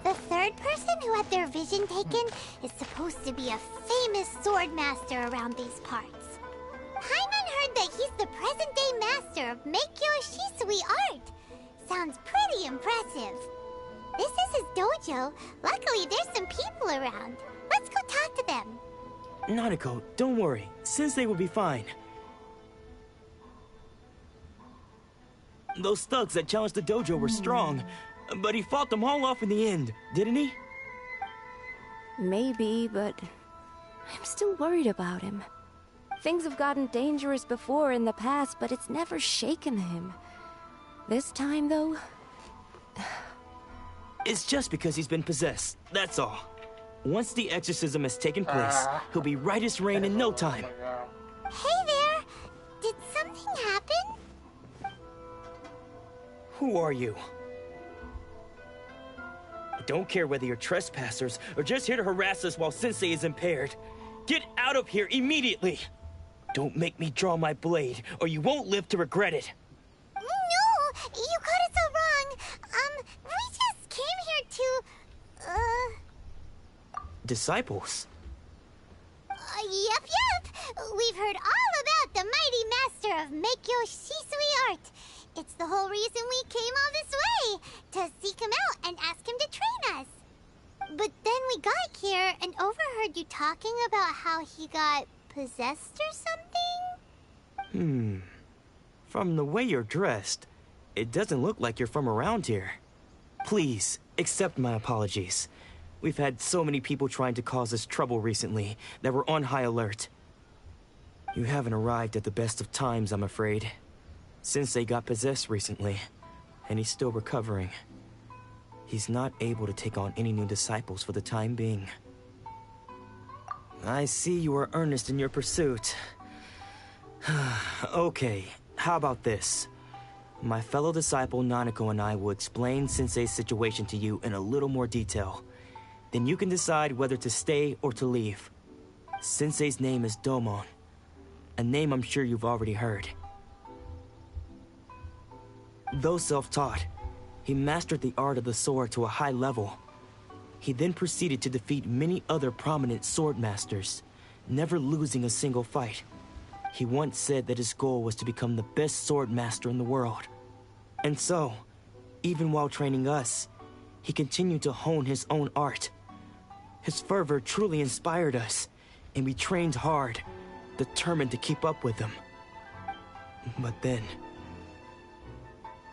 The third person who had their vision taken is supposed to be a famous sword master around these parts. Paimon heard that he's the present-day master of Meikyo Shisui art. Sounds pretty impressive. This is his dojo. Luckily, there's some people around. Let's go talk to them. Nanako, don't worry. Sensei will be fine. Those thugs that challenged the dojo were strong, but he fought them all off in the end, didn't he? Maybe, but I'm still worried about him. Things have gotten dangerous before in the past, but it's never shaken him. This time, though... It's just because he's been possessed, that's all. Once the exorcism has taken place, he'll be right as rain in no time. Hey there! Did something happen? Who are you? I don't care whether you're trespassers or just here to harass us while Sensei is impaired. Get out of here immediately! Don't make me draw my blade, or you won't live to regret it. No! You got it so wrong. We just came here to, Disciples? Yep. We've heard all about the mighty master of Meikyo Shisui art. It's the whole reason we came all this way, to seek him out and ask him to train us. But then we got here and overheard you talking about how he got possessed or something? From the way you're dressed, it doesn't look like you're from around here. Please, accept my apologies. We've had so many people trying to cause us trouble recently that we're on high alert. You haven't arrived at the best of times, I'm afraid. Sensei got possessed recently, and he's still recovering. He's not able to take on any new disciples for the time being. I see you are earnest in your pursuit. Okay, how about this? My fellow disciple Nanako and I will explain Sensei's situation to you in a little more detail. Then you can decide whether to stay or to leave. Sensei's name is Domon, a name I'm sure you've already heard. Though self-taught, he mastered the art of the sword to a high level. He then proceeded to defeat many other prominent sword masters, never losing a single fight. He once said that his goal was to become the best sword master in the world. And so, even while training us, he continued to hone his own art. His fervor truly inspired us, and we trained hard, determined to keep up with him. But then...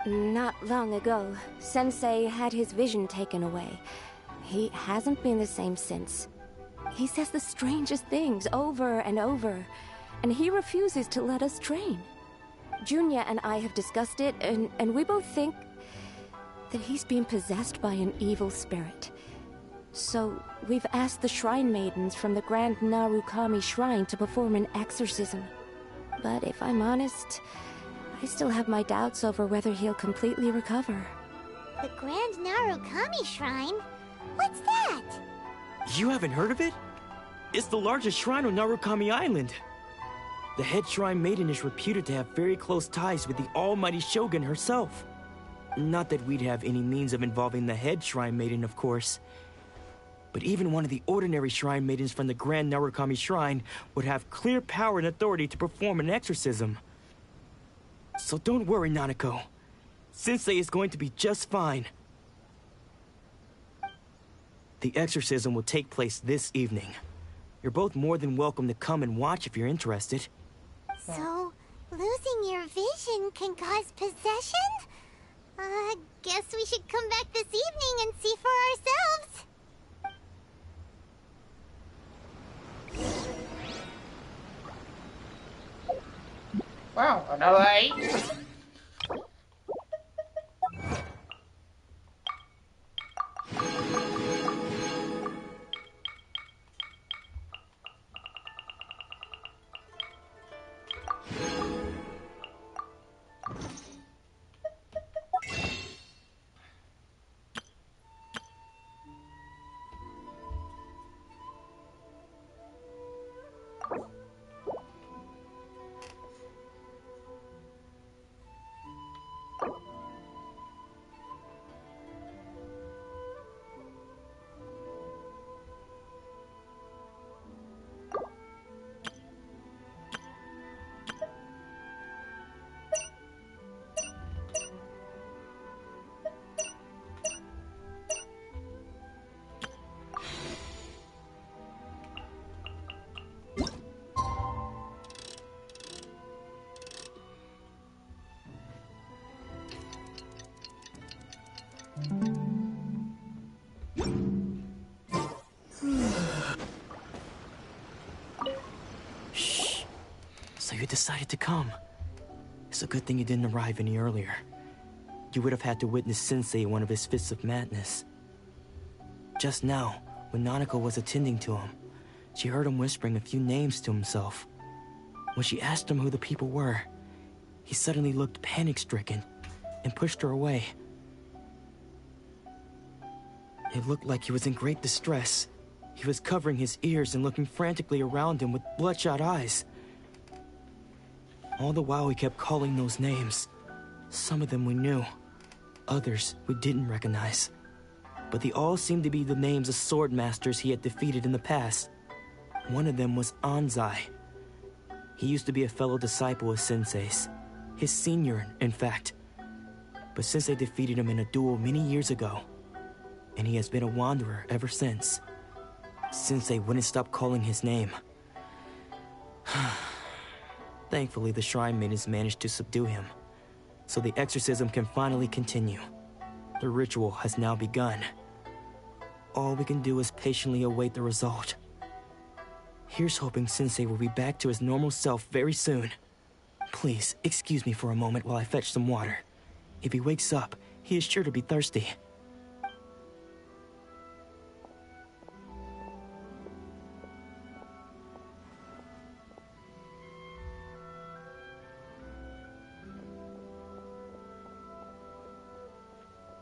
Not long ago, Sensei had his vision taken away. He hasn't been the same since. He says the strangest things over and over, and he refuses to let us train. Junya and I have discussed it, and we both think that he's been possessed by an evil spirit. So, we've asked the Shrine Maidens from the Grand Narukami Shrine to perform an exorcism. But if I'm honest, I still have my doubts over whether he'll completely recover. The Grand Narukami Shrine? What's that? You haven't heard of it? It's the largest shrine on Narukami Island. The head shrine maiden is reputed to have very close ties with the almighty Shogun herself. Not that we'd have any means of involving the head shrine maiden, of course. But even one of the ordinary shrine maidens from the Grand Narukami Shrine would have clear power and authority to perform an exorcism. So don't worry, Nanako. Sensei is going to be just fine. The exorcism will take place this evening. You're both more than welcome to come and watch if you're interested. So, losing your vision can cause possession? Guess we should come back this evening and see for ourselves. Wow, another 8. Shh. So you decided to come. It's a good thing you didn't arrive any earlier. You would have had to witness Sensei in one of his fits of madness. Just now, when Nanako was attending to him, she heard him whispering a few names to himself. When she asked him who the people were, he suddenly looked panic-stricken and pushed her away. It looked like he was in great distress. He was covering his ears and looking frantically around him with bloodshot eyes. All the while he kept calling those names. Some of them we knew, others we didn't recognize. But they all seemed to be the names of sword masters he had defeated in the past. One of them was Anzai. He used to be a fellow disciple of Sensei's. His senior, in fact. But Sensei defeated him in a duel many years ago, and he has been a wanderer ever since. Sensei wouldn't stop calling his name. Thankfully, the shrine maidens managed to subdue him, so the exorcism can finally continue. The ritual has now begun. All we can do is patiently await the result. Here's hoping Sensei will be back to his normal self very soon. Please, excuse me for a moment while I fetch some water. If he wakes up, he is sure to be thirsty.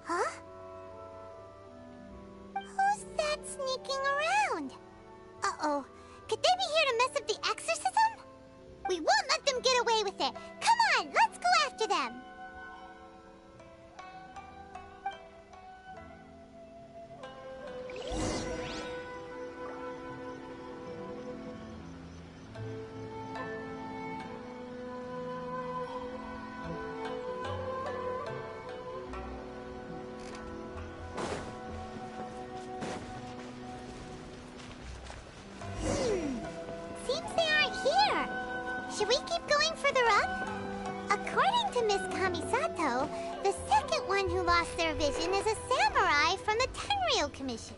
Huh? Who's that sneaking around? Uh-oh. Could they be here to mess up the exorcism? We won't let them get away with it. Come on, let's go after them. Seems they aren't here. Should we keep going further up? According to Miss Kamisato, the second one who lost their vision is a samurai from the Tenryou Commission.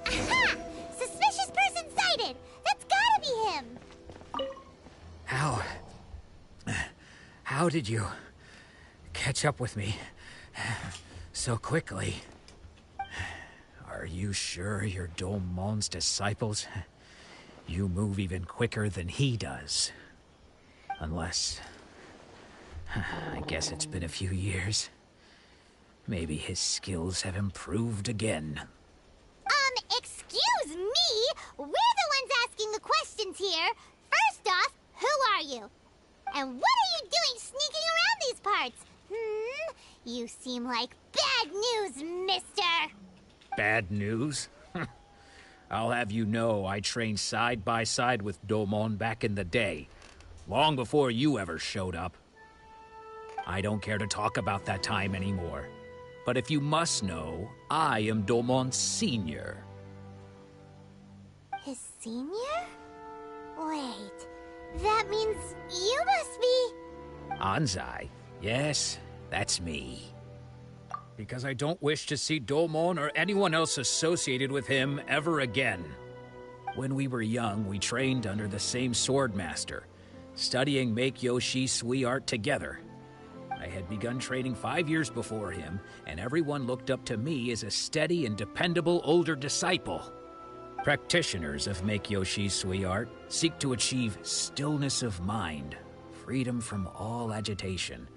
Aha! Suspicious person sighted! That's gotta be him! How did you catch up with me so quickly? Are you sure you're Domon's disciples? You move even quicker than he does. Unless... I guess it's been a few years. Maybe his skills have improved again. Excuse me? We're the ones asking the questions here. First off, who are you? And what are you doing sneaking around these parts? You seem like bad news, mister. Bad news? I'll have you know I trained side by side with Domon back in the day, long before you ever showed up. I don't care to talk about that time anymore. But if you must know, I am Domon's senior. His senior? Wait, that means you must be... Anzai? Yes, that's me. Because I don't wish to see Domon or anyone else associated with him ever again. When we were young, we trained under the same sword master, studying Make-Yoshi Sui art together. I had begun training 5 years before him, and everyone looked up to me as a steady and dependable older disciple. Practitioners of Make-Yoshi Sui art seek to achieve stillness of mind, freedom from all agitation.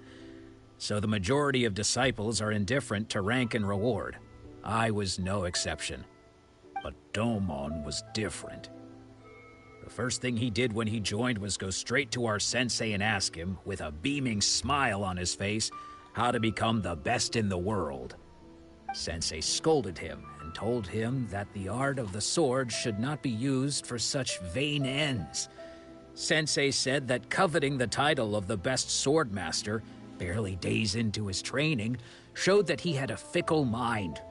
So the majority of disciples are indifferent to rank and reward. I was no exception. But Domon was different. The first thing he did when he joined was go straight to our sensei and ask him, with a beaming smile on his face, how to become the best in the world. Sensei scolded him and told him that the art of the sword should not be used for such vain ends. Sensei said that coveting the title of the best sword master, barely days into his training, showed that he had a fickle mind,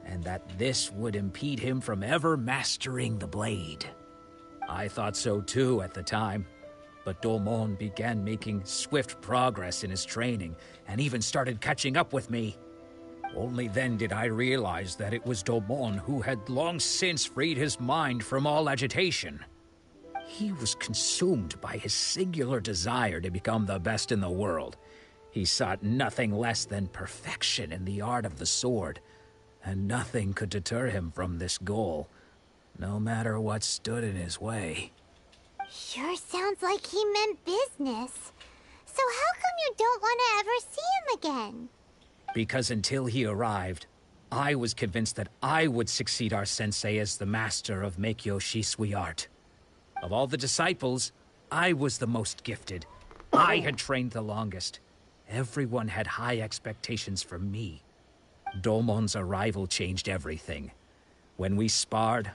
and that this would impede him from ever mastering the blade. I thought so too at the time, but Domon began making swift progress in his training, and even started catching up with me. Only then did I realize that it was Domon who had long since freed his mind from all agitation. He was consumed by his singular desire to become the best in the world. He sought nothing less than perfection in the art of the sword, and nothing could deter him from this goal, no matter what stood in his way. Sure sounds like he meant business. So how come you don't want to ever see him again? Because until he arrived, I was convinced that I would succeed our sensei as the master of Meikyo Shisui art. Of all the disciples, I was the most gifted. I had trained the longest. Everyone had high expectations for me. Domon's arrival changed everything. When we sparred,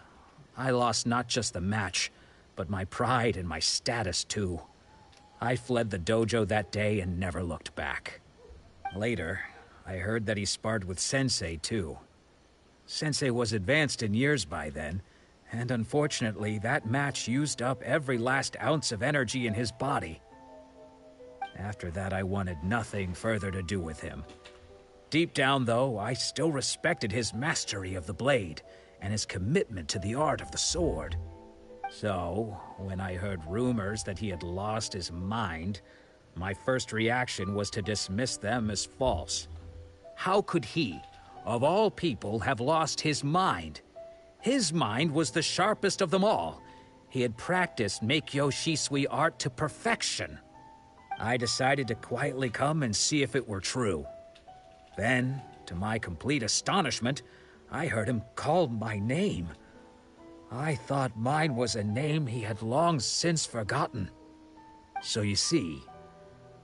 I lost not just the match, but my pride and my status too. I fled the dojo that day and never looked back. Later, I heard that he sparred with Sensei too. Sensei was advanced in years by then, and unfortunately that match used up every last ounce of energy in his body. After that, I wanted nothing further to do with him. Deep down, though, I still respected his mastery of the blade and his commitment to the art of the sword. So, when I heard rumors that he had lost his mind, my first reaction was to dismiss them as false. How could he, of all people, have lost his mind? His mind was the sharpest of them all. He had practiced Meikyo Shisui art to perfection. I decided to quietly come and see if it were true. Then, to my complete astonishment, I heard him call my name. I thought mine was a name he had long since forgotten. So you see,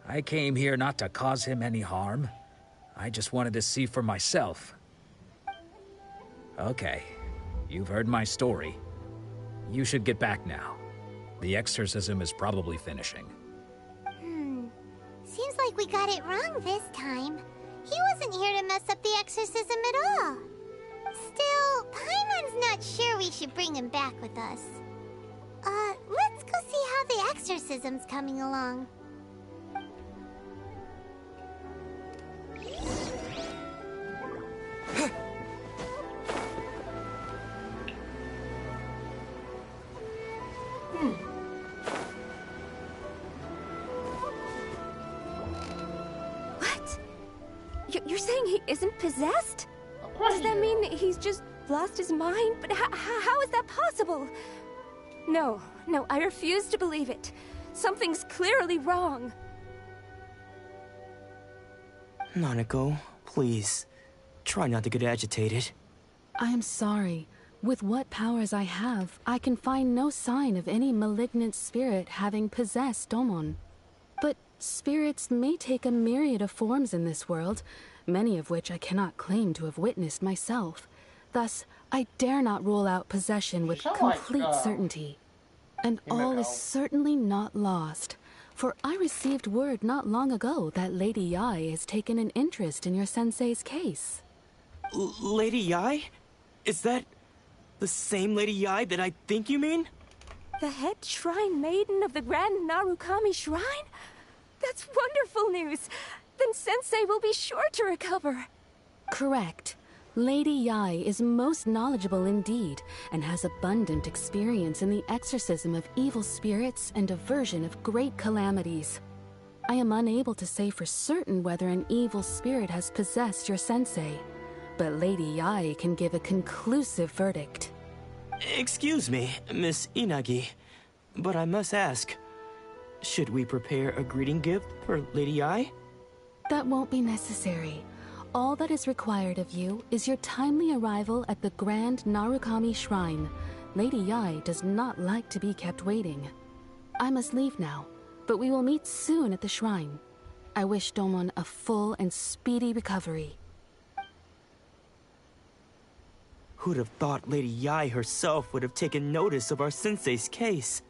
I came here not to cause him any harm. I just wanted to see for myself. Okay, you've heard my story. You should get back now. The exorcism is probably finishing. Seems like we got it wrong this time. He wasn't here to mess up the exorcism at all. Still, Paimon's not sure we should bring him back with us. Let's go see how the exorcism's coming along. You're saying he isn't possessed? Does that mean he's just lost his mind? But how is that possible? No, I refuse to believe it. Something's clearly wrong. Nanako, please, try not to get agitated. I am sorry. With what powers I have, I can find no sign of any malignant spirit having possessed Domon. But spirits may take a myriad of forms in this world, many of which I cannot claim to have witnessed myself. Thus, I dare not rule out possession with complete certainty. And all is certainly not lost, for I received word not long ago that Lady Yae has taken an interest in your sensei's case. Lady Yae? Is that the same Lady Yae that I think you mean? The head shrine maiden of the Grand Narukami Shrine? That's wonderful news! Then Sensei will be sure to recover. Correct. Lady Yae is most knowledgeable indeed, and has abundant experience in the exorcism of evil spirits and aversion of great calamities. I am unable to say for certain whether an evil spirit has possessed your sensei, but Lady Yae can give a conclusive verdict. Excuse me, Miss Inagi, but I must ask, should we prepare a greeting gift for Lady Yae? That won't be necessary. All that is required of you is your timely arrival at the Grand Narukami Shrine. Lady Yae does not like to be kept waiting. I must leave now, but we will meet soon at the shrine. I wish Domon a full and speedy recovery. Who'd have thought Lady Yae herself would have taken notice of our sensei's case?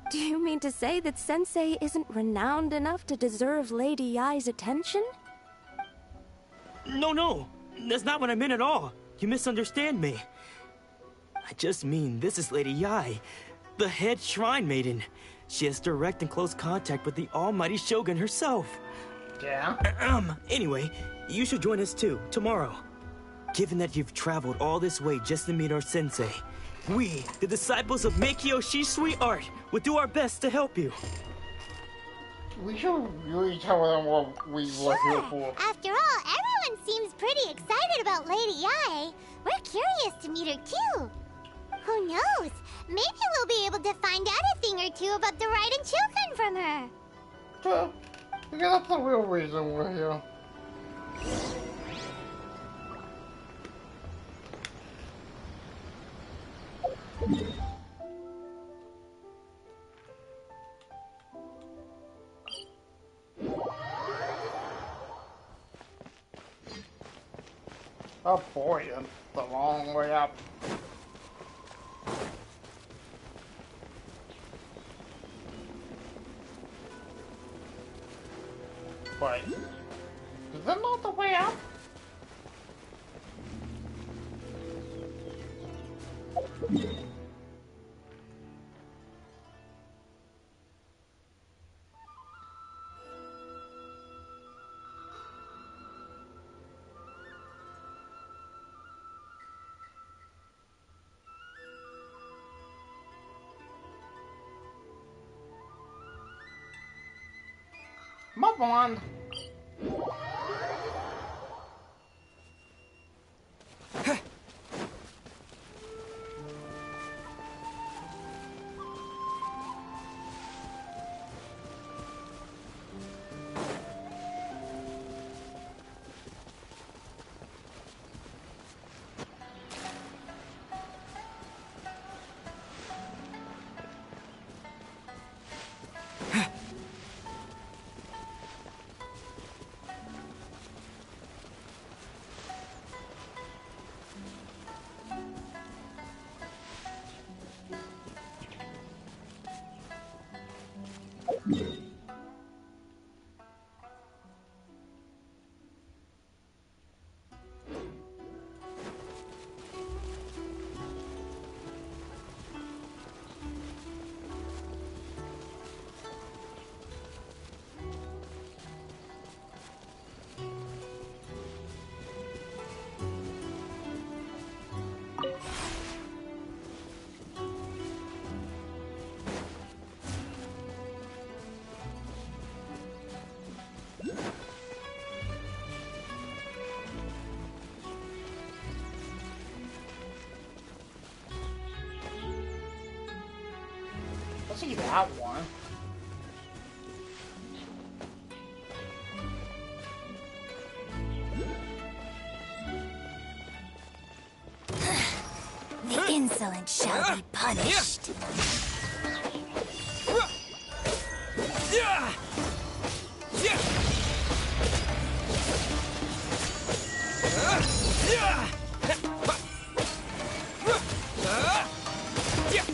Do you mean to say that Sensei isn't renowned enough to deserve Lady Yae's attention? No, that's not what I meant at all. You misunderstand me. I just mean this is Lady Yae, the head shrine maiden. She has direct and close contact with the almighty Shogun herself. Yeah? Anyway, you should join us too, tomorrow. Given that you've traveled all this way just to meet our sensei, we, the disciples of Meikyo Shisui art, will do our best to help you. We should really tell them what we were here for. After all, everyone seems pretty excited about Lady Yae. We're curious to meet her too. Who knows? Maybe we'll be able to find out a thing or two about the Raiden children from her. Yeah, that's the real reason we're here. Oh boy, that's the long way up. Wait, is that not the way up? Move on. Let's see that one. The insolent shall be punished.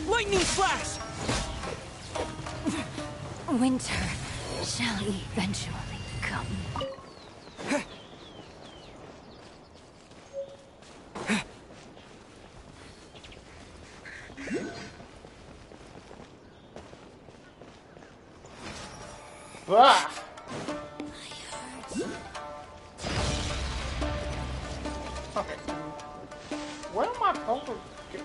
Lightning flash! Winter shall eventually come. Ah! Okay. Where am I supposed to get?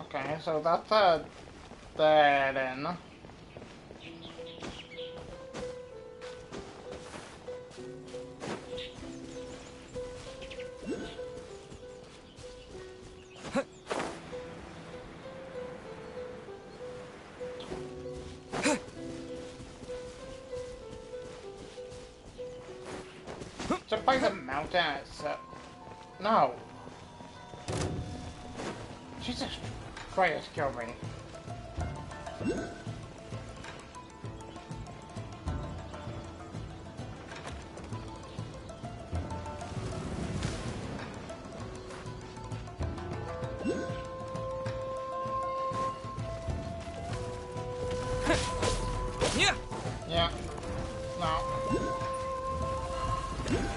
Okay, so that's a dead end. Just by the mountain itself. No. Jesus Christ, kill me. Yeah. No.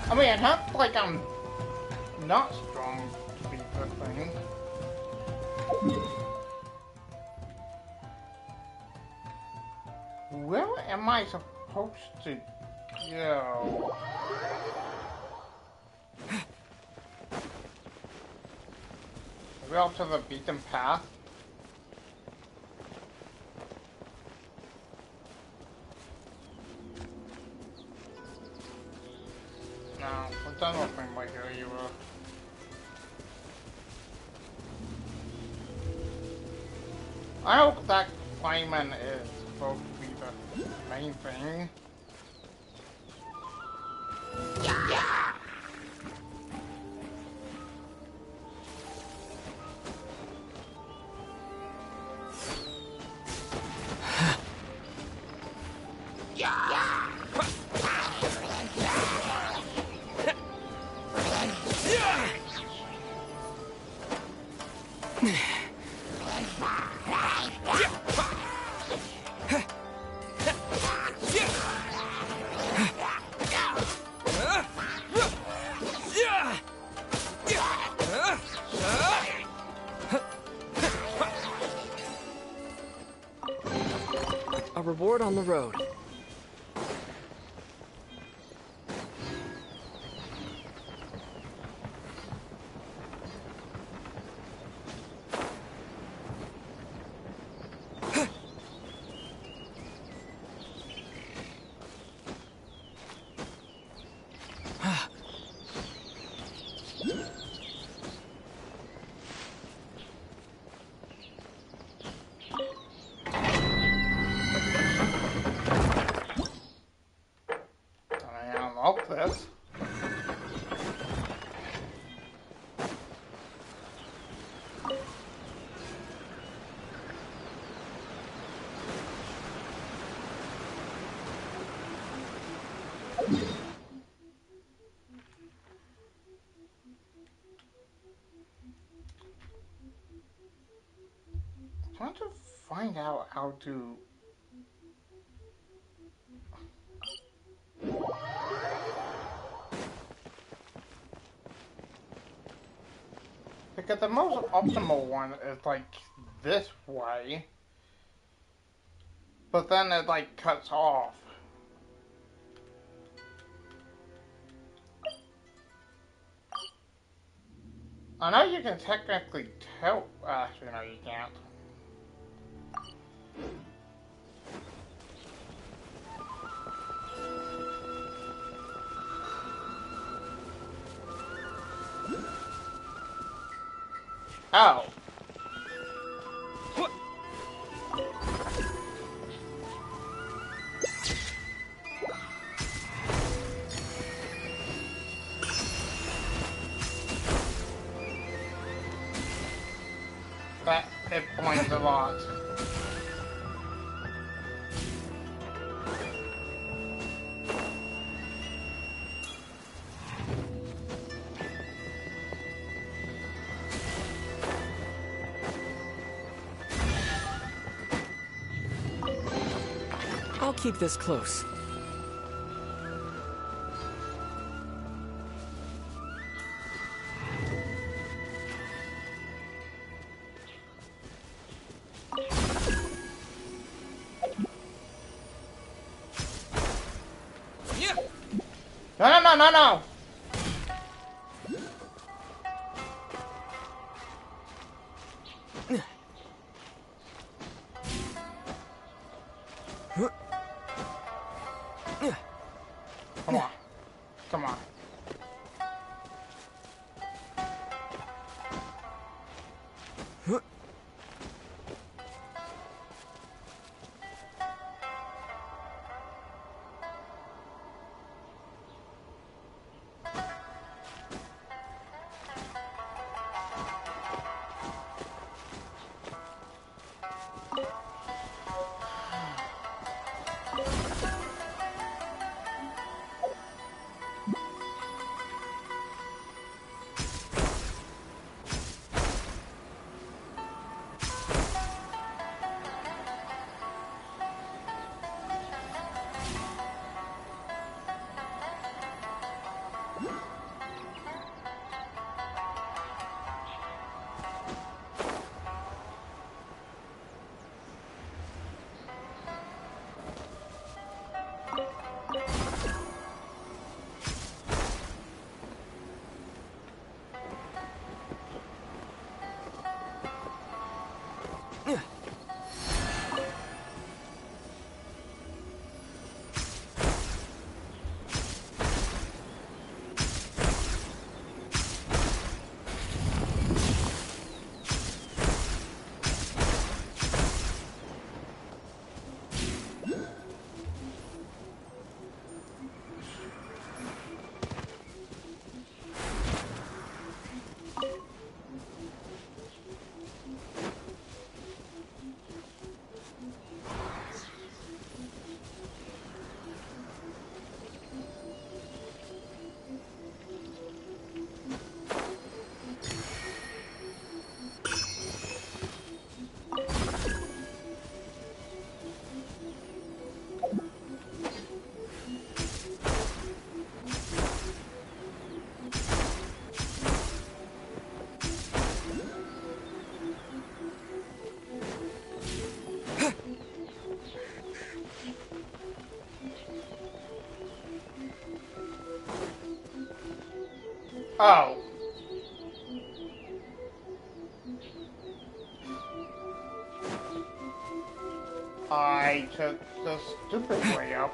I mean, not like I'm not strong to beat the thing. Where am I supposed to go? Maybe out to the beaten path? No, it doesn't look like here you will. I hope that Clayman is supposed to be the Main thing. A reward on the road. This. I want to find out how to. Because the most optimal one is like this way, but then it like cuts off. I know you can technically tell. Actually, no, you can't. Oh. That explains a lot. I'll keep this close. No! Come on. Come on. Oh. I took the stupid way up.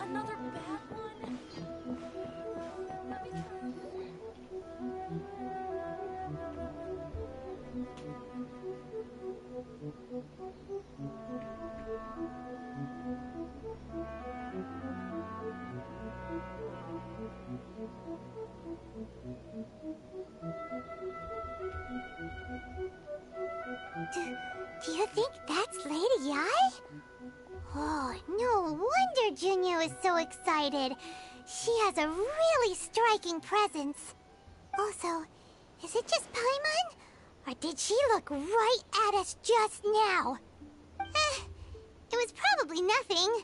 Another bad one? Let me try. Do you think that's Lady Ai? Oh, no wonder Junior is so excited. She has a really striking presence. Also, is it just Paimon? Or did she look right at us just now? It was probably nothing.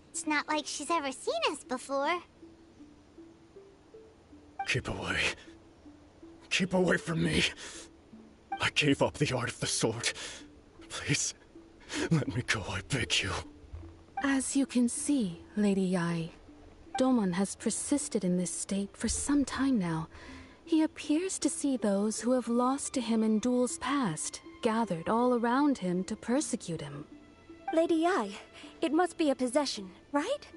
It's not like she's ever seen us before. Keep away. Keep away from me. I gave up the art of the sword. Please, let me go, I beg you. As you can see, Lady Yai, Domon has persisted in this state for some time now. He appears to see those who have lost to him in duels past, gathered all around him to persecute him. Lady Yai, it must be a possession, right?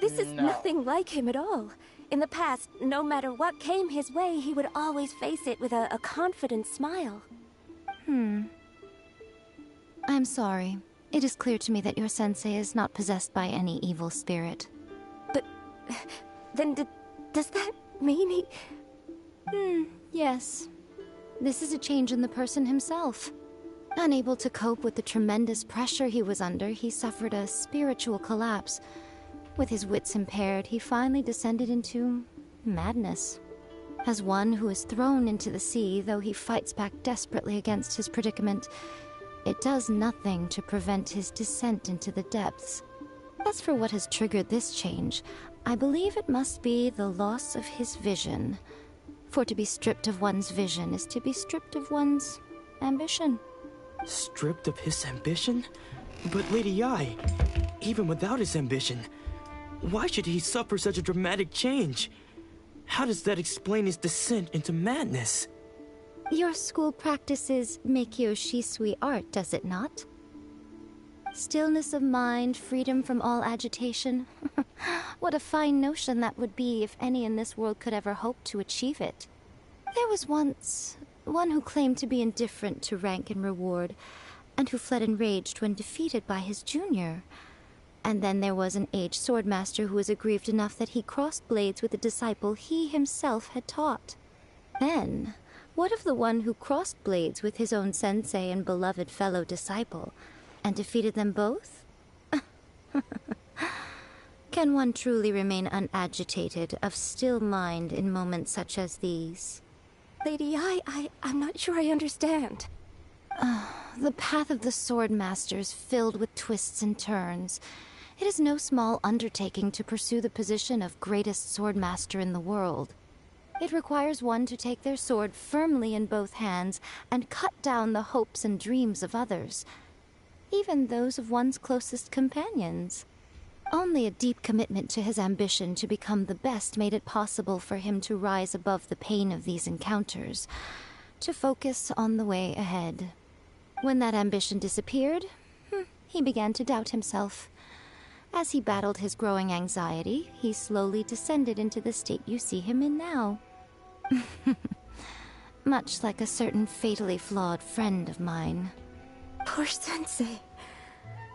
This is nothing like him at all. In the past, no matter what came his way, he would always face it with a confident smile. I'm sorry. It is clear to me that your sensei is not possessed by any evil spirit. But then does that mean he... Yes. This is a change in the person himself. Unable to cope with the tremendous pressure he was under, he suffered a spiritual collapse. With his wits impaired, he finally descended into madness. As one who is thrown into the sea, though he fights back desperately against his predicament, it does nothing to prevent his descent into the depths. As for what has triggered this change, I believe it must be the loss of his vision. For to be stripped of one's vision is to be stripped of one's ambition. Stripped of his ambition? But Lady Yai, even without his ambition, why should he suffer such a dramatic change? How does that explain his descent into madness? Your school practices Meikyo Shisui art, does it not? Stillness of mind, freedom from all agitation. What a fine notion that would be if any in this world could ever hope to achieve it. There was once one who claimed to be indifferent to rank and reward, and who fled enraged when defeated by his junior. And then there was an aged swordmaster who was aggrieved enough that he crossed blades with a disciple he himself had taught. Then, what of the one who crossed blades with his own sensei and beloved fellow disciple, and defeated them both? Can one truly unagitated unagitated, of still mind in moments such as these? Lady Ai, I'm not sure I understand. The path of the Swordmaster is filled with twists and turns. It is no small undertaking to pursue the position of greatest Swordmaster in the world. It requires one to take their sword firmly in both hands and cut down the hopes and dreams of others, even those of one's closest companions. Only a deep commitment to his ambition to become the best made it possible for him to rise above the pain of these encounters, to focus on the way ahead. When that ambition disappeared, he began to doubt himself. As he battled his growing anxiety, he slowly descended into the state you see him in now. Much like a certain fatally flawed friend of mine. Poor Sensei.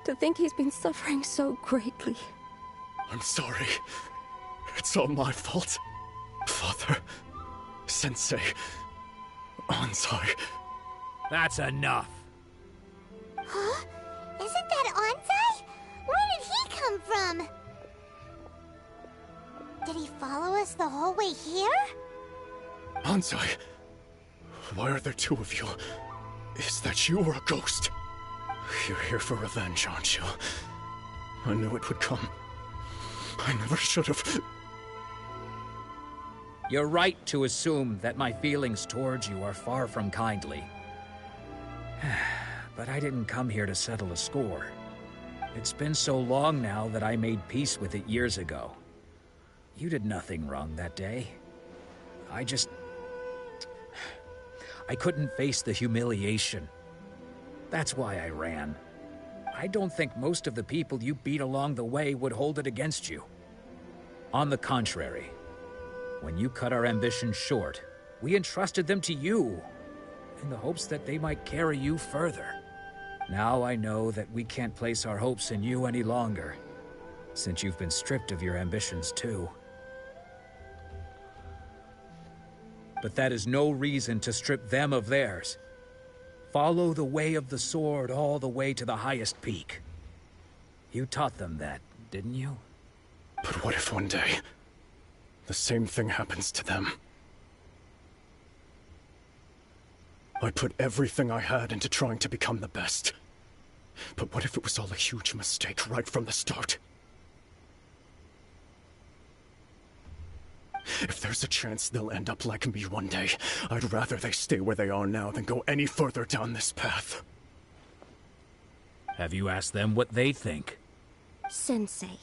To think he's been suffering so greatly. I'm sorry. It's all my fault. Father, Sensei, Anzai. That's enough. Huh? Isn't that Anzai? Where did he come from? Did he follow us the whole way here? Anzai, why are there two of you? Is that you or a ghost? You're here for revenge, aren't you? I knew it would come. I never should have. You're right to assume that my feelings towards you are far from kindly. But I didn't come here to settle a score. It's been so long now that I made peace with it years ago. You did nothing wrong that day. I couldn't face the humiliation. That's why I ran. I don't think most of the people you beat along the way would hold it against you. On the contrary, when you cut our ambitions short, we entrusted them to you, in the hopes that they might carry you further. Now I know that we can't place our hopes in you any longer, since you've been stripped of your ambitions too. But that is no reason to strip them of theirs. Follow the way of the sword all the way to the highest peak. You taught them that, didn't you? But what if one day, the same thing happens to them? I put everything I had into trying to become the best. But what if it was all a huge mistake right from the start? If there's a chance they'll end up like me one day, I'd rather they stay where they are now than go any further down this path. Have you asked them what they think? Sensei,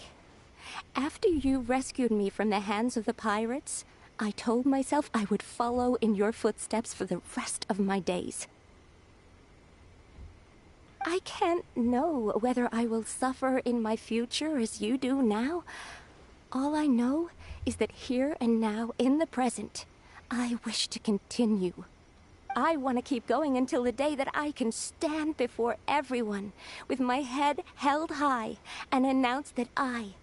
after you rescued me from the hands of the pirates, I told myself I would follow in your footsteps for the rest of my days. I can't know whether I will suffer in my future as you do now. All I know is that here and now, in the present, I wish to continue. I want to keep going until the day that I can stand before everyone with my head held high and announce that I,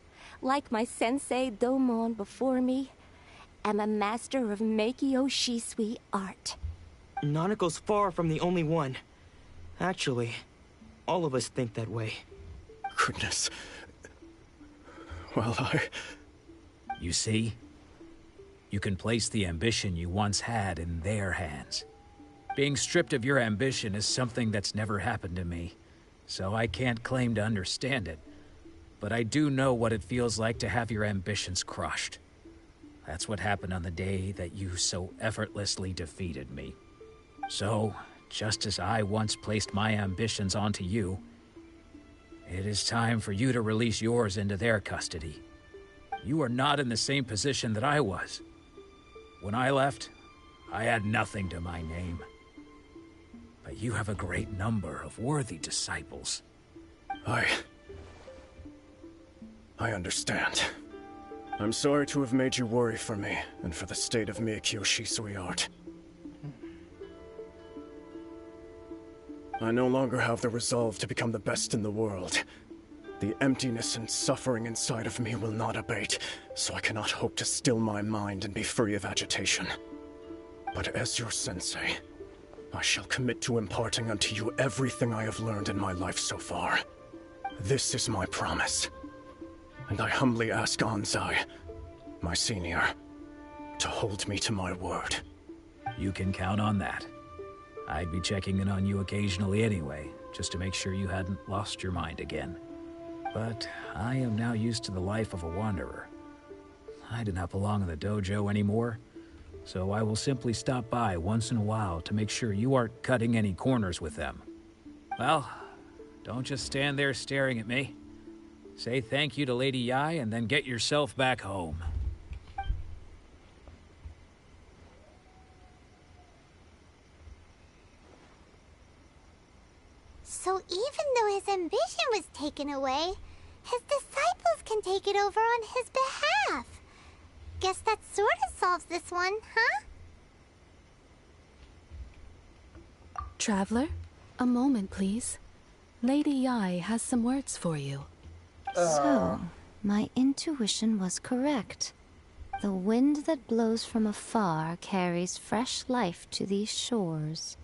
like my sensei Domon before me, am a master of Meikyo Shisui art. Nanako's far from the only one. Actually, all of us think that way. Goodness. Well, You see? You can place the ambition you once had in their hands. Being stripped of your ambition is something that's never happened to me, so I can't claim to understand it. But I do know what it feels like to have your ambitions crushed. That's what happened on the day that you so effortlessly defeated me. So, just as I once placed my ambitions onto you, it is time for you to release yours into their custody. You are not in the same position that I was. When I left, I had nothing to my name. But you have a great number of worthy disciples. I understand. I'm sorry to have made you worry for me, and for the state of Meikyo Shisui art. I no longer have the resolve to become the best in the world. The emptiness and suffering inside of me will not abate, so I cannot hope to still my mind and be free of agitation. But as your sensei, I shall commit to imparting unto you everything I have learned in my life so far. This is my promise. And I humbly ask Anzai, my senior, to hold me to my word. You can count on that. I'd be checking in on you occasionally anyway, just to make sure you hadn't lost your mind again. But I am now used to the life of a wanderer. I do not belong in the dojo anymore, so I will simply stop by once in a while to make sure you aren't cutting any corners with them. Well, don't just stand there staring at me. Say thank you to Lady Yai and then get yourself back home. So even though his ambition was taken away, his disciples can take it over on his behalf. Guess that sort of solves this one, huh? Traveler, a moment, please. Lady Yai has some words for you. So, my intuition was correct. The wind that blows from afar carries fresh life to these shores.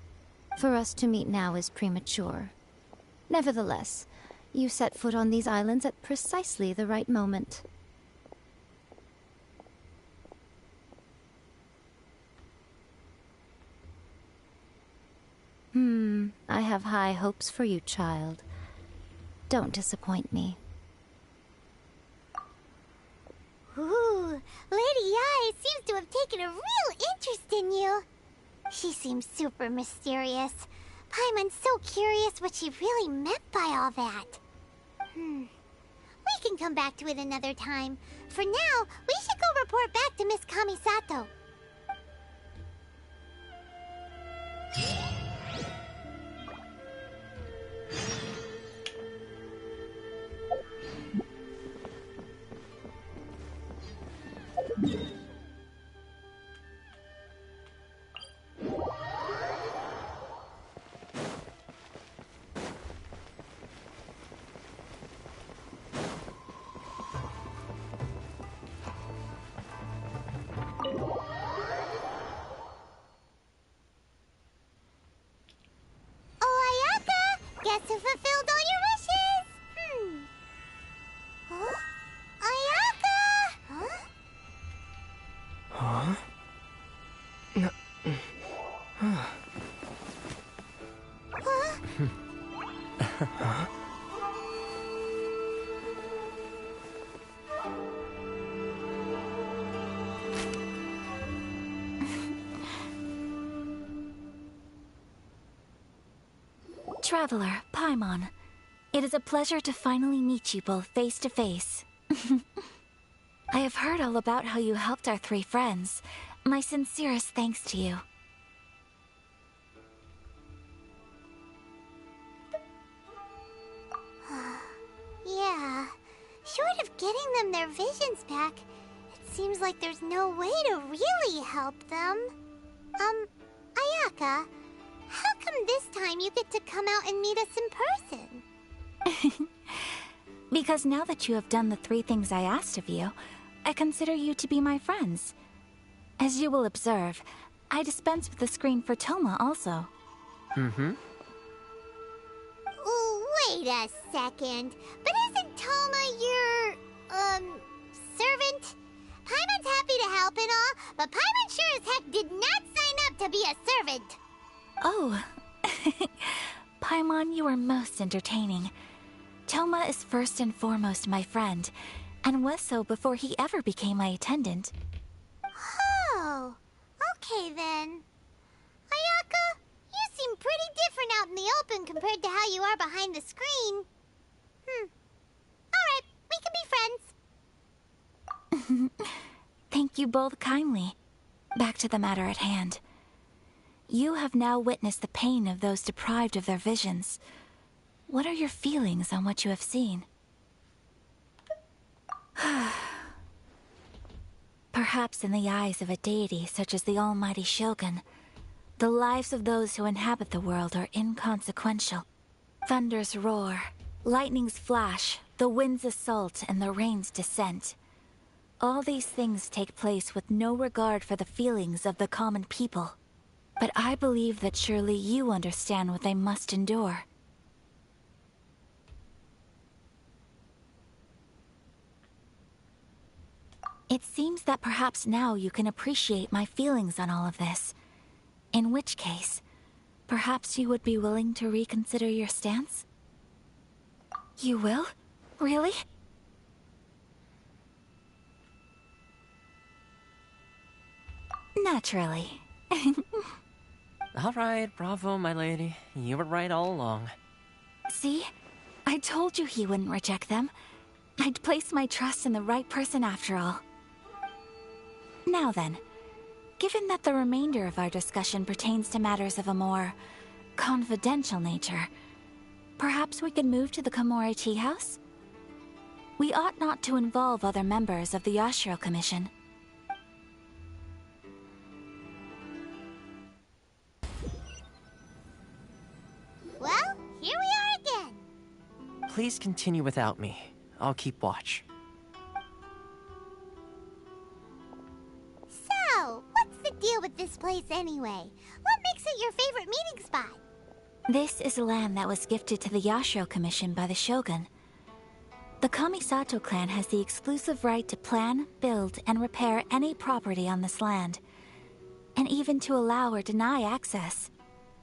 For us to meet now is premature. Nevertheless, you set foot on these islands at precisely the right moment. I have high hopes for you, child. Don't disappoint me. Ooh, Lady Ai seems to have taken a real interest in you. She seems super mysterious. Paimon's so curious what she really meant by all that. We can come back to it another time. For now, we should go report back to Miss Kamisato. Guess who fulfilled all your wishes? Huh? Ayaka! Huh? Huh? Traveler, Paimon, it is a pleasure to finally meet you both face to face. I have heard all about how you helped our three friends. My sincerest thanks to you. Yeah, short of getting them their visions back, it seems like there's no way to really help them. Ayaka, how come this time you get to come out and meet us in person? Because now that you have done the three things I asked of you, I consider you to be my friends. As you will observe, I dispense with the screen for Toma also. Wait a second. But isn't Toma your, servant? Paimon's happy to help and all, but Paimon sure as heck did not sign up to be a servant. Oh. Paimon, you are most entertaining. Toma is first and foremost my friend, and was so before he ever became my attendant. Oh, okay then. Ayaka, you seem pretty different out in the open compared to how you are behind the screen. Alright, we can be friends. Thank you both kindly. Back to the matter at hand. You have now witnessed the pain of those deprived of their visions. What are your feelings on what you have seen? Perhaps in the eyes of a deity such as the almighty Shogun, the lives of those who inhabit the world are inconsequential. Thunders roar, lightnings flash, the winds assault, and the rains descent. All these things take place with no regard for the feelings of the common people. But I believe that surely you understand what they must endure. It seems that perhaps now you can appreciate my feelings on all of this. In which case, perhaps you would be willing to reconsider your stance? You will? Really? Naturally. All right, bravo, my lady. You were right all along. See? I told you he wouldn't reject them. I'd placed my trust in the right person after all. Now then, given that the remainder of our discussion pertains to matters of a more confidential nature, perhaps we could move to the Komori Tea House? We ought not to involve other members of the Yashiro Commission. Well, here we are again. Please continue without me. I'll keep watch. So, what's the deal with this place anyway? What makes it your favorite meeting spot? This is a land that was gifted to the Yashiro Commission by the Shogun. The Kamisato clan has the exclusive right to plan, build, and repair any property on this land, and even to allow or deny access.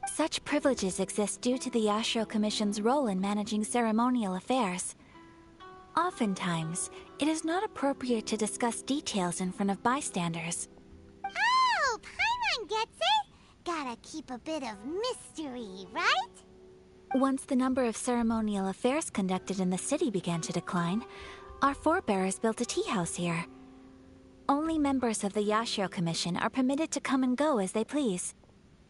Such privileges exist due to the Yashiro Commission's role in managing ceremonial affairs. Oftentimes, it is not appropriate to discuss details in front of bystanders. Oh, Paimon gets it! Gotta keep a bit of mystery, right? Once the number of ceremonial affairs conducted in the city began to decline, our forebears built a tea house here. Only members of the Yashiro Commission are permitted to come and go as they please.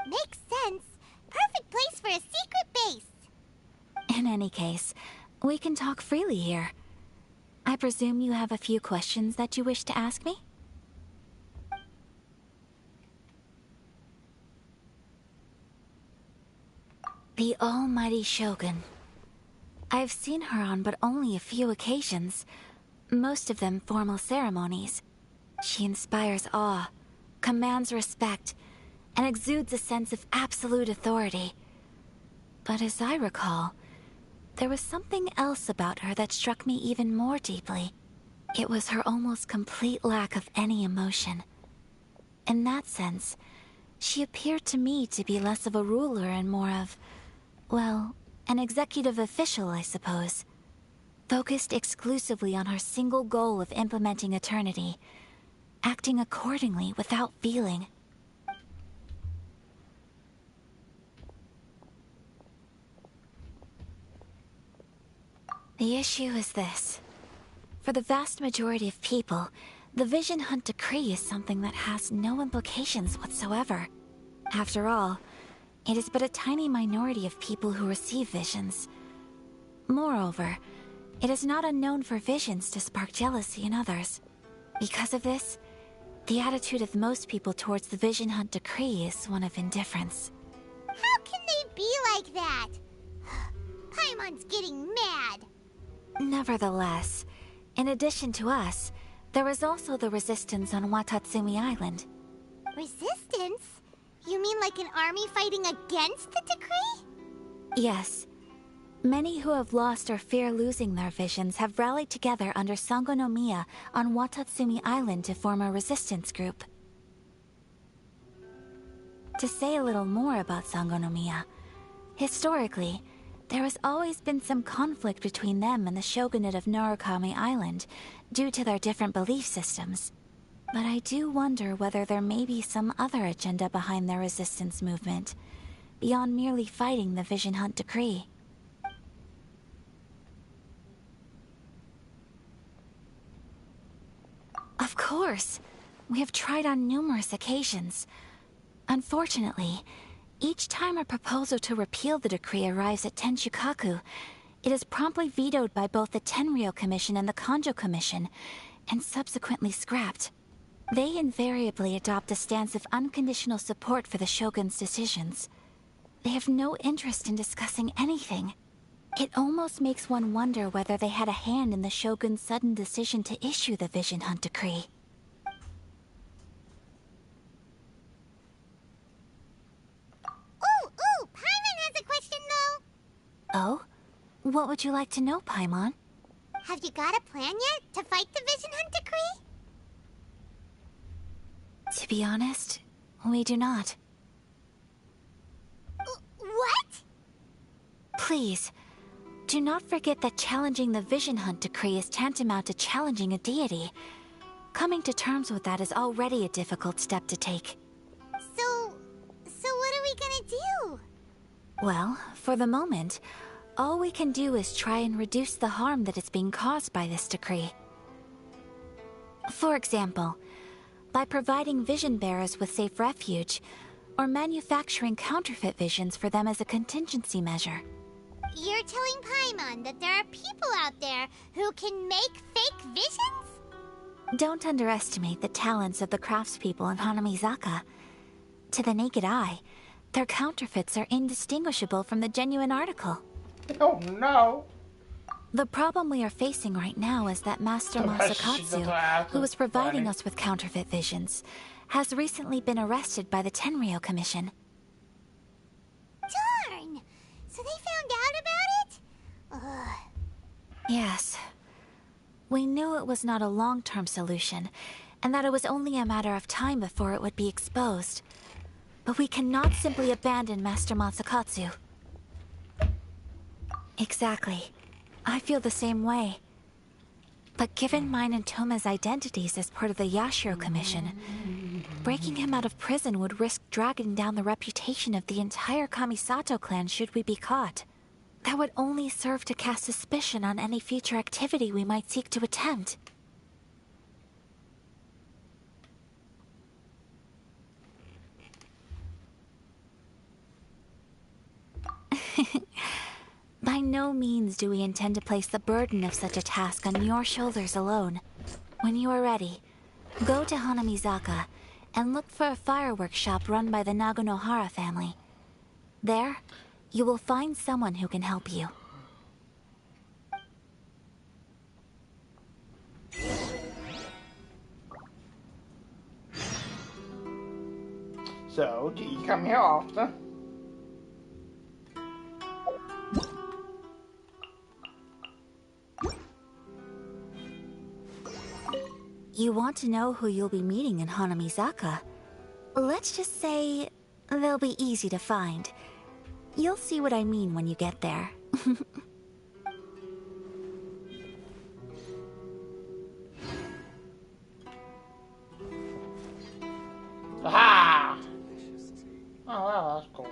Makes sense. Perfect place for a secret base. In any case, we can talk freely here. I presume you have a few questions that you wish to ask me? The almighty Shogun. I've seen her on but only a few occasions, most of them formal ceremonies. She inspires awe, commands respect, and exudes a sense of absolute authority. But as I recall, there was something else about her that struck me even more deeply. It was her almost complete lack of any emotion. In that sense, she appeared to me to be less of a ruler and more of, well, an executive official, I suppose. Focused exclusively on her single goal of implementing eternity, acting accordingly without feeling. The issue is this. For the vast majority of people, the Vision Hunt Decree is something that has no implications whatsoever. After all, it is but a tiny minority of people who receive visions. Moreover, it is not unknown for visions to spark jealousy in others. Because of this, the attitude of most people towards the Vision Hunt Decree is one of indifference. How can they be like that? Paimon's getting mad. Nevertheless, in addition to us, there is also the resistance on Watatsumi Island. Resistance? You mean like an army fighting against the decree? Yes. Many who have lost or fear losing their visions have rallied together under Sango no Miya on Watatsumi Island to form a resistance group. To say a little more about Sango no Miya, historically, there has always been some conflict between them and the shogunate of Narukami Island due to their different belief systems. But I do wonder whether there may be some other agenda behind their resistance movement, beyond merely fighting the Vision Hunt Decree. Of course! We have tried on numerous occasions. Unfortunately, each time a proposal to repeal the decree arrives at Tenshukaku, it is promptly vetoed by both the Tenryou Commission and the Kanjo Commission, and subsequently scrapped. They invariably adopt a stance of unconditional support for the Shogun's decisions. They have no interest in discussing anything. It almost makes one wonder whether they had a hand in the Shogun's sudden decision to issue the Vision Hunt Decree. Ooh, Paimon has a question though. Oh? What would you like to know, Paimon? Have you got a plan yet to fight the Vision Hunt Decree? To be honest, we do not. What? Please, do not forget that challenging the Vision Hunt Decree is tantamount to challenging a deity. Coming to terms with that is already a difficult step to take. So what are we gonna do? Well, for the moment, all we can do is try and reduce the harm that is being caused by this decree. For example, by providing vision bearers with safe refuge, or manufacturing counterfeit visions for them as a contingency measure. You're telling Paimon that there are people out there who can make fake visions? Don't underestimate the talents of the craftspeople in Hanamizaka. To the naked eye, their counterfeits are indistinguishable from the genuine article. Oh no! The problem we are facing right now is that Master Masakatsu, who is providing us with counterfeit visions, has recently been arrested by the Tenryou Commission. Darn! So they found out about it? Ugh. Yes. We knew it was not a long-term solution, and that it was only a matter of time before it would be exposed. But we cannot simply abandon Master Masakatsu. Exactly. I feel the same way. But given mine and Toma's identities as part of the Yashiro Commission, breaking him out of prison would risk dragging down the reputation of the entire Kamisato clan should we be caught. That would only serve to cast suspicion on any future activity we might seek to attempt. By no means do we intend to place the burden of such a task on your shoulders alone. When you are ready, go to Hanamizaka and look for a fireworks shop run by the Nagonohara family. There, you will find someone who can help you. So, do you come here often? You want to know who you'll be meeting in Hanamizaka? Let's just say they'll be easy to find. You'll see what I mean when you get there. Aha! Oh wow, that's cool.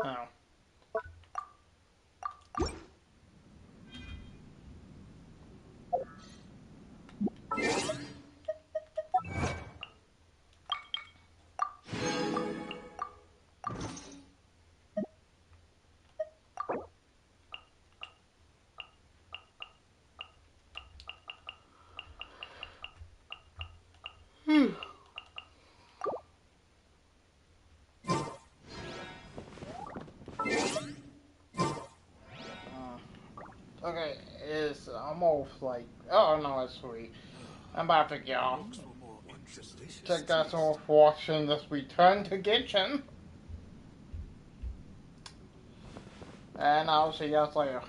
Oh. Okay, it's almost like, oh no, it's sweet. I'm about to get off. Check out some more watching this return to Genshin. And I'll see you guys later.